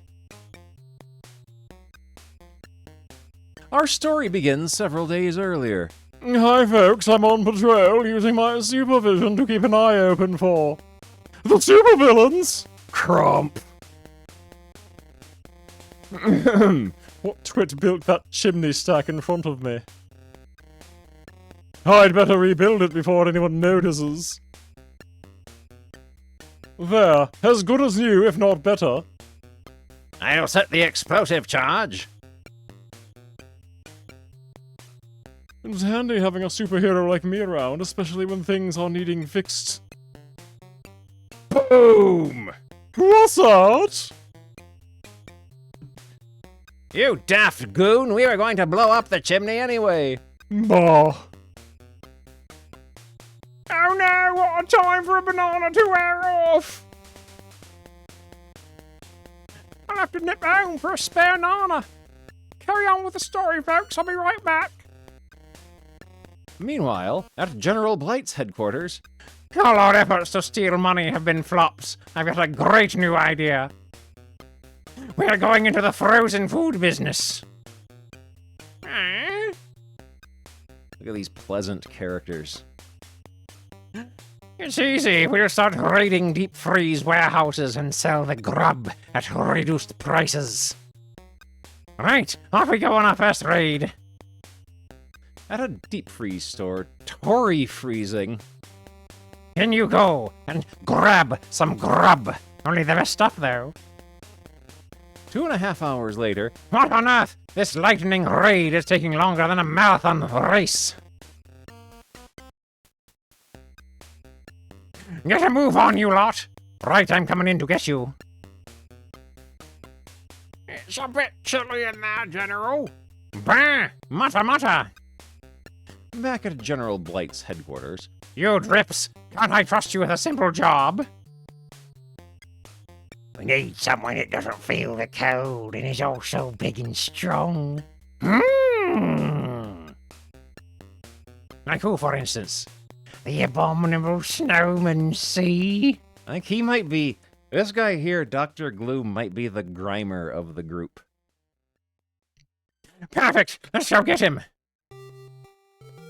Our story begins several days earlier. Hi, folks. I'm on patrol, using my supervision to keep an eye open for the supervillains. Crump. What twit built that chimney stack in front of me? I'd better rebuild it before anyone notices. There, as good as new, if not better. I'll set the explosive charge. It's handy having a superhero like me around, especially when things are needing fixed. Boom! What's that? You daft goon, we were going to blow up the chimney anyway. Bah. Oh no, what a time for a banana to wear off! I'll have to nip home for a spare nana. Carry on with the story, folks, I'll be right back. Meanwhile, at General Blight's headquarters, All our efforts to steal money have been flops. I've got a great new idea. We're going into the frozen food business. look at these pleasant characters. It's easy. We'll start raiding deep freeze warehouses and sell the grub at reduced prices. Right, off we go on our first raid. At a deep freeze store, Tory freezing. In you go and grab some grub. Only the best stuff, though. 2.5 hours later, What on earth? This lightning raid is taking longer than a marathon race. Get a move on, you lot. Right, I'm coming in to get you. It's a bit chilly in there, General. Bah! Mutter, mutter. back at General Blight's headquarters. You drips, can't I trust you with a simple job? We need someone that doesn't feel the cold and is also big and strong. Like who, for instance? The abominable snowman, see? I think he might be... This guy here, Dr. Gloom, might be the Grimer of the group. Perfect! Let's go get him!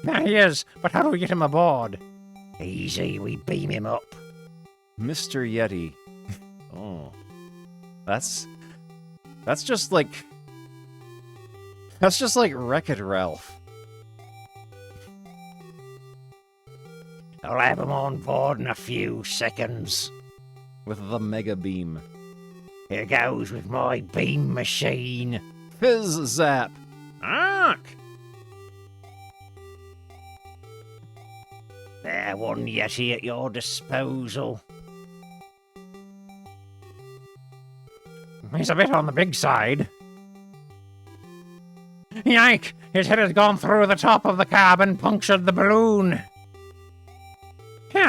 There he is, but how do we get him aboard? Easy, we beam him up. Mr. Yeti. Oh. That's just like... That's just like Wreck-It Ralph. I'll have him on board in a few seconds. With the Mega Beam. Here goes with my beam machine. Fizz Zap. Ark! There, one Yeti at your disposal. He's a bit on the big side. Yike! His head has gone through the top of the cab and punctured the balloon.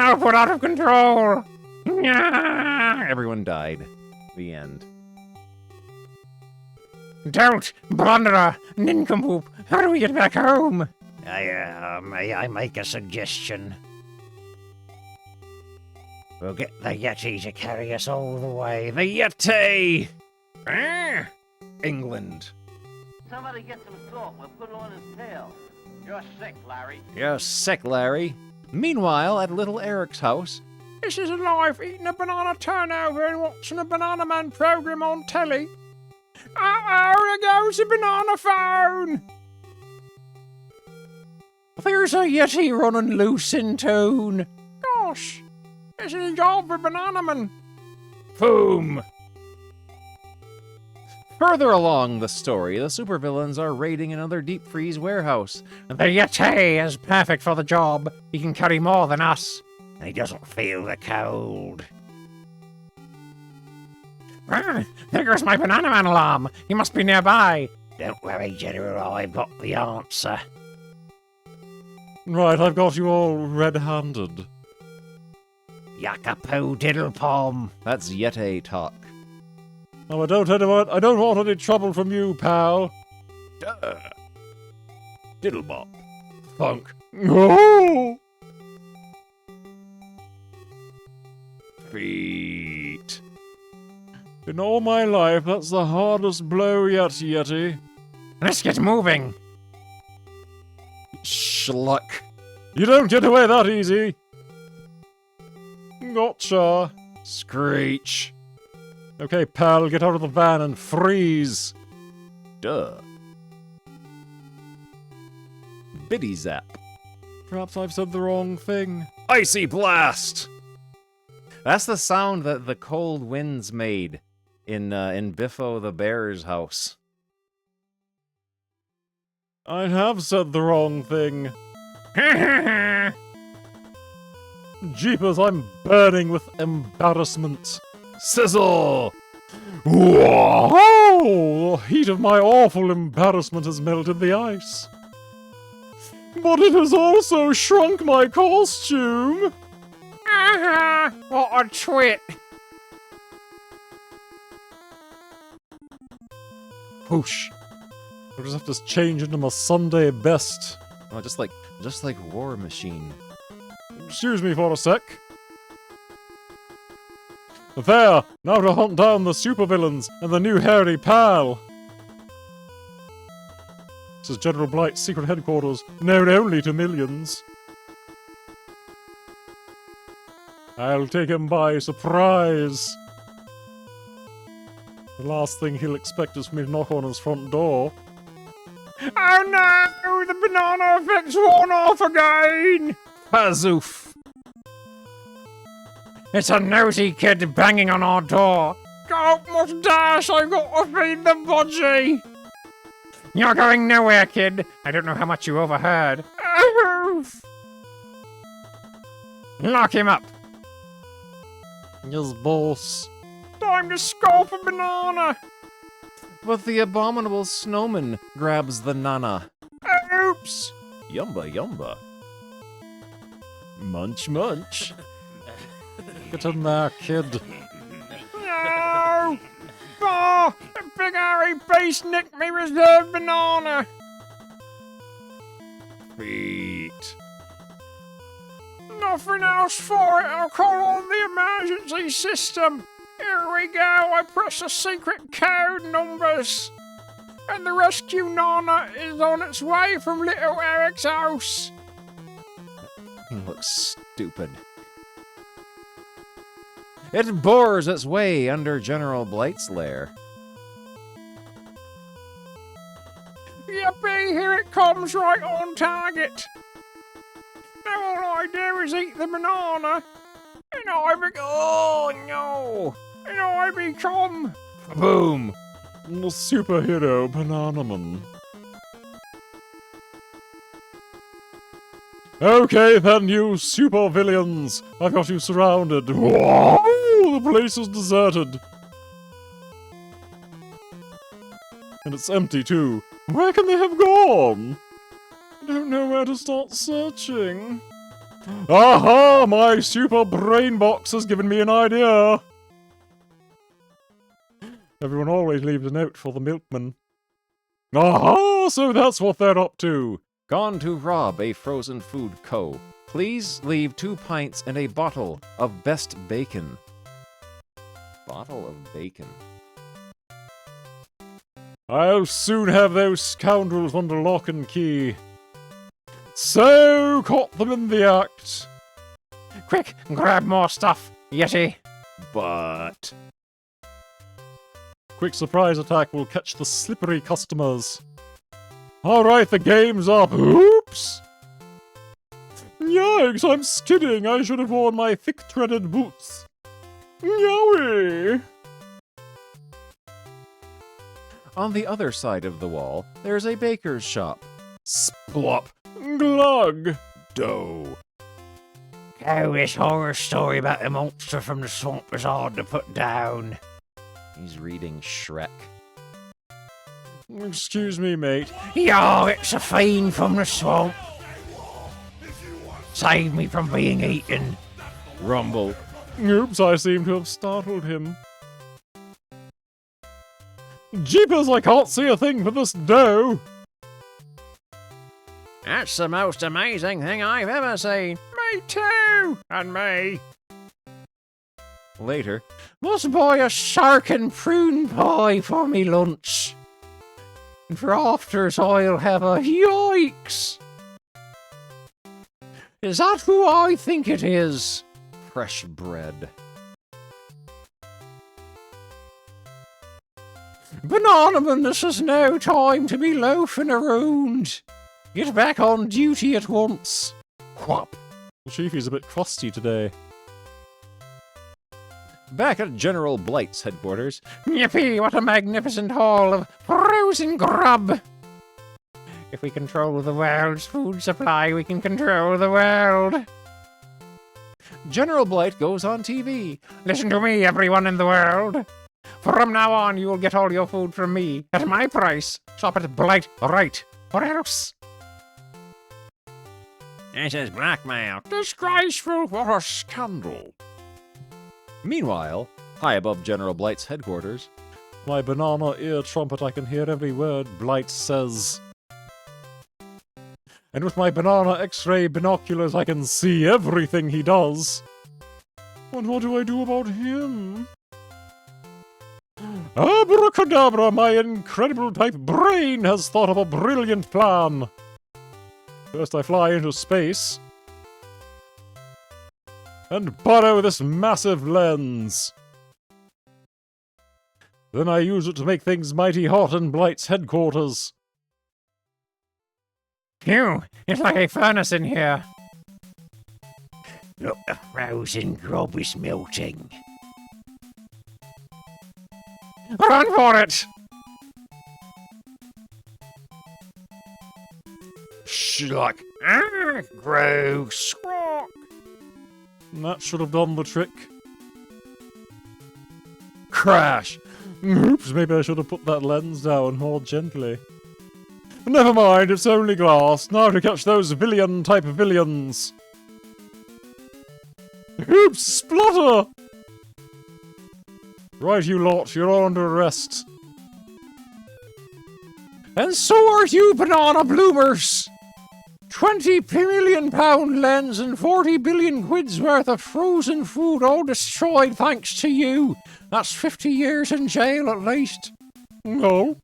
Help, we're out of control! Everyone died. The end. Don't! Blunderer! Nincompoop! How do we get back home? May I make a suggestion? We'll get the Yeti to carry us all the way. The Yeti! England. Somebody get some salt. We'll put it on his tail. You're sick, Larry. You're sick, Larry. Meanwhile, at little Eric's house, This is life eating a banana turnover and watching a Banana Man program on telly. Uh-oh, there goes the banana phone! there's a Yeti running loose in town. Gosh, this is a job for Banana Man. Boom! Further along the story, the supervillains are raiding another deep freeze warehouse. The Yeti is perfect for the job. He can carry more than us. He doesn't feel the cold. There goes my Banana Man alarm. He must be nearby. Don't worry, General, I've got the answer. Right, I've got you all red-handed. Yakapoo diddle-pom. That's Yeti talk. Oh, I don't want any trouble from you, pal. Diddlebop. Thunk. Oh! Feet. In all my life, that's the hardest blow yet, Yeti. Let's get moving. Schluck. You don't get away that easy. Gotcha. Screech. Okay, pal, get out of the van and freeze. Duh. Biddy zap. Perhaps I've said the wrong thing. Icy blast! That's the sound that the cold winds made in Biffo the Bear's house. I have said the wrong thing. Jeepers, I'm burning with embarrassment. Sizzle! Whoa! The heat of my awful embarrassment has melted the ice. But it has also shrunk my costume. What a twit! Whoosh. I'll just have to change into my Sunday best. Oh, just like War Machine. Excuse me for a sec. There! Now to hunt down the supervillains and the new hairy pal! This is General Blight's secret headquarters, known only to millions. I'll take him by surprise. The last thing he'll expect is for me to knock on his front door. Oh no! The banana effect's worn off again! Pazoof! It's a nosy kid banging on our door. Go, must dash! I've got to feed the budgie! You're going nowhere, kid. I don't know how much you overheard. Oof. Lock him up. Yes, boss. Time to scope a banana. But the abominable snowman grabs the nana. Oops. Yumba yumba. Munch munch. Get in there, kid. No! Oh, the big hairy beast nicked me reserved banana. Feet. Nothing else for it. I'll call on the emergency system. Here we go. I press the secret code numbers. And the rescue nana is on its way from little Eric's house. He looks stupid. It bores its way under General Blight's lair. Yippee, here it comes right on target. Now all I do is eat the banana, and oh no! And I become... Boom! the superhero Banana Man. Okay then, you supervillains! I've got you surrounded. Whoa! The place is deserted. And it's empty too. Where can they have gone? I don't know where to start searching. Aha! My super brain box has given me an idea! Everyone always leaves a note for the milkman. Aha! So that's what they're up to! Gone to rob a frozen food co. Please leave 2 pints and a bottle of best bacon. Bottle of bacon. I'll soon have those scoundrels under lock and key. So, caught them in the act. Quick, grab more stuff, Yeti. But... Quick surprise attack will catch the slippery customers. Alright, the game's up. Oops! Yikes, I'm skidding. I should have worn my thick-threaded boots. Yowie! On the other side of the wall, there's a baker's shop. Splop! Glug! Dough. Oh, this horror story about the monster from the swamp is hard to put down. He's reading Shrek. Excuse me, mate. Yo, it's a fiend from the swamp. Save me from being eaten. Rumble. Oops, I seem to have startled him. Jeepers, I can't see a thing for this dough! That's the most amazing thing I've ever seen. Me too! And me. Later, Must buy a shark and prune pie for me lunch. And for afters I'll have a yikes. Is that who I think it is? fresh bread. Bananaman, this is no time to be loafing around. Get back on duty at once. Whop! The Chiefy's a bit crusty today. Back at General Blight's headquarters. Yippee, what a magnificent haul of frozen grub! If we control the world's food supply, we can control the world. General Blight goes on TV. Listen to me, everyone in the world. From now on, you will get all your food from me at my price. Shop at Blight right, or else. This is blackmail. Disgraceful, what a scandal. Meanwhile, high above General Blight's headquarters. My banana ear trumpet, I can hear every word Blight says. And with my banana X-ray binoculars, I can see everything he does. And what do I do about him? Abracadabra, my incredible type brain has thought of a brilliant plan. First I fly into space and borrow this massive lens. Then I use it to make things mighty hot in Blight's headquarters. Phew, it's like a furnace in here. Look, the frozen grub is melting. Run for it! Schlock. Ah, gross. Squawk. That should have done the trick. Crash! Oops, maybe I should have put that lens down more gently. Never mind, it's only glass. Now to catch those villain-type villains. Oops, splutter! Right, you lot, you're all under arrest. And so are you, banana bloomers! 20 million pound lens and 40 billion quid's worth of frozen food all destroyed thanks to you. That's 50 years in jail at least. No.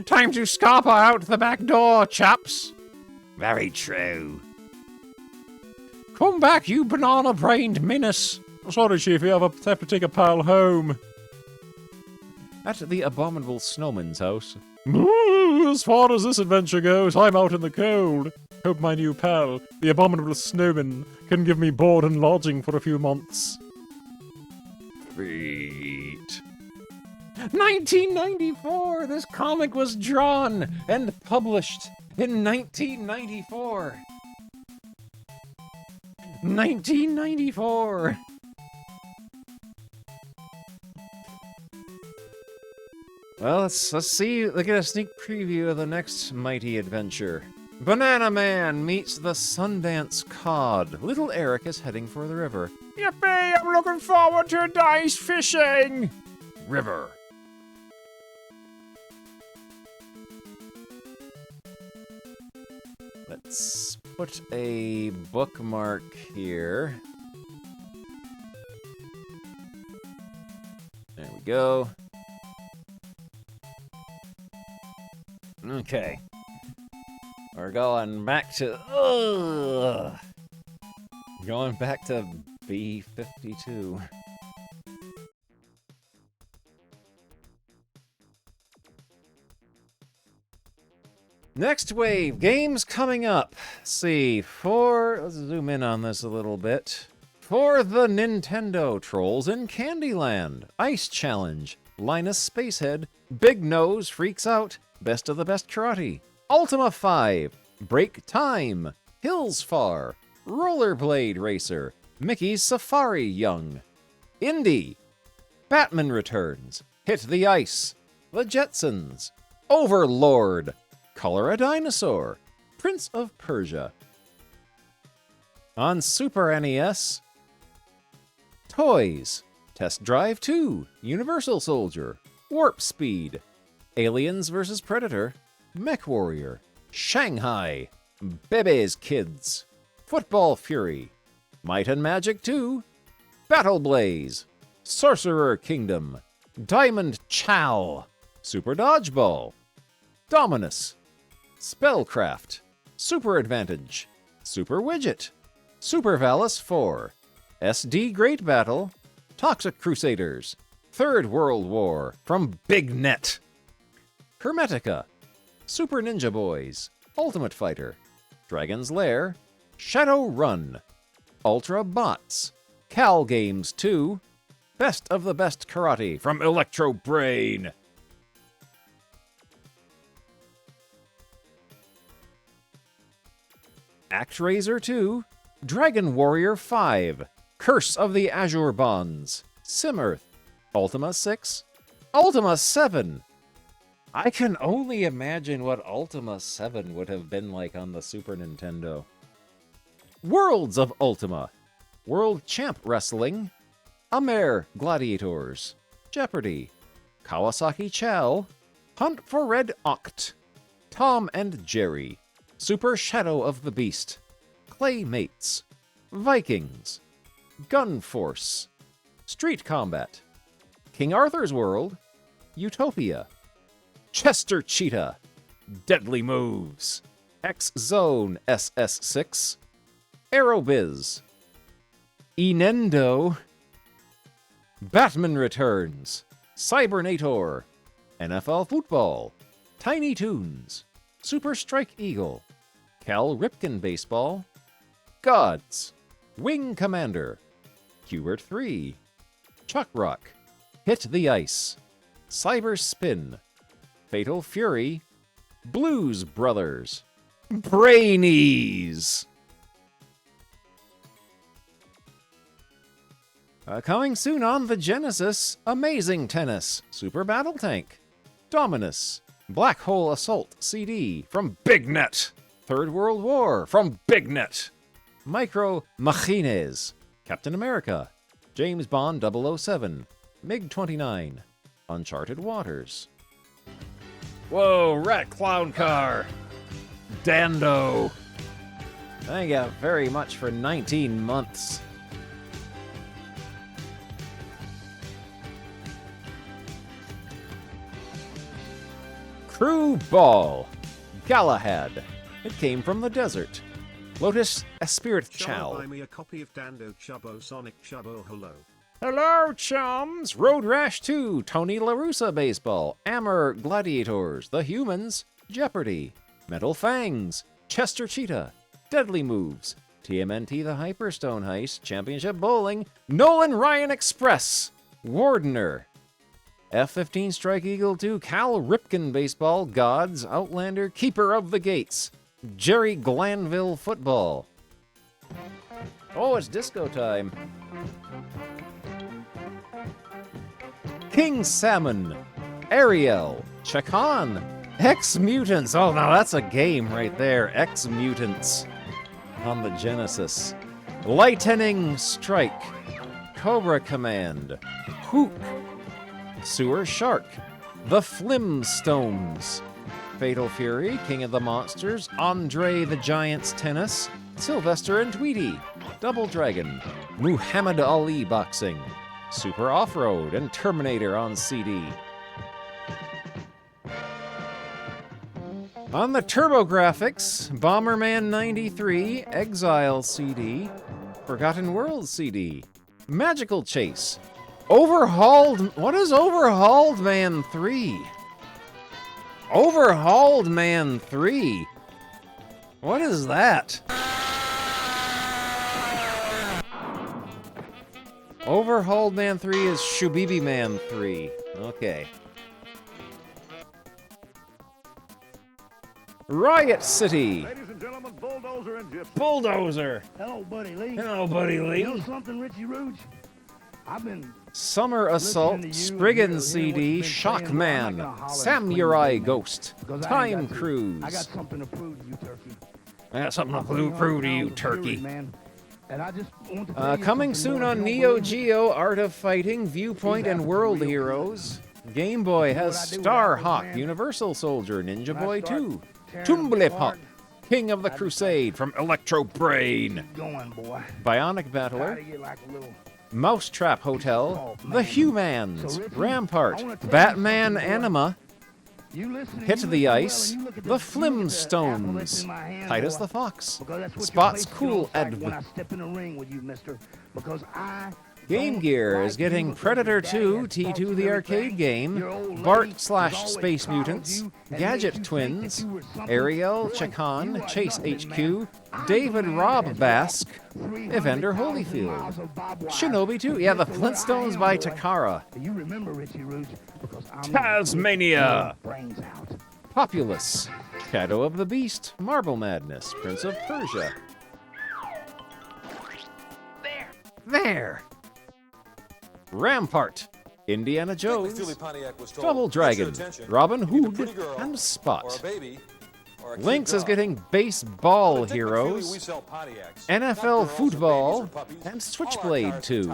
Time to scupper out the back door, chaps. Very true. Come back, you banana-brained menace. Sorry, Chiefy, I have to take a pal home. At the abominable snowman's house. As far as this adventure goes, I'm out in the cold. Hope my new pal, the abominable snowman, can give me board and lodging for a few months. Feet. 1994! This comic was drawn and published in 1994. 1994! Well, let's see. Look at a sneak preview of the next mighty adventure. Banana Man meets the Sundance Cod. Little Eric is heading for the river. Yippee! I'm looking forward to dice fishing! River. Let's put a bookmark here. There we go. Okay. We're going back to... Going back to B52. Next wave, games coming up. Let's see, let's zoom in on this a little bit. For the Nintendo, Trolls in Candyland, Ice Challenge, Linus Spacehead, Big Nose Freaks Out, Best of the Best Karate, Ultima 5, Break Time, Hills Far, Rollerblade Racer, Mickey's Safari Young, Indie, Batman Returns, Hit the Ice, The Jetsons, Overlord, Color a Dinosaur, Prince of Persia. On Super NES, Toys, Test Drive 2, Universal Soldier, Warp Speed, Aliens vs. Predator, Mech Warrior, Shanghai, Bebe's Kids, Football Fury, Might and Magic 2, Battle Blaze, Sorcerer Kingdom, Diamond Chow, Super Dodgeball, Dominus, Spellcraft, Super Advantage, Super Widget, Super Valis 4, SD Great Battle, Toxic Crusaders, Third World War from Big Net, Hermetica, Super Ninja Boys, Ultimate Fighter, Dragon's Lair, Shadow Run, Ultra Bots, Cal Games 2, Best of the Best Karate from Electro Brain. ActRaiser 2, Dragon Warrior 5, Curse of the Azure Bonds, Simearth, Ultima 6, Ultima 7. I can only imagine what Ultima 7 would have been like on the Super Nintendo. Worlds of Ultima, World Champ Wrestling, Amer Gladiators, Jeopardy, Kawasaki Chow, Hunt for Red Oct, Tom and Jerry, Super Shadow of the Beast, Claymates, Vikings, Gun Force, Street Combat, King Arthur's World, Utopia, Chester Cheetah, Deadly Moves, X-Zone SS6, Aerobiz, Enendo, Batman Returns, Cybernator, NFL Football, Tiny Toons, Super Strike Eagle, Cal Ripken Baseball, Gods, Wing Commander, Hubert 3, Chuck Rock, Hit the Ice, Cyber Spin, Fatal Fury, Blues Brothers, Brainies. Coming soon on the Genesis, Amazing Tennis, Super Battle Tank, Dominus, Black Hole Assault CD from Big Net, Third World War from Big Net, Micro Machines, Captain America, James Bond 007, MiG-29, Uncharted Waters. Whoa, Rat Clown Car! Dando! Thank you very much for 19 months. Crew Ball, Galahad. It came from the desert. Lotus Esprit Chow. Buy me a copy of Dando Chubbo Sonic Chubbo Hello. Hello, chums! Road Rash 2, Tony La Russa Baseball, Amer Gladiators, The Humans, Jeopardy, Metal Fangs, Chester Cheetah, Deadly Moves, TMNT The Hyperstone Heist, Championship Bowling, Nolan Ryan Express, Wardener, F-15 Strike Eagle 2, Cal Ripken Baseball, Gods, Outlander, Keeper of the Gates, Jerry Glanville Football. Oh, it's disco time. King Salmon, Ariel, Chakan, X-Mutants. Oh, now that's a game right there. X-Mutants on the Genesis. Lightning Strike. Cobra Command. Hook. Sewer Shark. The Flimstones. Fatal Fury, King of the Monsters. Andre the Giant's Tennis. Sylvester and Tweety. Double Dragon. Muhammad Ali Boxing. Super Off-Road and Terminator on CD. On the TurboGrafx, Bomberman 93, Exile CD, Forgotten World CD, Magical Chase, Overhauled. What is Overhauled Man 3? Overhauled Man 3. What is that? Overhauled Man 3 is Shubibi Man 3. Okay. Riot City. Ladies and gentlemen, Bulldozer and Gypsy. Bulldozer. Hello, Buddy Lee. Hello, Buddy Lee. You know something, Richie Rouge? I've been Summer Assault, Spriggan CD, Shockman, Samurai Ghost, Time Cruise. I got something to prove to you, Turkey. I got something to prove to you, Turkey. Man. And I just want to tell you Coming something soon more. on You don't Neo believe me? Geo, Art of Fighting, Viewpoint, and World Heroes. Game Boy has Starhawk, Universal Soldier, Ninja Boy 2, Tumblipop, King of the Crusade from Electro Brain, Going, boy. Bionic Battler, Gotta get like a little Mousetrap Hotel, The Humans, Rampart, Batman Anima, Hit the Ice, The Flimstones, Titus the Fox, Spot's Cool Adv. Game Gear is getting Predator 2, T2 the arcade game, Bart/Space Mutants, Gadget Twins, Ariel, Chakan, Chase HQ, David Rob Basque, Evander Holyfield, Shinobi 2, yeah, The Flintstones by Takara, Tasmania, Populous, Shadow of the Beast, Marble Madness, Prince of Persia. There! Rampart, Indiana Jones, Double Dragon, Robin Hood, and Spot. Lynx is getting Baseball Heroes, NFL Football, and Switchblade 2.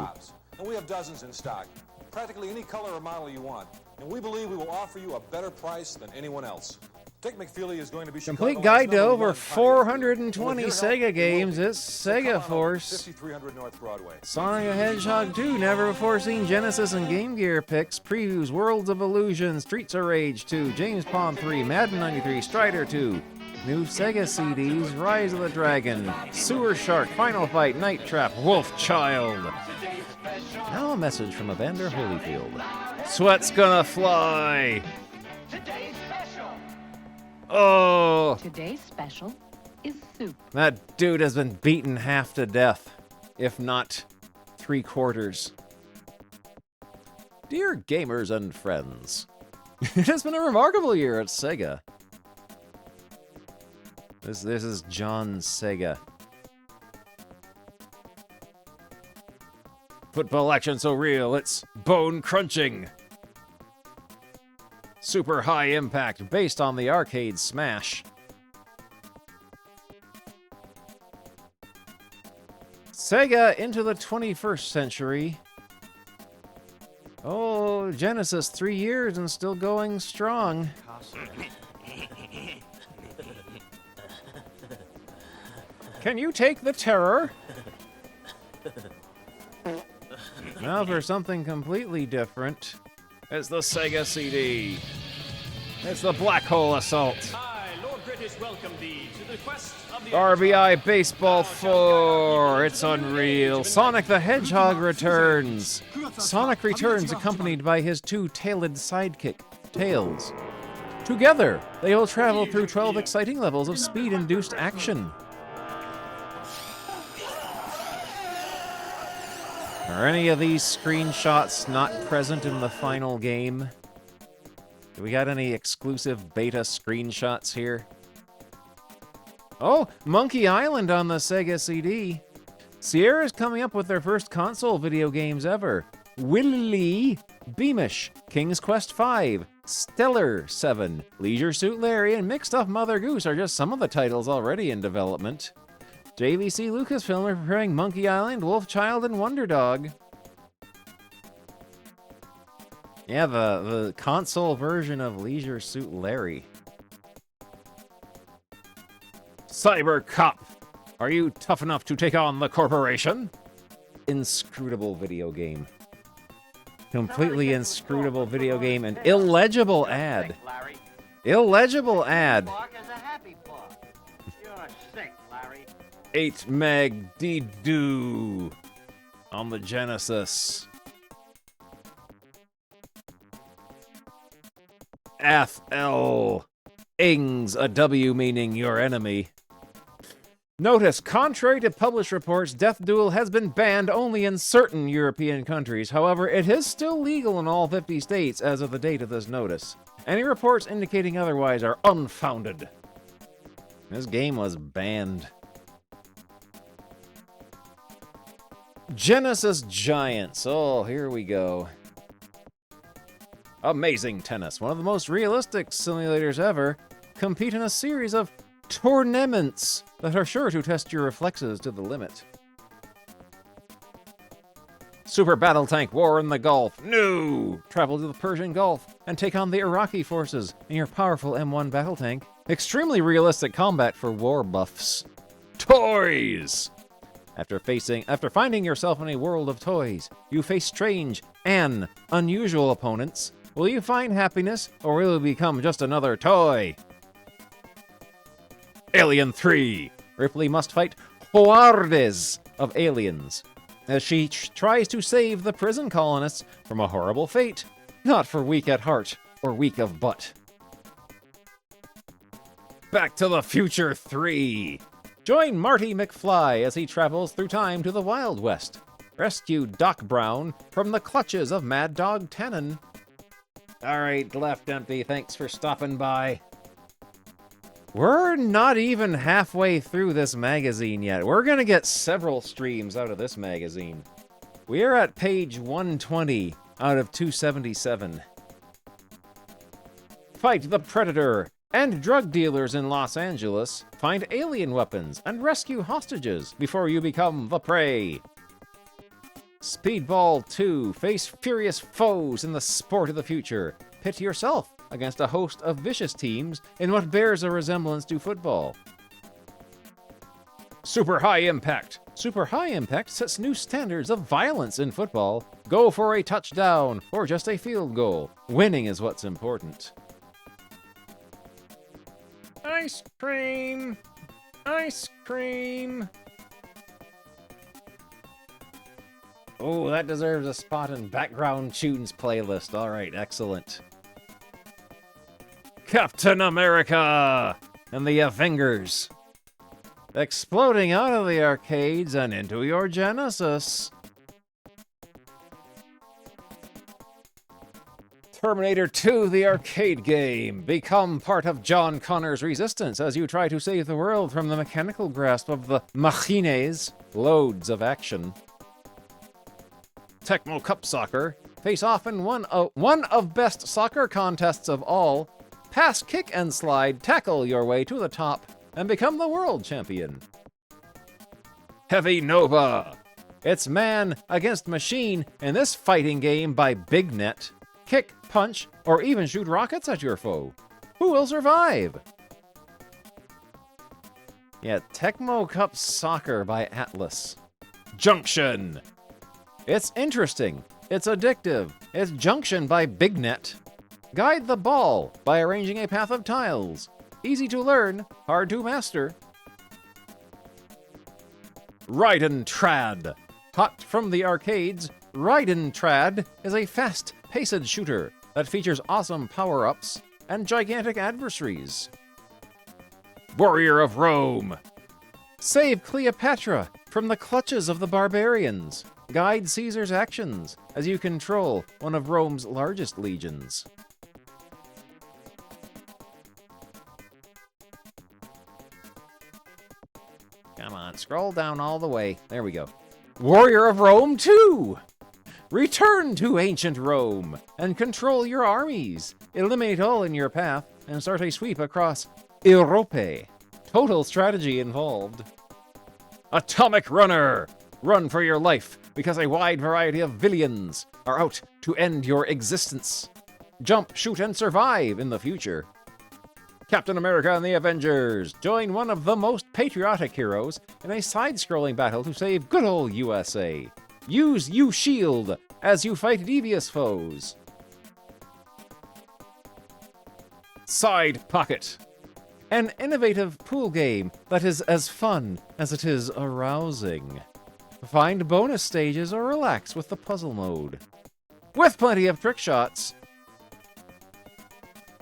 And we have dozens in stock. Practically any color or model you want. And we believe we will offer you a better price than anyone else. Dick McFeely is going to be Complete guide to over 420 Sega games. It's Sega Force. 5300 North Broadway. Sonic the Hedgehog 2, never before seen Genesis and Game Gear picks, previews, Worlds of Illusion, Streets of Rage 2, James Bond 3, Madden 93, Strider 2, new Sega CDs, Rise of the Dragon, Sewer Shark, Final Fight, Night Trap, Wolf Child. Now a message from Evander Holyfield. Sweat's gonna fly. Oh! Today's special is soup. That dude has been beaten half to death, if not 3/4. Dear gamers and friends, it has been a remarkable year at Sega. This is John Sega. Football action so real, it's bone crunching. Super high impact, based on the arcade smash. Sega into the 21st century. Oh, Genesis, 3 years and still going strong. Can you take the terror? Now for something completely different. It's the Sega CD. It's the Black Hole Assault. I, Lord British, welcome thee to the quest of the RBI Baseball 4. It's unreal. Sonic the Hedgehog returns. Sonic returns accompanied by his two tailed sidekick, Tails. Together, they will travel through 12 exciting levels of speed-induced action. Are any of these screenshots not present in the final game? Do we got any exclusive beta screenshots here? Oh, Monkey Island on the Sega CD. Sierra's coming up with their first console video games ever. Willy Beamish, King's Quest V, Stellar 7, Leisure Suit Larry, and Mixed Up Mother Goose are just some of the titles already in development. JVC Lucasfilm are preparing Monkey Island, Wolf Child, and Wonder Dog. Yeah, the console version of Leisure Suit Larry. Cyber Cop, are you tough enough to take on the corporation? Inscrutable video game. Completely inscrutable video game and illegible ad. Illegible ad. 8 meg dee-doo on the Genesis. FL Ings, a W meaning your enemy. Notice, contrary to published reports, Death Duel has been banned only in certain European countries. However, it is still legal in all 50 states as of the date of this notice. Any reports indicating otherwise are unfounded. This game was banned. Genesis Giants. Oh, here we go. Amazing Tennis, one of the most realistic simulators ever, compete in a series of tournaments that are sure to test your reflexes to the limit. Super Battle Tank War in the Gulf. No! Travel to the Persian Gulf and take on the Iraqi forces in your powerful M1 battle tank. Extremely realistic combat for war buffs. Toys! After finding yourself in a world of toys, you face strange and unusual opponents. Will you find happiness, or will you become just another toy? Alien 3. Ripley must fight hordes of aliens as she tries to save the prison colonists from a horrible fate, not for weak at heart or weak of butt. Back to the Future 3. Join Marty McFly as he travels through time to the Wild West. Rescue Doc Brown from the clutches of Mad Dog Tannen. Alright, left empty, thanks for stopping by. We're not even halfway through this magazine yet. We're gonna get several streams out of this magazine. We are at page 120 out of 277. Fight the Predator and drug dealers in Los Angeles. Find alien weapons and rescue hostages before you become the prey. Speedball 2. Face furious foes in the sport of the future. Pit yourself against a host of vicious teams in what bears a resemblance to football. Super High Impact. Super High Impact sets new standards of violence in football. Go for a touchdown or just a field goal. Winning is what's important. Ice cream! Ice cream! Oh, that deserves a spot in background tunes playlist. Alright, excellent. Captain America and the Avengers. Exploding out of the arcades and into your Genesis. Terminator 2, the arcade game. Become part of John Connor's resistance as you try to save the world from the mechanical grasp of the machines. Loads of action. Tecmo Cup Soccer. Face off in one of best soccer contests of all. Pass, kick, and slide, tackle your way to the top, and become the world champion. Heavy Nova. It's man against machine in this fighting game by Big Net. Kick, punch, or even shoot rockets at your foe. Who will survive? Yeah, Tecmo Cup Soccer by Atlas. Junction. It's interesting. It's addictive. It's Junction by Big Net. Guide the ball by arranging a path of tiles. Easy to learn, hard to master. Raiden Trad. Hot from the arcades, Raiden Trad is a fast-paced shooter that features awesome power-ups and gigantic adversaries. Warrior of Rome. Save Cleopatra from the clutches of the barbarians. Guide Caesar's actions as you control one of Rome's largest legions. Come on, scroll down all the way. There we go. Warrior of Rome 2! Return to ancient Rome and control your armies. Eliminate all in your path and start a sweep across Europe. Total strategy involved. Atomic Runner! Run for your life because a wide variety of villains are out to end your existence. Jump, shoot, and survive in the future. Captain America and the Avengers. Join one of the most patriotic heroes in a side-scrolling battle to save good old USA. Use U-Shield as you fight devious foes. Side Pocket. An innovative pool game that is as fun as it is arousing. Find bonus stages or relax with the puzzle mode. With plenty of trick shots.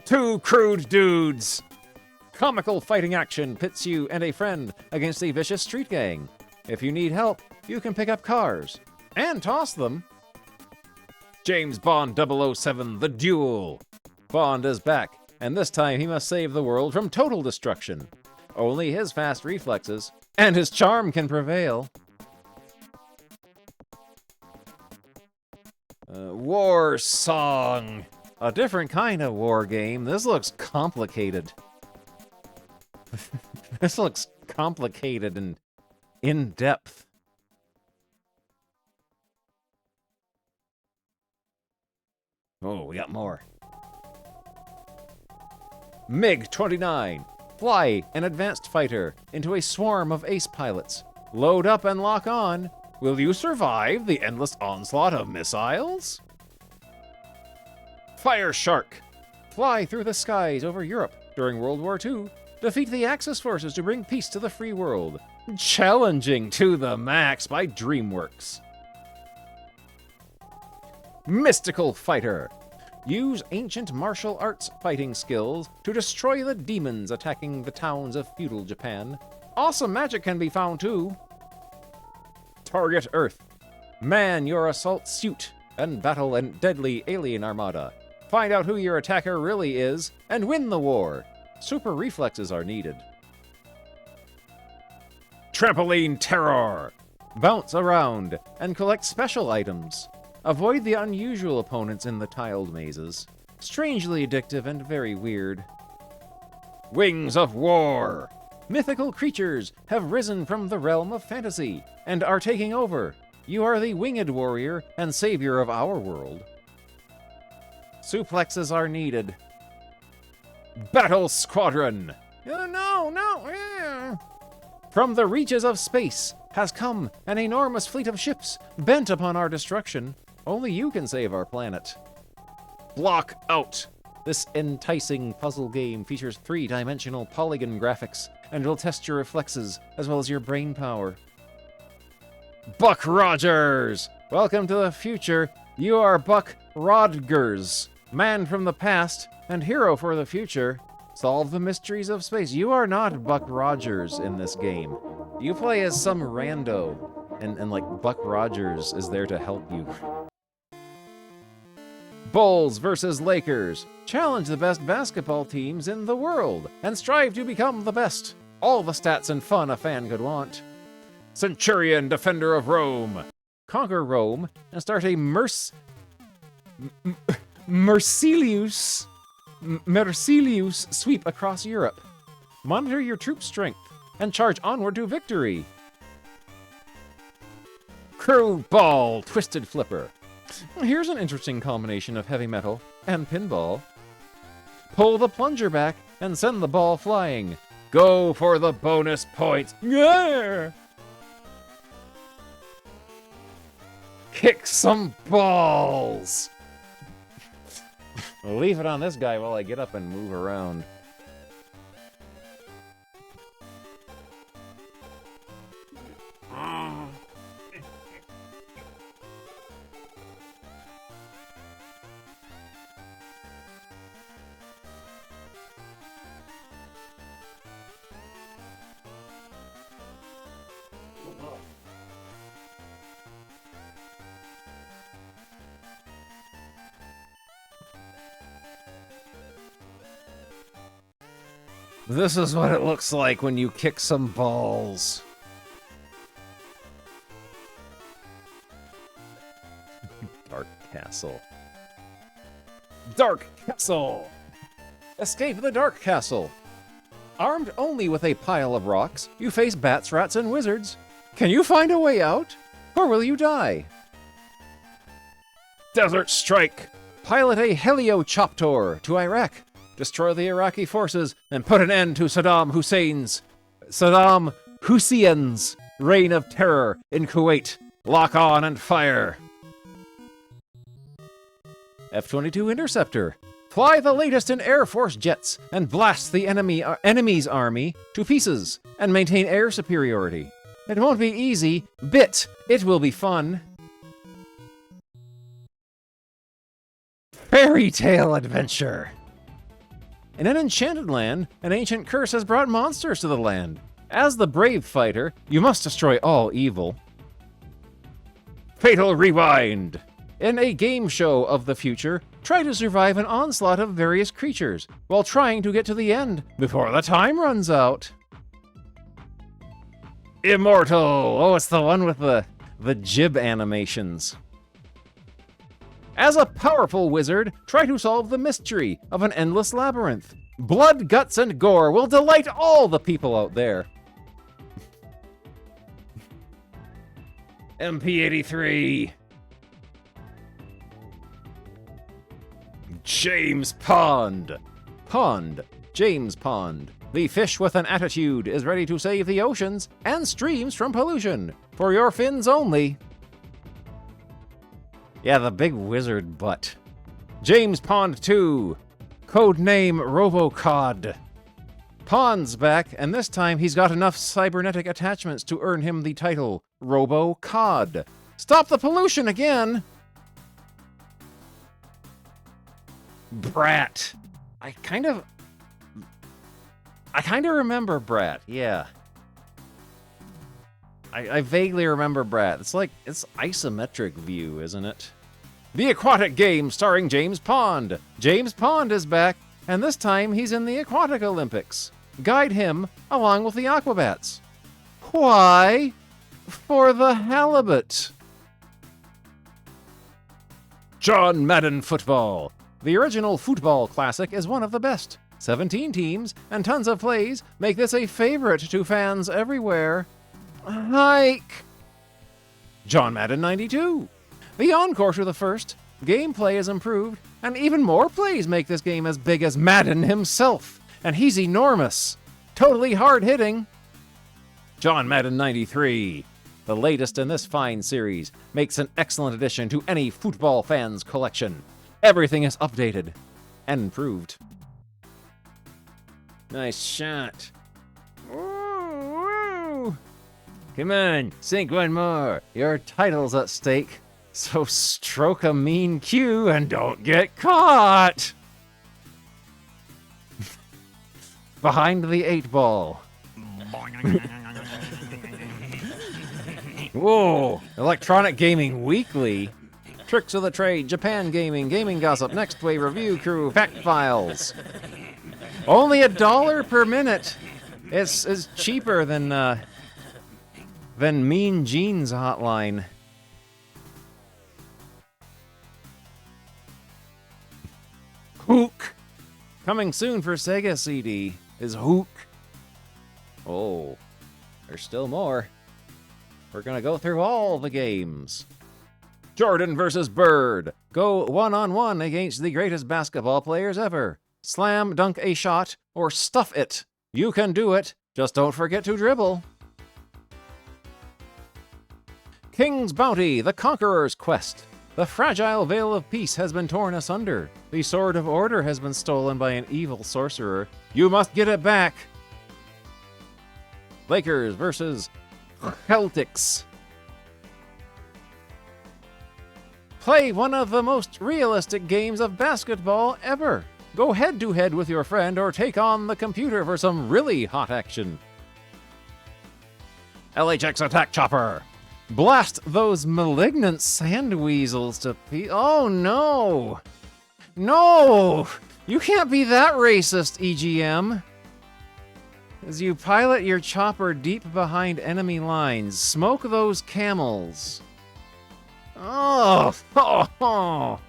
Two Crude Dudes. Comical fighting action pits you and a friend against a vicious street gang. If you need help, you can pick up cars and toss them. James Bond 007 The Duel. Bond is back, and this time he must save the world from total destruction. Only his fast reflexes and his charm can prevail. War Song. A different kind of war game. This looks complicated. This looks complicated and in-depth. Oh, we got more. MiG-29. Fly an advanced fighter into a swarm of ace pilots. Load up and lock on. Will you survive the endless onslaught of missiles? Fire Shark. Fly through the skies over Europe during World War II. Defeat the Axis forces to bring peace to the free world. Challenging to the max by DreamWorks. Mystical Fighter. Use ancient martial arts fighting skills to destroy the demons attacking the towns of feudal Japan. Awesome magic can be found too. Target Earth. Man your assault suit and battle a deadly alien armada. Find out who your attacker really is and win the war. Super reflexes are needed. Trampoline Terror. Bounce around and collect special items. Avoid the unusual opponents in the tiled mazes. Strangely addictive and very weird. Wings of War. Mythical creatures have risen from the realm of fantasy and are taking over. You are the winged warrior and savior of our world. Suplexes are needed. Battle Squadron. No. From the reaches of space has come an enormous fleet of ships bent upon our destruction. Only you can save our planet. Block Out. This enticing puzzle game features 3-dimensional polygon graphics and will test your reflexes as well as your brain power. Buck Rogers. Welcome to the future. You are Buck Rodgers, man from the past and hero for the future. Solve the mysteries of space. You are not Buck Rogers in this game. You play as some rando, and like Buck Rogers is there to help you. Bulls versus Lakers. Challenge the best basketball teams in the world and strive to become the best. All the stats and fun a fan could want. Centurion Defender of Rome. Conquer Rome and start a Mercilius sweep across Europe. Monitor your troop strength and charge onward to victory. Crew Ball Twisted Flipper. Here's an interesting combination of heavy metal and pinball. Pull the plunger back and send the ball flying. Go for the bonus points. Yeah! Kick some balls. I'll leave it on this guy while I get up and move around. This is what it looks like when you kick some balls. Dark Castle. Dark Castle! Escape the Dark Castle. Armed only with a pile of rocks, you face bats, rats, and wizards. Can you find a way out? Or will you die? Desert Strike. Pilot a Heliocopter to Iraq. Destroy the Iraqi forces and put an end to Saddam Hussein's reign of terror in Kuwait. Lock on and fire. F-22 Interceptor. Fly the latest in Air Force jets and blast the enemy's army to pieces and maintain air superiority. It won't be easy, it will be fun. Fairy Tale Adventure. In an enchanted land, an ancient curse has brought monsters to the land. As the brave fighter, you must destroy all evil. Fatal Rewind. In a game show of the future, try to survive an onslaught of various creatures while trying to get to the end before the time runs out. Immortal. Oh, it's the one with the jib animations. As a powerful wizard, try to solve the mystery of an endless labyrinth. Blood, guts, and gore will delight all the people out there. MP83. James Pond. James Pond. The fish with an attitude is ready to save the oceans and streams from pollution. For your fins only. Yeah, the big wizard butt. James Pond 2. Codename RoboCod. Pond's back, and this time he's got enough cybernetic attachments to earn him the title RoboCod. Stop the pollution again! Brat. I kind of remember Brat, yeah. I vaguely remember Brat. It's isometric view, isn't it? The Aquatic Game starring James Pond. James Pond is back, and this time he's in the Aquatic Olympics. Guide him along with the Aquabats. Why? For the halibut. John Madden Football. The original football classic is one of the best. 17 teams and tons of plays make this a favorite to fans everywhere. Hike! John Madden 92. The encore to the first. Gameplay is improved, and even more plays make this game as big as Madden himself. And he's enormous. Totally hard-hitting. John Madden 93. The latest in this fine series makes an excellent addition to any football fan's collection. Everything is updated and improved. Nice shot. Woo! Come on, sink one more. Your title's at stake. So stroke a mean cue and don't get caught. Behind the 8-ball. Whoa! Electronic Gaming Weekly. Tricks of the Trade, Japan Gaming, Gaming Gossip, Next Wave Review Crew, Fact Files. Only $1 per minute. It's cheaper than Mean Gene's hotline. Hook. Coming soon for Sega CD is Hook. Oh, there's still more. We're gonna go through all the games. Jordan versus Bird. Go one-on-one against the greatest basketball players ever. Slam dunk a shot or stuff it. You can do it. Just don't forget to dribble. King's Bounty, the Conqueror's Quest. The fragile veil of peace has been torn asunder. The Sword of Order has been stolen by an evil sorcerer. You must get it back. Lakers versus Celtics. Play one of the most realistic games of basketball ever. Go head-to-head with your friend or take on the computer for some really hot action. LHX Attack Chopper. Blast those malignant sand weasels to pieces. Oh no! No! You can't be that racist, EGM. As you pilot your chopper deep behind enemy lines, smoke those camels. Oh! Oh.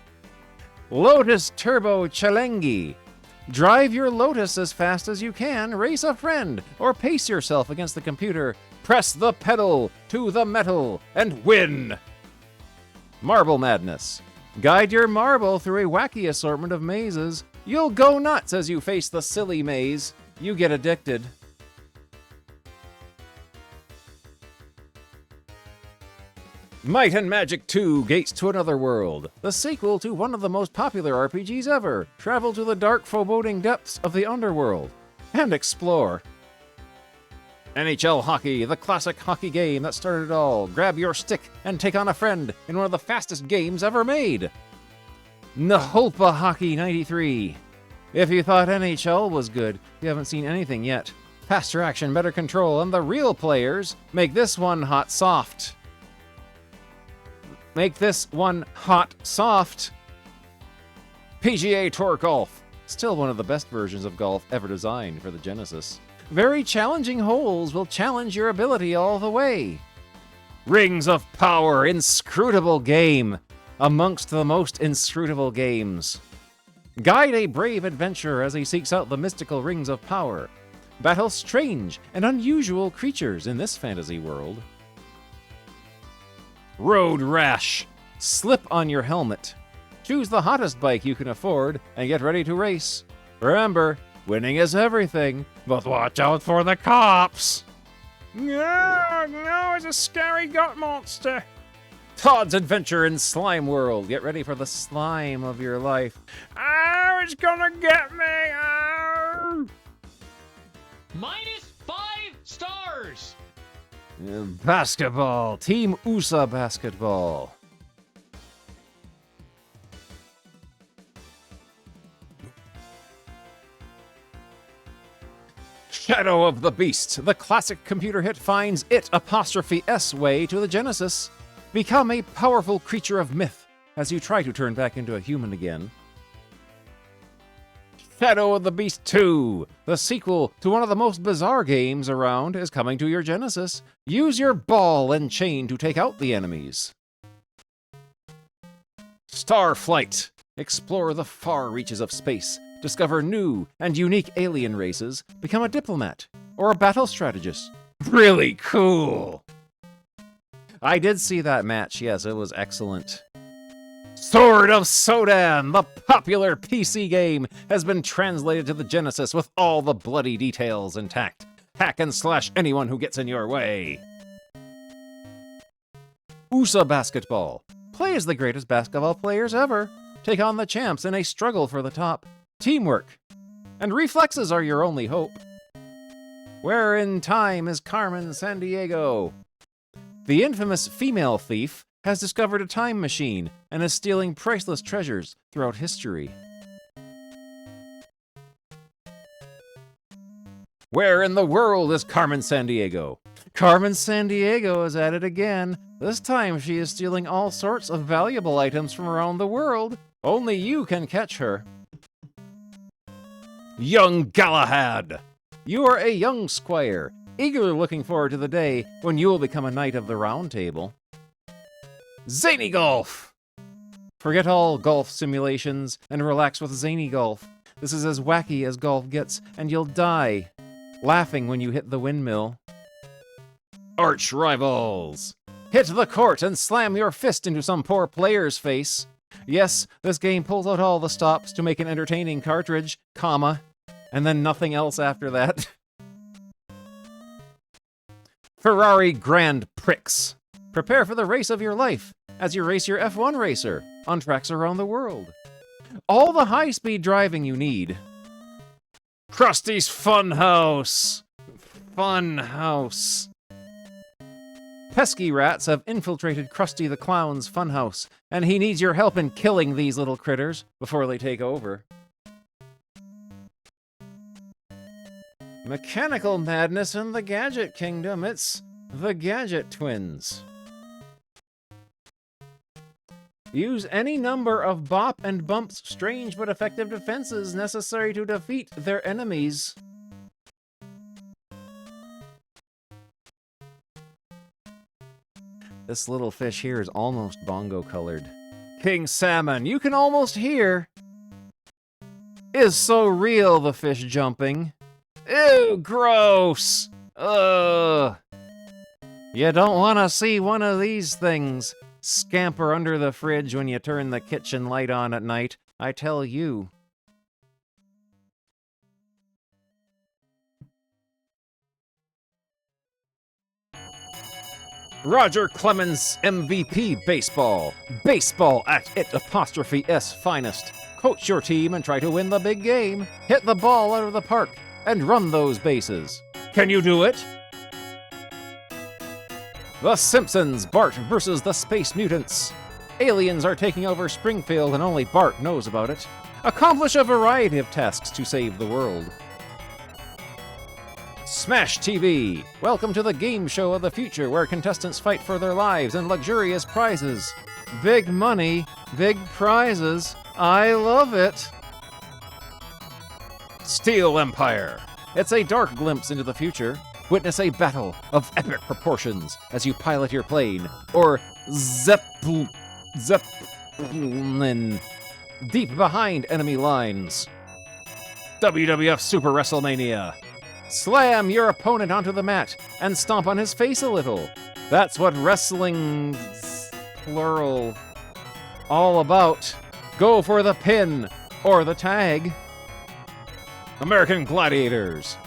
Lotus Turbo Chalengi. Drive your Lotus as fast as you can, race a friend, or pace yourself against the computer. Press the pedal to the metal and win! Marble Madness. Guide your marble through a wacky assortment of mazes. You'll go nuts as you face the silly maze. You get addicted. Might and Magic 2 Gates to Another World, the sequel to one of the most popular RPGs ever. Travel to the dark, foreboding depths of the underworld and explore. NHL Hockey, the classic hockey game that started it all. Grab your stick and take on a friend in one of the fastest games ever made. Naholpa Hockey 93. If you thought NHL was good, you haven't seen anything yet. Faster action, better control, and the real players make this one hot soft. Make this one hot soft. PGA Tour Golf. Still one of the best versions of golf ever designed for the Genesis. Very challenging holes will challenge your ability all the way. Rings of Power, inscrutable game. Amongst the most inscrutable games. Guide a brave adventurer as he seeks out the mystical rings of power. Battle strange and unusual creatures in this fantasy world. Road Rash. Slip on your helmet. Choose the hottest bike you can afford and get ready to race. Remember, winning is everything, but watch out for the cops. No, it's a scary gut monster. Todd's Adventure in Slime World. Get ready for the slime of your life. Oh, it's gonna get me. Oh. -5 stars. Basketball. Team USA Basketball. Shadow of the Beast. The classic computer hit finds it''S way to the Genesis. Become a powerful creature of myth as you try to turn back into a human again. Shadow of the Beast 2, the sequel to one of the most bizarre games around, is coming to your Genesis. Use your ball and chain to take out the enemies. Starflight. Explore the far reaches of space. Discover new and unique alien races. Become a diplomat or a battle strategist. Really cool! I did see that match, yes, it was excellent. Sword of Sodan, the popular PC game, has been translated to the Genesis with all the bloody details intact. Hack and slash anyone who gets in your way. USA Basketball. Play as the greatest basketball players ever. Take on the champs in a struggle for the top. Teamwork. And reflexes are your only hope. Where in time is Carmen Sandiego? The infamous female thief has discovered a time machine and is stealing priceless treasures throughout history. Where in the world is Carmen Sandiego? Carmen Sandiego is at it again. This time she is stealing all sorts of valuable items from around the world. Only you can catch her. Young Galahad. You are a young squire, eagerly looking forward to the day when you will become a knight of the Round Table. Zany Golf! Forget all golf simulations and relax with Zany Golf. This is as wacky as golf gets, and you'll die laughing when you hit the windmill. Arch Rivals! Hit the court and slam your fist into some poor player's face. Yes, this game pulls out all the stops to make an entertaining cartridge, comma, and then nothing else after that. Ferrari Grand Prix. Prepare for the race of your life as you race your F1 racer on tracks around the world. All the high-speed driving you need. Krusty's Funhouse. Funhouse. Pesky rats have infiltrated Krusty the Clown's funhouse, and he needs your help in killing these little critters before they take over. Mechanical madness in the Gadget Kingdom. It's the Gadget Twins. Use any number of Bop and Bump's strange but effective defenses necessary to defeat their enemies. This little fish here is almost bongo colored. King salmon, you can almost hear. Is so real, the fish jumping. Ew, gross. Ugh. You don't want to see one of these things scamper under the fridge when you turn the kitchen light on at night, I tell you. Roger Clemens MVP Baseball. Baseball at its finest. Coach your team and try to win the big game. Hit the ball out of the park and run those bases. Can you do it? The Simpsons, Bart versus the Space Mutants. Aliens are taking over Springfield and only Bart knows about it. Accomplish a variety of tasks to save the world. Smash TV! Welcome to the game show of the future where contestants fight for their lives and luxurious prizes. Big money, big prizes. I love it! Steel Empire. It's a dark glimpse into the future. Witness a battle of epic proportions as you pilot your plane, or Zeppelin, deep behind enemy lines. WWF Super WrestleMania. Slam your opponent onto the mat and stomp on his face a little. That's what wrestling's plural all about. Go for the pin or the tag. American Gladiators.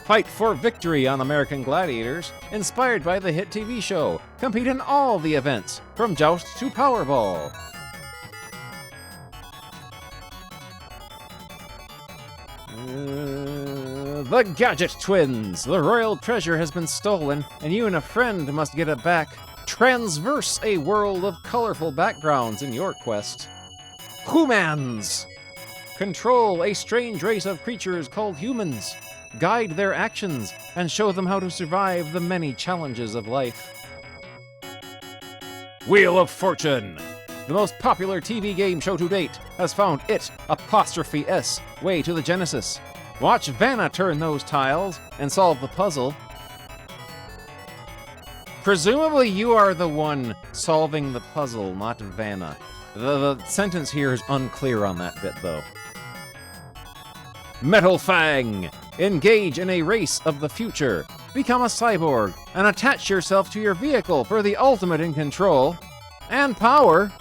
Fight for victory on American Gladiators, inspired by the hit TV show. Compete in all the events, from Joust to Powerball. The Gadget Twins. The royal treasure has been stolen, and you and a friend must get it back. Transverse a world of colorful backgrounds in your quest. Humans. Control a strange race of creatures called humans. Guide their actions and show them how to survive the many challenges of life. Wheel of Fortune. The most popular TV game show to date has found its ''S way to the Genesis. Watch Vanna turn those tiles and solve the puzzle. Presumably you are the one solving the puzzle, not Vanna. The sentence here is unclear on that bit, though. Metal Fang. Engage in a race of the future. Become a cyborg and attach yourself to your vehicle for the ultimate in control and power.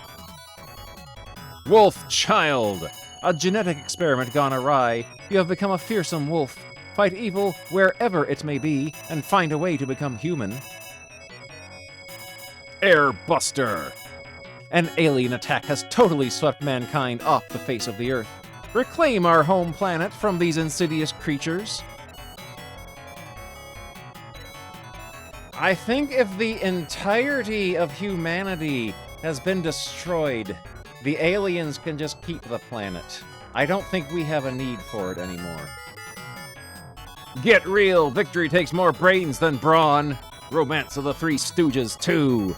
Wolf Child. A genetic experiment gone awry. You have become a fearsome wolf. Fight evil wherever it may be and find a way to become human. Airbuster. An alien attack has totally swept mankind off the face of the earth. Reclaim our home planet from these insidious creatures. I think if the entirety of humanity has been destroyed, the aliens can just keep the planet. I don't think we have a need for it anymore. Get real! Victory takes more brains than brawn! Romance of the Three Stooges 2.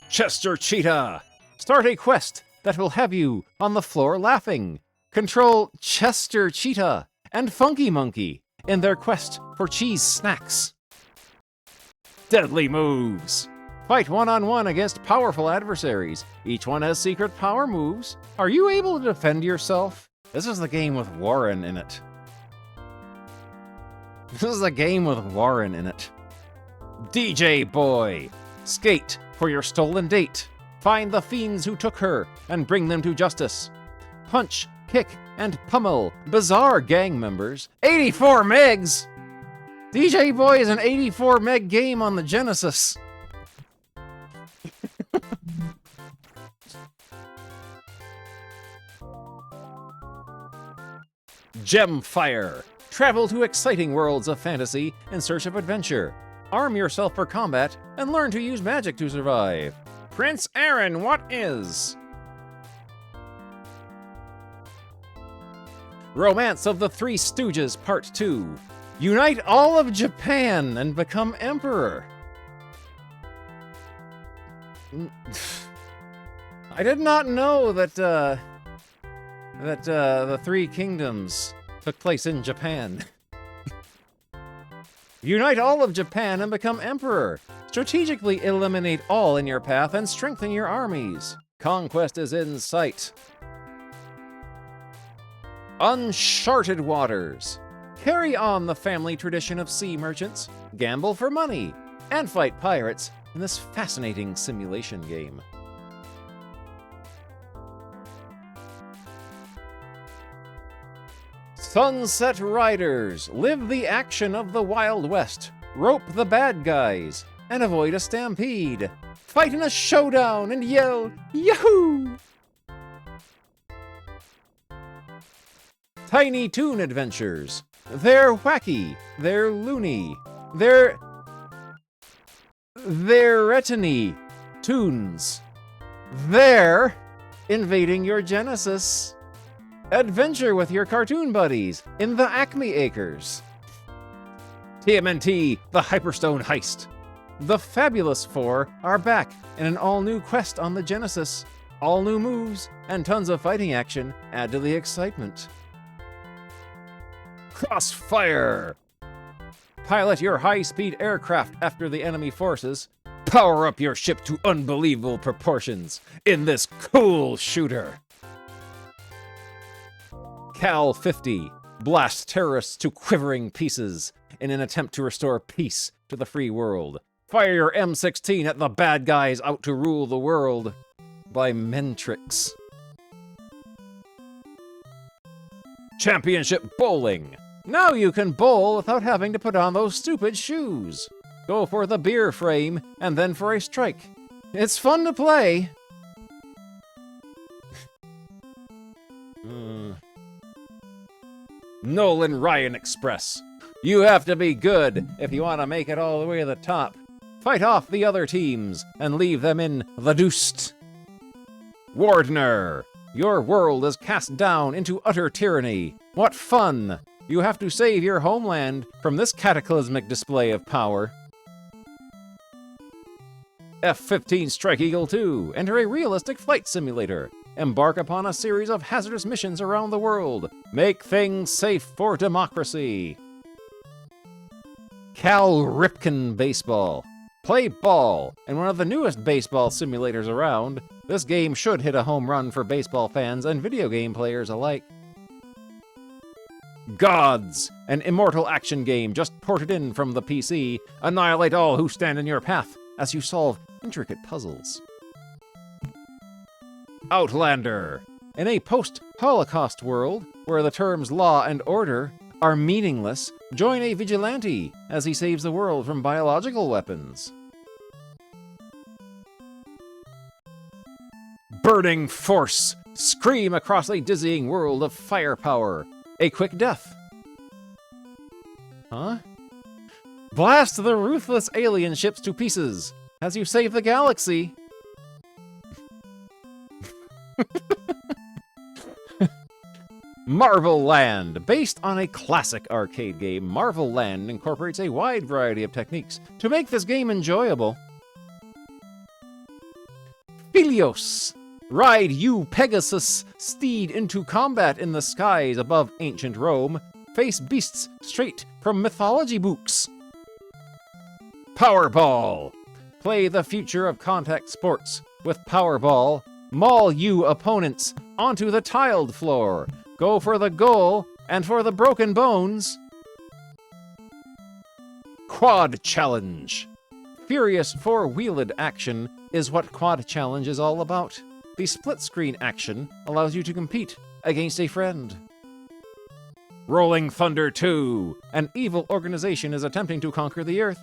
Chester Cheetah! Start a quest that will have you on the floor laughing. Control Chester Cheetah and Funky Monkey in their quest for cheese snacks. Deadly Moves. Fight one-on-one against powerful adversaries. Each one has secret power moves. Are you able to defend yourself? This is the game with Warren in it. This is a game with Warren in it. DJ Boy. Skate for your stolen date. Find the fiends who took her and bring them to justice. Punch, kick, and pummel bizarre gang members. 84 megs! DJ Boy is an 84 meg game on the Genesis. Gemfire. Travel to exciting worlds of fantasy in search of adventure. Arm yourself for combat and learn to use magic to survive. Prince Aaron, what is? Romance of the Three Stooges Part 2. Unite all of Japan and become emperor. I did not know that that the Three Kingdoms took place in Japan. Unite all of Japan and become emperor. Strategically eliminate all in your path and strengthen your armies. Conquest is in sight. Uncharted waters. Carry on the family tradition of sea merchants, gamble for money, and fight pirates in this fascinating simulation game. Sunset Riders. Live the action of the Wild West. Rope the bad guys and avoid a stampede. Fight in a showdown and yell, Yahoo! Tiny Toon Adventures. They're wacky, they're loony, they're retiny toons. They're invading your Genesis. Adventure with your cartoon buddies in the Acme Acres. TMNT, the Hyperstone Heist. The Fabulous Four are back in an all-new quest on the Genesis. All new moves and tons of fighting action add to the excitement. Crossfire. Pilot your high-speed aircraft after the enemy forces. Power up your ship to unbelievable proportions in this cool shooter. Cal 50. Blast terrorists to quivering pieces in an attempt to restore peace to the free world. Fire your M16 at the bad guys out to rule the world. By Mentrix. Championship Bowling. Now you can bowl without having to put on those stupid shoes. Go for the beer frame and then for a strike. It's fun to play. Nolan Ryan Express. You have to be good if you want to make it all the way to the top. Fight off the other teams and leave them in the deuced. Wardner. Your world is cast down into utter tyranny. What fun! You have to save your homeland from this cataclysmic display of power. F-15 Strike Eagle 2. Enter a realistic flight simulator. Embark upon a series of hazardous missions around the world. Make things safe for democracy. Cal Ripken Baseball. Play ball in one of the newest baseball simulators around. This game should hit a home run for baseball fans and video game players alike. Gods, an immortal action game just ported in from the PC. Annihilate all who stand in your path as you solve intricate puzzles. Outlander. In a post-Holocaust world where the terms law and order are meaningless, join a vigilante as he saves the world from biological weapons. Burning Force. Scream across a dizzying world of firepower. A quick death. Huh? Blast the ruthless alien ships to pieces as you save the galaxy. Marvel Land. Based on a classic arcade game, Marvel Land incorporates a wide variety of techniques to make this game enjoyable. Philios. Ride you Pegasus steed into combat in the skies above ancient Rome. Face beasts straight from mythology books. Powerball. Play the future of contact sports with Powerball. Maul you opponents onto the tiled floor. Go for the goal and for the broken bones. Quad Challenge. Furious four-wheeled action is what Quad Challenge is all about. The split-screen action allows you to compete against a friend. Rolling Thunder 2. An evil organization is attempting to conquer the Earth.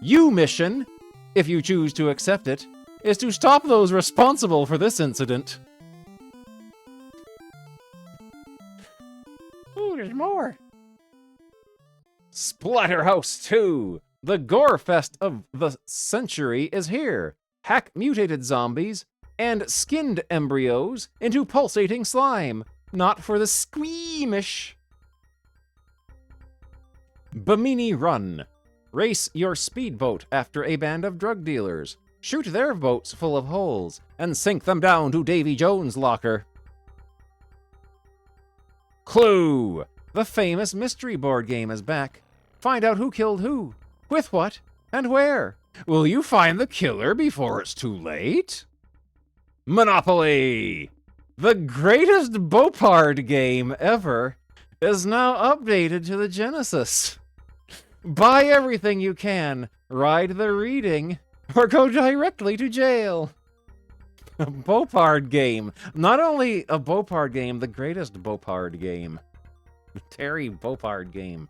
Your mission, if you choose to accept it, is to stop those responsible for this incident. Ooh, there's more. Splatterhouse 2. The gore fest of the century is here. Hack mutated zombies and skinned embryos into pulsating slime. Not for the squeamish. Bimini Run. Race your speedboat after a band of drug dealers. Shoot their boats full of holes and sink them down to Davy Jones' locker. Clue! The famous mystery board game is back. Find out who killed who, with what, and where. Will you find the killer before it's too late? Monopoly! The greatest Bopard game ever is now updated to the Genesis. Buy everything you can, ride the reading, or go directly to jail. A Bopard game. Not only a Bopard game, the greatest Bopard game. Terry Bopard game.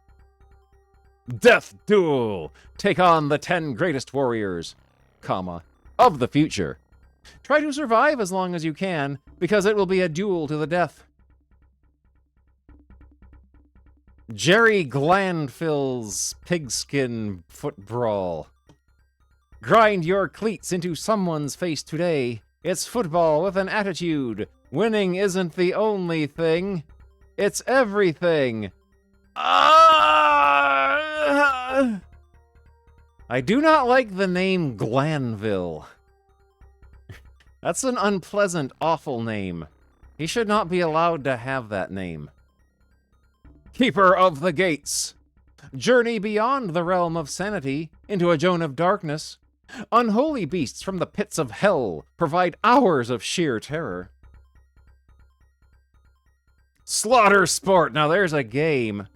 Death Duel! Take on the 10 greatest warriors, comma, of the future. Try to survive as long as you can, because it will be a duel to the death. Jerry Glanville's Pigskin Foot Brawl. Grind your cleats into someone's face today. It's football with an attitude. Winning isn't the only thing. It's everything. I do not like the name Glanville. That's an unpleasant, awful name. He should not be allowed to have that name. Keeper of the Gates. Journey beyond the realm of sanity into a zone of darkness. Unholy beasts from the pits of hell provide hours of sheer terror. Slaughter Sport. Now there's a game.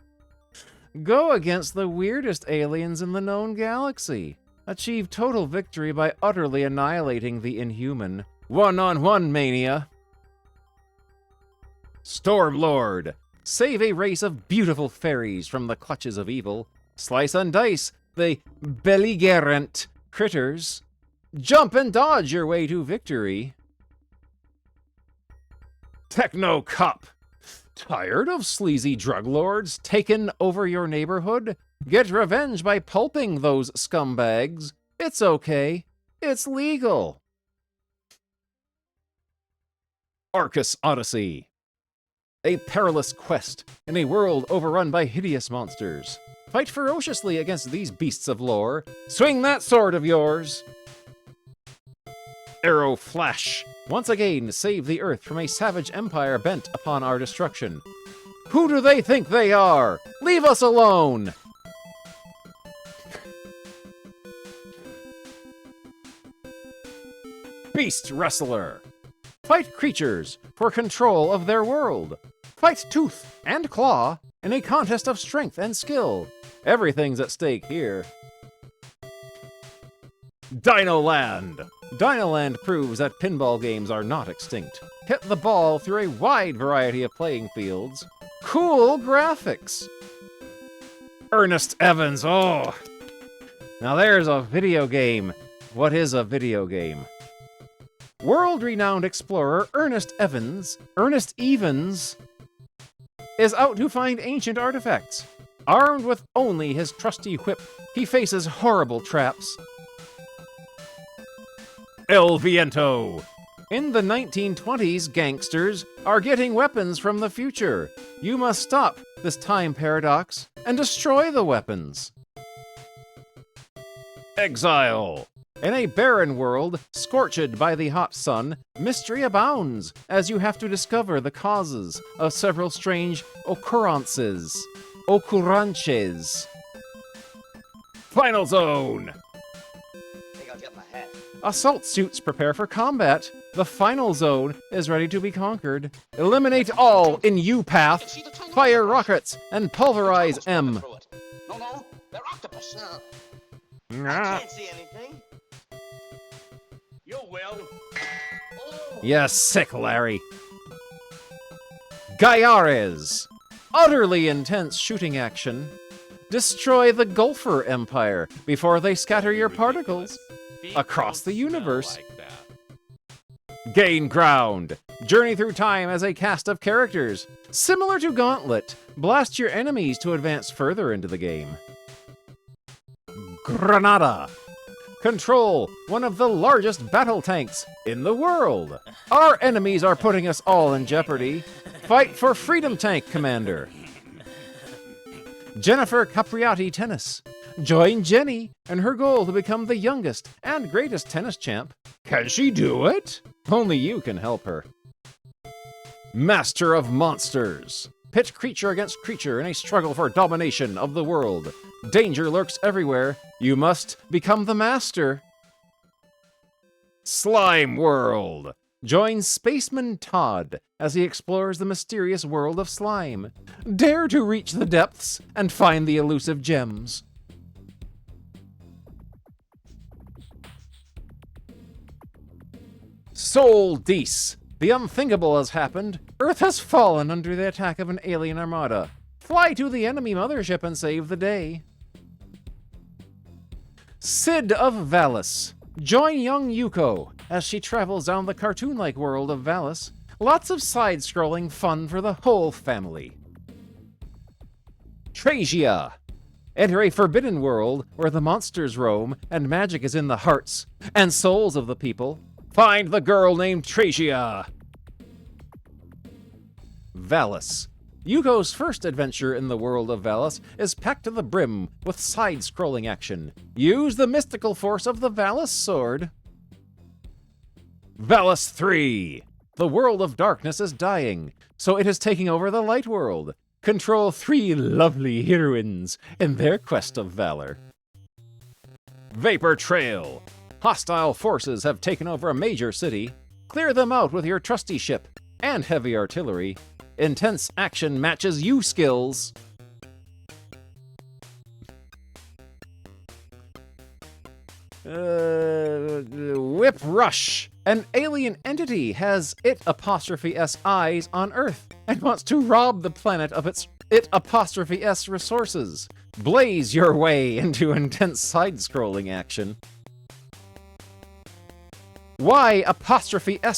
Go against the weirdest aliens in the known galaxy. Achieve total victory by utterly annihilating the inhuman. One-on-one mania. Stormlord. Save a race of beautiful fairies from the clutches of evil. Slice and dice the belligerent critters. Jump and dodge your way to victory. Techno Cup. Tired of sleazy drug lords taking over your neighborhood? Get revenge by pulping those scumbags. It's okay. It's legal. Arcus Odyssey. A perilous quest in a world overrun by hideous monsters. Fight ferociously against these beasts of lore. Swing that sword of yours. Arrow Flash. Once again, save the Earth from a savage empire bent upon our destruction. Who do they think they are? Leave us alone! Beast Wrestler. Fight creatures for control of their world. Fight tooth and claw in a contest of strength and skill. Everything's at stake here. Dinoland. Dinoland proves that pinball games are not extinct. Hit the ball through a wide variety of playing fields. Cool graphics. Ernest Evans. Oh. Now there's a video game. What is a video game? World-renowned explorer Ernest Evans, is out to find ancient artifacts. Armed with only his trusty whip, he faces horrible traps. El Viento. In the 1920s, gangsters are getting weapons from the future. You must stop this time paradox and destroy the weapons. Exile. In a barren world, scorched by the hot sun, mystery abounds as you have to discover the causes of several strange occurrences. Final Zone. Assault suits prepare for combat. The final zone is ready to be conquered. Eliminate all in U-Path. Fire rockets and pulverize M. No, they're octopus. I Ah. can't see anything. You will. Yes, sick Larry. Gaiares. Utterly intense shooting action. Destroy the Golfer Empire before they scatter your particles across the universe. Gain ground. Journey through time as a cast of characters. Similar to Gauntlet, blast your enemies to advance further into the game. Granada. Control one of the largest battle tanks in the world. Our enemies are putting us all in jeopardy. Fight for Freedom Tank Commander. Jennifer Capriati Tennis. Join Jenny in her goal to become the youngest and greatest tennis champ. Can she do it? Only you can help her. Master of Monsters. Pit creature against creature in a struggle for domination of the world. Danger lurks everywhere. You must become the master. Slime World. Join Spaceman Todd as he explores the mysterious world of slime. Dare to reach the depths and find the elusive gems. Soul Dees. The unthinkable has happened. Earth has fallen under the attack of an alien armada. Fly to the enemy mothership and save the day. Sid of Valis. Join young Yuko as she travels down the cartoon-like world of Valis. Lots of side-scrolling fun for the whole family. Trasia. Enter a forbidden world where the monsters roam and magic is in the hearts and souls of the people. Find the girl named Trasia. Valis. Yuko's first adventure in the world of Valis is packed to the brim with side-scrolling action. Use the mystical force of the Valis sword. Valis 3. The world of darkness is dying, so it is taking over the light world. Control 3 lovely heroines in their quest of valor. Vapor Trail. Hostile forces have taken over a major city. Clear them out with your trusty ship and heavy artillery. Intense action matches you skills. Whip Rush. An alien entity has it''s eyes on Earth and wants to rob the planet of its it''s resources. Blaze your way into intense side-scrolling action. Y''S3.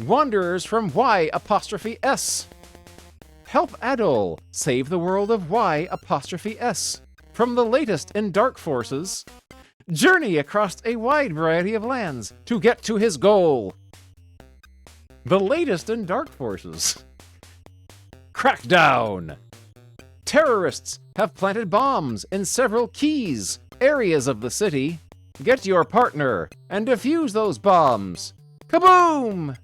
Wanderers from Y''S. Help Adol save the world of Y''S. From the latest in Dark Forces. Journey across a wide variety of lands to get to his goal. The latest in Dark Forces. Crackdown. Terrorists have planted bombs in several keys, areas of the city. Get your partner and defuse those bombs. Kaboom!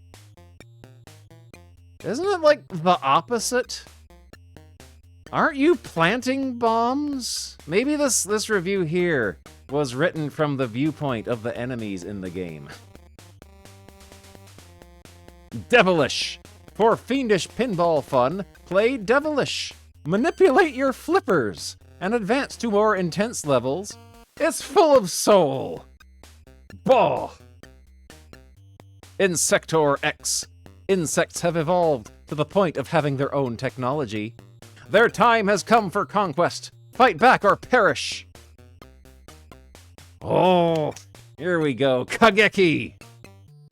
Isn't it like the opposite? Aren't you planting bombs? Maybe this review here was written from the viewpoint of the enemies in the game. Devilish. For fiendish pinball fun, play Devilish. Manipulate your flippers and advance to more intense levels. It's full of soul. Bah! Insector X. Insects have evolved to the point of having their own technology. Their time has come for conquest. Fight back or perish. Oh, here we go. Kageki.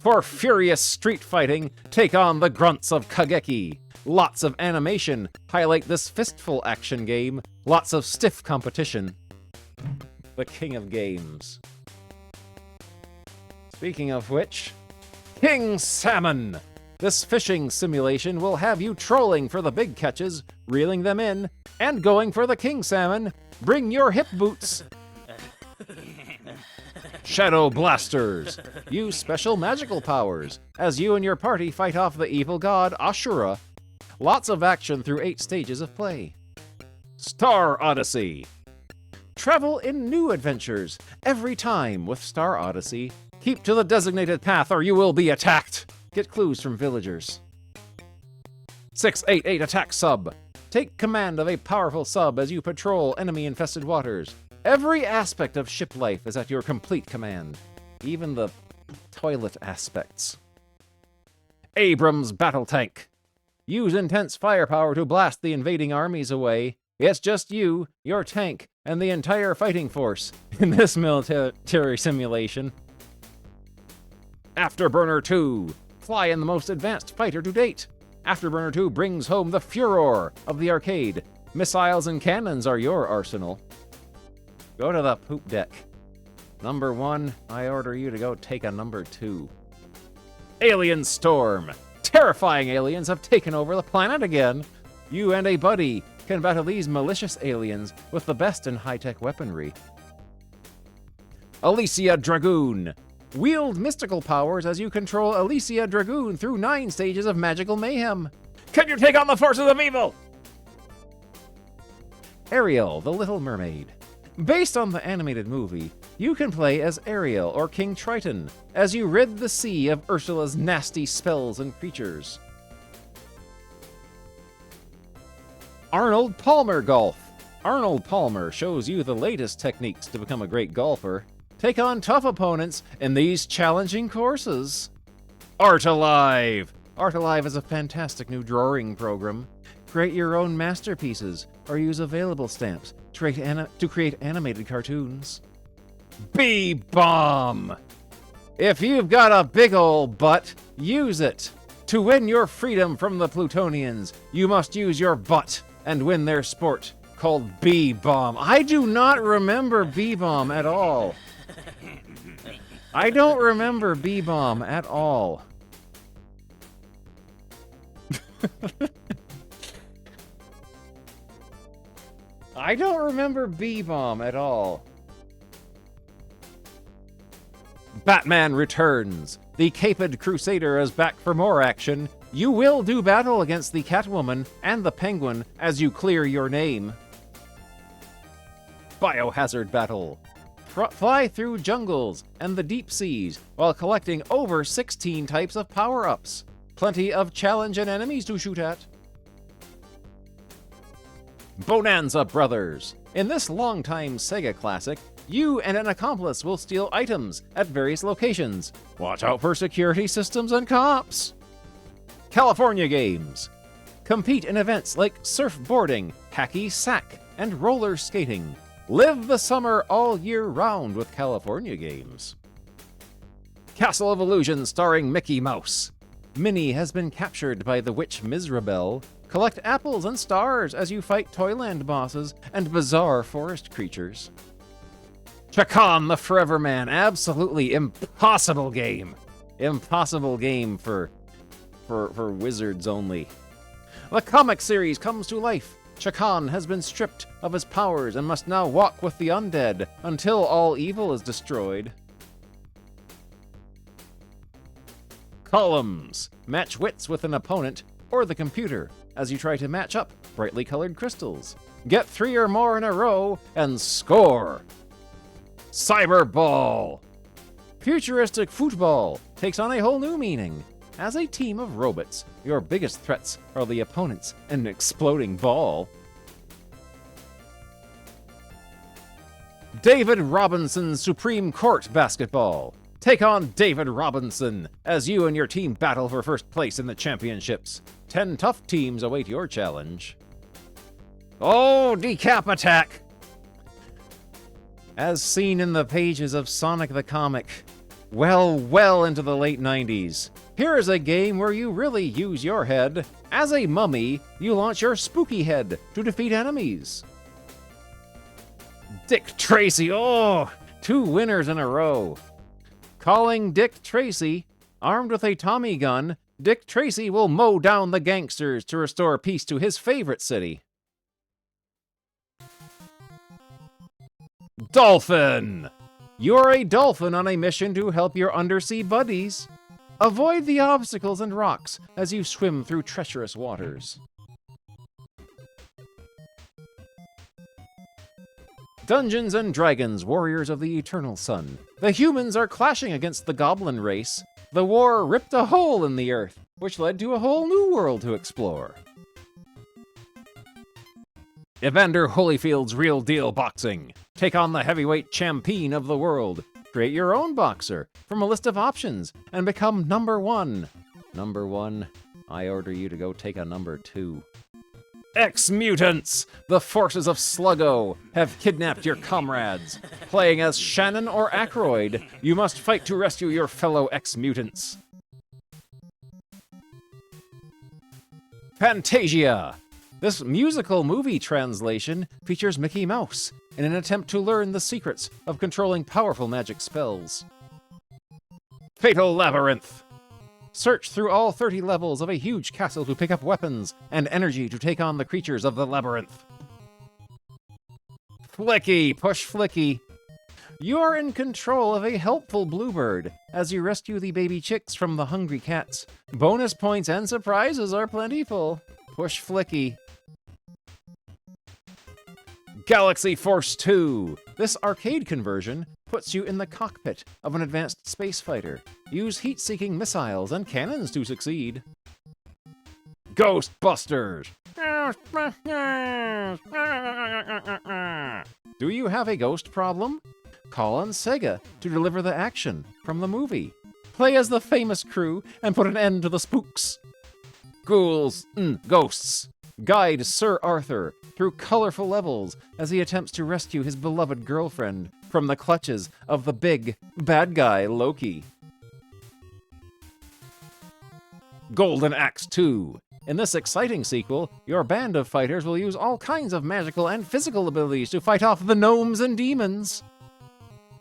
For furious street fighting, take on the grunts of Kageki. Lots of animation highlight this fistful action game. Lots of stiff competition. The king of games. Speaking of which, King Salmon. This fishing simulation will have you trolling for the big catches, reeling them in, and going for the king salmon. Bring your hip boots. Shadow Blasters. Use special magical powers as you and your party fight off the evil god Ashura. Lots of action through 8 stages of play. Star Odyssey. Travel in new adventures every time with Star Odyssey. Keep to the designated path or you will be attacked. Get clues from villagers. 688 Attack Sub. Take command of a powerful sub as you patrol enemy-infested waters. Every aspect of ship life is at your complete command. Even the toilet aspects. Abrams Battle Tank. Use intense firepower to blast the invading armies away. It's just you, your tank, and the entire fighting force in this military simulation. Afterburner 2. Fly in the most advanced fighter to date. Afterburner 2 brings home the furor of the arcade. Missiles and cannons are your arsenal. Go to the poop deck. Number 1, I order you to go take a number 2. Alien Storm. Terrifying aliens have taken over the planet again. You and a buddy can battle these malicious aliens with the best in high-tech weaponry. Alicia Dragoon. Wield mystical powers as you control Alicia Dragoon through 9 stages of magical mayhem. Can you take on the forces of evil? Ariel, the Little Mermaid. Based on the animated movie, you can play as Ariel or King Triton as you rid the sea of Ursula's nasty spells and creatures. Arnold Palmer Golf. Arnold Palmer shows you the latest techniques to become a great golfer. Take on tough opponents in these challenging courses. Art Alive. Art Alive is a fantastic new drawing program. Create your own masterpieces or use available stamps to create animated cartoons. B-Bomb. If you've got a big ol' butt, use it. To win your freedom from the Plutonians, you must use your butt and win their sport called B-Bomb. I do not remember B-Bomb at all. I don't remember B-Bomb at all. I don't remember B-Bomb at all. Batman Returns. The Caped Crusader is back for more action. You will do battle against the Catwoman and the Penguin as you clear your name. Biohazard Battle. Fly through jungles and the deep seas while collecting over 16 types of power-ups. Plenty of challenge and enemies to shoot at. Bonanza Brothers. In this longtime Sega classic, you and an accomplice will steal items at various locations. Watch out for security systems and cops. California Games. Compete in events like surfboarding, hacky sack, and roller skating. Live the summer all year round with California Games. Castle of Illusion starring Mickey Mouse. Minnie has been captured by the witch Mizrabel. Collect apples and stars as you fight Toyland bosses and bizarre forest creatures. Chakan the Forever Man. Absolutely impossible game. Impossible game for wizards only. The comic series comes to life. Chakan has been stripped of his powers and must now walk with the undead until all evil is destroyed. Columns. Match wits with an opponent or the computer as you try to match up brightly colored crystals. Get 3 or more in a row and score. Cyberball. Futuristic football takes on a whole new meaning. As a team of robots, your biggest threats are the opponents and an exploding ball. David Robinson's Supreme Court Basketball. Take on David Robinson as you and your team battle for first place in the championships. 10 tough teams await your challenge. Oh, Decap Attack! As seen in the pages of Sonic the Comic, well into the late 90s. Here is a game where you really use your head. As a mummy, you launch your spooky head to defeat enemies. Dick Tracy, oh! 2 winners in a row. Calling Dick Tracy, armed with a Tommy gun, Dick Tracy will mow down the gangsters to restore peace to his favorite city. Dolphin! You're a dolphin on a mission to help your undersea buddies. Avoid the obstacles and rocks as you swim through treacherous waters. Dungeons and Dragons, Warriors of the Eternal Sun. The humans are clashing against the goblin race. The war ripped a hole in the earth, which led to a whole new world to explore. Evander Holyfield's Real Deal Boxing. Take on the heavyweight champion of the world. Create your own boxer from a list of options and become number 1. Number 1, I order you to go take a number 2. Ex-Mutants! The forces of Sluggo have kidnapped your comrades. Playing as Shannon or Aykroyd, you must fight to rescue your fellow ex-mutants. Fantasia! This musical movie translation features Mickey Mouse in an attempt to learn the secrets of controlling powerful magic spells. Fatal Labyrinth! Search through all 30 levels of a huge castle to pick up weapons and energy to take on the creatures of the labyrinth. Flicky! Push Flicky! You're in control of a helpful bluebird as you rescue the baby chicks from the hungry cats. Bonus points and surprises are plentiful. Push Flicky. Galaxy Force 2. This arcade conversion puts you in the cockpit of an advanced space fighter. Use heat-seeking missiles and cannons to succeed. Ghostbusters. Do you have a ghost problem? Call on Sega to deliver the action from the movie. Play as the famous crew and put an end to the spooks. Ghouls, ghosts. Guide Sir Arthur through colorful levels as he attempts to rescue his beloved girlfriend from the clutches of the big bad guy Loki. Golden Axe 2. In this exciting sequel, your band of fighters will use all kinds of magical and physical abilities to fight off the gnomes and demons.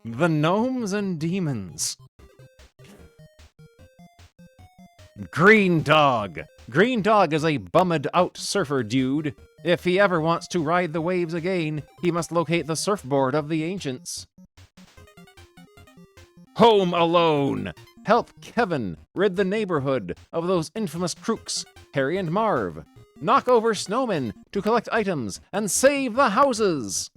The gnomes and demons. Green Dog. Green Dog is a bummed out surfer dude. If he ever wants to ride the waves again, he must locate the surfboard of the ancients. Home Alone. Help Kevin rid the neighborhood of those infamous crooks, Harry and Marv. Knock over snowmen to collect items and save the houses.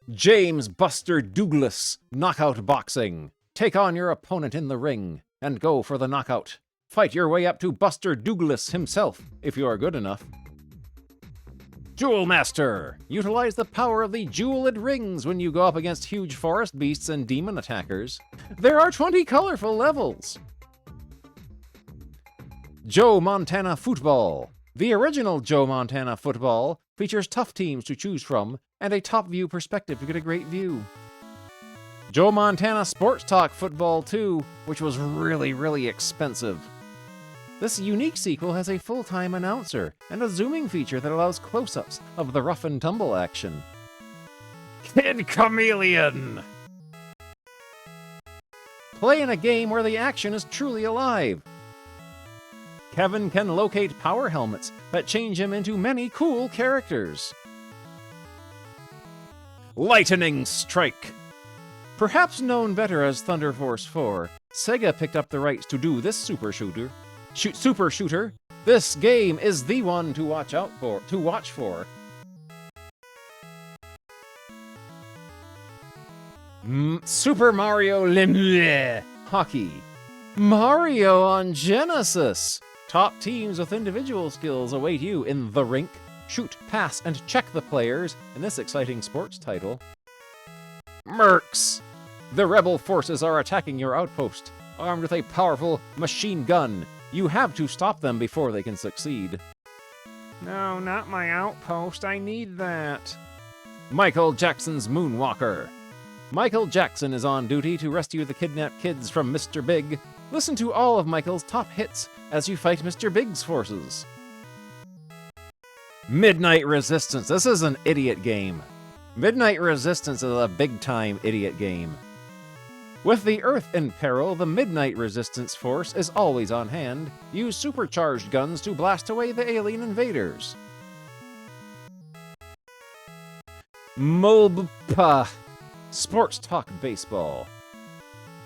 James Buster Douglas Knockout Boxing. Take on your opponent in the ring and go for the knockout. Fight your way up to Buster Douglas himself, if you are good enough. Jewel Master. Utilize the power of the jeweled rings when you go up against huge forest beasts and demon attackers. There are 20 colorful levels. Joe Montana Football. The original Joe Montana Football features tough teams to choose from and a top-view perspective to get a great view. Joe Montana Sports Talk Football 2, which was really expensive. This unique sequel has a full-time announcer and a zooming feature that allows close-ups of the rough and tumble action. Kid Chameleon! Play in a game where the action is truly alive. Kevin can locate power helmets that change him into many cool characters. Lightning Strike. Perhaps known better as Thunder Force 4, Sega picked up the rights to do this super shooter. This game is the one to watch for. Super Mario Lemire Hockey. Mario on Genesis. Top teams with individual skills await you in the rink. Shoot, pass, and check the players in this exciting sports title. Mercs. The rebel forces are attacking your outpost, armed with a powerful machine gun. You have to stop them before they can succeed. No, not my outpost. I need that. Michael Jackson's Moonwalker. Michael Jackson is on duty to rescue the kidnapped kids from Mr. Big. Listen to all of Michael's top hits as you fight Mr. Big's forces. Midnight Resistance. This is an idiot game. Midnight Resistance is a big-time idiot game. With the Earth in peril, the Midnight Resistance force is always on hand. Use supercharged guns to blast away the alien invaders. Mulbpa. Sports Talk Baseball.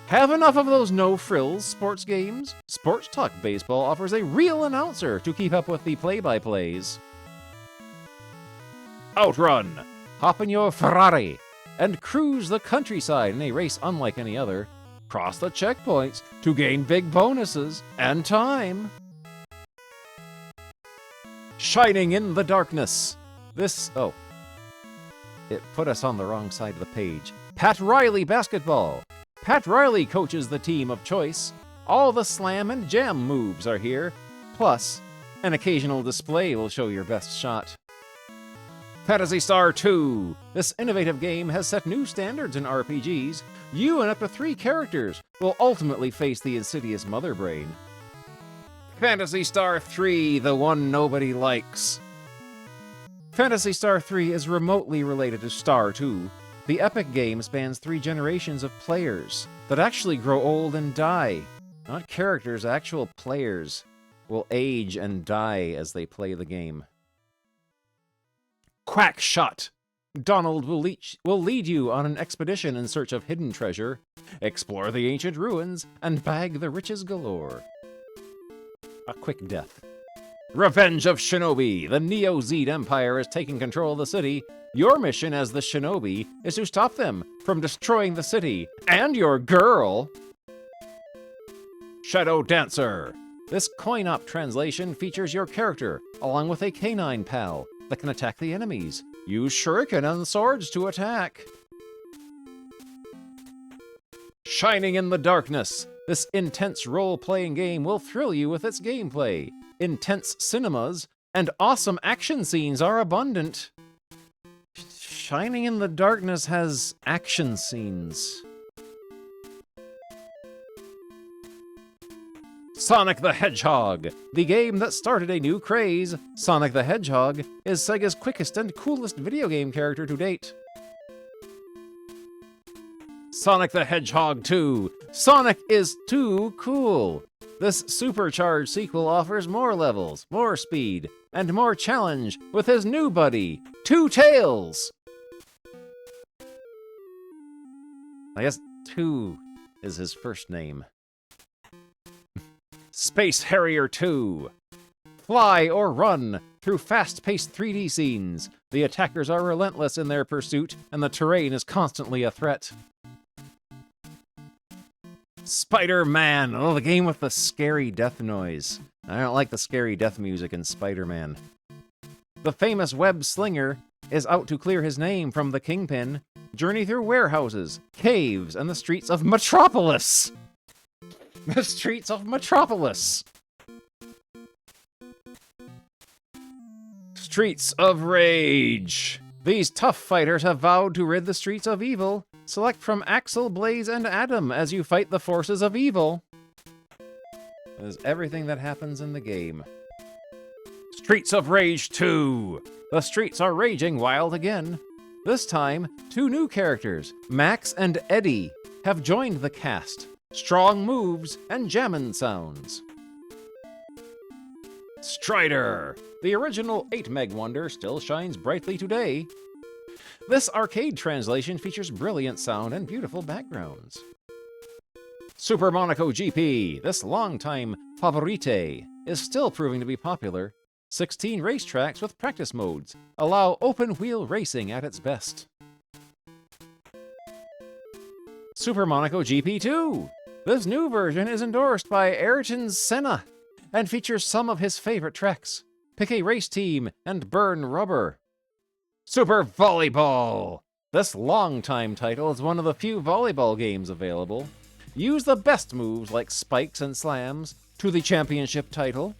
Have enough of those no-frills sports games? Sports Talk Baseball offers a real announcer to keep up with the play-by-plays. Outrun. Hop in your Ferrari and cruise the countryside in a race unlike any other. Cross the checkpoints to gain big bonuses and time. Shining in the Darkness. It put us on the wrong side of the page. Pat Riley Basketball. Pat Riley coaches the team of choice. All the slam and jam moves are here. Plus, an occasional display will show your best shot. Phantasy Star 2. This innovative game has set new standards in RPGs. You and up to 3 characters will ultimately face the insidious Mother Brain. Phantasy Star 3, the one nobody likes. Phantasy Star 3 is remotely related to Star 2. The epic game spans 3 generations of players that actually grow old and die. Not characters, actual players will age and die as they play the game. Quack shot! Donald will lead you on an expedition in search of hidden treasure, explore the ancient ruins, and bag the riches galore. A quick death. Revenge of Shinobi! The Neo-Zed Empire is taking control of the city. Your mission as the Shinobi is to stop them from destroying the city and your girl. Shadow Dancer! This coin-op translation features your character, along with a canine pal, that can attack the enemies. Use shuriken and swords to attack. Shining in the Darkness! This intense role-playing game will thrill you with its gameplay. Intense cinemas and awesome action scenes are abundant. Shining in the Darkness has action scenes. Sonic the Hedgehog, the game that started a new craze. Sonic the Hedgehog is Sega's quickest and coolest video game character to date. Sonic the Hedgehog 2. Sonic is too cool. This supercharged sequel offers more levels, more speed, and more challenge with his new buddy, Two Tails. I guess 2 is his first name. Space Harrier 2. Fly or run through fast-paced 3D scenes. The attackers are relentless in their pursuit, and the terrain is constantly a threat. Spider-Man! Oh, the game with the scary death noise. I don't like the scary death music in Spider-Man. The famous web slinger is out to clear his name from the Kingpin. Journey through warehouses, caves, and the streets of Metropolis! The streets of Metropolis! Streets of Rage! These tough fighters have vowed to rid the streets of evil. Select from Axel, Blaze, and Adam as you fight the forces of evil. That is everything that happens in the game. Streets of Rage 2! The streets are raging wild again. This time, 2 new characters, Max and Eddie, have joined the cast. Strong moves and jammin' sounds. Strider! The original 8-meg wonder still shines brightly today. This arcade translation features brilliant sound and beautiful backgrounds. Super Monaco GP, this longtime favorite, is still proving to be popular. 16 racetracks with practice modes allow open-wheel racing at its best. Super Monaco GP2! This new version is endorsed by Ayrton Senna and features some of his favorite tracks. Pick a race team and burn rubber. Super Volleyball! This long-time title is one of the few volleyball games available. Use the best moves like spikes and slams to the championship title.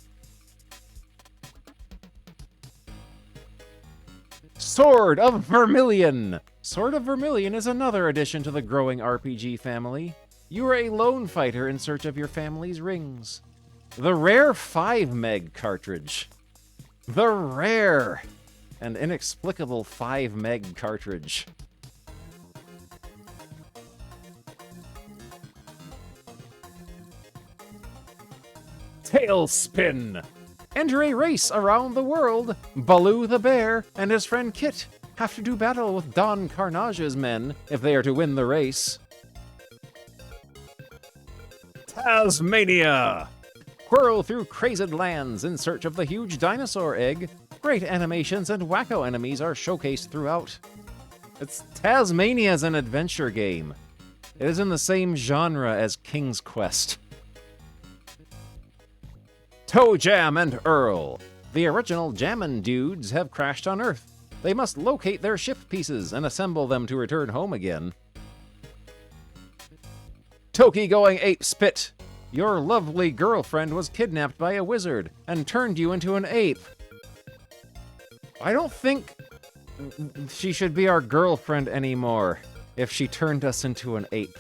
Sword of Vermilion! Sword of Vermilion is another addition to the growing RPG family. You are a lone fighter in search of your family's rings. The rare 5-meg cartridge. The rare and inexplicable 5-meg cartridge. Tailspin! Enter a race around the world. Baloo the bear and his friend Kit have to do battle with Don Carnage's men if they are to win the race. Tasmania! Whirl through crazed lands in search of the huge dinosaur egg. Great animations and wacko enemies are showcased throughout. Tasmania's an adventure game. It is in the same genre as King's Quest. Toe Jam and Earl. The original Jammin' dudes have crashed on Earth. They must locate their ship pieces and assemble them to return home again. Toki going ape spit. Your lovely girlfriend was kidnapped by a wizard and turned you into an ape. I don't think she should be our girlfriend anymore if she turned us into an ape.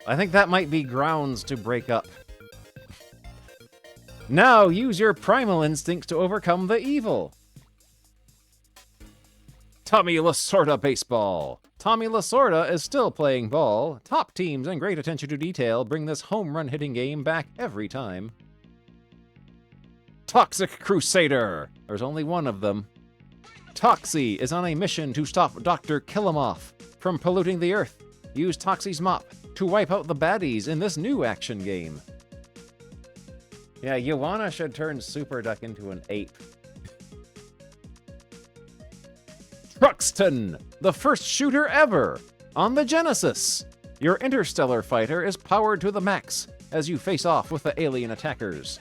I think that might be grounds to break up. Now use your primal instincts to overcome the evil. Tommy Lasorda Baseball. Tommy Lasorda is still playing ball. Top teams and great attention to detail bring this home run hitting game back every time. Toxic Crusader. There's only one of them. Toxie is on a mission to stop Dr. Killamoff from polluting the Earth. Use Toxie's mop to wipe out the baddies in this new action game. Yeah, Yuana should turn Super Duck into an ape. Truxton, the first shooter ever on the Genesis. Your interstellar fighter is powered to the max as you face off with the alien attackers.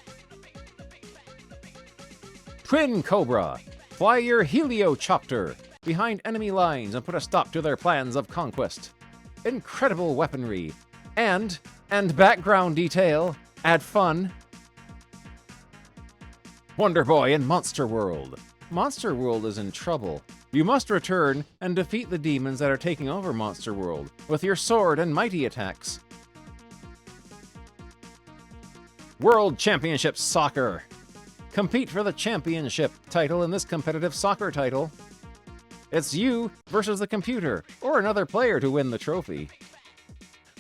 Twin Cobra, fly your Heliocopter behind enemy lines and put a stop to their plans of conquest. Incredible weaponry and background detail add fun. Wonder Boy in Monster World. Monster World is in trouble. You must return and defeat the demons that are taking over Monster World with your sword and mighty attacks. World Championship Soccer. Compete for the championship title in this competitive soccer title. It's you versus the computer or another player to win the trophy.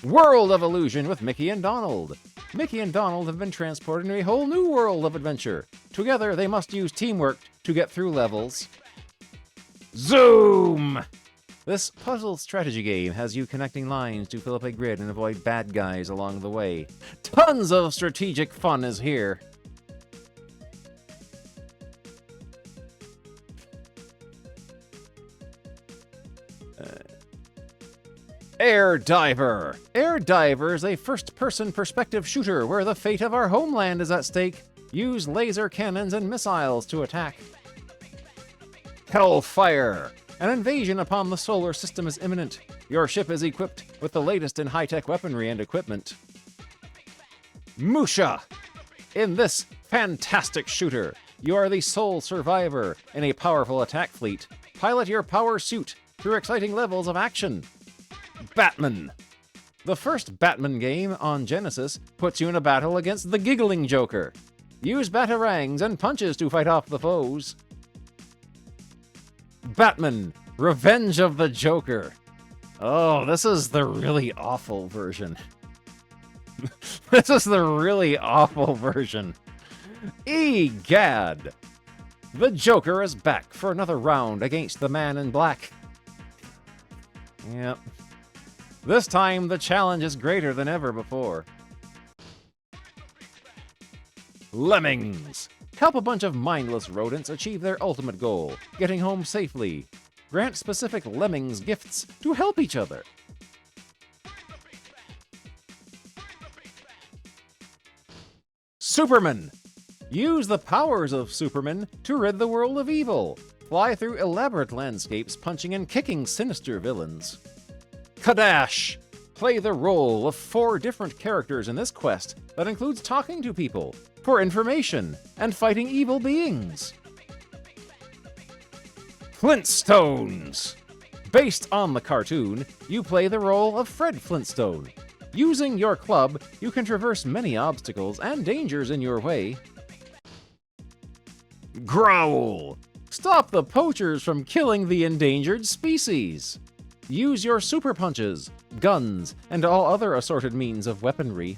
World of Illusion with Mickey and Donald. Mickey and Donald have been transported into a whole new world of adventure. Together, they must use teamwork to get through levels. Zoom! This puzzle strategy game has you connecting lines to fill up a grid and avoid bad guys along the way. Tons of strategic fun is here. Air Diver. Air Diver is a first-person perspective shooter where the fate of our homeland is at stake. Use laser cannons and missiles to attack. Hellfire. An invasion upon the solar system is imminent. Your ship is equipped with the latest in high-tech weaponry and equipment. Musha. In this fantastic shooter, you are the sole survivor in a powerful attack fleet. Pilot your power suit through exciting levels of action. Batman. The first Batman game on Genesis puts you in a battle against the Giggling Joker. Use batarangs and punches to fight off the foes. Batman, Revenge of the Joker. Oh, this is the really awful version. This is the really awful version. Egad! The Joker is back for another round against the Man in Black. Yep. This time, the challenge is greater than ever before. Lemmings. Help a bunch of mindless rodents achieve their ultimate goal, getting home safely. Grant specific lemmings gifts to help each other. Superman. Use the powers of Superman to rid the world of evil. Fly through elaborate landscapes, punching and kicking sinister villains. Kadash! Play the role of 4 different characters in this quest that includes talking to people for information and fighting evil beings. Flintstones! Based on the cartoon, you play the role of Fred Flintstone. Using your club, you can traverse many obstacles and dangers in your way. Growl! Stop the poachers from killing the endangered species. Use your super punches, guns, and all other assorted means of weaponry.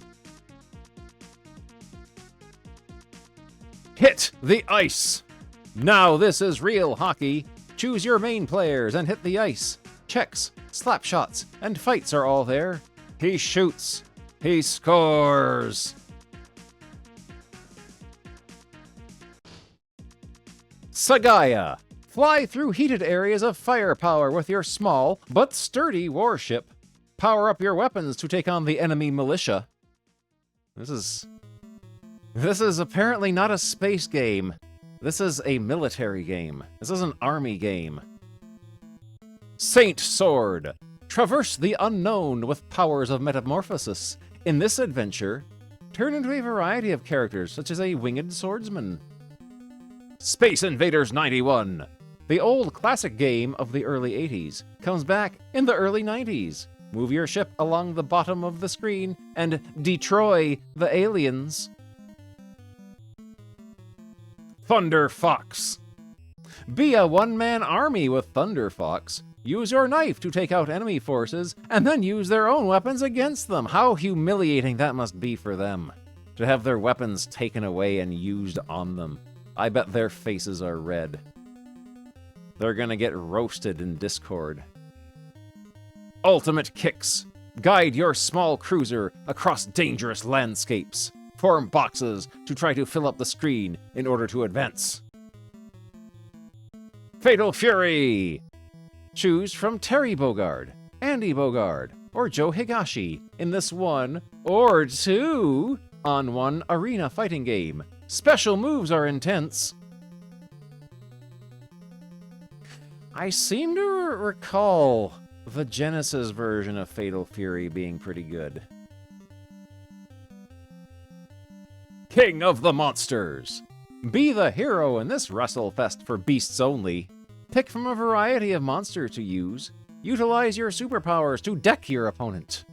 Hit the ice! Now this is real hockey. Choose your main players and hit the ice. Checks, slap shots, and fights are all there. He shoots. He scores. Sagaya. Fly through heated areas of firepower with your small but sturdy warship. Power up your weapons to take on the enemy militia. This is apparently not a space game. This is a military game. This is an army game. Saint Sword. Traverse the unknown with powers of metamorphosis. In this adventure, turn into a variety of characters such as a winged swordsman. Space Invaders 91. The old classic game of the early 80s comes back in the early 90s. Move your ship along the bottom of the screen and destroy the aliens. Thunder Fox. Be a one-man army with Thunder Fox. Use your knife to take out enemy forces and then use their own weapons against them. How humiliating that must be for them, to have their weapons taken away and used on them. I bet their faces are red. they're gonna get roasted in Discord. Ultimate Kicks. Guide your small cruiser across dangerous landscapes. Form boxes to try to fill up the screen in order to advance. Fatal Fury. Choose from Terry Bogard, Andy Bogard, or Joe Higashi in this 1 or 2-on-1 arena fighting game. Special moves are intense. I seem to recall the Genesis version of Fatal Fury being pretty good. King of the Monsters. Be the hero in this WrestleFest for beasts only. Pick from a variety of monsters to use. Utilize your superpowers to deck your opponent.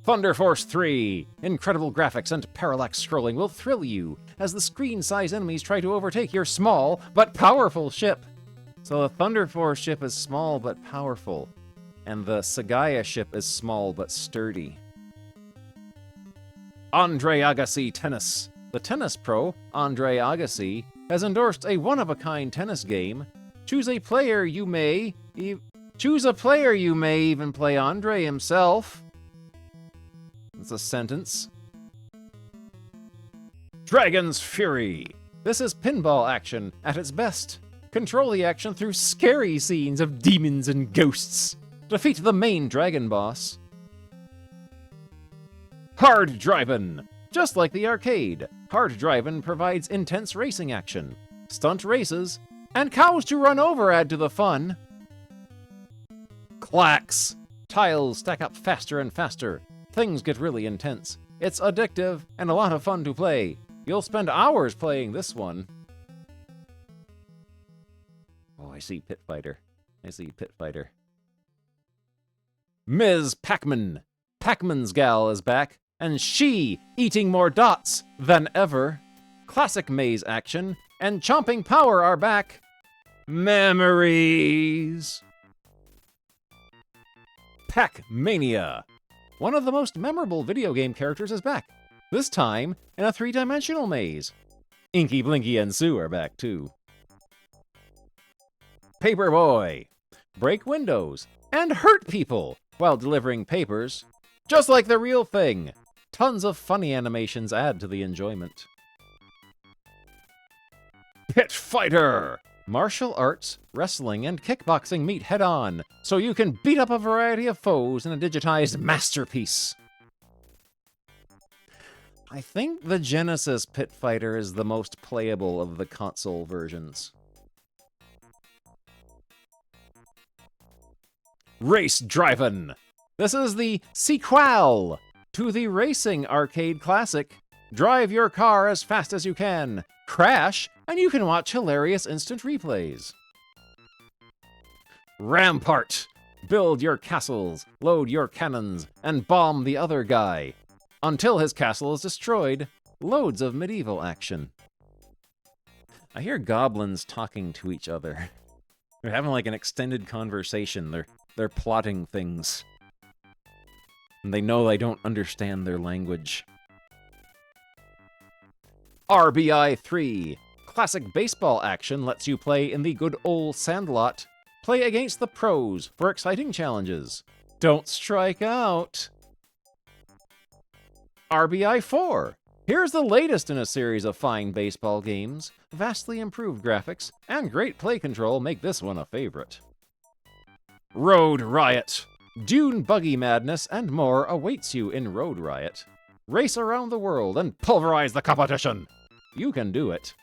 Thunder Force 3. Incredible graphics and parallax scrolling will thrill you as the screen-size enemies try to overtake your small but powerful ship. So the Thunder Force ship is small but powerful, and the Sagaya ship is small but sturdy. Andre Agassi Tennis. The tennis pro, Andre Agassi, has endorsed a one-of-a-kind tennis game. Choose a player you may even play Andre himself. That's a sentence. Dragon's Fury. This is pinball action at its best. Control the action through scary scenes of demons and ghosts. Defeat the main dragon boss. Hard Drivin'. Just like the arcade, Hard Drivin' provides intense racing action, stunt races, and cows to run over add to the fun. Clacks. Tiles stack up faster and faster. Things get really intense. It's addictive and a lot of fun to play. You'll spend hours playing this one. Oh, I see Pit Fighter. I see Pit Fighter. Ms. Pac-Man. Pac-Man's gal is back, and she eating more dots than ever. Classic maze action and chomping power are back. Memories. Pac-Mania. One of the most memorable video game characters is back, this time in a 3-dimensional maze. Inky, Blinky, and Sue are back too. Paperboy. Break windows and hurt people while delivering papers, just like the real thing. Tons of funny animations add to the enjoyment. Pit Fighter. Martial arts, wrestling, and kickboxing meet head-on, so you can beat up a variety of foes in a digitized masterpiece. I think the Genesis Pit Fighter is the most playable of the console versions. Race Drivin'. This is the sequel to the racing arcade classic. Drive your car as fast as you can, crash, and you can watch hilarious instant replays. Rampart. Build your castles, load your cannons, and bomb the other guy. Until his castle is destroyed. Loads of medieval action. I hear goblins talking to each other. They're having like an extended conversation. They're plotting things. And they know I don't understand their language. RBI 3. Classic baseball action lets you play in the good old sandlot. Play against the pros for exciting challenges. Don't strike out. RBI 4. Here's the latest in a series of fine baseball games. Vastly improved graphics and great play control make this one a favorite. Road Riot. Dune buggy madness and more awaits you in Road Riot. Race around the world and pulverize the competition. You can do it.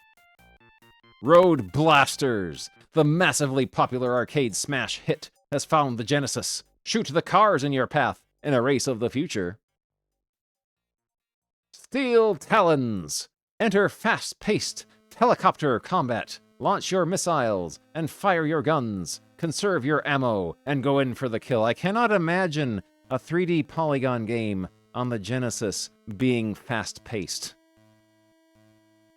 Road Blasters. The massively popular arcade smash hit has found the Genesis. Shoot the cars in your path in a race of the future. Steel Talons. Enter fast-paced helicopter combat. Launch your missiles and fire your guns. Conserve your ammo and go in for the kill. I cannot imagine a 3D polygon game on the Genesis being fast-paced.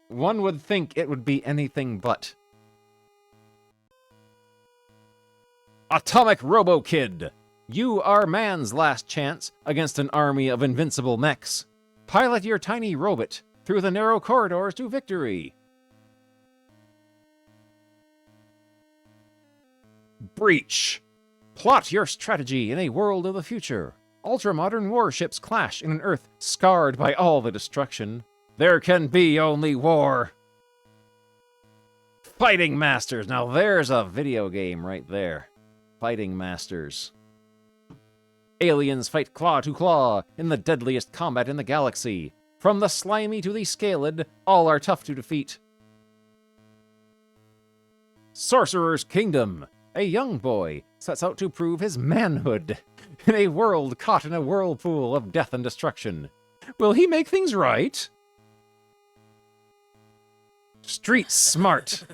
One would think it would be anything but. Atomic Robo Kid. You are man's last chance against an army of invincible mechs. Pilot your tiny robot through the narrow corridors to victory. Breach. Plot your strategy in a world of the future. Ultra-modern warships clash in an Earth scarred by all the destruction. There can be only war. Fighting Masters. Now there's a video game right there. Fighting Masters. Aliens fight claw to claw in the deadliest combat in the galaxy. From the slimy to the scaled, all are tough to defeat. Sorcerer's Kingdom. A young boy sets out to prove his manhood in a world caught in a whirlpool of death and destruction. Will he make things right? Street Smart.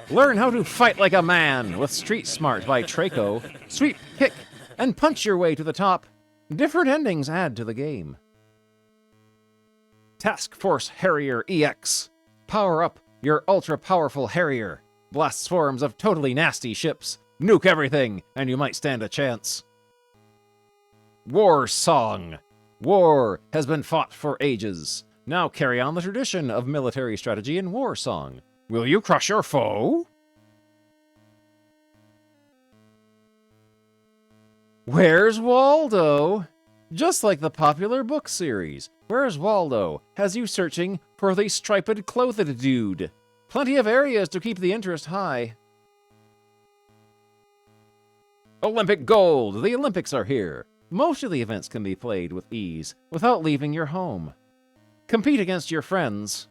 Learn how to fight like a man with Street Smart by Traco. Sweep, kick, and punch your way to the top. Different endings add to the game. Task Force Harrier EX. Power up your ultra-powerful Harrier. Blast swarms of totally nasty ships. Nuke everything, and you might stand a chance. War Song. War has been fought for ages. Now carry on the tradition of military strategy in War Song. Will you crush your foe? Where's Waldo? Just like the popular book series, Where's Waldo has you searching for the striped clothed dude. Plenty of areas to keep the interest high. Olympic Gold! The Olympics are here. Most of the events can be played with ease without leaving your home. Compete against your friends.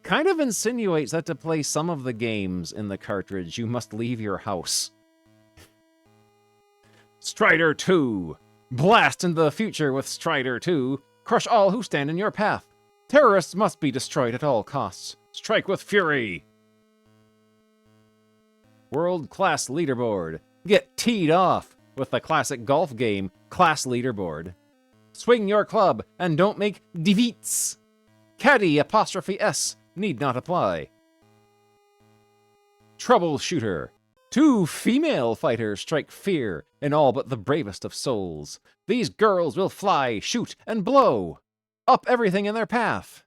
Kind of insinuates that to play some of the games in the cartridge, you must leave your house. Strider 2. Blast into the future with Strider 2. Crush all who stand in your path. Terrorists must be destroyed at all costs. Strike with fury. World-class leaderboard. Get teed off with the classic golf game, Class Leaderboard. Swing your club and don't make defeats. Caddy apostrophe S need not apply. Troubleshooter. 2 female fighters strike fear in all but the bravest of souls. These girls will fly, shoot, and blow up everything in their path.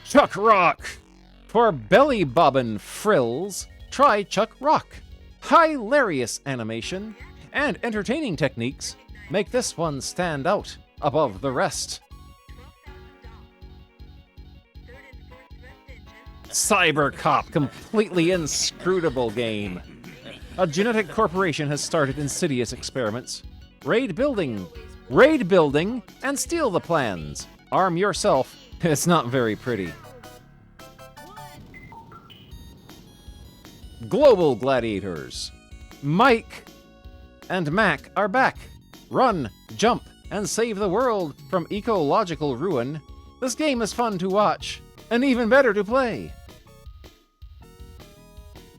Chuck Rock. For belly bobbin frills, try Chuck Rock. Hilarious animation and entertaining techniques make this one stand out above the rest. Cybercop, completely inscrutable game. A genetic corporation has started insidious experiments. Raid building, and steal the plans. Arm yourself. It's not very pretty. Global Gladiators. Mike and Mac are back. Run, jump, and save the world from ecological ruin. This game is fun to watch, and even better to play.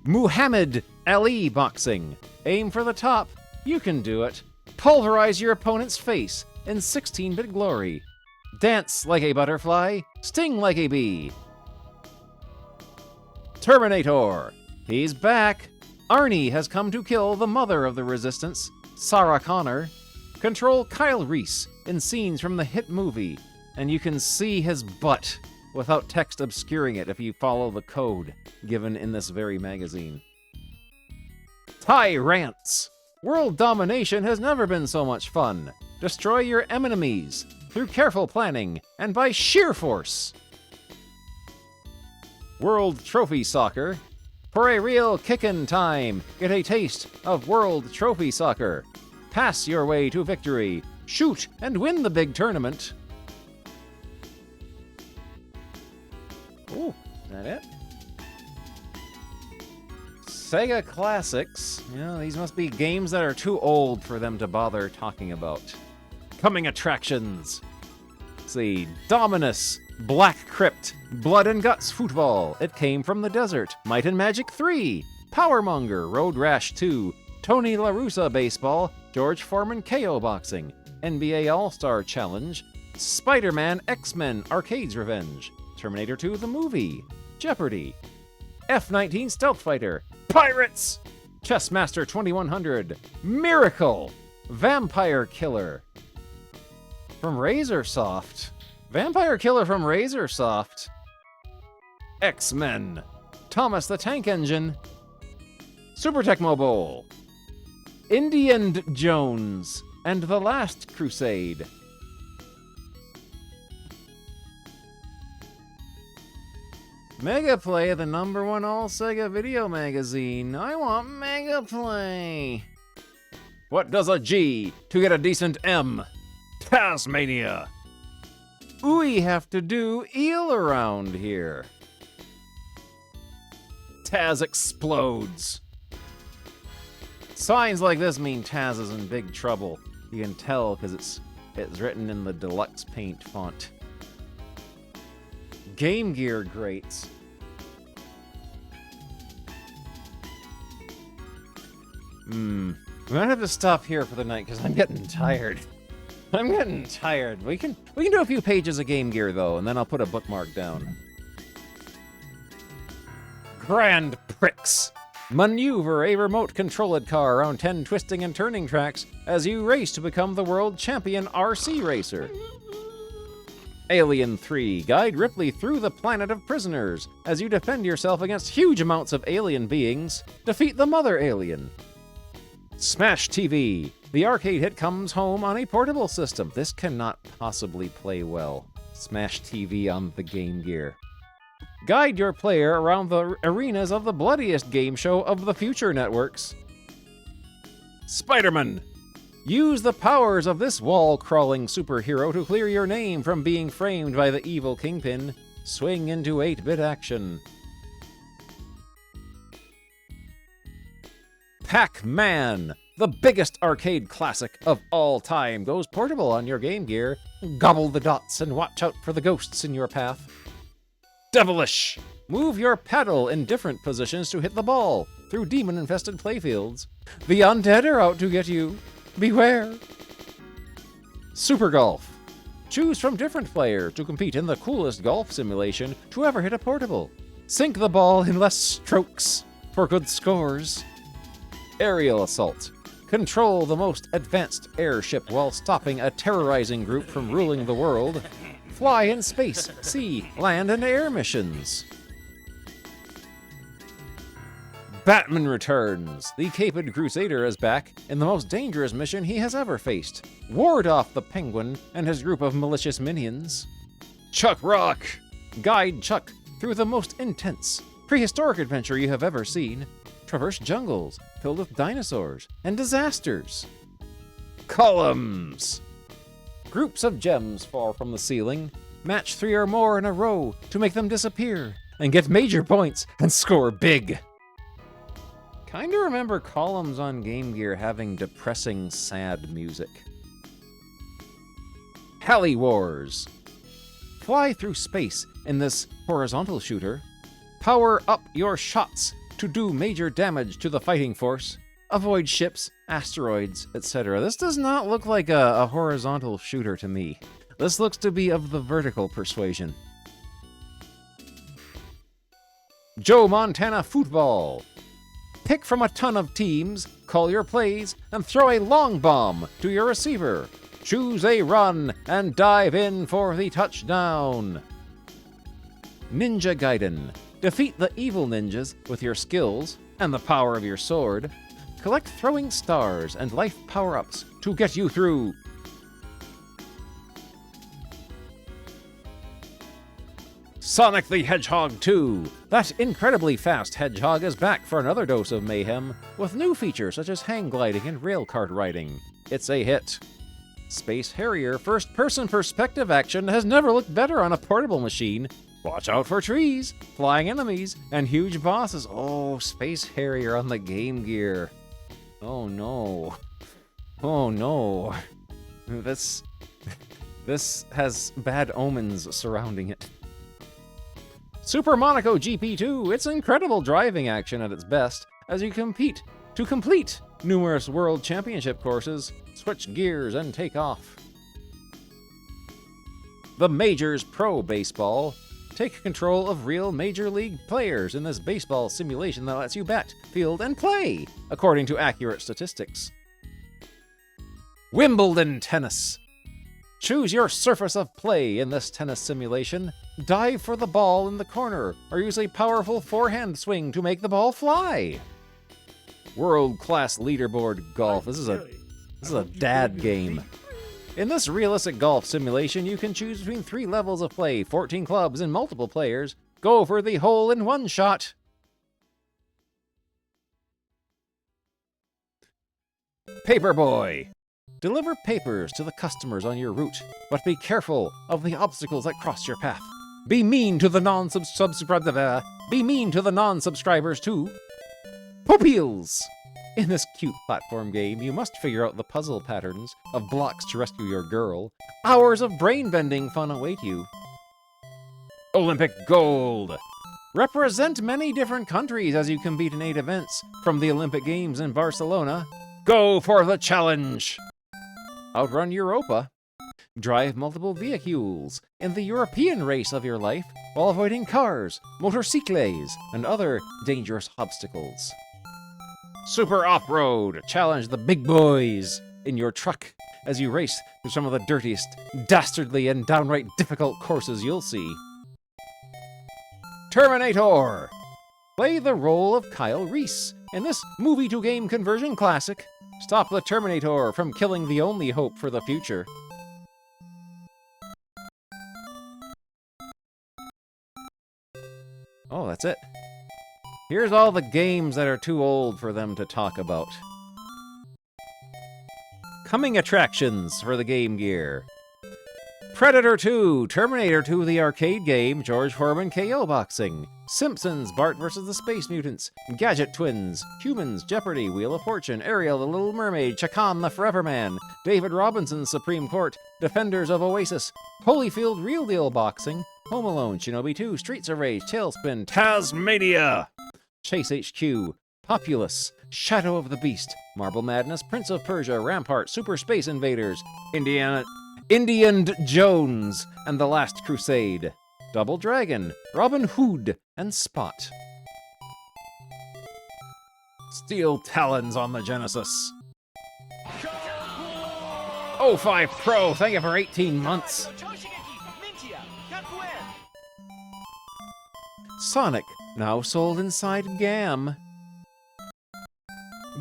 Muhammad Ali Boxing. Aim for the top. You can do it. Pulverize your opponent's face in 16-bit glory. Dance like a butterfly. Sting like a bee. Terminator. He's back. Arnie has come to kill the mother of the Resistance, Sarah Connor. Control Kyle Reese in scenes from the hit movie, and you can see his butt without text obscuring it if you follow the code given in this very magazine. Tyrants. World domination has never been so much fun. Destroy your enemies through careful planning and by sheer force. World Trophy Soccer. For a real kickin' time, get a taste of World Trophy Soccer. Pass your way to victory. Shoot and win the big tournament. Ooh, is that it? Sega Classics. Yeah, these must be games that are too old for them to bother talking about. Coming attractions. Let's see. Dominus. Black Crypt. Blood and Guts Football. It Came from the Desert. Might and Magic 3. Powermonger. Road Rash 2. Tony La Russa Baseball. George Foreman KO Boxing. NBA All-Star Challenge. Spider-Man X-Men Arcade's Revenge. Terminator 2 the Movie. Jeopardy. F-19 Stealth Fighter. Pirates! Chessmaster 2100. Miracle. Vampire Killer. From Razorsoft. Vampire Killer from Razorsoft. X-Men. Thomas the Tank Engine, Super Tecmo Bowl, Indiana Jones, and The Last Crusade. Mega Play, the #1 all-Sega video magazine. I want Mega Play. What does a G to get a decent M? Tasmania. We have to do eel around here. Taz explodes. Signs like this mean Taz is in big trouble. You can tell because it's written in the deluxe paint font. Game Gear greats. We might have to stop here for the night because I'm getting tired. I'm getting tired. We can do a few pages of Game Gear though, and then I'll put a bookmark down. Grand Prix. Maneuver a remote-controlled car around 10 twisting and turning tracks as you race to become the world champion RC racer. Alien 3. Guide Ripley through the planet of prisoners as you defend yourself against huge amounts of alien beings. Defeat the mother alien. Smash TV. The arcade hit comes home on a portable system. This cannot possibly play well. Smash TV on the Game Gear. Guide your player around the arenas of the bloodiest game show of the future networks. Spider-Man. Use the powers of this wall-crawling superhero to clear your name from being framed by the evil Kingpin. Swing into 8-bit action. Pac-Man. The biggest arcade classic of all time goes portable on your Game Gear. Gobble the dots and watch out for the ghosts in your path. Devilish. Move your paddle in different positions to hit the ball through demon-infested playfields. The undead are out to get you. Beware. Super Golf. Choose from different players to compete in the coolest golf simulation to ever hit a portable. Sink the ball in less strokes for good scores. Aerial Assault. Control the most advanced airship while stopping a terrorizing group from ruling the world. Fly in space, sea, land, and air missions. Batman Returns. The Caped Crusader is back in the most dangerous mission he has ever faced. Ward off the Penguin and his group of malicious minions. Chuck Rock. Guide Chuck through the most intense, prehistoric adventure you have ever seen. Traverse jungles filled with dinosaurs and disasters. Columns. Groups of gems fall from the ceiling. Match 3 or more in a row to make them disappear and get major points and score big. Kinda remember Columns on Game Gear having depressing, sad music. Heli Wars. Fly through space in this horizontal shooter. Power up your shots to do major damage to the fighting force. Avoid ships, asteroids, etc. This does not look like a horizontal shooter to me. This looks to be of the vertical persuasion. Joe Montana Football. Pick from a ton of teams, call your plays, and throw a long bomb to your receiver. Choose a run and dive in for the touchdown. Ninja Gaiden. Defeat the evil ninjas with your skills and the power of your sword. Collect throwing stars and life power-ups to get you through. Sonic the Hedgehog 2. That incredibly fast hedgehog is back for another dose of mayhem with new features such as hang gliding and rail kart riding. It's a hit. Space Harrier first-person perspective action has never looked better on a portable machine. Watch out for trees, flying enemies, and huge bosses. Oh, Space Harrier on the Game Gear. Oh no. Oh no. This has bad omens surrounding it. Super Monaco GP2. It's incredible driving action at its best as you compete to complete numerous World Championship courses, switch gears, and take off. The Majors Pro Baseball. Take control of real Major League players in this baseball simulation that lets you bat, field, and play, according to accurate statistics. Wimbledon Tennis. Choose your surface of play in this tennis simulation. Dive for the ball in the corner, or use a powerful forehand swing to make the ball fly. World-class leaderboard golf. This is a dad game. In this realistic golf simulation, you can choose between 3 levels of play, 14 clubs, and multiple players. Go for the hole-in-one shot. Paperboy. Deliver papers to the customers on your route, but be careful of the obstacles that cross your path. Be mean to the non-subscribers too. Pupils! In this cute platform game, you must figure out the puzzle patterns of blocks to rescue your girl. Hours of brain-bending fun await you. Olympic gold! Represent many different countries as you compete in 8 events from the Olympic Games in Barcelona. Go for the challenge! Outrun Europa. Drive multiple vehicles in the European race of your life while avoiding cars, motorcycles, and other dangerous obstacles. Super Off-Road. Challenge the big boys in your truck as you race through some of the dirtiest, dastardly, and downright difficult courses you'll see. Terminator. Play the role of Kyle Reese in this movie-to-game conversion classic. Stop the Terminator from killing the only hope for the future. Oh, that's it. Here's all the games that are too old for them to talk about. Coming attractions for the Game Gear. Predator 2, Terminator 2 the arcade game, George Foreman KO boxing, Simpsons, Bart vs. the Space Mutants, Gadget Twins, Humans, Jeopardy, Wheel of Fortune, Ariel the Little Mermaid, Chakan the Forever Man, David Robinson's Supreme Court, Defenders of Oasis, Holyfield Real Deal Boxing, Home Alone, Shinobi 2, Streets of Rage, Tailspin, Tasmania, Chase HQ, Populous, Shadow of the Beast, Marble Madness, Prince of Persia, Rampart, Super Space Invaders, Indiana Jones, and The Last Crusade, Double Dragon, Robin Hood, and Spot. Steel Talons on the Genesis. 05 Pro, thank you for 18 months. Sonic, now sold inside GAM.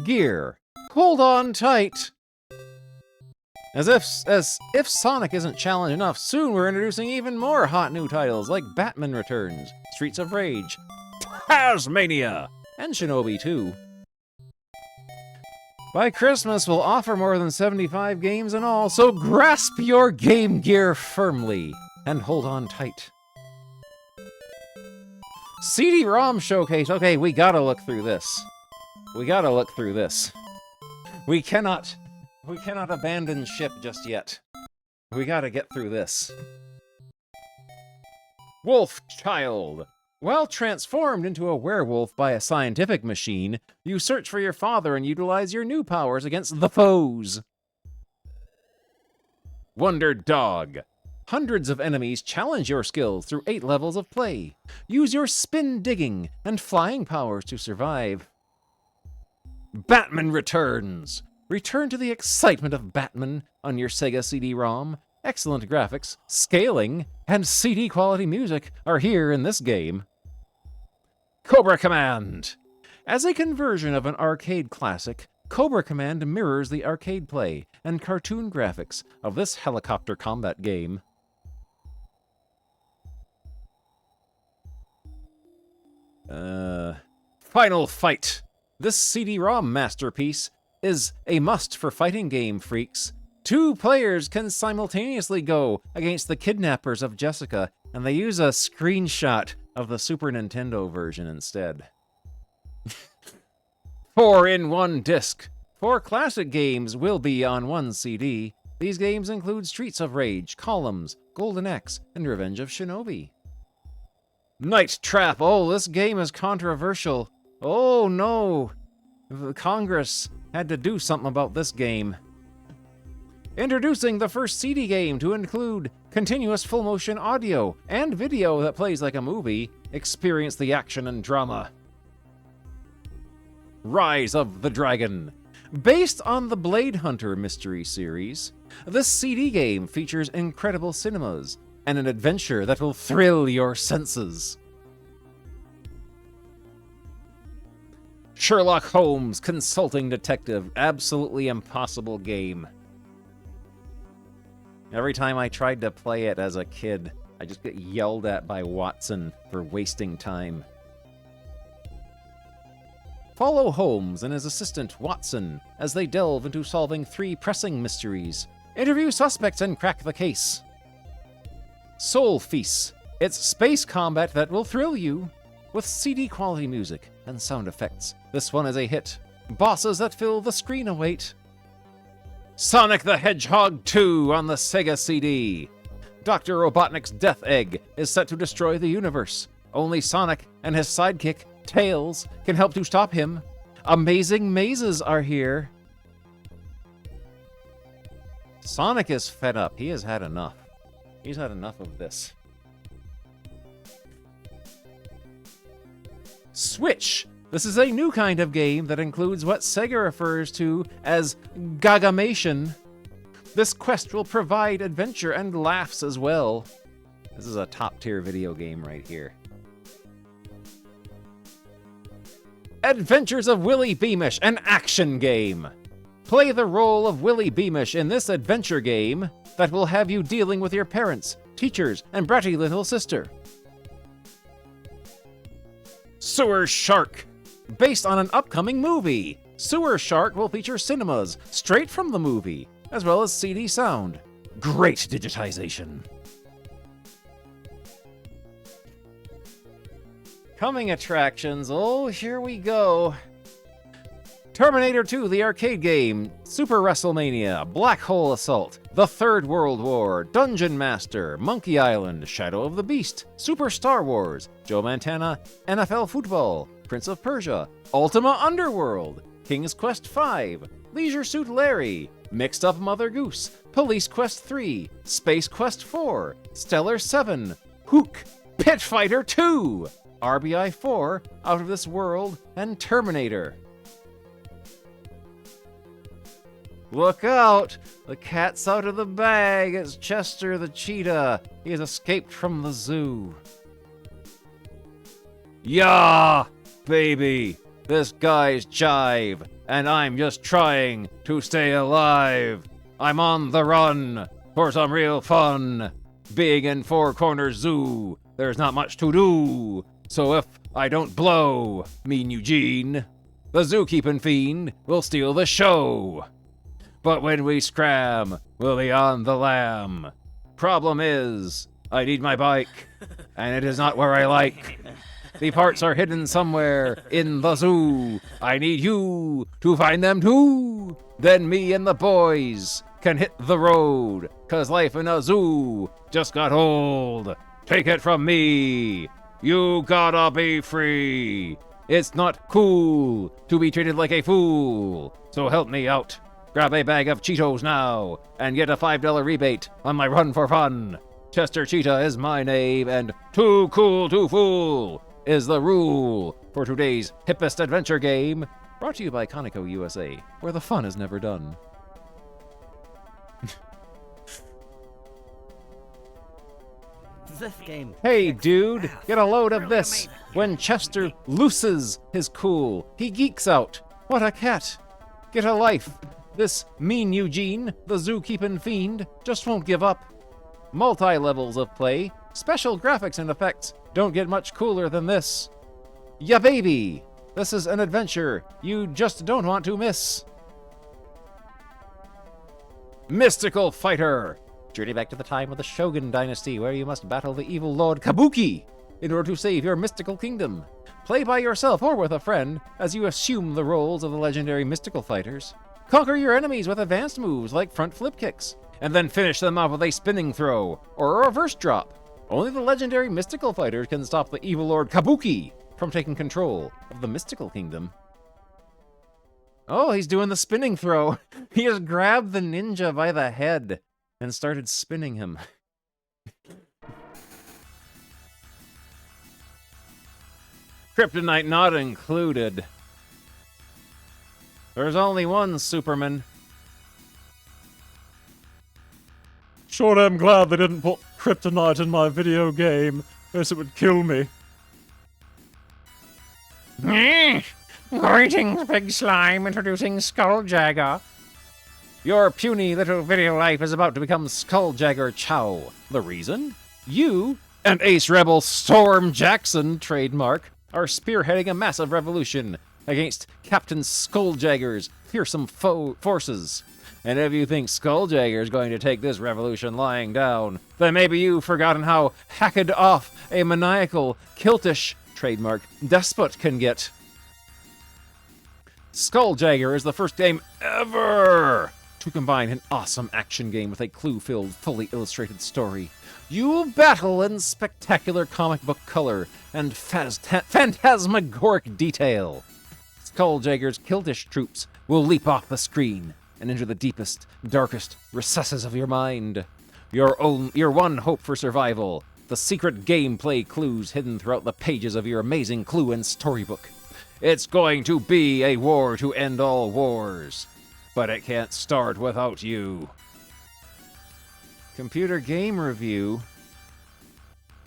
Gear, hold on tight. As if Sonic isn't challenge enough, soon we're introducing even more hot new titles like Batman Returns, Streets of Rage, Tasmania, and Shinobi 2. By Christmas, we'll offer more than 75 games in all, so grasp your Game Gear firmly and hold on tight. CD-ROM showcase. Okay, we gotta look through this. We cannot abandon ship just yet. We gotta get through this. Wolf Child. While transformed into a werewolf by a scientific machine, you search for your father and utilize your new powers against the foes. Wonder Dog. Hundreds of enemies challenge your skills through 8 levels of play. Use your spin digging and flying powers to survive. Batman Returns. Return to the excitement of Batman on your Sega CD-ROM. Excellent graphics, scaling, and CD-quality music are here in this game. Cobra Command. As a conversion of an arcade classic, Cobra Command mirrors the arcade play and cartoon graphics of this helicopter combat game. Final Fight. This CD-ROM masterpiece is a must for fighting game freaks. 2 players can simultaneously go against the kidnappers of Jessica, and they use a screenshot of the Super Nintendo version instead. 4 in 1 disc. 4 classic games will be on 1 CD. These games include Streets of Rage, Columns, Golden Axe, and Revenge of Shinobi. Night Trap. Oh, this game is controversial. Oh no. Congress had to do something about this game. Introducing the first CD game to include continuous full-motion audio and video that plays like a movie. Experience the action and drama. Rise of the Dragon. Based on the Blade Hunter mystery series, This CD game features incredible cinemas and an adventure that will thrill your senses. Sherlock Holmes Consulting Detective. Absolutely impossible game. Every time I tried to play it as a kid, I just get yelled at by Watson for wasting time. Follow Holmes and his assistant, Watson, as they delve into solving 3 pressing mysteries. Interview suspects and crack the case. Soul Feast. It's space combat that will thrill you. With CD-quality music and sound effects, this one is a hit. Bosses that fill the screen await. Sonic the Hedgehog 2 on the Sega CD. Dr. Robotnik's Death Egg is set to destroy the universe. Only Sonic and his sidekick, Tails, can help to stop him. Amazing mazes are here. Sonic is fed up. He has had enough. He's had enough of this. Switch. This is a new kind of game that includes what Sega refers to as gagamation. This quest will provide adventure and laughs as well. This is a top-tier video game right here. Adventures of Willy Beamish, an action game. Play the role of Willy Beamish in this adventure game that will have you dealing with your parents, teachers, and bratty little sister. Sewer Shark. Based on an upcoming movie, Sewer Shark will feature cinemas straight from the movie, as well as CD sound. Great digitization. Coming attractions, oh, here we go. Terminator 2, the arcade game, Super WrestleMania, Black Hole Assault, The Third World War, Dungeon Master, Monkey Island, Shadow of the Beast, Super Star Wars, Joe Montana, NFL Football, Prince of Persia, Ultima Underworld, King's Quest V, Leisure Suit Larry, Mixed Up Mother Goose, Police Quest 3, Space Quest 4, Stellar 7, Hook, Pit Fighter 2, RBI 4, Out of This World, and Terminator. Look out! The cat's out of the bag. It's Chester the cheetah. He has escaped from the zoo. Yeah, baby. This guy's jive, and I'm just trying to stay alive. I'm on the run for some real fun. Being in Four Corners Zoo, there's not much to do. So if I don't blow, Mean Eugene, the zookeeping fiend will steal the show. But when we scram, we'll be on the lam. Problem is, I need my bike, and it is not where I like. The parts are hidden somewhere in the zoo. I need you to find them too. Then me and the boys can hit the road, 'cause life in a zoo just got old. Take it from me, you gotta be free. It's not cool to be treated like a fool, so help me out. Grab a bag of Cheetos now, and get a $5 rebate on my run for fun. Chester Cheetah is my name, and too cool to fool is the rule for today's hippest adventure game. Brought to you by Conoco USA, where the fun is never done. This game. Hey dude, get a load of this. When Chester loses his cool, he geeks out. What a cat. Get a life. This Mean Eugene, the zookeeping fiend, just won't give up. Multi-levels of play, special graphics and effects don't get much cooler than this. Ya baby! This is an adventure you just don't want to miss. Mystical Fighter! Journey back to the time of the Shogun Dynasty, where you must battle the evil Lord Kabuki in order to save your mystical kingdom. Play by yourself or with a friend as you assume the roles of the legendary mystical fighters. Conquer your enemies with advanced moves like front flip kicks, and then finish them off with a spinning throw or a reverse drop. Only the legendary mystical fighters can stop the evil Lord Kabuki from taking control of the mystical kingdom. Oh, he's doing the spinning throw. He just grabbed the ninja by the head and started spinning him. Kryptonite not included. There's only one Superman. Sure am glad they didn't put kryptonite in my video game, else it would kill me. Greetings, Big Slime, introducing Skulljagger. Your puny little video life is about to become Skulljagger Chow. The reason? You and Ace Rebel Storm Jackson, trademark, are spearheading a massive revolution against Captain Skulljagger's fearsome foe forces. And if you think Skulljagger is going to take this revolution lying down, then maybe you've forgotten how hacked off a maniacal, kiltish, trademark, despot can get. Skulljagger is the first game ever to combine an awesome action game with a clue-filled, fully illustrated story. You'll battle in spectacular comic book color and phantasmagoric detail. Skulljagger's kiltish troops will leap off the screen and into the deepest, darkest recesses of your mind. Your one hope for survival, the secret gameplay clues hidden throughout the pages of your amazing clue and storybook. It's going to be a war to end all wars, but it can't start without you. Computer game review.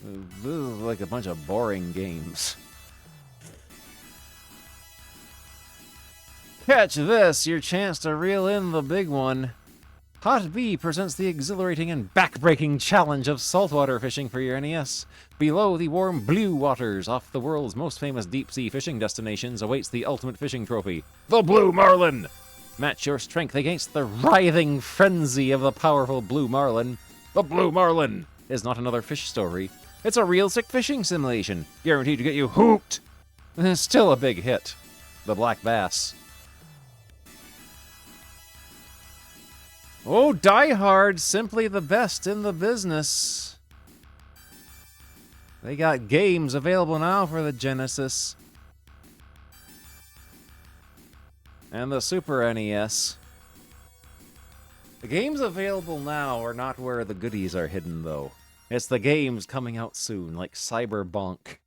This is like a bunch of boring games. Catch this, your chance to reel in the big one. Hot B presents the exhilarating and back-breaking challenge of saltwater fishing for your NES. Below the warm blue waters off the world's most famous deep-sea fishing destinations awaits the ultimate fishing trophy, the Blue Marlin. Match your strength against the writhing frenzy of the powerful Blue Marlin. The Blue Marlin is not another fish story. It's a realistic fishing simulation, guaranteed to get you hooked. And it's still a big hit. The Black Bass. Oh, Die Hard, simply the best in the business. They got games available now for the Genesis. And the Super NES. The games available now are not where the goodies are hidden, though. It's the games coming out soon, like Cyberbonk.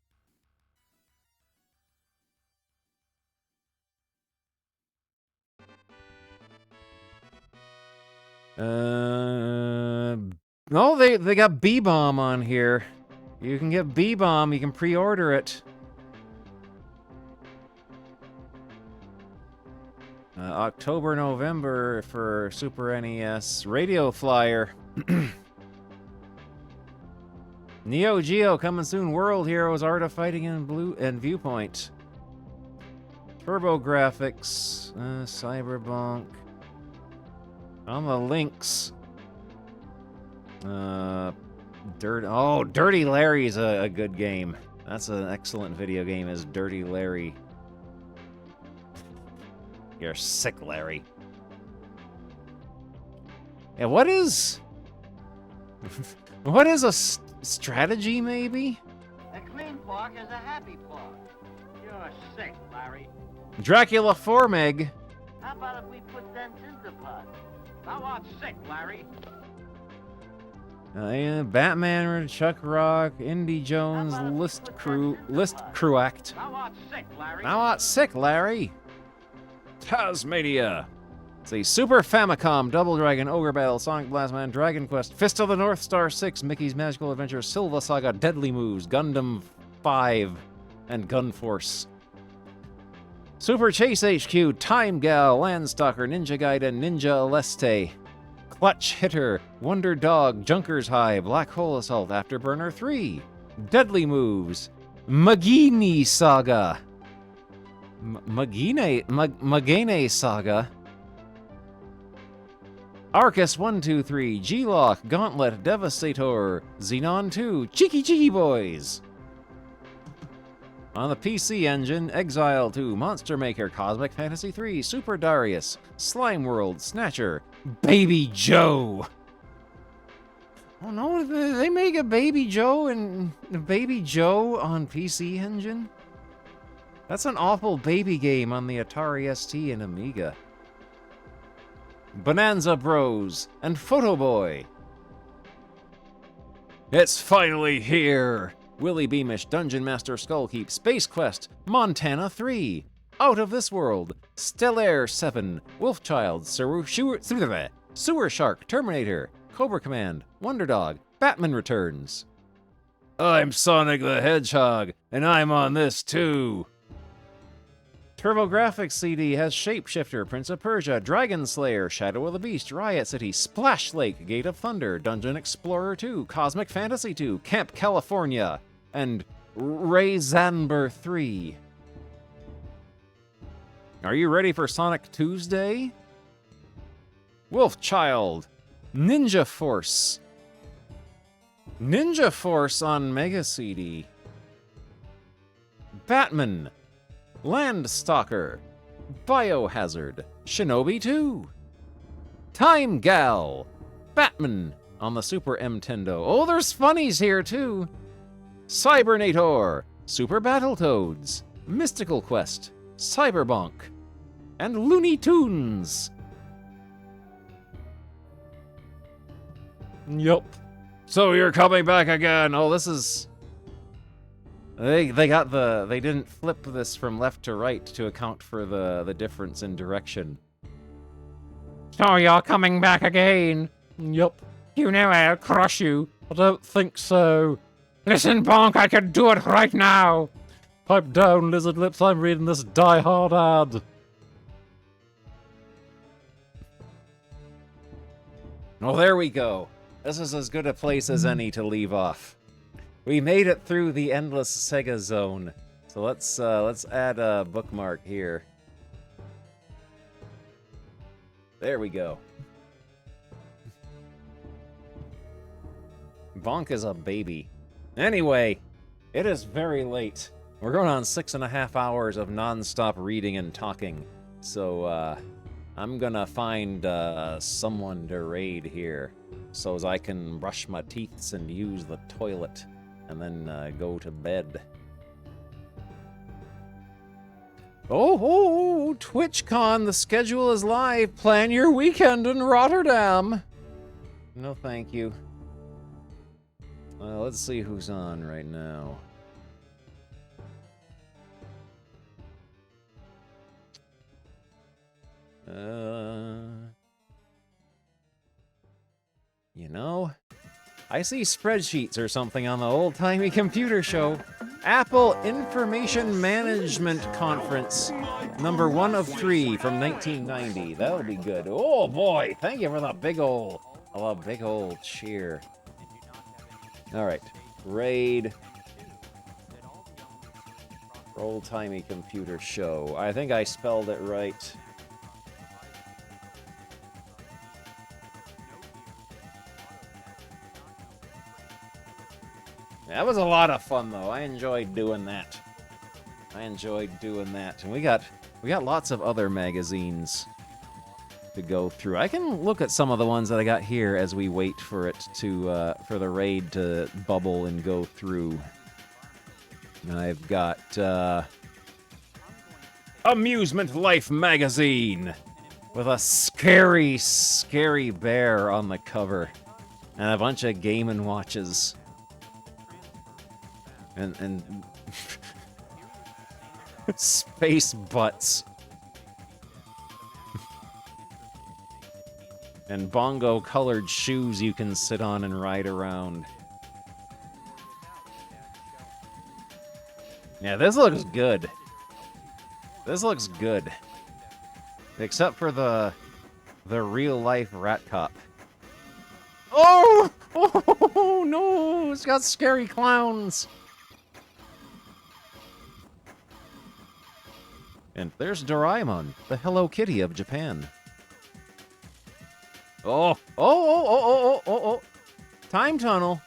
No, they got B-Bomb on here. You can get B-Bomb, you can pre-order it. October, November for Super NES. Radio Flyer. Neo Geo coming soon. World Heroes, Art of Fighting in Blue and Viewpoint. Turbo Graphics. Cyberbonk. On the links. Dirty Larry's a good game. That's an excellent video game, is Dirty Larry. You're sick, Larry. Yeah, what is... what is a strategy, maybe? A clean park is a happy park. You're sick, Larry. Dracula Formeg. How about if we put dents in the pot? Now what's sick, Larry? Batman, Chuck Rock, Indy Jones, List Crew Act. Now what's sick, Larry? Now what's sick, Larry? Tasmania. It's a Super Famicom, Double Dragon, Ogre Battle, Sonic Blastman, Dragon Quest, Fist of the North Star 6, Mickey's Magical Adventure, Silva Saga, Deadly Moves, Gundam 5, and Gun Force. Super Chase HQ, Time Gal, Landstalker, Ninja Gaiden, Ninja Aleste, Clutch Hitter, Wonder Dog, Junker's High, Black Hole Assault, Afterburner 3, Deadly Moves, Magini Saga, Magene Saga, Arcus 123, G-Lock, Gauntlet, Devastator, Xenon 2, Cheeky Boys. On the PC Engine, Exile 2, Monster Maker, Cosmic Fantasy 3, Super Darius, Slime World, Snatcher, Baby Joe. Oh no, they make a Baby Joe and Baby Joe on PC Engine? That's an awful baby game on the Atari ST and Amiga. Bonanza Bros and Photo Boy. It's finally here! Willy Beamish, Dungeon Master Skullkeep, Space Quest, Montana 3, Out of This World, Stellaire 7, Wolfchild, Sewer Shark, Terminator, Cobra Command, Wonder Dog, Batman Returns. I'm Sonic the Hedgehog, and I'm on this too. TurboGrafx CD has Shapeshifter, Prince of Persia, Dragon Slayer, Shadow of the Beast, Riot City, Splash Lake, Gate of Thunder, Dungeon Explorer 2, Cosmic Fantasy 2, Camp California, and Ray Zanber 3. Are you ready for Sonic Tuesday? Wolfchild, Ninja Force. Ninja Force on Mega CD. Batman, Landstalker, Biohazard, Shinobi 2. Time Gal, Batman on the Super Nintendo. Oh, there's funnies here too. Cybernator, Super Battletoads, Mystical Quest, Cyberbonk, and Looney Tunes. Yup. So you're coming back again. Oh, this is... They didn't flip this from left to right to account for the difference in direction. So you're coming back again? Yup. You know I'll crush you. I don't think so. Listen, Bonk, I can do it right now. Pipe down, Lizard Lips, I'm reading this Die Hard ad. Oh, there we go. This is as good a place as any to leave off. We made it through the endless Sega zone. So let's add a bookmark here. There we go. Bonk is a baby. Anyway, it is very late. We're going on 6.5 hours of non-stop reading and talking. So, I'm gonna find someone to raid here, so as I can brush my teeth and use the toilet, and then go to bed. Oh, TwitchCon, the schedule is live. Plan your weekend in Rotterdam. No, thank you. Let's see who's on right now. You know, I see spreadsheets or something on the old-timey computer show. Apple Information Management Conference, number 1 of 3 from 1990. That'll be good. Oh boy, thank you for the big old cheer. All right, raid. Old-timey computer show. I think I spelled it right. That was a lot of fun, though. I enjoyed doing that. And we got lots of other magazines to go through. I can look at some of the ones that I got here as we wait for it to for the raid to bubble and go through. I've got Amusement Life magazine with a scary, scary bear on the cover and a bunch of Game & Watches. And space butts. And bongo-colored shoes you can sit on and ride around. Yeah, this looks good. This looks good. Except for the real-life Rat Cop. Oh! Oh, no! It's got scary clowns! And there's Doraemon, the Hello Kitty of Japan. Oh! Time Tunnel.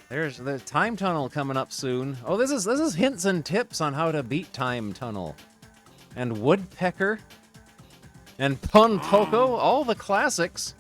There's the Time Tunnel coming up soon. Oh, this is hints and tips on how to beat Time Tunnel. And Woodpecker. And Pun Poco, all the classics.